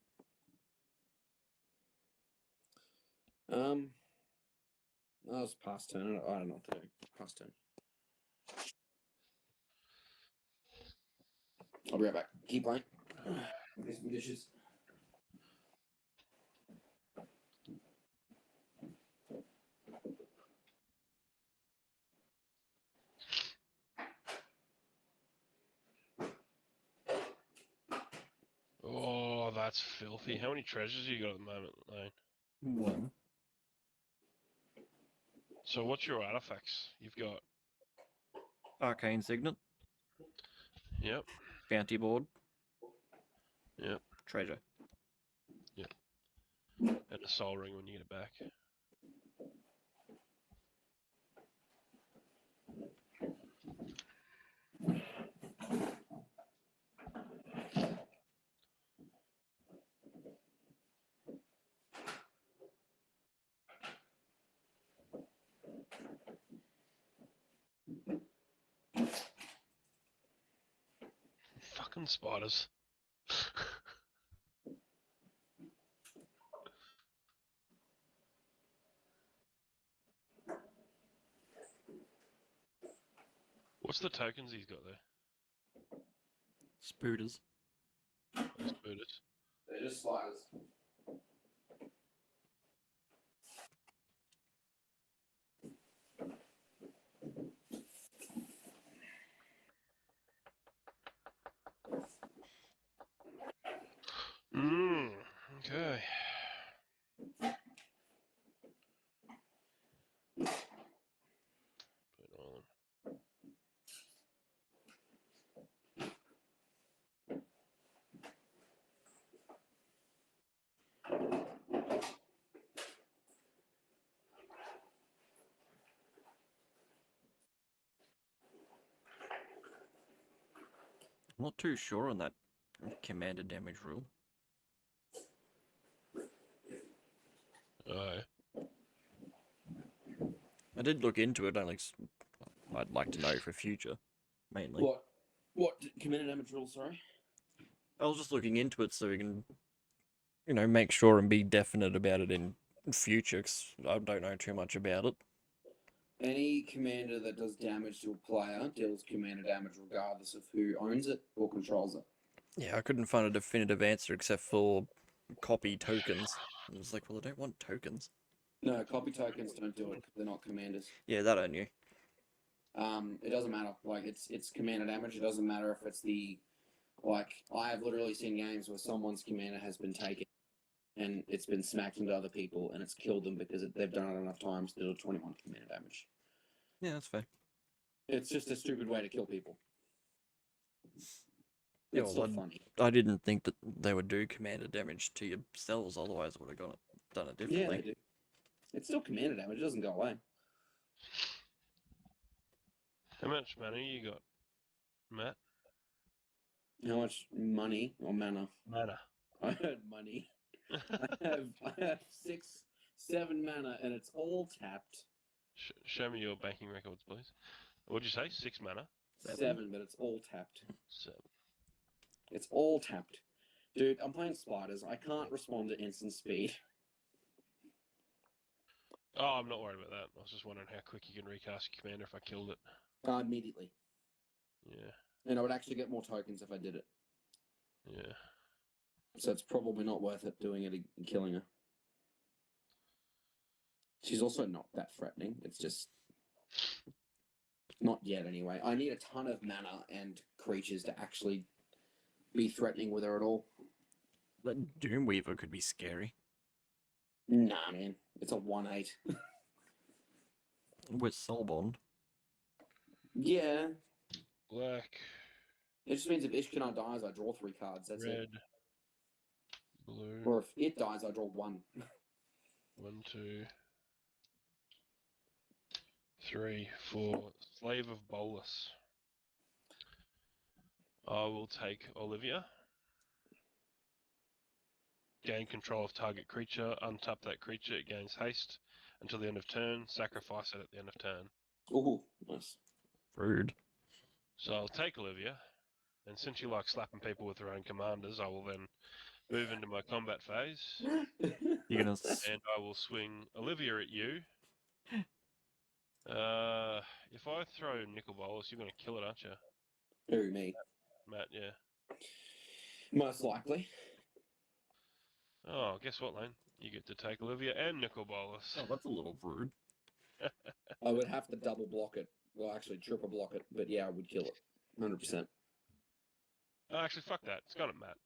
That was past turn. I don't know what to do. Past turn. I'll be right back. Keep playing. Do some dishes. Oh, that's filthy. How many treasures you got at the moment, Lane? 1. So what's your artifacts? You've got. Arcane Signet. Yep. Bounty Board. Yep. Treasure. And a soul ring when you get it back. Fucking spiders. What's the tokens he's got there? Spooters. Those spooters. They're just spiders. Okay. Put it on. I'm not too sure on that commander damage rule. Aye. I did look into it, I'd like to know for future, mainly. What commander damage rule? Sorry. I was just looking into it so we can, make sure and be definite about it in future, 'cause I don't know too much about it. Any commander that does damage to a player deals commander damage regardless of who owns it or controls it. Yeah, I couldn't find a definitive answer except for copy tokens. I was like, well, I don't want tokens. No, copy tokens don't do it 'cause they're not commanders. Yeah, that I knew. It doesn't matter. Like it's commander damage. It doesn't matter if it's I have literally seen games where someone's commander has been taken and it's been smacked into other people and it's killed them because they've done it enough times to do 21 commander damage. Yeah, that's fair. It's just a stupid way to kill people. Yeah, It's well, so funny. I didn't think that they would do commander damage to yourselves, otherwise I would have done it Yeah, differently. they do. It's still commander damage. It doesn't go away. How much money you got, Matt? How much money or mana? Mana. I heard money. I have 7 mana and it's all tapped. Show me your banking records, please. What'd you say? 6 mana? 7, but it's all tapped. 7. It's all tapped. Dude, I'm playing spiders. I can't respond to instant speed. Oh, I'm not worried about that. I was just wondering how quick you can recast your commander if I killed it. Immediately. Yeah. And I would actually get more tokens if I did it. Yeah. So it's probably not worth it doing it and killing her. She's also not that threatening. It's just not yet anyway. I need a ton of mana and creatures to actually be threatening with her at all. That Doomweaver could be scary. Nah, man. It's a 1/8. With Soulbond. Yeah. Black, It just means if Ishkanar dies, I draw 3 cards. That's red, it. blue. Or if it dies, I draw 1. 1, 2, 3, 4. Slave of Bolus. I will take Olivia. Gain control of target creature. Untap that creature. It gains haste until the end of turn. Sacrifice it at the end of turn. Ooh, nice. Rude. So I'll take Olivia. And since you like slapping people with their own commanders, I will then move into my combat phase. You're gonna. And I will swing Olivia at you. If I throw Nicol Bolas, you're going to kill it, aren't you? Who, me? Matt, yeah. Most likely. Oh, guess what, Lane? You get to take Olivia and Nicol Bolas. Oh, that's a little rude. I would have to double block it. Well, actually, triple block it. But yeah, I would kill it. 100%. Oh, actually, fuck that. It's got it, Matt.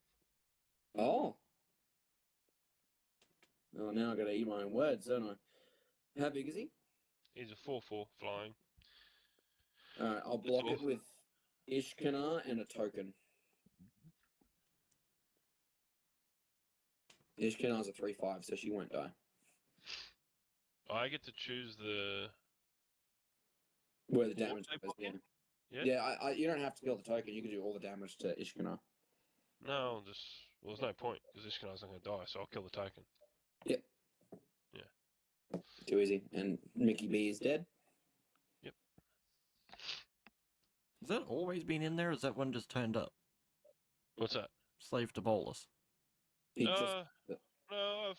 Oh. Oh, now I gotta eat my own words, don't I? How big is he? He's a 4/4 flying. Alright, I'll block it with Ishkanar and a token. Ishkanar's a 3/5, so she won't die. I get to choose the... Where the What damage they goes, put in? yeah. Yeah? Yeah, you don't have to kill the token, you can do all the damage to Ishkanar. No, I'll just... Well, there's no point, because Ishkanar's not going to die, so I'll kill the token. Yep. Yeah. Too easy. And Mickey B is dead. Has that always been in there, or has that one just turned up? What's that? Slave to Bolus. He just, No, I've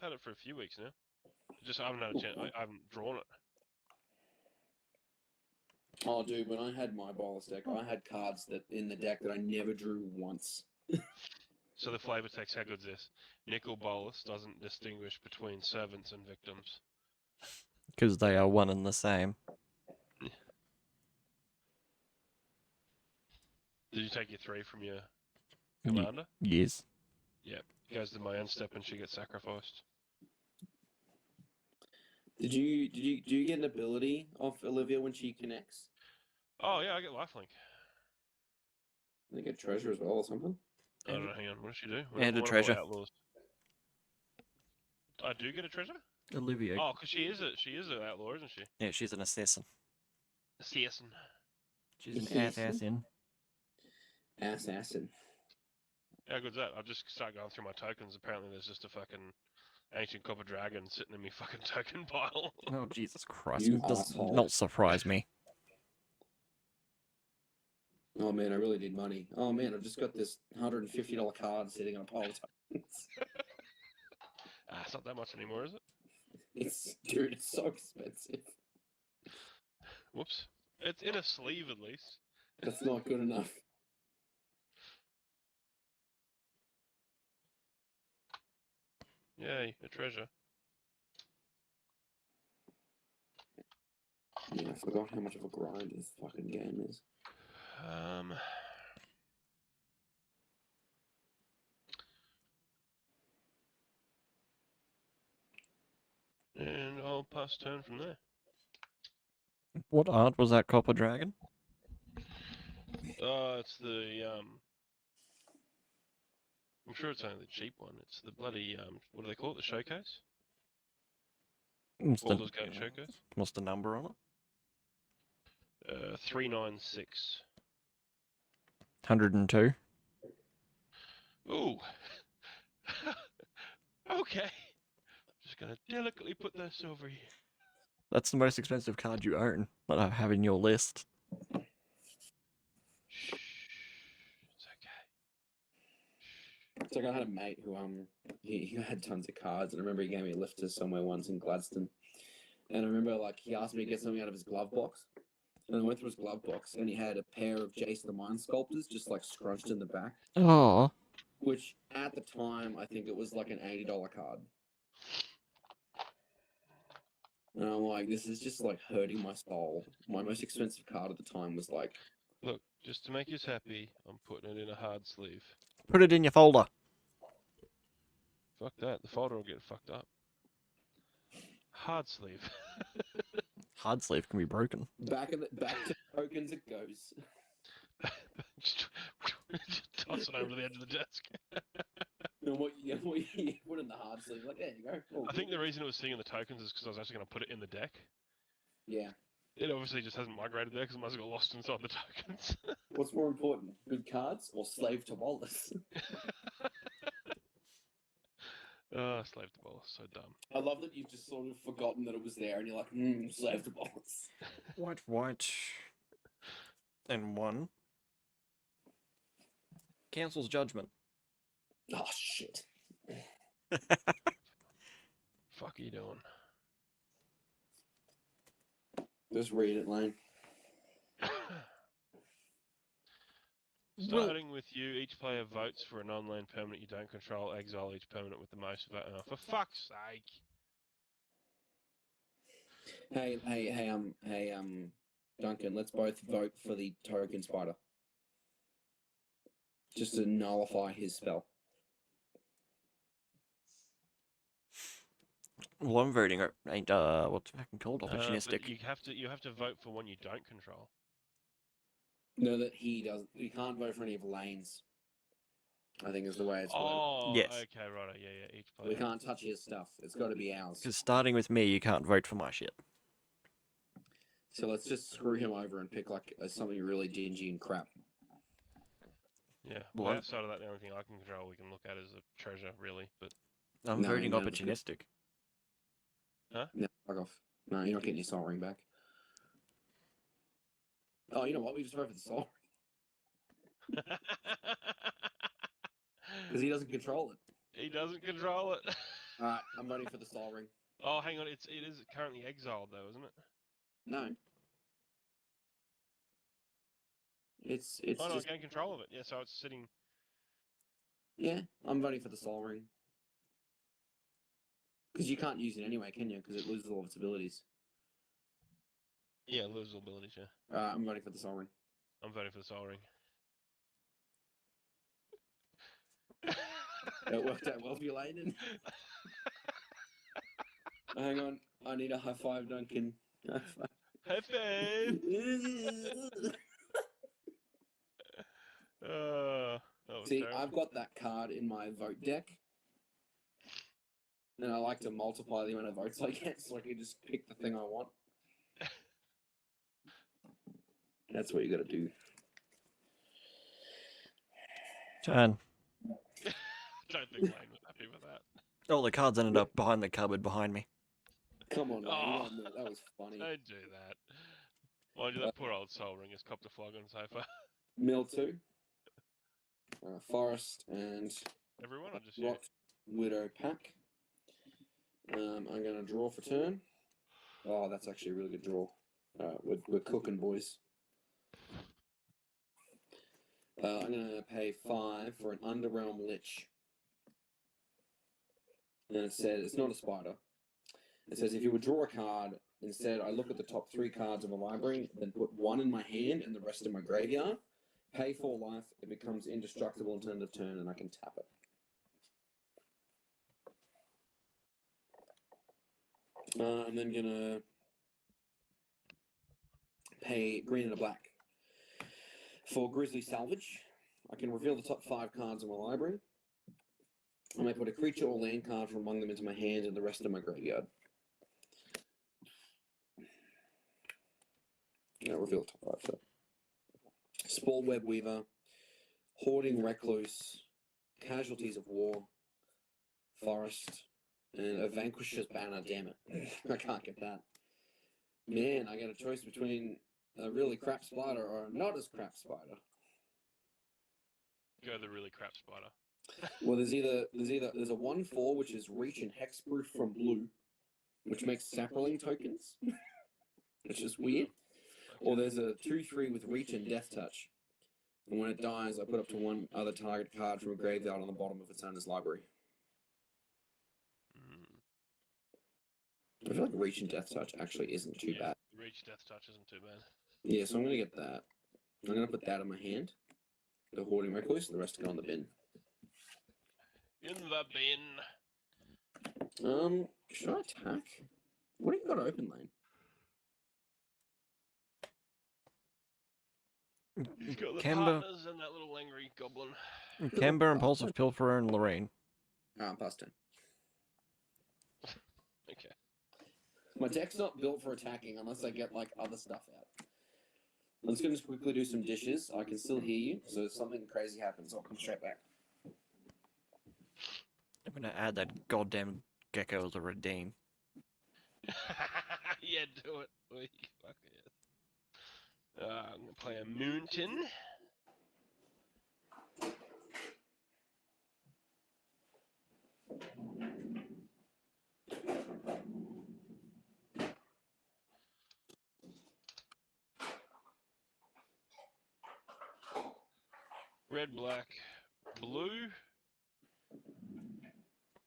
had it for a few weeks now. Just I haven't had a chance. I haven't drawn it. oh, dude, when I had my Bolus deck, I had cards that in the deck that I never drew once. So the flavor text, how good's this? Nicol Bolas doesn't distinguish between servants and victims. Because they are one and the same. Did you take your 3 from your Ye- commander? Yes. Yep. Goes to my end step and she gets sacrificed. Do you get an ability off Olivia when she connects? Oh yeah, I get lifelink. I think a treasure as well or something. I don't know. Hang on. What does she do? And a One of my treasure. Outlaws. I do get a treasure. Olivia. Oh, because she is an outlaw, isn't she? Yeah, she's an assassin. Assassin. She's an Assassin? assassin. Assassin. How good's that? I've just started going through my tokens. Apparently, there's just a fucking ancient copper dragon sitting in my fucking token pile. Oh, Jesus Christ. You It does asshole. not surprise me. Oh man, I really need money. Oh man, I've just got this $150 card sitting on a pile of tokens. It's not that much anymore, is it? Dude, it's so expensive. Whoops. It's in a sleeve at least. That's not good enough. Yay, a treasure. Yeah, I forgot how much of a grind this fucking game is. And I'll pass turn from there. What art was that copper dragon? It's the I'm sure it's only the cheap one. It's the bloody what do they call it? The showcase? What's Baldur's Gate showcase? what's the number on it? 396. 102. Ooh. Okay. Just gonna delicately put this over here. That's the most expensive card you own that I have in your list. Shh. It's okay. It's like I had a mate who he had tons of cards, and I remember he gave me a lift to somewhere once in Gladstone, and I remember like he asked me to get something out of his glove box, and I went through his glove box, and he had a pair of Jason the Mind Sculptors just like scrunched in the back, Oh. which at the time I think it was like an $80 card. And I'm like, this is just like hurting my soul. My most expensive card at the time was like, Look, just to make you happy, I'm putting it in a hard sleeve. Put it in your folder. Fuck that. The folder will get fucked up. Hard sleeve. Hard sleeve can be broken. back to tokens it goes. Just toss it over to the edge of the desk. And what you put in the hard sleeve, like there you go. Oh, I think the reason it was sitting in the tokens is because I was actually going to put it in the deck. yeah. It obviously just hasn't migrated there because it must have got lost inside the tokens. What's more important, good cards or slave to Wallace? Slave to Bolas, so dumb. I love that you've just sort of forgotten that it was there, and you're like, slave to Wallace. White. And 1. Council's judgment. Oh shit. Fuck are you doing? Just read it, Lane. Starting with you, each player votes for a non-land permanent you don't control. Exile each permanent with the most vote. Oh, for fuck's sake! Hey, Duncan, let's both vote for the token spider. Just to nullify his spell. Well, I'm voting. Ain't what's it fucking called? But Opportunistic. you have to vote for one you don't control. No, that he does. He can't vote for any of Lane's. I think is the way it's worded. Oh, Yes. okay, right. Yeah. Each player. We can't touch his stuff. It's got to be ours. Because starting with me, you can't vote for my shit. So let's just screw him over and pick like something really dingy and crap. Yeah. Well, Well, I'm- outside of that, the only thing I can control we can look at is a treasure, really. But I'm No, voting no, opportunistic. No, fuck off. No, you're not getting your soul ring back. Oh, you know what? We just vote for the soul. Because he doesn't control it. He doesn't control it. Alright, I'm voting for the Soul Ring. Oh, hang on. It is currently exiled though, isn't it? No. It's Oh no, just, I gain control of it. Yeah, so it's sitting. yeah, I'm voting for the Soul Ring. Because you can't use it anyway, can you? Because it loses all of its abilities. Yeah, loses abilities. Yeah, I'm voting for the Soul Ring. I'm voting for the Soul Ring. It worked out well for you, Layden. Hang on, I need a high five, Duncan. High five. High five. That was See, terrible. I've got that card in my vote deck. And I like to multiply the amount of votes I get so I can just pick the thing I want. That's what you gotta do. Turn. Don't think Lane was happy with that. Oh, the cards ended up behind the cupboard behind me. Come on, Layden, Oh. that was funny. Don't do that. Mind you, that poor old Soul Ring has copped a flog on so far. Mill 2. Forest and Everyone, or just you? Rot Widow pack. I'm gonna draw for turn. Oh, that's actually a really good draw. We're cooking, boys. I'm gonna pay 5 for an Underrealm Lich. And it says it's not a spider. It says if you would draw a card, instead I look at the top 3 cards of a library, then put 1 in my hand and the rest in my graveyard. Pay 4 life, it becomes indestructible until end of turn, and I can tap it. I'm then gonna pay green and a black. For Grizzly Salvage, I can reveal the top 5 cards in my library. I may put a creature or land card from among them into my hand and the rest in my graveyard. Yeah, reveal the top 5. So. Spore Web Weaver, Hoarding Recluse, Casualties of War, Forest, and a Vanquisher's Banner. Damn it. I can't get that. Man, I get a choice between a really crap spider or not as crap spider. Go the really crap spider. Well, there's a 1/4 which is Reach and Hexproof from blue, which makes Saproling tokens, which is weird. Or there's a 2/3 with Reach and Death Touch, and when it dies, I put up to 1 other target card from a graveyard on the bottom of its owner's library. I feel like Reach and Death Touch actually isn't too bad. Reach Death Touch isn't too bad. Yeah, so I'm gonna get that. I'm gonna put that in my hand. The Hoarding Recluse, and the rest go in the bin. In the bin. Should I attack? What have you got open, Lane? He's got the Kemba. partners and that little angry goblin. Kemba, Impulsive Pilferer, and Lorraine. I'm past 10. Okay. My deck's not built for attacking unless I get like other stuff out. I'm just gonna quickly do some dishes. I can still hear you, so if something crazy happens, I'll come straight back. I'm gonna add that goddamn gecko as a redeem. Yeah, do it. Oi, fuck it. I'm gonna play a Moonton. Red, black, blue.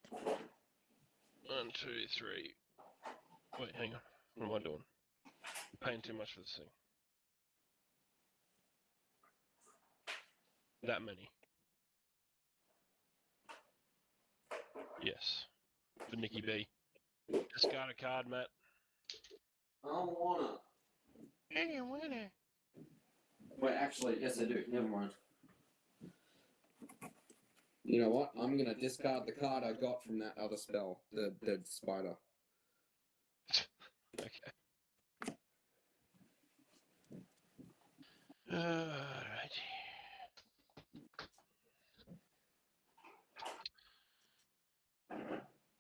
1, 2, 3. Wait, hang on. What am I doing? I'm paying too much for this thing. That many. Yes. For Nicky B. Discard a card, Matt. I don't wanna. Hey, winner. Wait, actually, yes, I do. Never mind. You know what? I'm gonna discard the card I got from that other spell, the spider. Okay. Alright.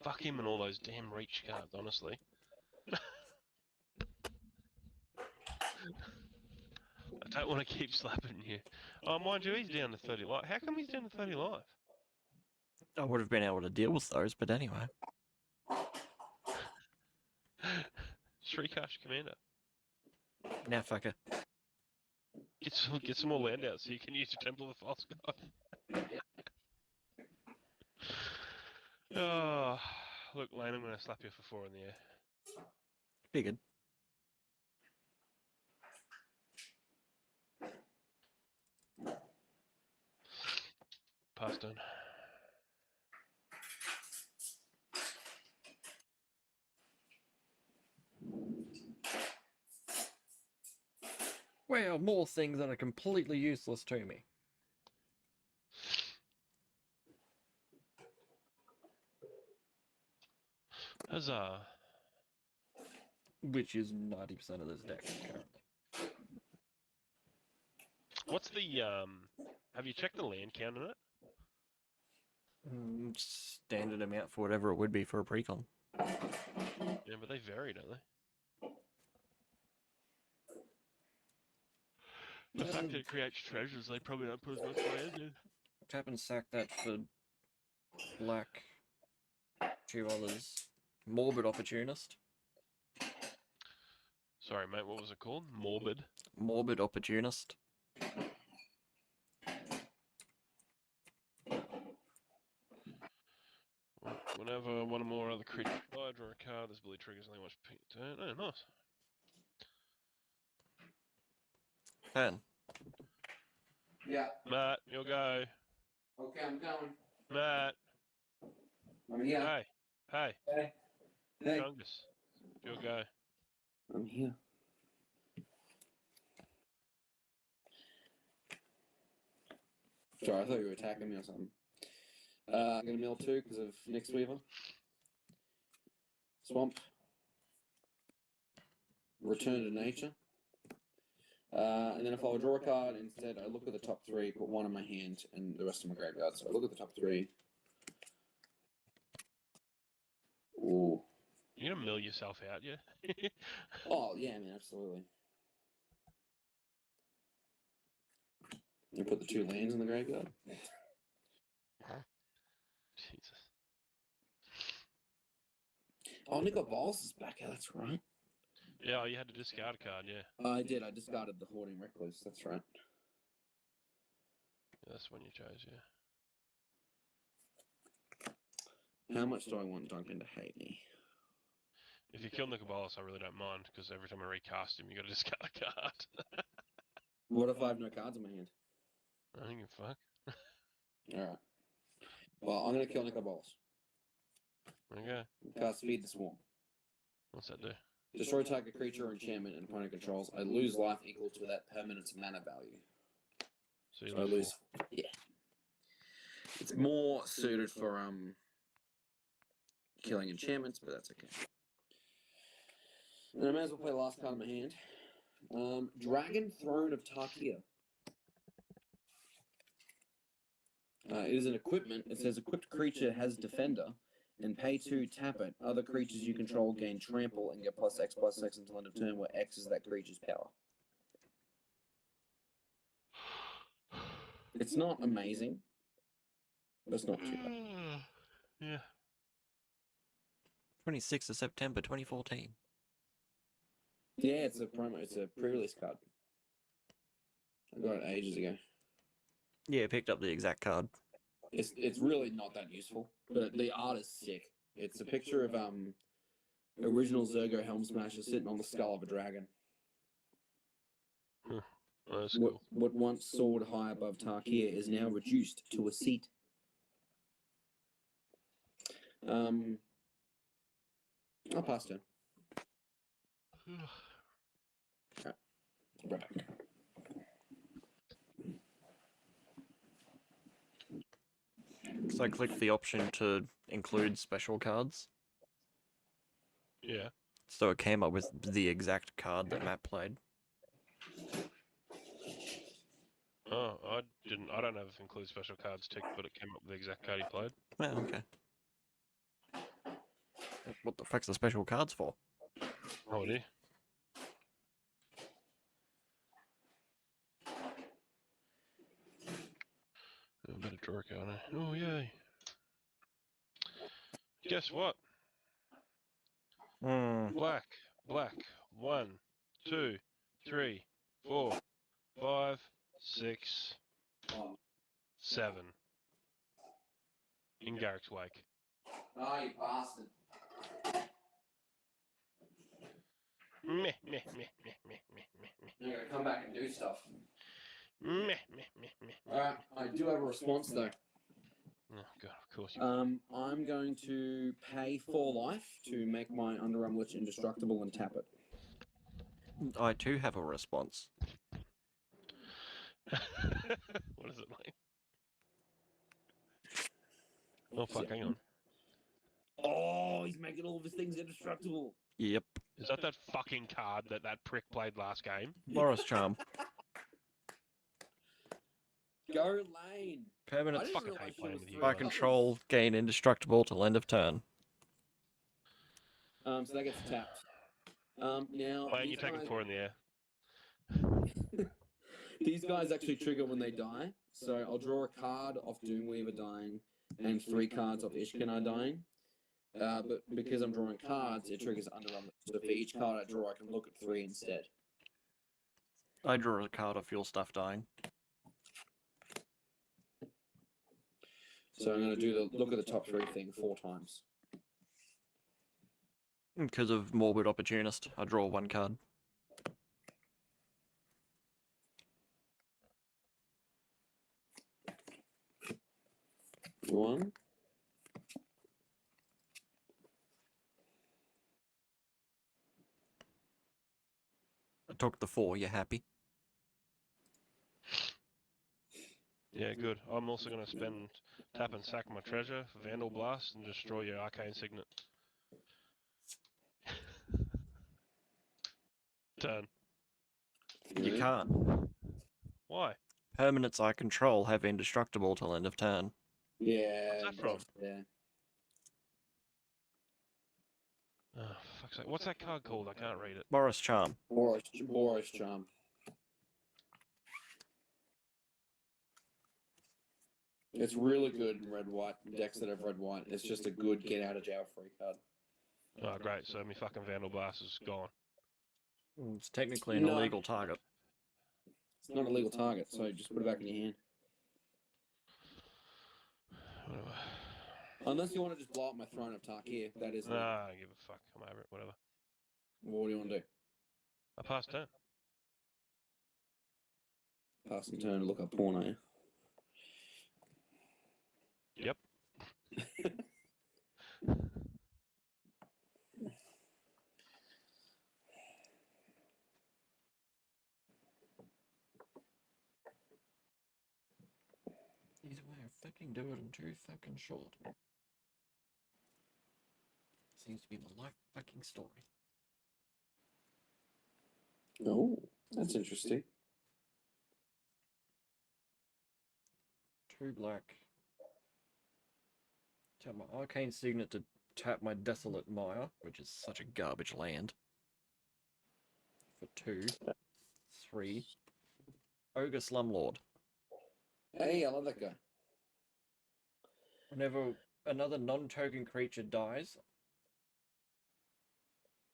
Fuck him and all those damn reach cards, honestly. I Don't want to keep slapping you. Oh, mind you, he's down to 30 life. How come he's down to 30 life? I would have been able to deal with those, but anyway. Shrikash Commander. Now, fucker. Get some more land out so you can use your Temple of the False God. Oh, look, Lane, I'm going to slap you for 4 in the air. Figured. Pass done. Well, more things that are completely useless to me. Huzzah. Which is 90% of this deck currently. What's the, have you checked the land count on it? Standard amount for whatever it would be for a precon. Yeah, but they vary, don't they? The fact that it creates treasures, they probably don't put as much land in. Tap and sack that for black. 2 others. Morbid Opportunist. Sorry, mate, what was it called? Morbid? Morbid Opportunist. Whenever one or more other creatures die, draw a card. This ability triggers only once per turn. Oh, nice. 10. Yeah. Matt, you'll go. Okay, I'm going. Matt. I'm here. Hey. Hey. Hey. Hey. Chungus. You'll go. I'm here. Sorry, I thought you were attacking me or something. I'm gonna mill 2 because of Nyx Weaver. Swamp. Return to nature. And then if I draw a card, instead I look at the top 3, put 1 in my hand, and the rest of my graveyard. So I look at the top 3. Ooh. You're gonna mill yourself out, yeah? Oh, yeah, man, absolutely. You put the 2 lands in the graveyard. Jesus. Oh, Nico Balls is back. Yeah, that's right. Yeah, you had to discard a card, yeah. I did. I discarded the Hoarding Recluse. That's right. Yeah, that's when you chose, yeah. How much do I want Duncan to hate me? If you kill Nicobolas, I really don't mind, because every time I recast him, you gotta discard a card. What if I have no cards in my hand? I don't give a fuck. Alright. Well, I'm going to kill Nico Balls. Okay. Cast Feed the Swarm. What's that do? Destroy target creature or enchantment and opponent controls. I lose life equal to that permanent's mana value. So you So I lose. Yeah. It's more suited for killing enchantments, but that's okay. And I may as well play the last card in my hand. Dragon Throne of Tarkia. It is an equipment. It says equipped creature has defender, and pay 2, tap it. Other creatures you control gain trample and get +X/+X until end of turn, where X is that creature's power. It's not amazing, but it's not too bad. Yeah. 26th of September 2014. Yeah, it's a promo. It's a pre-release card. I got it ages ago. Yeah, picked up the exact card. It's really not that useful, but the art is sick. It's a picture of original Zergo Helm Smasher sitting on the skull of a dragon. Oh, that's cool. What once soared high above Tarkia is now reduced to a seat. I'll pass turn. Right back. So I clicked the option to include special cards. Yeah. So it came up with the exact card that Matt played. Oh, I didn't. I don't have include special cards ticked, but it came up with the exact card he played. Oh, okay. What the fuck's the special cards for? Oh, dear. Draw a card. Eh? Oh, yay. Guess what? Black. Black. 1, 2, 3, 4, 5, 6, Oh, 7. In Garrick's wake. oh, you bastard. Meh, meh, meh, meh, meh, meh, meh, meh. You're gonna come back and do stuff. Meh, meh, meh, meh, meh. Alright, I do have a response though. Oh, God, of course you I'm going to pay 4 life to make my Underarm Lich indestructible and tap it. I too have a response. What is it like? Oh, fuck, hang on. Oh, he's making all of his things indestructible. Yep. Is that fucking card that prick played last game? Boros Charm. Go Lane. Permanent I didn't fucking realize hate she playing was with you three by guys. control, gain indestructible till end of turn. So that gets tapped. Now Wayne, these you're taking guys- 4 in the air. These guys actually trigger when they die. So I'll draw a card off Doomweaver dying and 3 cards off Ishkanar dying. But because I'm drawing cards, it triggers Underarm. So for each card I draw, I can look at 3 instead. I draw a card off your stuff dying. So I'm going to do the look at the top 3 thing 4 times. Because of Morbid Opportunist, I draw 1 card. One. I took the 4, you happy? Yeah, good. I'm also going to spend tap and sack my treasure for Vandal Blast and destroy your Arcane Signet. Turn. You Really? can't. Why? Permanents I control have indestructible till end of turn. Yeah. What's that from? Yeah. Oh, for fuck's sake. What's that card called? I can't read it. Boros Charm. Boros Charm. It's really good in red-white decks that have red-white. It's just a good get-out-of-jail-free card. Oh, great. So my fucking Vandal Blast is gone. It's technically an No. illegal target. It's not a legal target, so just put it back in your hand. Whatever. Unless you want to just blow up my Throne of Tarkir, that is. legal. Nah, I don't give a fuck. I'm over it. Whatever. What do you want to do? I passed turn. Pass the turn, look up porn, are you? Yep. Either way, I fucking do it. I'm too fucking short. Seems to be my life fucking story. Oh, that's interesting. 2 black. Tap my Arcane Signet to tap my Desolate Mire, which is such a garbage land. For 2. 3. Ogre Slumlord. Hey, I love that guy. Whenever another non-token creature dies,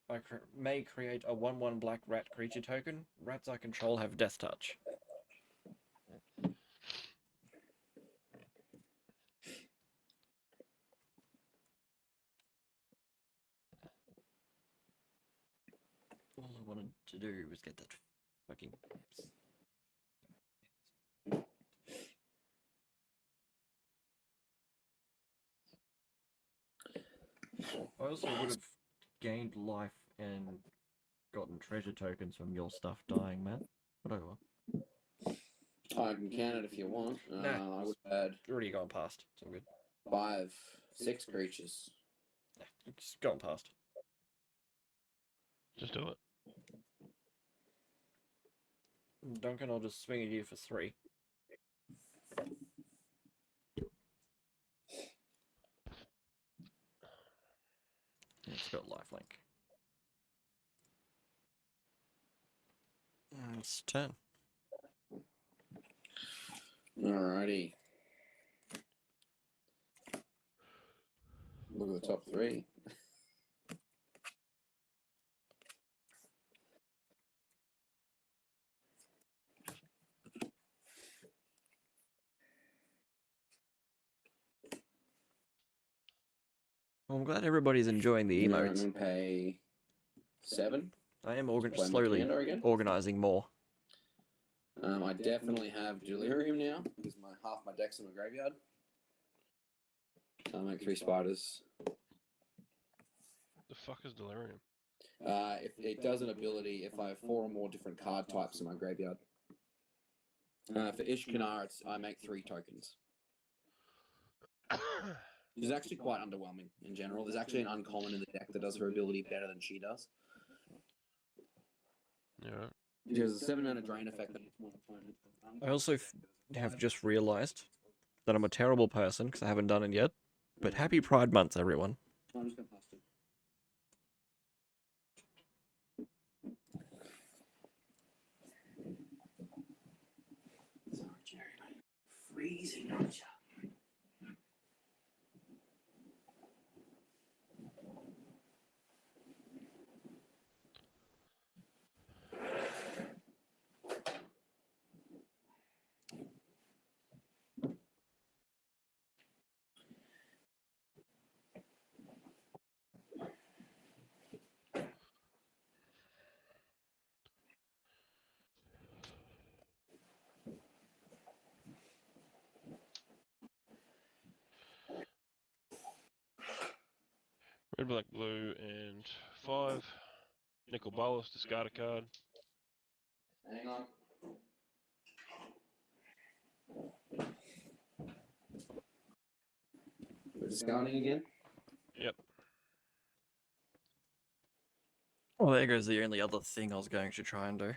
I may create a 1/1 black rat creature token. Rats I control have Death Touch. All I wanted to do was get that fucking... I also would have gained life and gotten treasure tokens from your stuff dying, Matt. Whatever. I can count it if you want. Nah. I would add Already gone past. It's all good. 5, 6 creatures. Yeah, it's gone past. Just do it. Duncan, I'll just swing at you for 3. It's got lifelink. It's 10. Alrighty. Look at the top 3. Well, I'm glad everybody's enjoying the No, I'm emotes. going to pay 7. I am Play my slowly commander again. organizing more. I definitely have Delirium now because half my deck's in my graveyard. I'll make 3 spiders. The fuck is Delirium? If it does an ability if I have 4 or more different card types in my graveyard. For Ishkanar, I make 3 tokens. Which is actually quite underwhelming in general. There's actually an uncommon in the deck that does her ability better than she does. Yeah. There's a 7 and a drain effect. I also have just realized that I'm a terrible person because I haven't done it yet. But happy Pride Month, everyone. I'm just going past it. Sorry, Jerry. Freezing, aren't you? Red, black, blue, and 5. Nickel Bolas, discard a card. Hang on. We're discounting again? Yep. Well, there goes the only other thing I was going to try and do.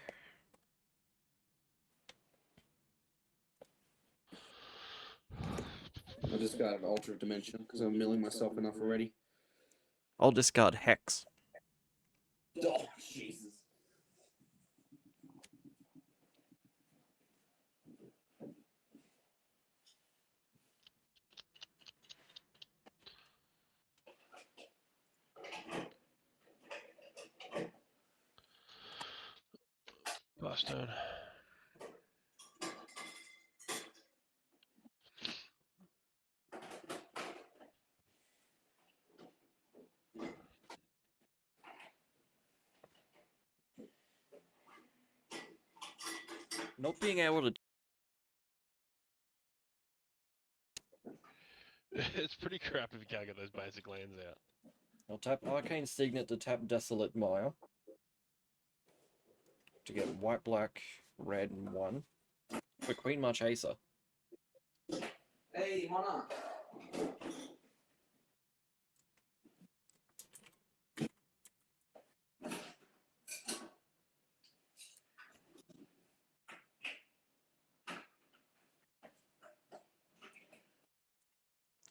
I just got an alternate dimension because I'm milling myself enough already. I'll discard Hex. Oh, Jesus. Last turn. Not being able to... It's pretty crap if you can't get those basic lands out. I'll tap Arcane Signet to tap Desolate Mire. To get white, black, red, and 1. For Queen Marchesa. Hey, Monarch.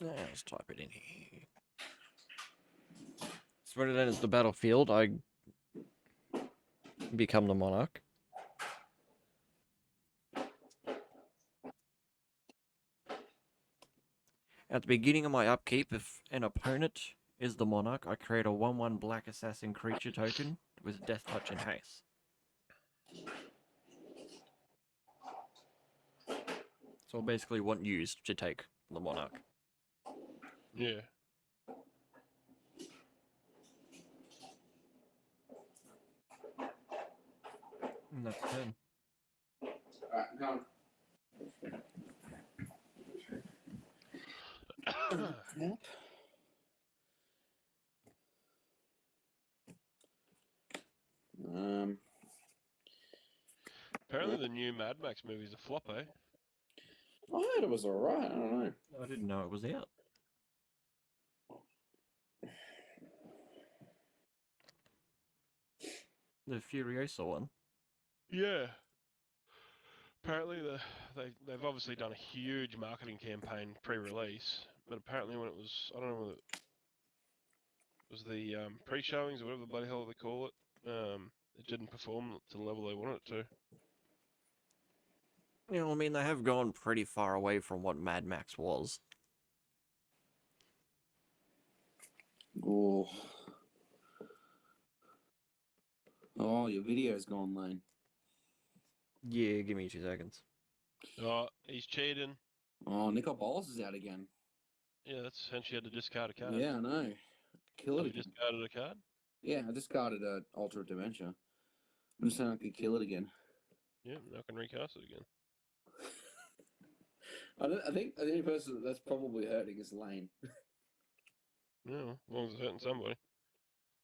Yeah, let's type it in here. So when it enters the battlefield, I become the monarch. At the beginning of my upkeep, if an opponent is the monarch, I create a 1/1 black assassin creature token with Death Touch and Haste. So I basically want you to take the monarch. Yeah. And that's 10. Alright, I'm going. Yep. Apparently the new Mad Max movie's a flop, eh? I heard it was alright. I don't know. I didn't know it was out. The Furiosa one. Yeah. Apparently they've obviously done a huge marketing campaign pre-release, but apparently when it was, I don't know whether it was the pre-showings or whatever the bloody hell they call it, it didn't perform to the level they wanted it to. You know, I mean, they have gone pretty far away from what Mad Max was. Oh. Oh, your video's gone, Lane. Yeah, give me 2 seconds. Oh, he's cheating. Oh, Nicol Bolas is out again. Yeah, that's essentially had to discard a card. Yeah, I know. Kill Have it you again. discarded a card? Yeah, I discarded Ultra Dementia. I'm just saying I could kill it again. Yeah, I can recast it again. I think the only person that's probably hurting is Lane. Yeah, as long as it's hurting somebody.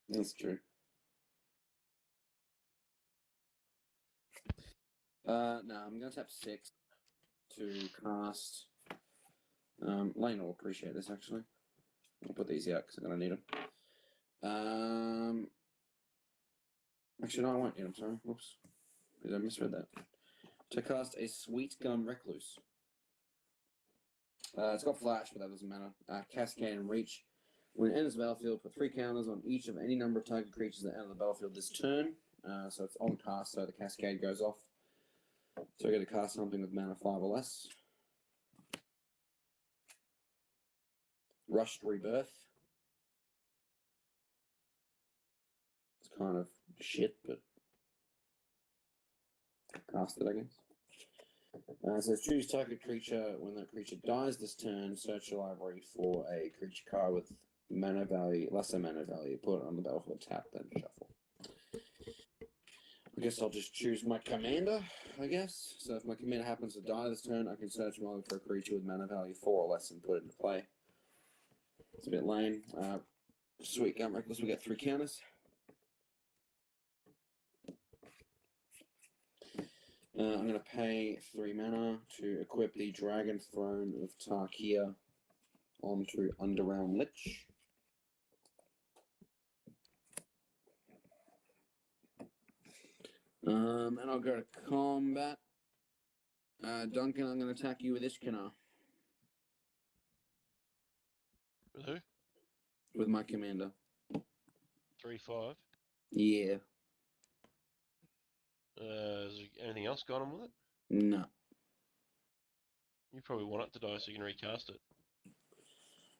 That's true. No, I'm going to tap 6 to cast. Lane will appreciate this, actually. I'll put these out because I'm going to need them. Actually, no, I won't need them, sorry. Whoops. Because I misread that. To cast a Sweet Gum Recluse. It's got Flash, but that doesn't matter. Cascade and Reach. When it enters the battlefield, put 3 counters on each of any number of target creatures that enter the battlefield this turn. So it's on cast, so the Cascade goes off. So I get to cast something with mana 5 or less. Rushed Rebirth. It's kind of shit, but cast it, I guess. It says choose target creature. When that creature dies this turn, search your library for a creature card with mana value, lesser mana value. Put it on the battlefield, tap, then shuffle. I guess I'll just choose my commander, I guess. So if my commander happens to die this turn, I can search my library for a creature with mana value 4 or less and put it into play. It's a bit lame. Sweet Gum Reckless, we get 3 counters. I'm going to pay 3 mana to equip the Dragon Throne of Tarkia onto Underrealm Lich. And I'll go to combat. Duncan, I'm going to attack you with Ishkanar. With who? With my commander. 3/5. Yeah. Is there anything else going on with it? No. You probably want it to die so you can recast it.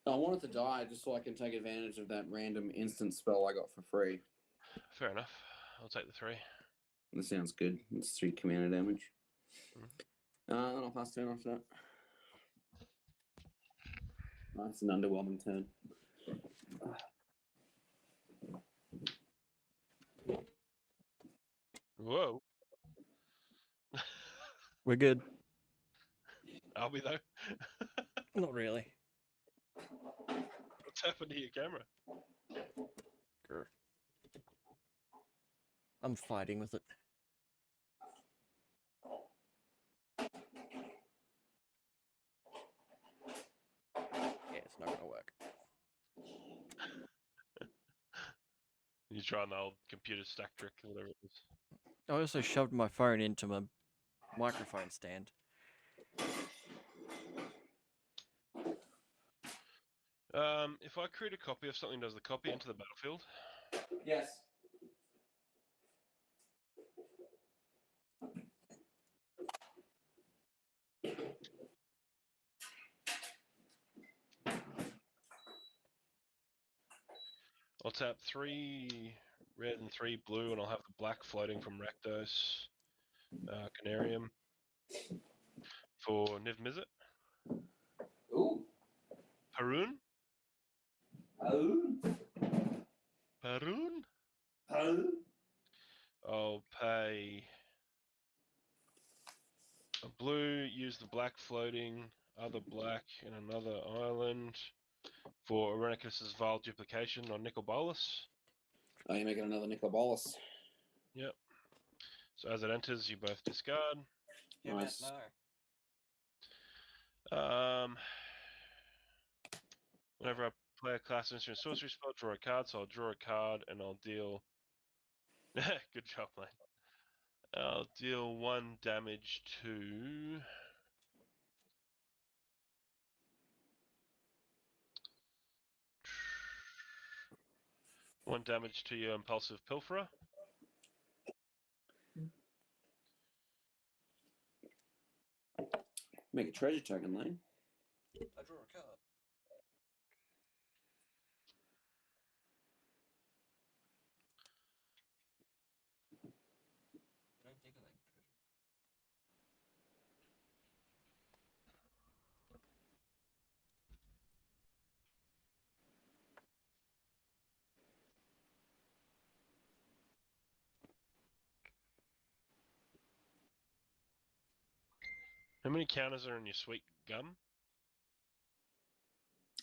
I want it to die just so I can take advantage of that random instant spell I got for free. Fair enough. I'll take the 3. That sounds good. It's 3 commander damage. Mhm. And I'll pass turn after that. That's an underwhelming turn. Whoa. We're good. Are we though? Not really. What's happened to your camera? Grr. I'm fighting with it. Yeah, it's not gonna work. You're trying the old computer stack trick or whatever it is. I also shoved my phone into my microphone stand. If I create a copy of something, does the copy enter the battlefield? Yes. I'll tap 3 red and 3 blue, and I'll have the black floating from Rakdos, Canarium for Niv Mizzet. Ooh. Haroon? Oh. Haroon? Oh. I'll pay a blue, use the black floating, other black in another island for Arenicus's Vile Duplication on Nicol Bolas. Oh, you're making another Nicol Bolas. Yep. So as it enters, you both discard. Nice. Whenever I play a class instant sorcery spell, draw a card, so I'll draw a card and I'll deal. Good job, mate. I'll deal 1 damage to. One damage to your Impulsive Pilferer. Make a treasure token, Lane. I draw a card. How many counters are in your sweet gum?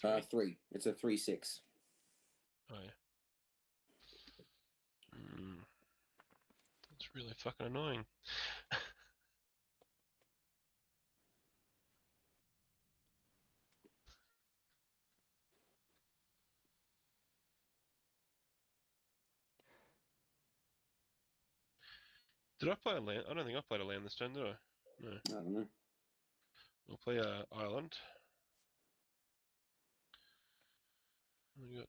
3. It's a 3/6. Oh yeah. That's really fucking annoying. Did I play a land? I don't think I played a land this turn, did I? No. I don't know. I'll play a island. I got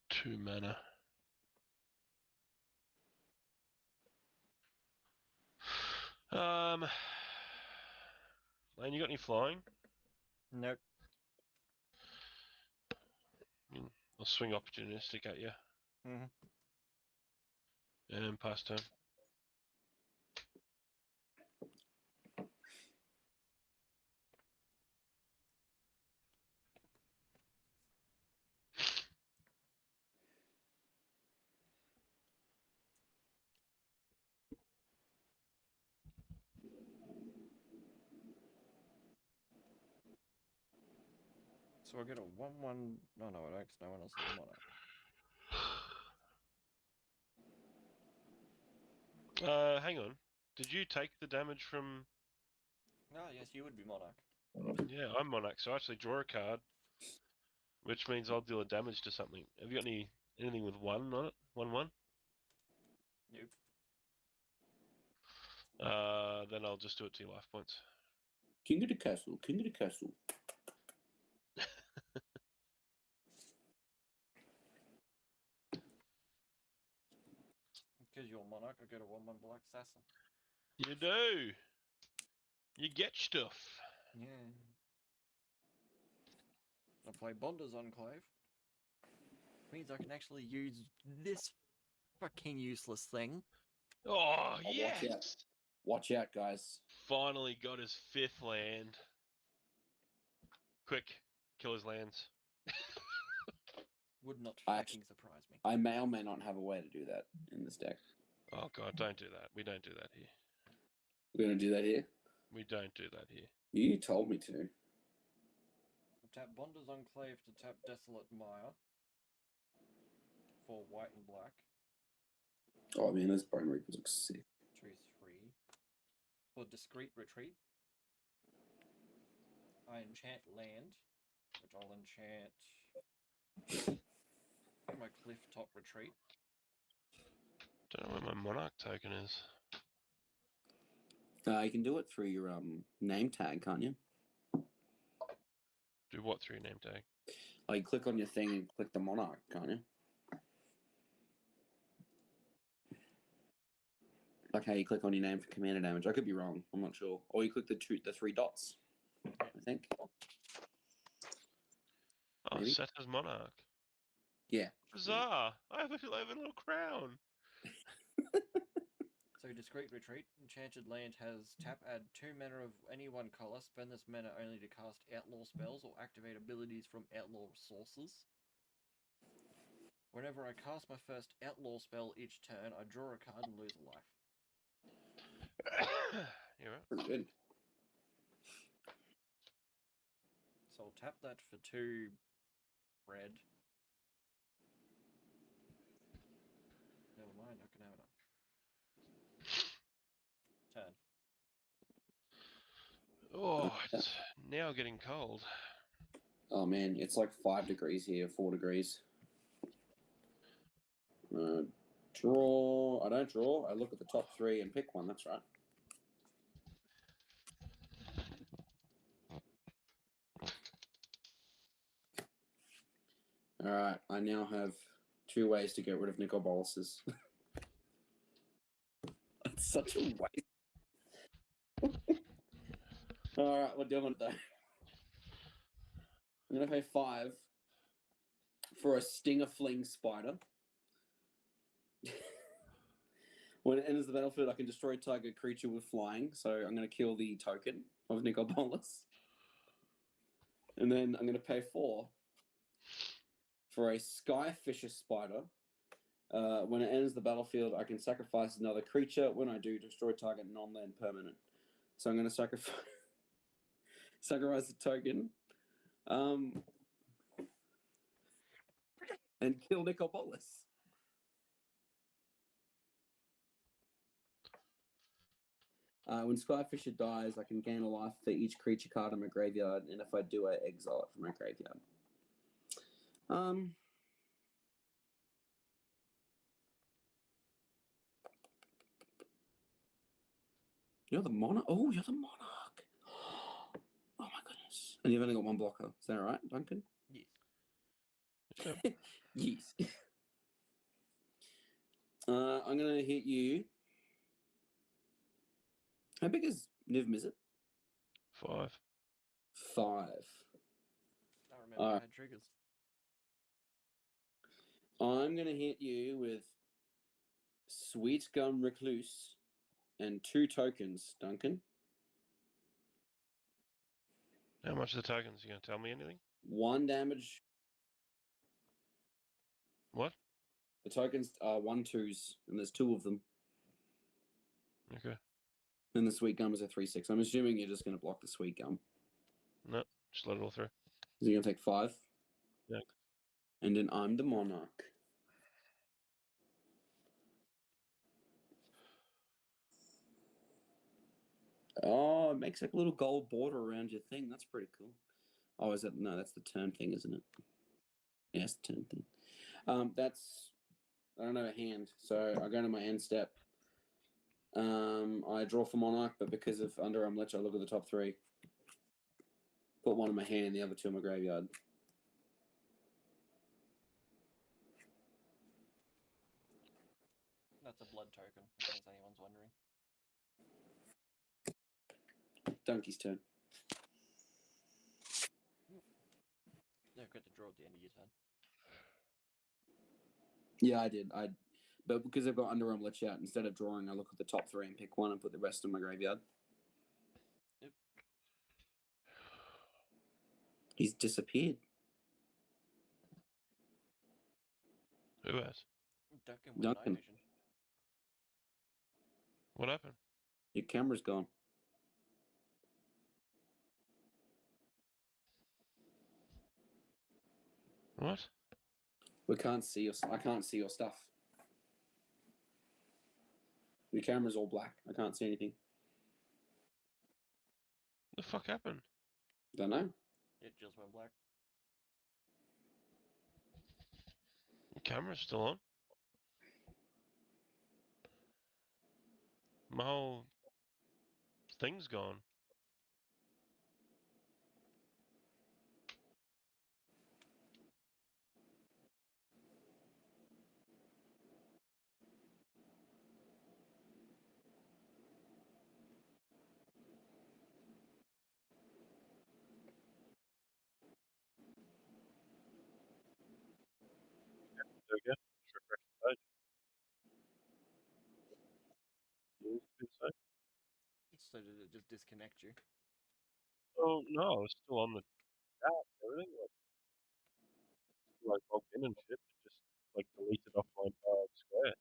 2 mana. Lane, you got any flying? Nope. I'll swing opportunistic at you. Mhm. And pass turn. So I get a 1/1. No, no, I don't. 'Cause no one else is a monarch. Hang on. Did you take the damage from? No, yes, you would be monarch. Yeah, I'm Monarch, so I actually draw a card, which means I'll deal a damage to something. Have you got anything with 1 on it? 1/1? Nope. Then I'll just do it to your life points. King of the castle. King of the castle. Because you're monarch, I get a 1/1 black assassin. You do. You get stuff. Yeah. I play Bonder's Enclave. Means I can actually use this fucking useless thing. Oh, Oh, yes! Watch out, guys. Finally got his 5th land. Quick, kill his lands. Would not I fucking surprise me. I may or may not have a way to do that in this deck. Oh god, don't do that. We don't do that here. We're going to do that here? We don't do that here. You told me to. I tap Bonder's Enclave to tap Desolate Mire for white and black. Oh, man, those Bone Reapers look sick. Choose 3. For Discreet Retreat, I enchant land, which I'll enchant my Cliff Top Retreat. Don't know where my Monarch token is. You can do it through your name tag, can't you? Do what through your name tag? Like, click on your thing and click the Monarch, can't you? Like how you click on your name for commander damage. I could be wrong. I'm not sure. Or you click the 3 dots, I think. Oh, Maybe? set as Monarch. Yeah. Bizarre. I have a little crown. So Discreet Retreat, enchanted land has tap, add 2 mana of any one color, spend this mana only to cast outlaw spells or activate abilities from outlaw sources. Whenever I cast my first outlaw spell each turn, I draw a card and lose a life. You're right. Pretty good. So I'll tap that for 2 red. Never mind, I can have enough. Turn. Oh, it's now getting cold. Oh, man, it's like 5 degrees here, 4 degrees. Draw. I don't draw. I look at the top 3 and pick one. That's right. All right. I now have 2 ways to get rid of Nicol Bolas's. It's such a waste. All right, we're doing it though. I'm gonna pay 5 for a Stinger Fling Spider. When it enters the battlefield, I can destroy target creature with flying. So I'm going to kill the token of Nicol Bolas. And then I'm going to pay 4 for a Skyfisher Spider. When it enters the battlefield, I can sacrifice another creature. When I do, destroy target non-land permanent. So I'm going to sacrifice... sacrifice a token, and kill Nicopolis. When Skyfisher dies, I can gain a life for each creature card in my graveyard, and if I do, I exile it from my graveyard. You're the monarch. Oh, you're the monarch. Oh my goodness! And you've only got one blocker. Is that right, Duncan? Yep. Yes. I'm gonna hit you. How big is Niv Mizzet? 5. 5. I remember I had triggers. I'm gonna hit you with Sweet Gum Recluse and 2 tokens, Duncan. How much are the tokens? You gonna tell me anything? 1 damage. What? The tokens are 1/2s, and there's 2 of them. Okay. And the Sweet Gum is a 3/6. I'm assuming you're just gonna block the Sweet Gum. No, just let it all through. So you're gonna take 5. Yeah. And then I'm the monarch. Oh, it makes like a little gold border around your thing. That's pretty cool. Oh, is that no? That's the turn thing, isn't it? Yeah, it's the turn thing. That's I don't have a hand, so I go to my end step. I draw for Monarch, but because of Underarm Lich, I look at the top 3. Put 1 in my hand, the other 2 in my graveyard. That's a blood token, in case anyone's wondering. Donkey's turn. Yeah, good to draw at the end of your turn. Yeah, I did. But because I've got Underarm Lich out, instead of drawing, I look at the top 3 and pick 1 and put the rest in my graveyard. Yep. He's disappeared. Who has? Duncan with Duncan. night vision. What happened? Your camera's gone. What? We can't see your. I can't see your stuff. Your camera's all black. I can't see anything. The fuck happened? Don't know. It just went black. The camera's still on. My whole thing's gone. There we go. Just refresh the page. Yours has been saved? So did it just disconnect you? Oh no, it's still on the chat. Everything like logged in and shit. It just like deleted off my entire square.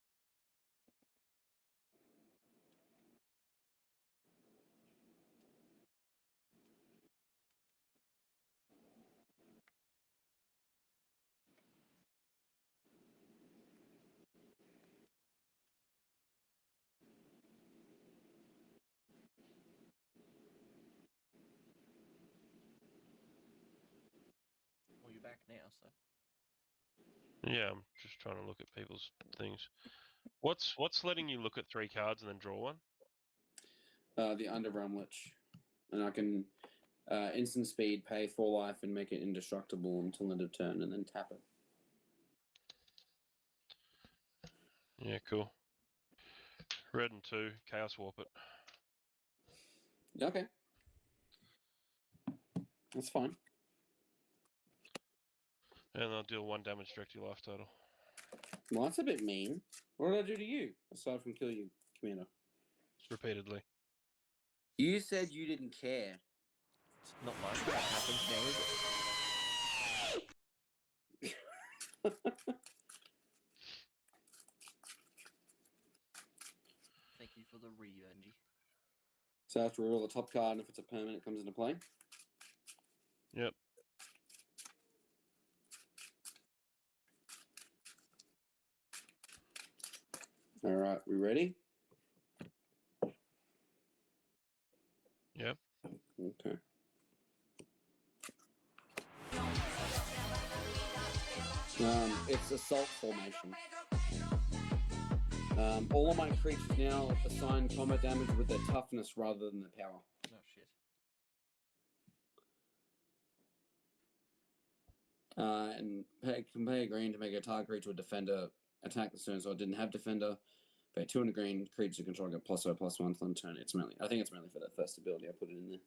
Well, you're back now, so. Yeah, I'm just trying to look at people's things. What's letting you look at 3 cards and then draw one? The Underarm Lich, and I can instant speed, pay 4 life, and make it indestructible until end of turn, and then tap it. Yeah, cool. Red and 2, Chaos Warp it. Okay, that's fine. And I'll deal 1 damage direct to your life total. Well, that's a bit mean. What did I do to you aside from kill you, Commander? Repeatedly. You said you didn't care. It's not like that happens now, is it? Thank you for the re-Benji. So I have to reveal the top card, and if it's a permanent, it comes into play. Yep. All right, we ready? Yep. Okay. It's assault formation. All of my creatures now assign combat damage with their toughness rather than their power. Oh shit. And can pay a green to make a target creature or defender attack this turn. So I didn't have defender. Pay 200 green, creatures you control get +0/+1 on turn. I think it's mainly for that first ability. I put it in there.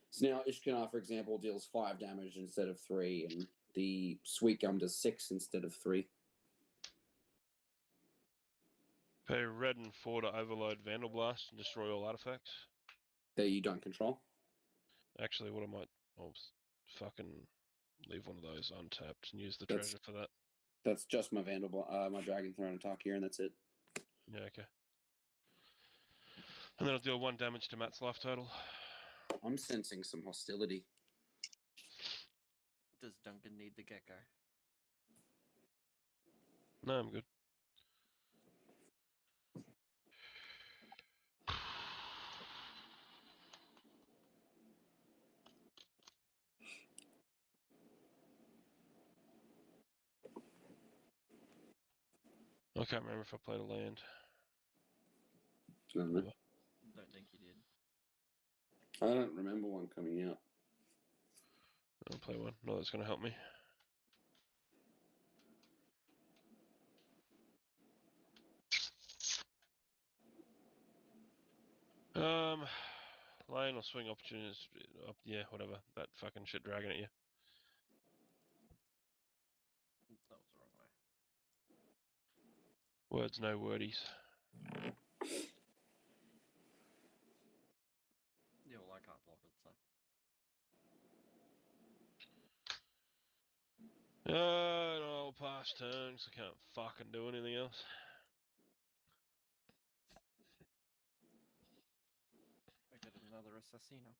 So now Ishkanar, for example, deals 5 damage instead of 3, and the Sweet Gum does 6 instead of 3. Pay red and 4 to overload Vandal Blast and destroy all artifacts. That you don't control. Actually, what I might, fucking leave one of those untapped and use the That's- treasure for that. That's just my my Dragon Throne attack here, and that's it. Yeah, okay. And then I'll deal 1 damage to Matt's life total. I'm sensing some hostility. Does Duncan need the gecko? No, I'm good. I can't remember if I played a land. I don't know. Don't think you did. I don't remember one coming out. I'll play one. No, that's going to help me. Lane or swing opportunities. Yeah, whatever. That fucking shit dragon at you. That was the wrong way. Words, no wordies. Yeah, well, I can't block it, so. I'll pass turns. I can't fucking do anything else. I get another Assassino.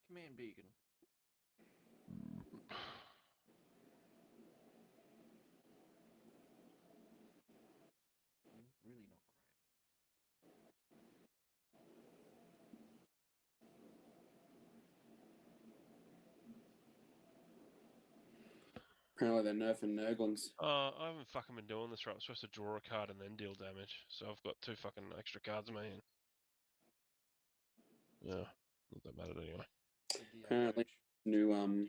Command Beacon. Really not great. Apparently they're nerfing Nurglings. I haven't fucking been doing this right. I'm supposed to draw a card and then deal damage. So I've got 2 fucking extra cards in my hand. Yeah, not that mattered anyway. Did the Apparently, coach new deal?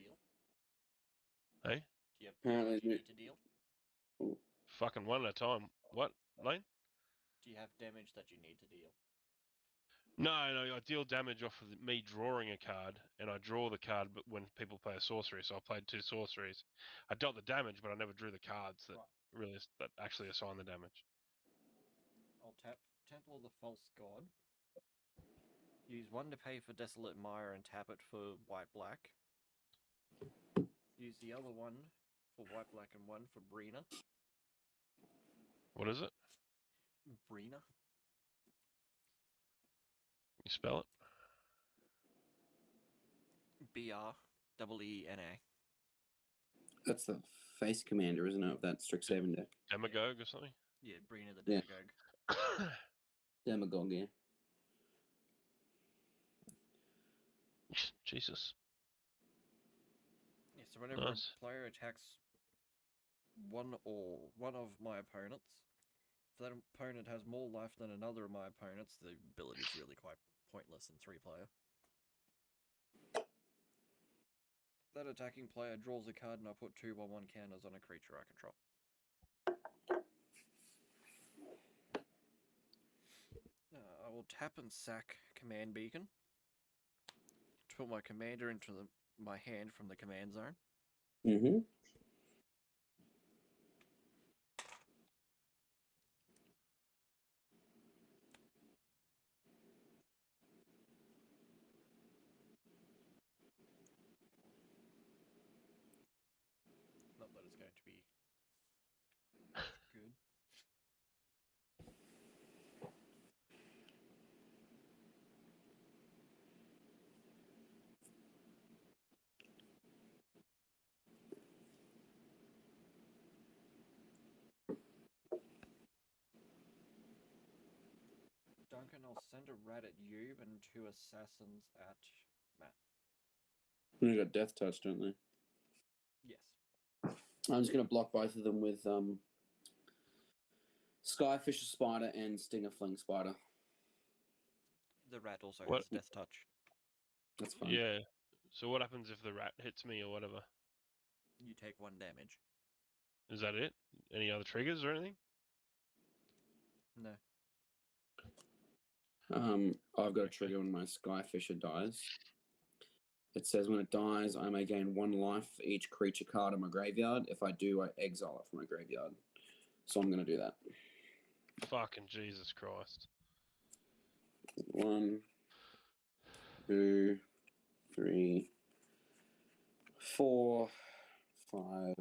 Hey? Do you have Apparently damage you new- need to deal? Fucking one at a time. What, Lane? Do you have damage that you need to deal? No, I deal damage off of me drawing a card, and I draw the card but when people play a sorcery, so I played 2 sorceries. I dealt the damage, but I never drew the cards that Right. that actually assign the damage. I'll tap Temple of the False God. Use 1 to pay for Desolate Mire and tap it for white-black. Use the other one for white-black and 1 for Brina. What is it? Brina? You spell it? BREENA. That's the face commander, isn't it, of that Strixhaven deck? Demagogue or something? Yeah, Brina the Yeah. Demagogue. Demagogue, yeah. Jesus. Yeah, so whenever Nice. a player attacks one of my opponents, if that opponent has more life than another of my opponents, the ability is really quite pointless in 3-player. That attacking player draws a card and I put 2/1 counters on a creature I control. I will tap and sack Command Beacon to put my commander into my hand from the command zone. Mm-hmm. Not that it's going to be good. Duncan, I'll send a rat at you and 2 assassins at Matt. They got death touch, don't they? Yes. I'm just gonna block both of them with Skyfisher Spider and Stinger Fling Spider. The rat also What- has death touch. That's fine. Yeah. So what happens if the rat hits me or whatever? You take 1 damage. Is that it? Any other triggers or anything? No. I've got a trigger when my Skyfisher dies. It says when it dies, I may gain 1 life for each creature card in my graveyard. If I do, I exile it from my graveyard. So I'm going to do that. Fucking Jesus Christ. 1, 2, 3, 4, 5,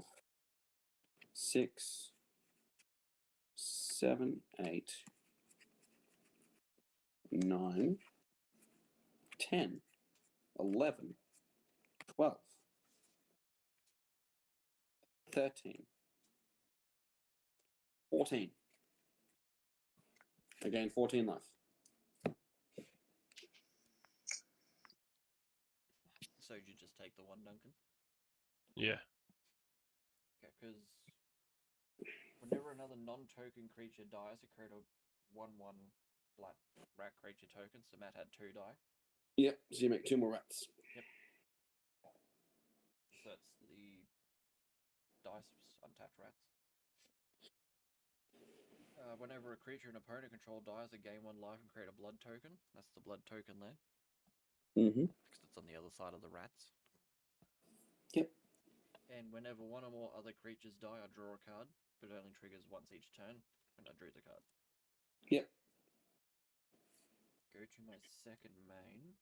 6, 7, 8, 9, 10, 11, 12, 13, 14. I gain 14 life. So you just take the 1, Duncan? Yeah. Okay, because whenever another non-token creature dies, I create a 1/1 black rat creature token. So Matt had 2 die. Yep, so you make 2 more rats. So that's the dice untapped rats. Whenever a creature an opponent control dies, I gain 1 life and create a blood token. That's the blood token there, Mm-hmm. because it's on the other side of the rats. Yep. And whenever 1 or more other creatures die, I draw a card, but it only triggers once each turn, and I drew the card. Yep. Go to my second main.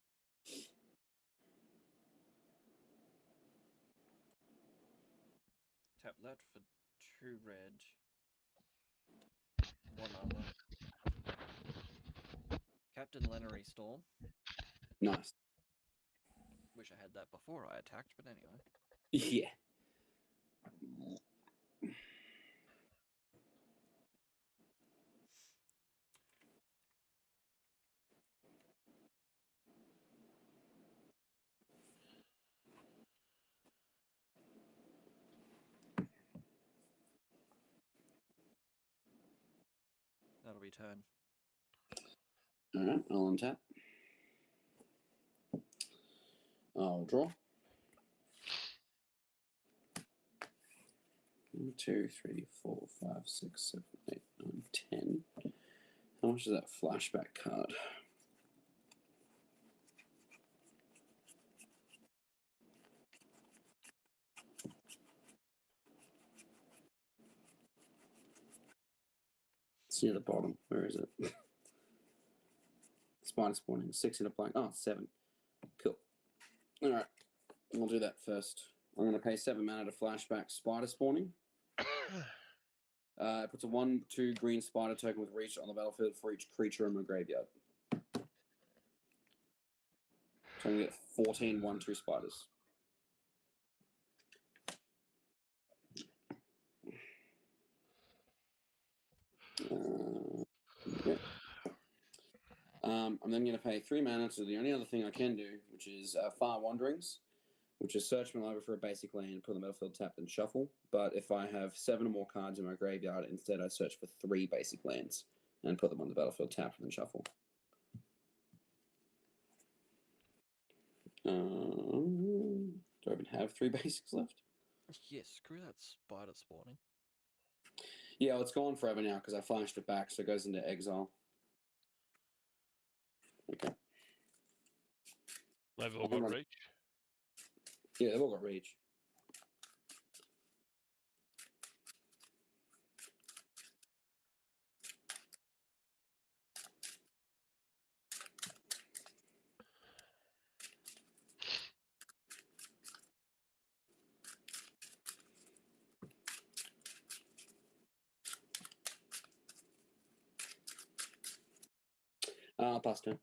Tap that for 2 red, 1 other. Captain Lenery Storm. Nice. Wish I had that before I attacked, but anyway. Yeah. That'll be turn. Alright, I'll untap. I'll draw. 1, 2, 3, 4, 5, 6, 7, 8, 9, 10. How much is that flashback card? It's near the bottom. Where is it? Spider spawning. 6 in a blank. Oh, 7. Cool. Alright. We'll do that first. I'm going to pay 7 mana to flashback spider spawning. It puts a 1/2 green spider token with reach on the battlefield for each creature in my graveyard. So I'm going to get 14 1/2 spiders. Yeah. I'm then going to pay 3 mana to the only other thing I can do, which is Far Wanderings, which is search my library for a basic land, put on the battlefield tapped, and shuffle. But if I have 7 or more cards in my graveyard, instead I search for 3 basic lands and put them on the battlefield tapped and shuffle. Do I even have 3 basics left? Yes, screw that spider spawning. Yeah, well, it's gone forever now because I flashed it back, so it goes into exile. Okay. They've all got reach. Yeah, they've all got reach. Pass turn.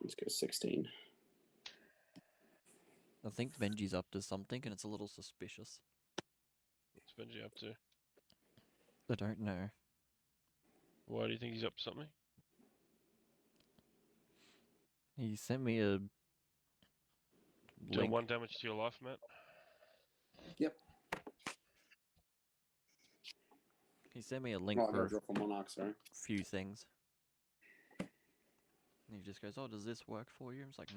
Let's go 16. I think Benji's up to something, and it's a little suspicious. What's Benji up to? I don't know. Why do you think he's up to something? He sent me a Deal link. 1 damage to your life, Matt. Yep. He sent me a link Oh, I for got a draw for Monarch, sorry. a few things. And he just goes, "Oh, does this work for you?" I'm just like,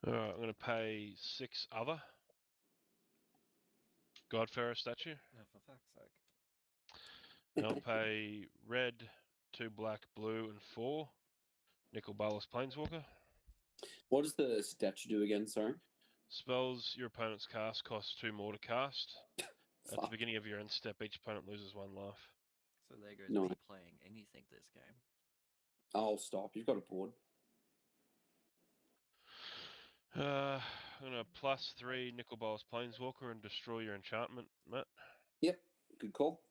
Alright, I'm going to pay 6 other. Godfarrer statue. "Oh, for fuck's sake." And I'll pay red, 2 black, blue, and 4. Nicol Bolas Planeswalker. What does the statue do again, sorry? Spells your opponent's cast cost 2 more to cast. At the Fuck. beginning of your end step, each opponent loses 1 life. So there goes No. me playing anything this game. Oh, stop. You've got a board. I'm going to +3 Nicol Bolas Planeswalker and destroy your enchantment, Matt. Yep. Good call.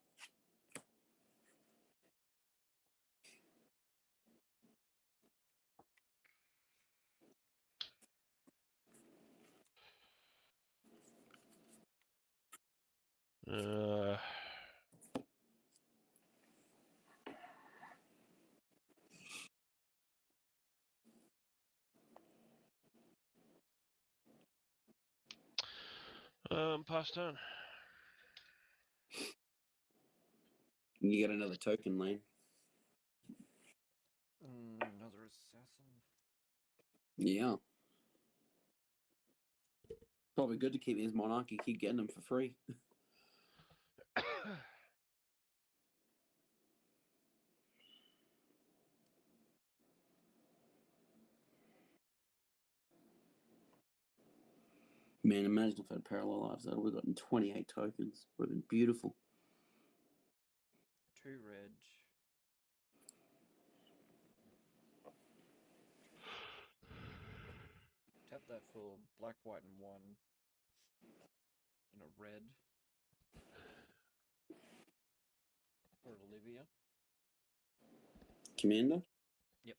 Uh, pass turn. You get another token, Lane. Another assassin. Yeah. Probably good to keep these Monarch. You keep getting them for free. Man, imagine if I had Parallel Lives. I would have gotten 28 tokens. Would have been beautiful. 2 red. Tap that for black, white, and 1. And a red. For Olivia. Commander? Yep.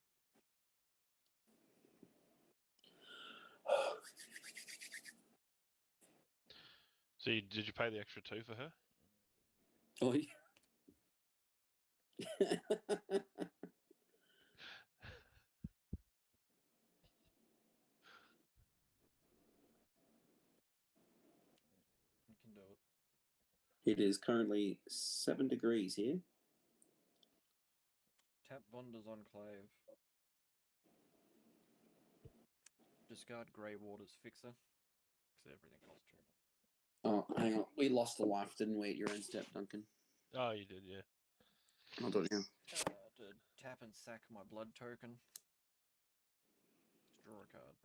So did you pay the extra 2 for her? Oh, yeah. You can do it. It is currently 7 degrees here. Tap Bonder's Enclave. Discard Grey Water's Fixer. Because everything costs 2. Oh, hang on. We lost a life, didn't we, at your end step, Duncan? Oh, you did, yeah. Hold on, yeah. To tap and sack my blood token. Draw a card.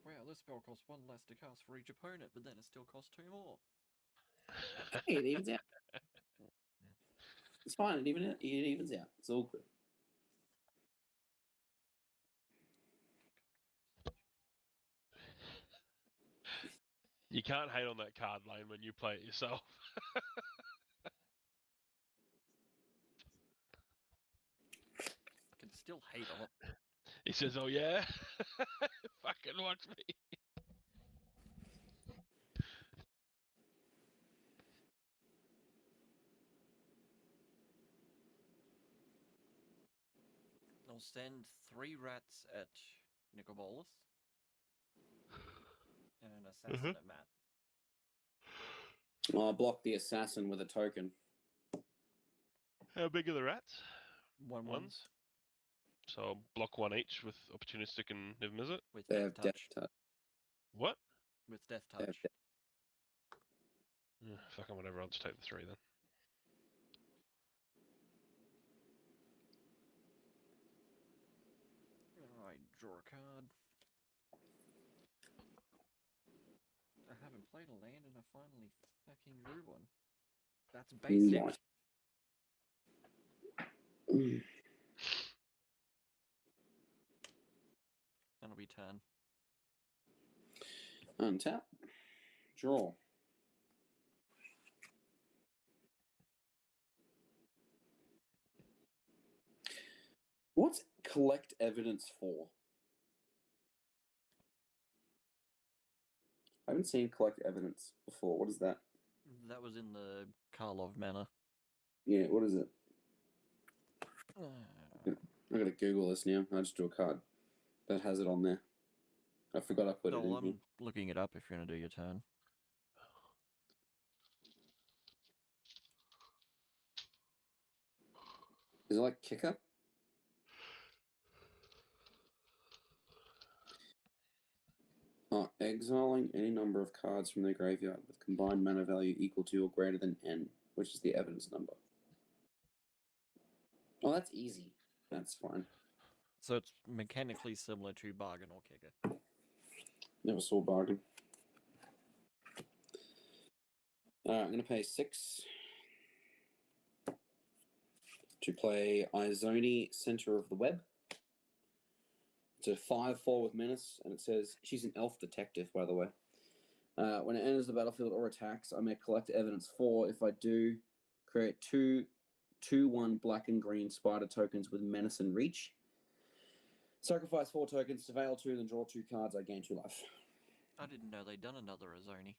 Wow, this spell costs 1 less to cast for each opponent, but then it still costs 2 more. Hey, it evens out. It's fine. It evens out. It's all good. You can't hate on that card, Lane, when you play it yourself. I can still hate on it. He says, "Oh yeah, fucking watch me." I'll send 3 rats at Nicol Bolas. And an assassin at Matt. Well, I blocked the assassin with a token. How big are the rats? 1/1 Ones. So I'll block 1 each with opportunistic and never miss it. with They Death have Touch. death touch. What? With Death They have Touch. Fucking whatever. I'll just take the 3 then. Alright, draw a card. I haven't played a land and I finally fucking drew one. That's basic. Right. Mm. That'll be turn. Untap. Draw. What's collect evidence for? I haven't seen collect evidence before. What is that? That was in the Karlov manor. Yeah, what is it? I'm gonna Google this now. I just drew a card that has it on there. I forgot I put it So in I'm here. looking it up if you're gonna do your turn. Is it like kicker? Oh, exiling any number of cards from their graveyard with combined mana value equal to or greater than N, which is the evidence number. Oh, that's easy. That's fine. So it's mechanically similar to bargain or kicker. Never saw bargain. I'm going to pay 6 to play Izoni, Center of the Web. It's a 5/4 with menace, and it says she's an elf detective, by the way. When it enters the battlefield or attacks, I may collect evidence 4. If I do, create 2/1 black and green spider tokens with menace and reach. Sacrifice 4 tokens, surveil 2, then draw 2 cards. I gain 2 life. I didn't know they'd done another Azoni.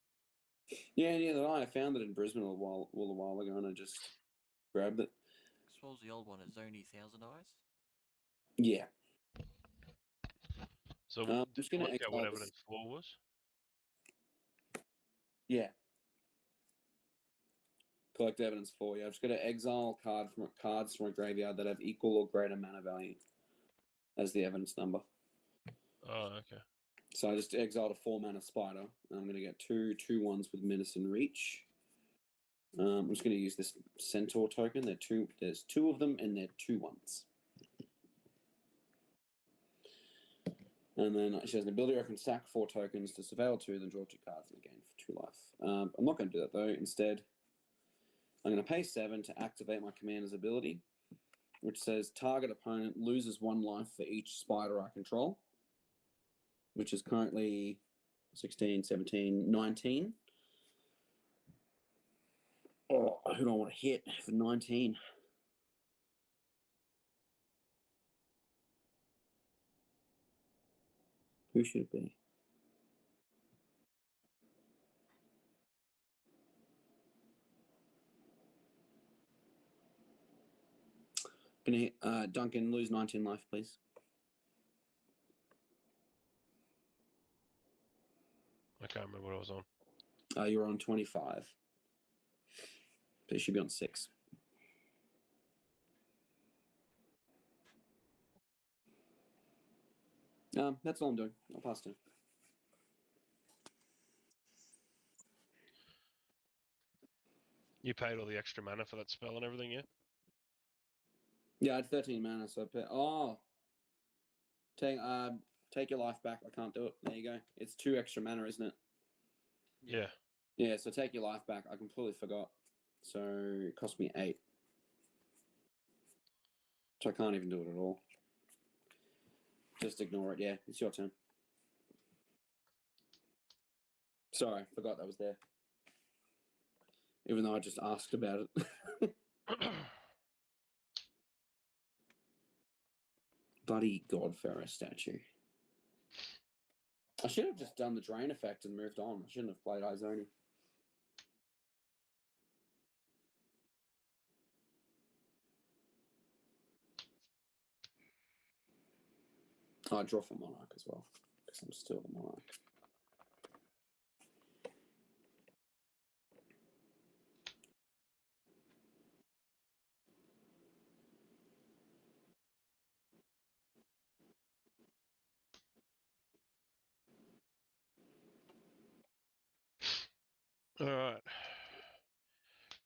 Yeah, neither did I. I found it in Brisbane a while ago, and I just grabbed it. I suppose the old one is Azoni Thousand Eyes. Yeah. So I'm just gonna work out what exile this. evidence 4 was. Yeah. Collect evidence 4. Yeah, I'm just going to exile cards from a graveyard that have equal or greater mana value as the evidence number. Oh, okay. So I just exiled a 4 mana spider, and I'm going to get 2/2/1s with menace and reach. I'm just going to use this centaur token. There's 2 of them, and they're 2/1s. And then she has an ability where I can sack 4 tokens to surveil 2, then draw 2 cards and gain 2 life. I'm not going to do that though. Instead, I'm going to pay 7 to activate my commander's ability, which says target opponent loses 1 life for each spider I control, which is currently 16, 17, 19. Oh, who do I want to hit for 19? Who should it be? Gonna hit Duncan, lose 19 life, please. I can't remember what I was on. You're on 25. So you should be on 6. That's all I'm doing. I'll pass to. You paid all the extra mana for that spell and everything, yeah? Yeah, I had 13 mana, so I put. Oh, take your life back. I can't do it. There you go. It's 2 extra mana, isn't it? Yeah. Yeah, so take your life back. I completely forgot. So it cost me 8. So I can't even do it at all. Just ignore it. Yeah, it's your turn. Sorry, forgot that was there. Even though I just asked about it. Bloody Godfarrow statue. I should have just done the drain effect and moved on. I shouldn't have played Izoni. I draw for Monarch as well, because I'm still the Monarch. All right.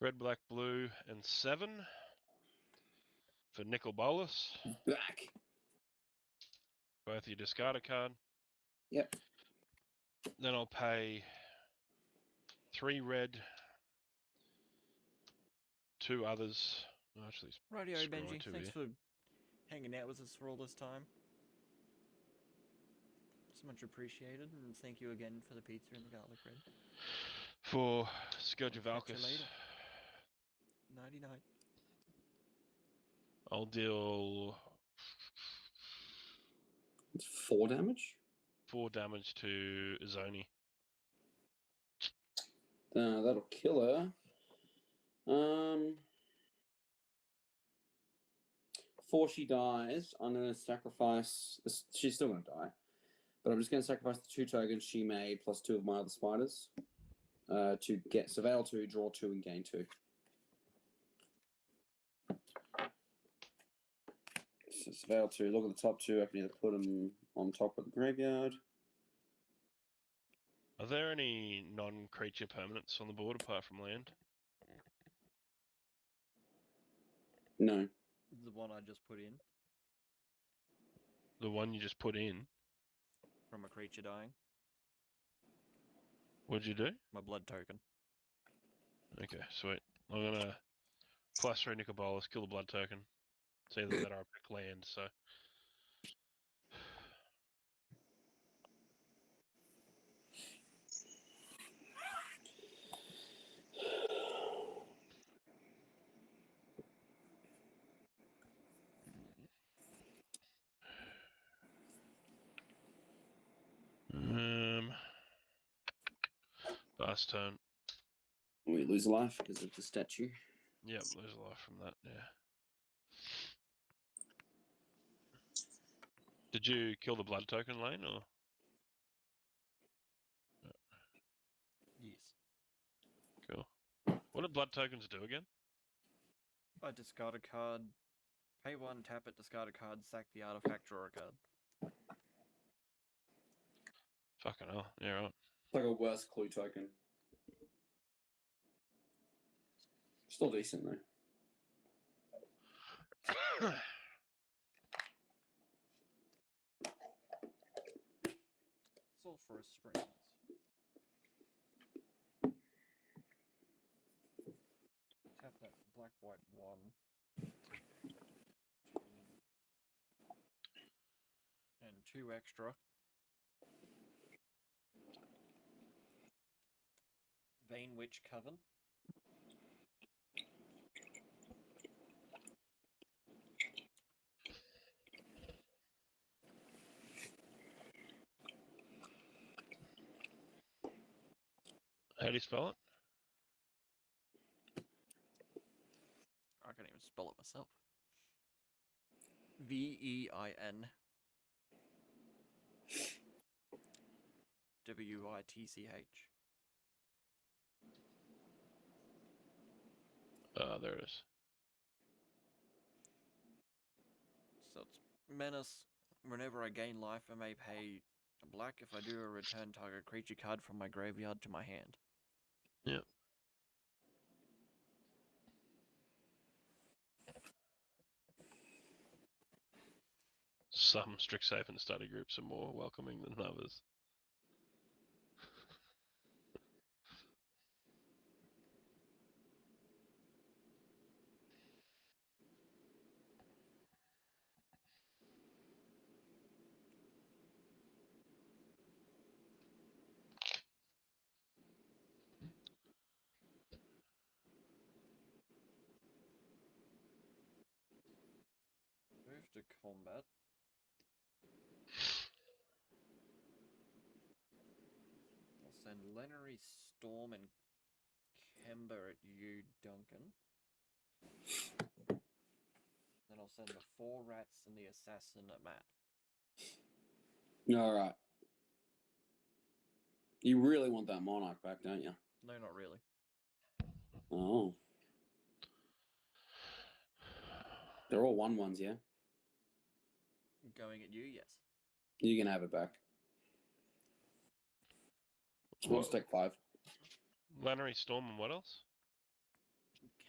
Red, black, blue, and 7 for Nicol Bolas. Back. Both you discard a card. Yep. Then I'll pay 3 red, 2 others. Oh, actually, Radio screw my Benji, 2 thanks here. for hanging out with us for all this time. It's much appreciated, and thank you again for the pizza and the garlic bread. For Scourge of Catch you Valkus, later. 99. I'll deal It's 4 damage. 4 damage to Zoni. That'll kill her. Before she dies, I'm going to sacrifice. She's still going to die, but I'm just going to sacrifice the 2 tokens she made plus 2 of my other spiders to get Surveil 2, draw 2, and gain 2. So Surveil 2, look at the top 2. I can either put them on top of the graveyard. Are there any non-creature permanents on the board apart from land? No. The one I just put in The one you just put in. from a creature dying. What'd you do? My blood token. Okay, sweet. I'm gonna plus 3 Nicobolus, kill the blood token. It's either that or I pick land, so. Last turn. We lose a life because of the statue. Yep, lose a life from that, yeah. Did you kill the blood token, Lane, or? Yes. Cool. What do blood tokens do again? I discard a card, pay 1, tap it, discard a card, sack the artifact, draw a card. Fucking hell, yeah, right. It's like a worse clue token. Still decent though. Sulphurous Springs. Tap that black, white 1. And 2 extra. Vane Witch Coven. How do you spell it? I can't even spell it myself. Vein. Witch. There it is. So it's menace. Whenever I gain life, I may pay a black. If I do, a return target creature card from my graveyard to my hand. Yep. Some Strixhaven study groups are more welcoming than others. Move to combat. I'll send Lenary, Storm, and Kemba at you, Duncan. Then I'll send the 4 rats and the assassin at Matt. Alright. You really want that monarch back, don't you? No, not really. Oh. They're all 1/1s, yeah? Going at you, yes. You can have it back. We'll just take 5. Lannery, Storm, and what else?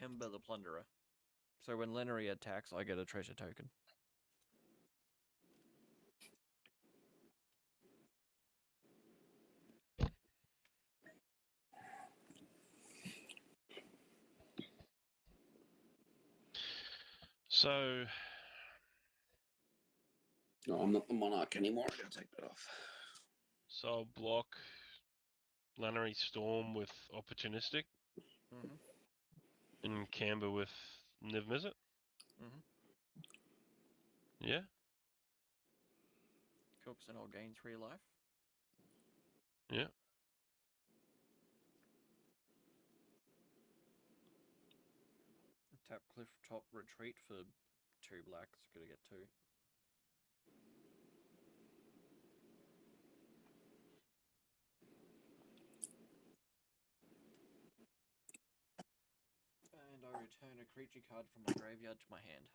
Kemba the Plunderer. So when Lenary attacks, I get a treasure token. So, No, I'm not the monarch anymore. I gotta take that off. so I'll block Lannery Storm with Opportunistic Mm-hmm. and Camber with Niv Mizzet. Mhm. Yeah. Cooks and I'll gain 3 life. Yeah. Tap cliff top retreat for 2 blacks. Gonna get 2. And I return a creature card from my graveyard to my hand.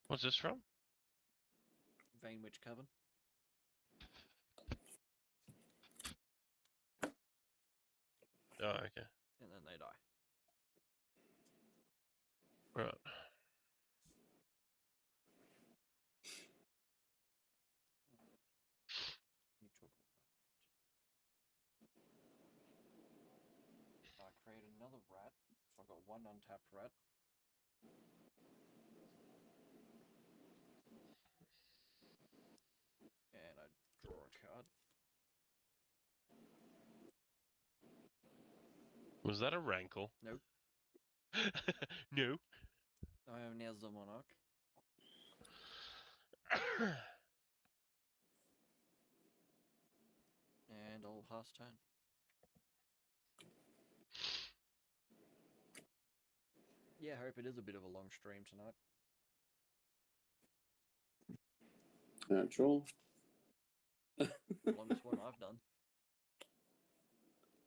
What's this from? Vainwitch Coven. Oh, okay. And then they die. Right. Neutral. I create another rat. So I've got 1 untapped rat. And I draw a card. Was that a rankle? Nope. No. I am now the monarch. And I'll pass turn. Yeah, I hope it is a bit of a long stream tonight. Natural. Longest one I've done.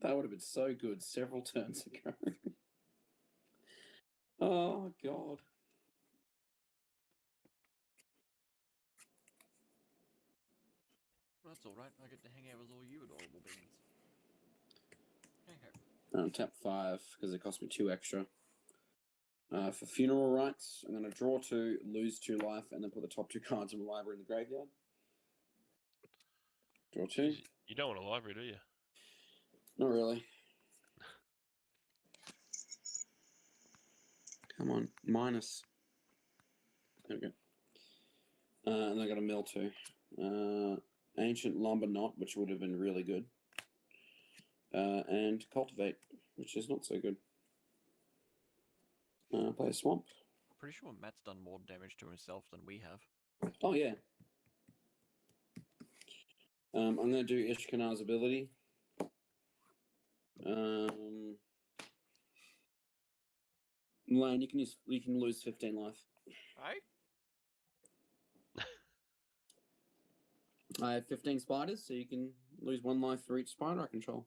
That would have been so good several turns ago. Oh, God. That's alright, I get to hang out with all you adorable beings. Okay. Tap 5 because it cost me 2 extra. For funeral rites, I'm going to draw 2, lose 2 life, and then put the top 2 cards of my library in the graveyard. Draw 2. Jeez, you don't want a library, do you? Not really. Come on, minus. There we go. And I got a mill 2. Ancient Lumber Knot, which would have been really good. And Cultivate, which is not so good. Play a Swamp. Pretty sure Matt's done more damage to himself than we have. Oh, yeah. I'm going to do Ishkanar's ability. Lane, you can lose 15 life. Right? I have 15 spiders, so you can lose 1 life for each spider I control.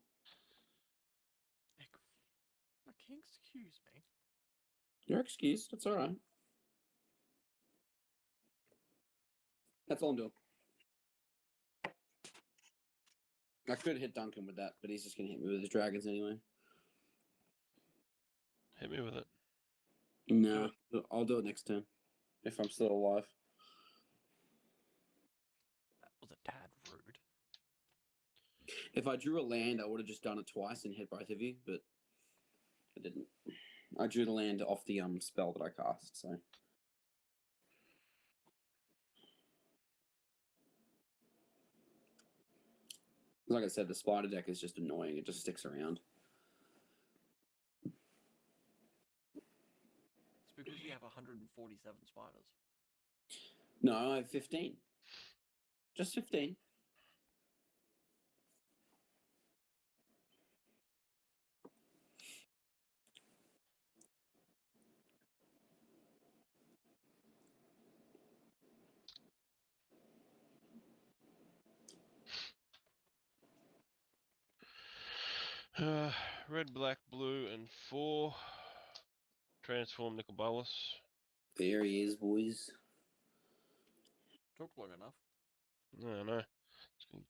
Fucking excuse me. You're excused. That's all right. That's all I'm doing. I could hit Duncan with that, but he's just going to hit me with his dragons anyway. Hit me with it. No, I'll do it next turn. If I'm still alive. That was a tad rude. If I drew a land, I would have just done it twice and hit both of you, but I didn't. I drew the land off the spell that I cast, so. Like I said, the spider deck is just annoying. It just sticks around. It's because you have 147 spiders. No, I have 15. Just 15. Red, black, blue, and 4. Transform Nicol Bolas. There he is, boys. Took long enough. I know.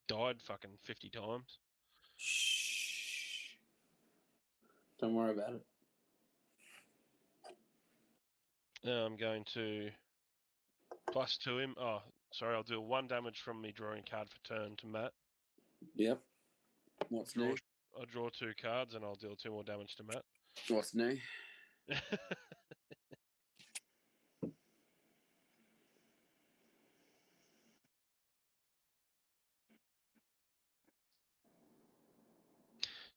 Died fucking 50 times. Shh. Don't worry about it. Now I'm going to +2 him. Oh, sorry, I'll do 1 damage from me drawing card for turn to Matt. Yep. What's Draw, next? I'll draw 2 cards and I'll deal 2 more damage to Matt. What's new?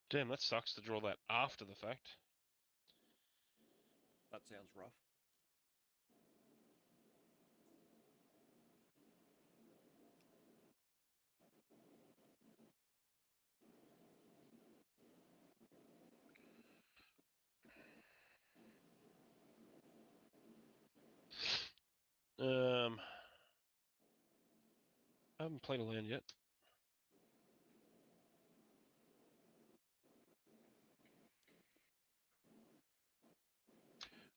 Damn, that sucks to draw that after the fact. That sounds rough. I haven't played a land yet.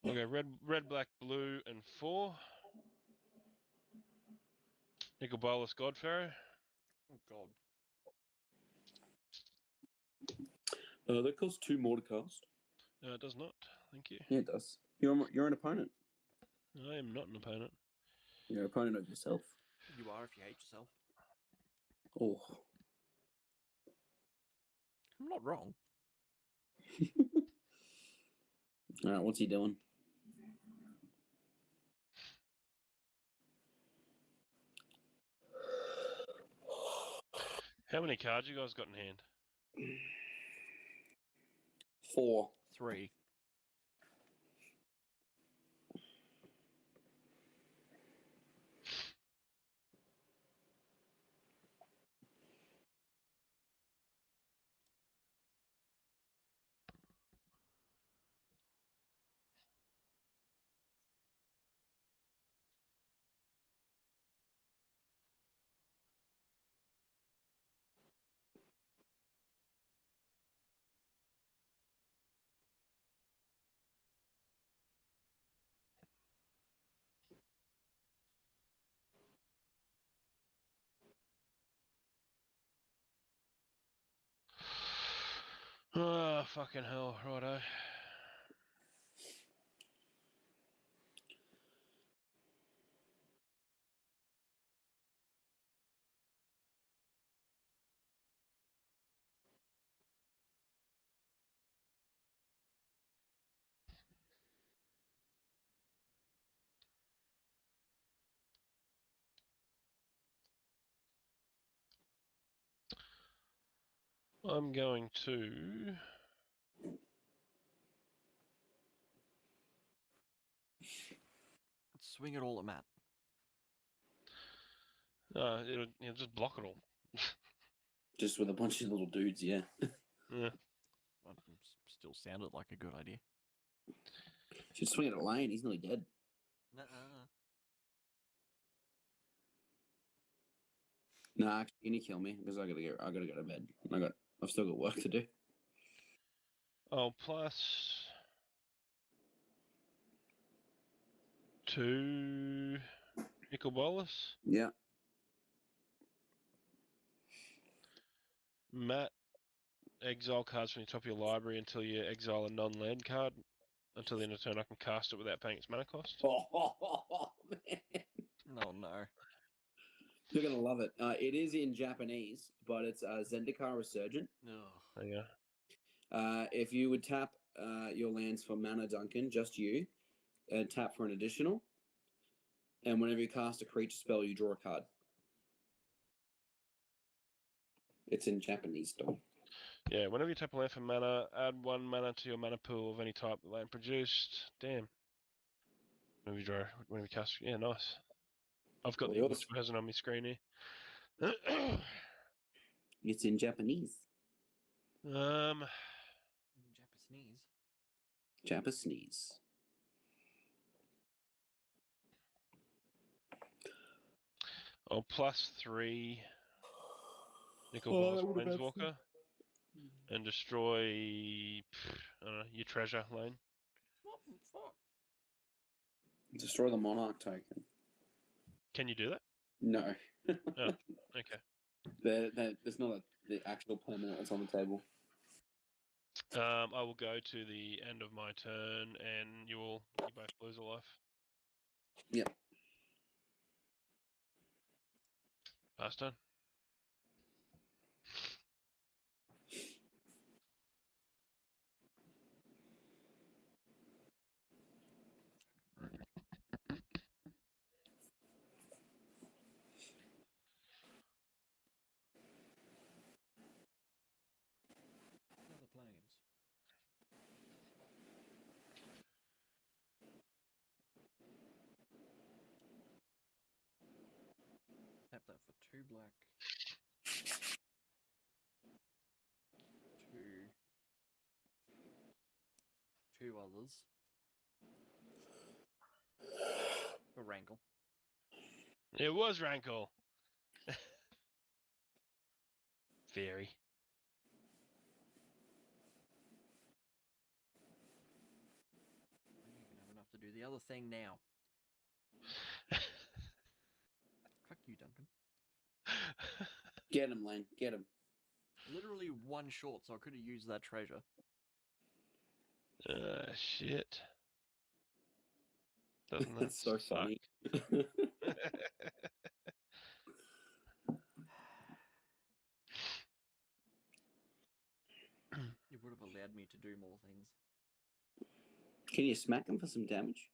Okay, red, black, blue, and 4. Nicol Bolas, Godfarrow. Oh god. That costs 2 more to cast. It does not. Thank you. Yeah, it does. You're an opponent. I am not an opponent. You're an opponent of yourself. You are if you hate yourself. Oh. I'm not wrong. All right, what's he doing? How many cards you guys got in hand? 4. 3. Oh, fucking hell. Righto. I'm going to... Swing it all at Matt. it'll just block it all. Just with a bunch of little dudes, yeah. Yeah. Still sounded like a good idea. Should swing it at Lane. He's nearly dead. Nuh-uh. Nah, actually, can you kill me? Because I gotta go to bed. I've still got work to do. Oh, plus 2 Nicol Bolas. Yeah. Matt, exile cards from the top of your library until you exile a non-land card. Until the end of turn, I can cast it without paying its mana cost. Oh, man. No, no. You're gonna love it. It is in Japanese, but it's Zendikar Resurgent. No. Oh, yeah. If you would tap your lands for mana, Duncan, just you, tap for an additional, and whenever you cast a creature spell, you draw a card. It's in Japanese, though. Yeah, whenever you tap a land for mana, add 1 mana to your mana pool of any type the land produced. Damn. Whenever you draw, whenever you cast. Yeah, nice. I've got the English version on my screen here. It's in Japanese. Japanese. Japanese. Oh, plus 3 Nicol Bolas Planeswalker. And destroy, I don't know, your treasure lane. What the fuck? Destroy the Monarch token. Can you do that? No. Oh, okay. There's not the actual permanent that's on the table. I will go to the end of my turn, and you both lose a life. Yep. Pass turn. that for 2 black. 2 others. For Rankle. It was Rankle. Very. You can have enough to do the other thing now. Fuck you, Duncan. Get him, Lane. Get him. Literally 1 short, so I could have used that treasure. Shit. Doesn't that That's so suck? funny. It would have allowed me to do more things. Can you smack him for some damage?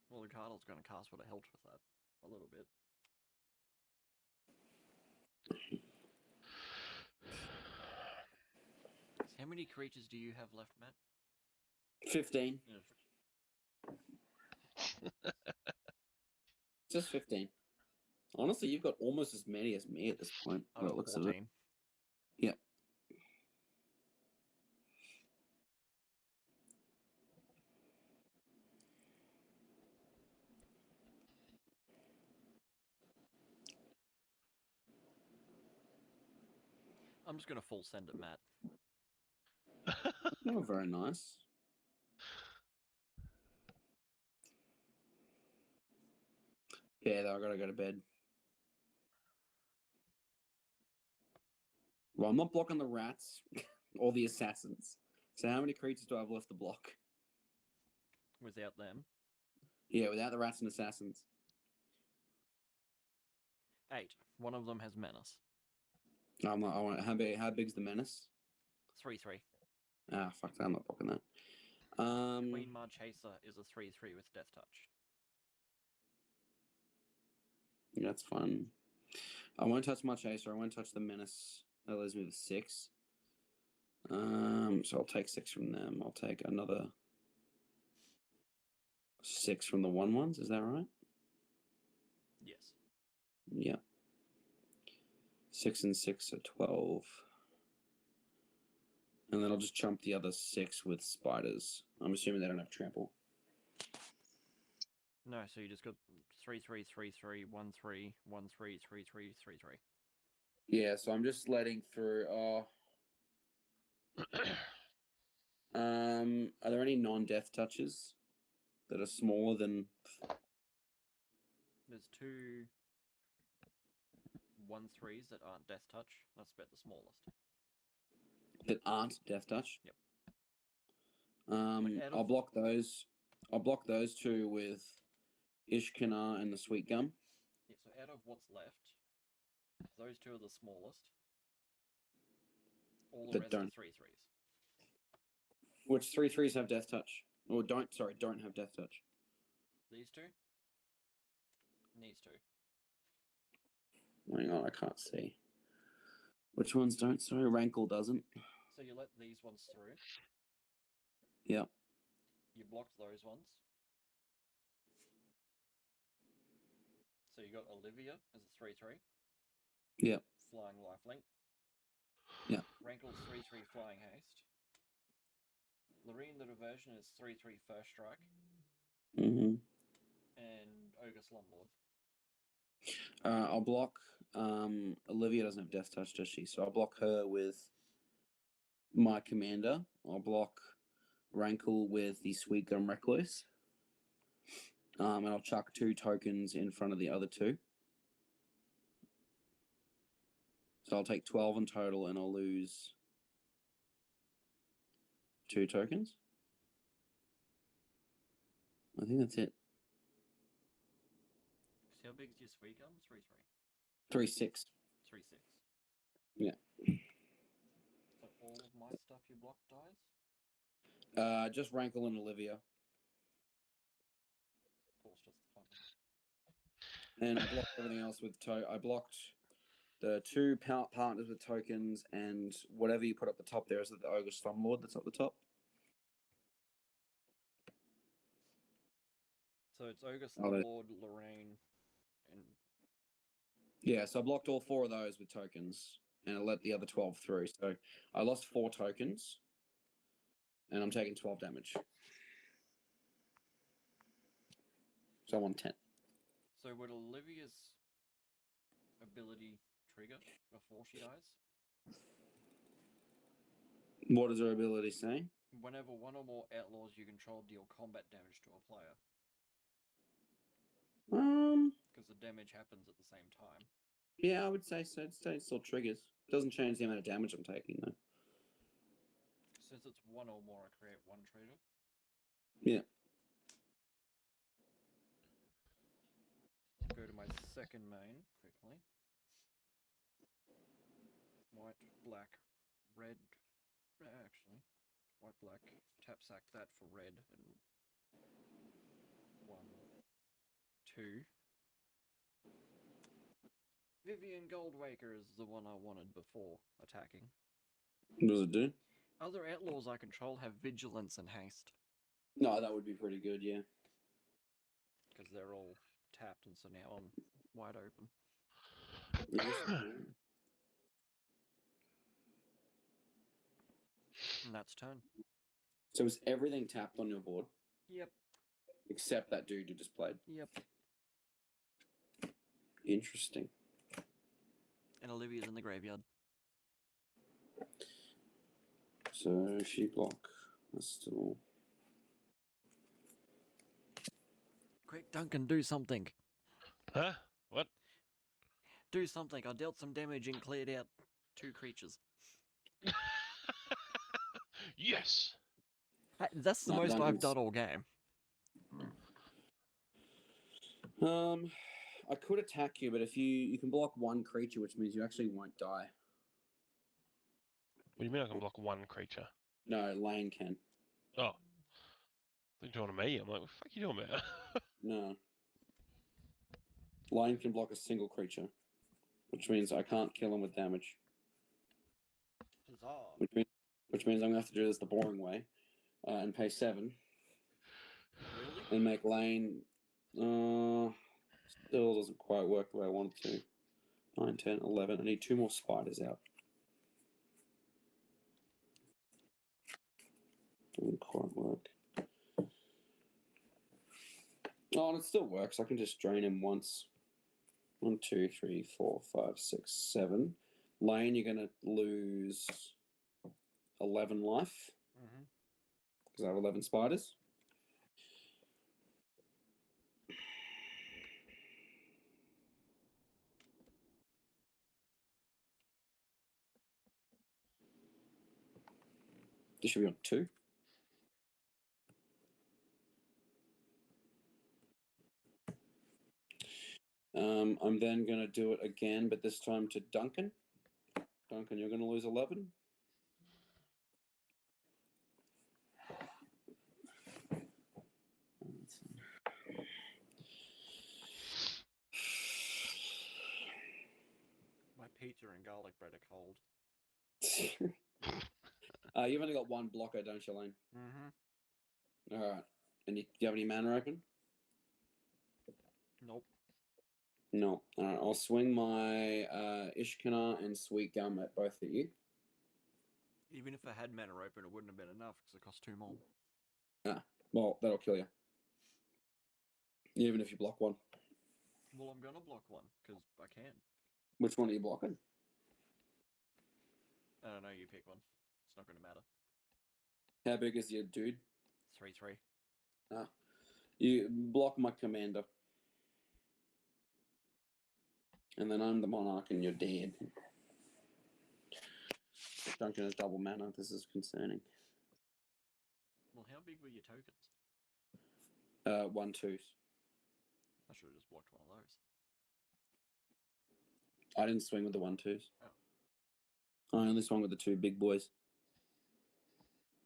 Well, the Cardinal's going to cast would have helped with that. A little bit. How many creatures do you have left, Matt? 15. Yeah. Just 15. Honestly, you've got almost as many as me at this point. I by the got looks of it. 14. Yeah. I'm just going to full send it, Matt. Oh, very nice. Yeah, though, I gotta go to bed. Well, I'm not blocking the rats or the assassins. So how many creatures do I have left to block? Without them. Yeah, without the rats and assassins. 8. One of them has Menace. I want how big's the menace? 3/3. Ah, fuck that, I'm not blocking that. Queen Marchesa is a 3/3 with Death Touch. That's fun. I won't touch my chaser. I won't touch the menace. That leaves me with 6. So I'll take 6 from them. I'll take another 6 from the 1/1s. Is that right? Yes. Yeah. 6 and 6 are 12. And then I'll just chump the other 6 with spiders. I'm assuming they don't have trample. No, so you just got 3/3, 3/3, 1/3, 1/3, 3/3, 3/3. Yeah, so I'm just letting through. Are there any non-death touches that are smaller than? There's 2 1/3s that aren't Death Touch. That's about the smallest. That aren't death touch? Yep. I'll block those. I'll block those 2 with Ishkana and the Sweet Gum. Yeah, so out of what's left, those 2 are the smallest. All the That rest don't. are 3/3s. Which 3/3s have death touch? Or don't have death touch. These 2? And these 2. Hang on, I can't see. Which ones don't? Sorry, Rankle doesn't. So you let these ones through. Yeah. You blocked those ones. So you got Olivia as a 3/3. Yeah. Flying lifelink. Yeah. Rankle's 3/3 flying haste. Lorene the diversion is 3/3 first strike. Mm-hmm. And Ogre Slumlord. I'll block. Olivia doesn't have death touch, does she? So I'll block her with my commander. I'll block Rankle with the Sweet Gum Recluse. And I'll chuck 2 tokens in front of the other 2. So I'll take 12 in total, and I'll lose 2 tokens. I think that's it. So how big is your Sweet Gum? 3/3. 3/6. 3/6. Yeah. So all of my stuff you block dies? Just Rankle and Olivia. Of course, just the fun. And I blocked everything else with I blocked the 2 partners with tokens, and whatever you put up the top there is the Ogre Slumlord that's up the top. So it's Ogre Slumlord, Lorraine, and Yeah, so I blocked all 4 of those with tokens, and I let the other 12 through. So I lost 4 tokens, and I'm taking 12 damage. So I'm on 10. So would Olivia's ability trigger before she dies? What does her ability say? Whenever one or more outlaws you control deal combat damage to a player, because the damage happens at the same time. Yeah, I would say so. It still triggers. Doesn't change the amount of damage I'm taking, though. Since it's one or more, I create 1 trigger. Yeah. Go to my second main quickly. White, black, red. Actually, white, black. Tap sack that for red and 1, 2. Vivian Goldwaker is the one I wanted before attacking. What does it do? Other outlaws I control have vigilance and haste, No, that would be pretty good, yeah. because they're all tapped, and so now I'm wide open. And that's turn. So is everything tapped on your board? Yep. Except that dude you just played. Yep. Interesting. And Olivia's in the graveyard. So she block. That's still. Quick, Duncan, do something. Huh? What? Do something. I dealt some damage and cleared out 2 creatures. Yes! Hey, that's the No, most I've Duncan's- done all game. I could attack you, but if you can block 1 creature, which means you actually won't die. What do you mean I can block 1 creature? No, Lane can. Oh. I think you're talking to me. I'm like, what the fuck are you doing about? No. Lane can block a single creature, which means I can't kill him with damage. Huzzah. Which means I'm gonna have to do this the boring way, and pay 7 Really? and make Lane. Still doesn't quite work the way I want it to. 9, 10, 11. I need 2 more spiders out. Doesn't quite work. Oh, and it still works. I can just drain him once. 1, 2, 3, 4, 5, 6, 7. Lane, you're gonna lose 11 life Mm-hmm. because I have 11 spiders. This should be on 2. I'm then going to do it again, but this time to Duncan. Duncan, you're going to lose 11. My pizza and garlic bread are cold. You've only got 1 blocker, don't you, Lane? Mm-hmm. All right. And do you have any mana open? Nope. No. All right. I'll swing my Ishkana and Sweet Gum at both of you. Even if I had mana open, it wouldn't have been enough because it costs 2 more. Well, that'll kill you. Even if you block 1. Well, I'm gonna block 1 because I can. Which one are you blocking? I don't know. You pick one. It's not gonna matter. How big is your dude? 3/3. You block my commander. And then I'm the monarch and you're dead. Duncan has double mana. This is concerning. Well, how big were your tokens? 1, 2s. I should have just blocked one of those. I didn't swing with the 1, 2s. Oh. I only swung with the 2 big boys.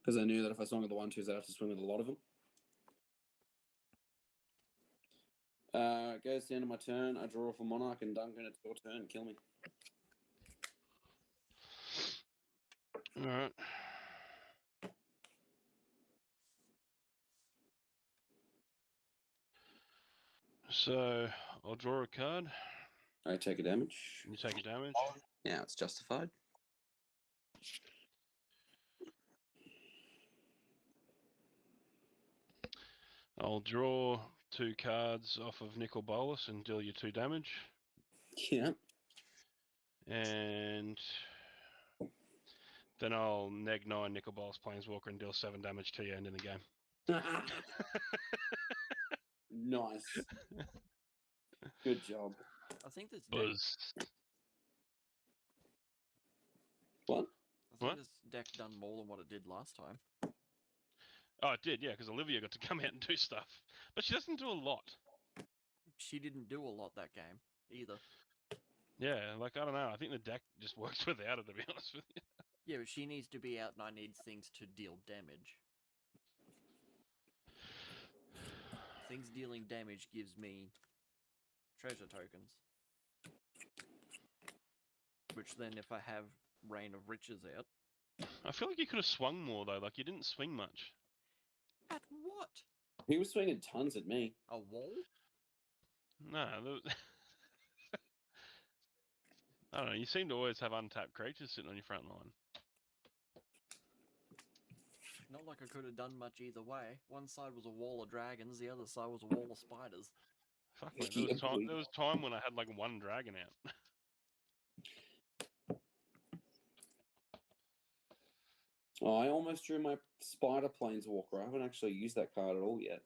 Because I knew that if I swung with the 1, 2s, I'd have to swing with a lot of them. It goes to the end of my turn. I draw for Monarch, and Duncan, it's your turn. Kill me. Alright. So, I'll draw a card. I take a damage. You take a damage. Now it's justified. I'll draw 2 cards off of Nicol Bolas and deal you 2 damage. Yeah. And then I'll neg 9 Nicol Bolas Planeswalker and deal 7 damage to you, end in the game. Nice. Good job. I think this deck, Buzz. What? I think What? this deck done more than what it did last time. Oh, it did, yeah, because Olivia got to come out and do stuff. But she doesn't do a lot. She didn't do a lot that game either. Yeah, like, I don't know. I think the deck just works without it, to be honest with you. Yeah, but she needs to be out, and I need things to deal damage. Things dealing damage gives me treasure tokens. Which then, if I have Reign of Riches out... I feel like you could have swung more, though. Like, you didn't swing much. At what? He was swinging tons at me. A wall? No, I don't know. You seem to always have untapped creatures sitting on your front line. Not like I could have done much either way. One side was a wall of dragons, the other side was a wall of spiders. Fuck me. There was time when I had like 1 dragon out. Oh, I almost drew my Spider Planeswalker. I haven't actually used that card at all yet.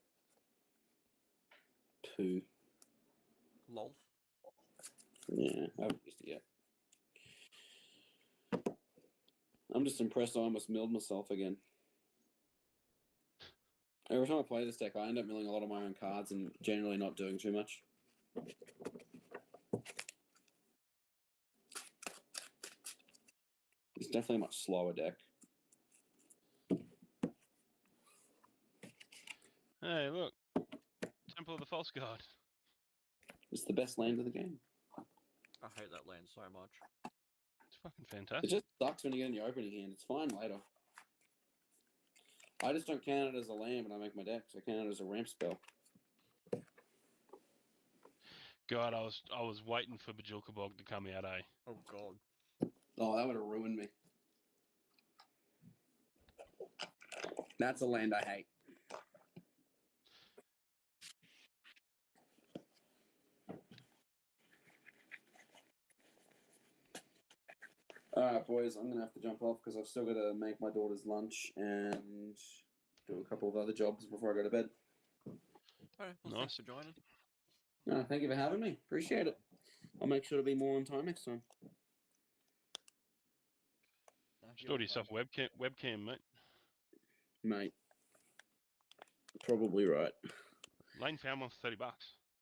Poo. Lol. Yeah, I haven't used it yet. I'm just impressed I almost milled myself again. Every time I play this deck, I end up milling a lot of my own cards and generally not doing too much. It's definitely a much slower deck. Hey, look. Temple of the False God. It's the best land of the game. I hate that land so much. It's fucking It fantastic. just sucks when you get in your opening hand. It's fine later. I just don't count it as a land when I make my decks. I count it as a ramp spell. God, I was waiting for Bajilka Bog to come out, eh? Oh god. Oh, that would have ruined me. That's a land I hate. Alright, boys, I'm going to have to jump off because I've still got to make my daughter's lunch and do a couple of other jobs before I go to bed. Alright, well, Nice. thanks for joining. No, thank you for having me. Appreciate it. I'll make sure to be more on time next time. No, Just you're order fine. yourself a webcam, mate. Mate. Probably right. Lane found one for $30.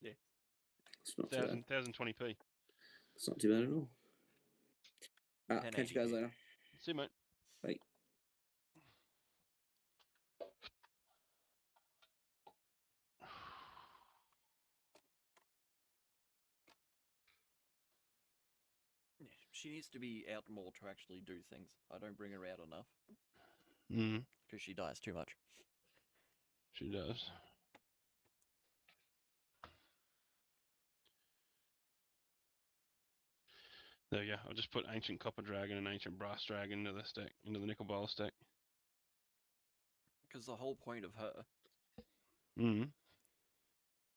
It's not too bad. 1020p. It's not too bad at all. Catch you guys 1080p. later. See you, mate. Bye. Yeah, she needs to be out more to actually do things. I don't bring her out enough Mm, because she dies too much. she does. There we go. I'll just put Ancient Copper Dragon and Ancient Brass Dragon into this deck, into the Nicol Bolas deck. Because the whole point of her, Mm.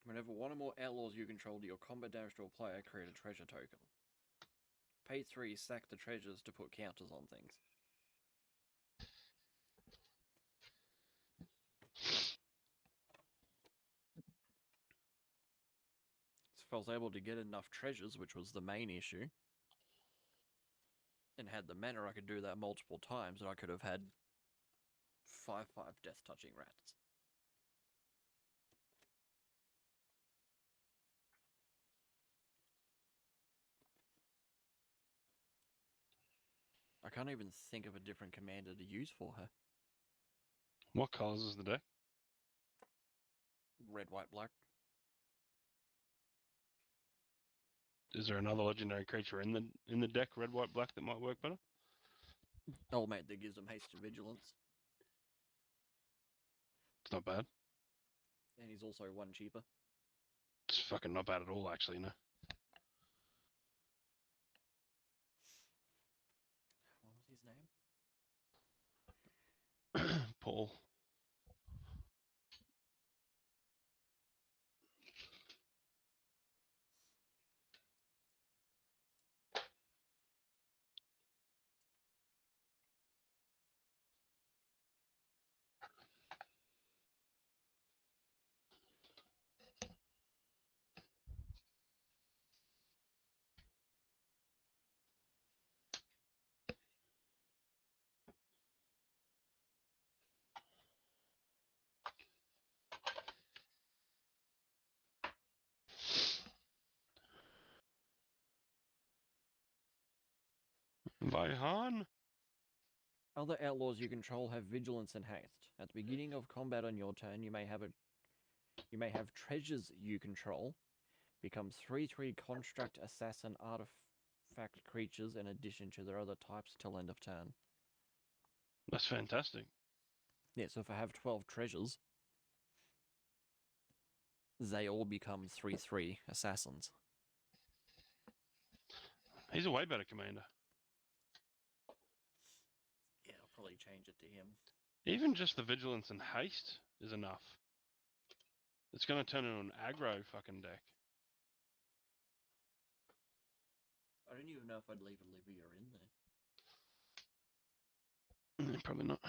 whenever one or more outlaws you control do your combat damage to a player, create a treasure token. Pay 3, sack the treasures to put counters on things. So if I was able to get enough treasures, which was the main issue, and had the mana, I could do that multiple times, and I could have had 5/5 death touching rats. I can't even think of a different commander to use for her. What colours is the deck? Red, white, black. Is there another legendary creature in the deck, red, white, black, that might work better? Oh mate, that gives them haste and vigilance. It's not bad. And he's also 1 cheaper. It's fucking not bad at all, actually, no. Vaihan? Other outlaws you control have vigilance and haste. At the beginning of combat on your turn, you may have treasures you control become 3/3 construct assassin artifact creatures in addition to their other types till end of turn. That's fantastic. Yeah, so if I have 12 treasures, they all become 3/3 assassins. He's a way better commander. Yeah, I'll probably change it to him. Even just the vigilance and haste is enough. It's going to turn into an aggro fucking deck. I don't even know if I'd leave Olivia in there. Probably not.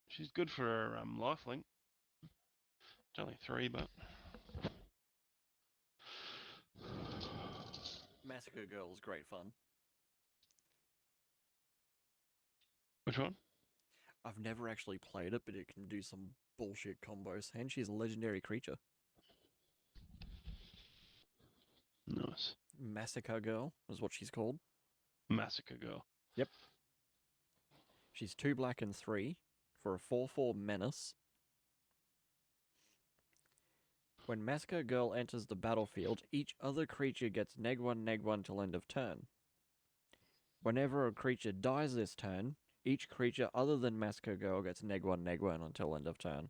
She's good for her lifelink. It's only 3, but Massacre Girl is great fun. which one? I've never actually played it, but it can do some bullshit combos, and she's a legendary creature. Nice. Massacre Girl is what she's called. Massacre Girl. She's 2 black and 3 for a 4/4 menace. When Massacre Girl enters the battlefield, each other creature gets -1/-1 till end of turn. Whenever a creature dies this turn, each creature other than Massacre Girl gets -1/-1 until end of turn.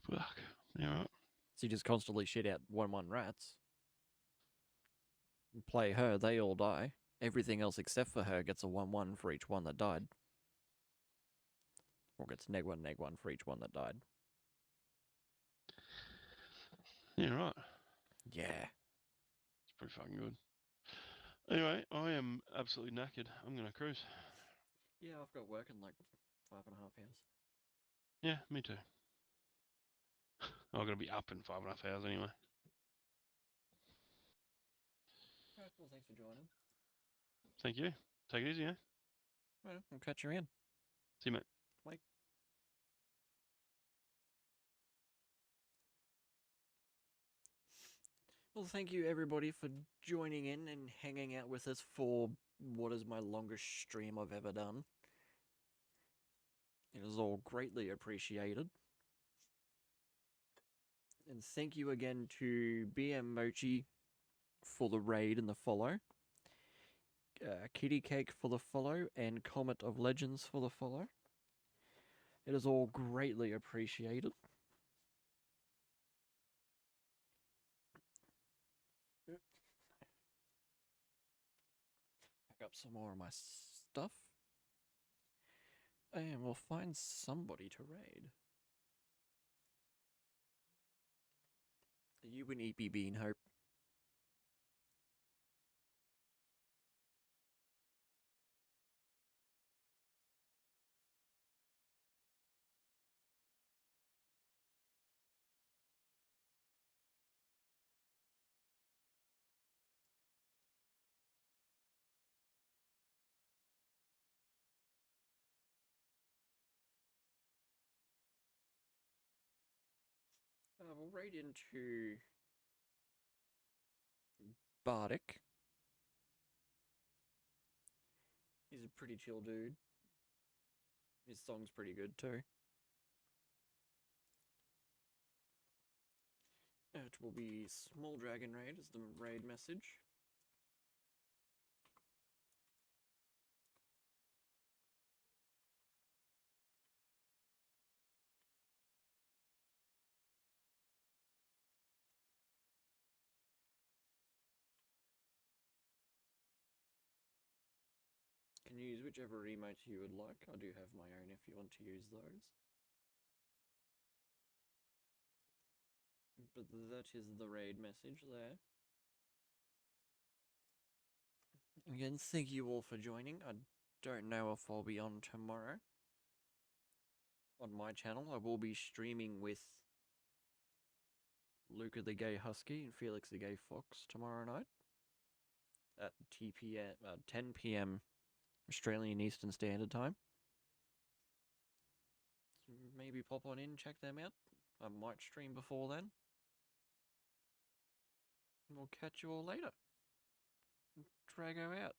Fuck. You alright? So you just constantly shit out 1/1 rats. You play her, they all die. Everything else except for her gets a 1/1 for each one that died. Or gets -1/-1 for each one that died. You're right. Yeah. It's pretty fucking good. Anyway, I am absolutely knackered. I'm going to cruise. Yeah, I've got work in like 5.5 hours. Yeah, me too. I'm going to be up in 5.5 hours anyway. Alright, well, thanks for joining. Thank you. Take it easy, eh? Alright, I'll catch you in. See you, mate. Bye. Well, thank you everybody for joining in and hanging out with us for what is my longest stream I've ever done. It is all greatly appreciated. And thank you again to BM Mochi for the raid and the follow. Kitty Cake for the follow, and Comet of Legends for the follow. It is all greatly appreciated. Pick up some more of my stuff. And we'll find somebody to raid. Are you an EP Bean Hope? We'll raid into Bardic. He's a pretty chill dude. His song's pretty good too. It will be Small Dragon Raid as the raid message. Can use whichever emote you would like. I do have my own if you want to use those. But that is the raid message there. Again, thank you all for joining. I don't know if I'll be on tomorrow. On my channel, I will be streaming with Luca the Gay Husky and Felix the Gay Fox tomorrow night at 10 p.m. Australian Eastern Standard Time. maybe pop on in, check them out. I might stream before then. And we'll catch you all later. Drago out.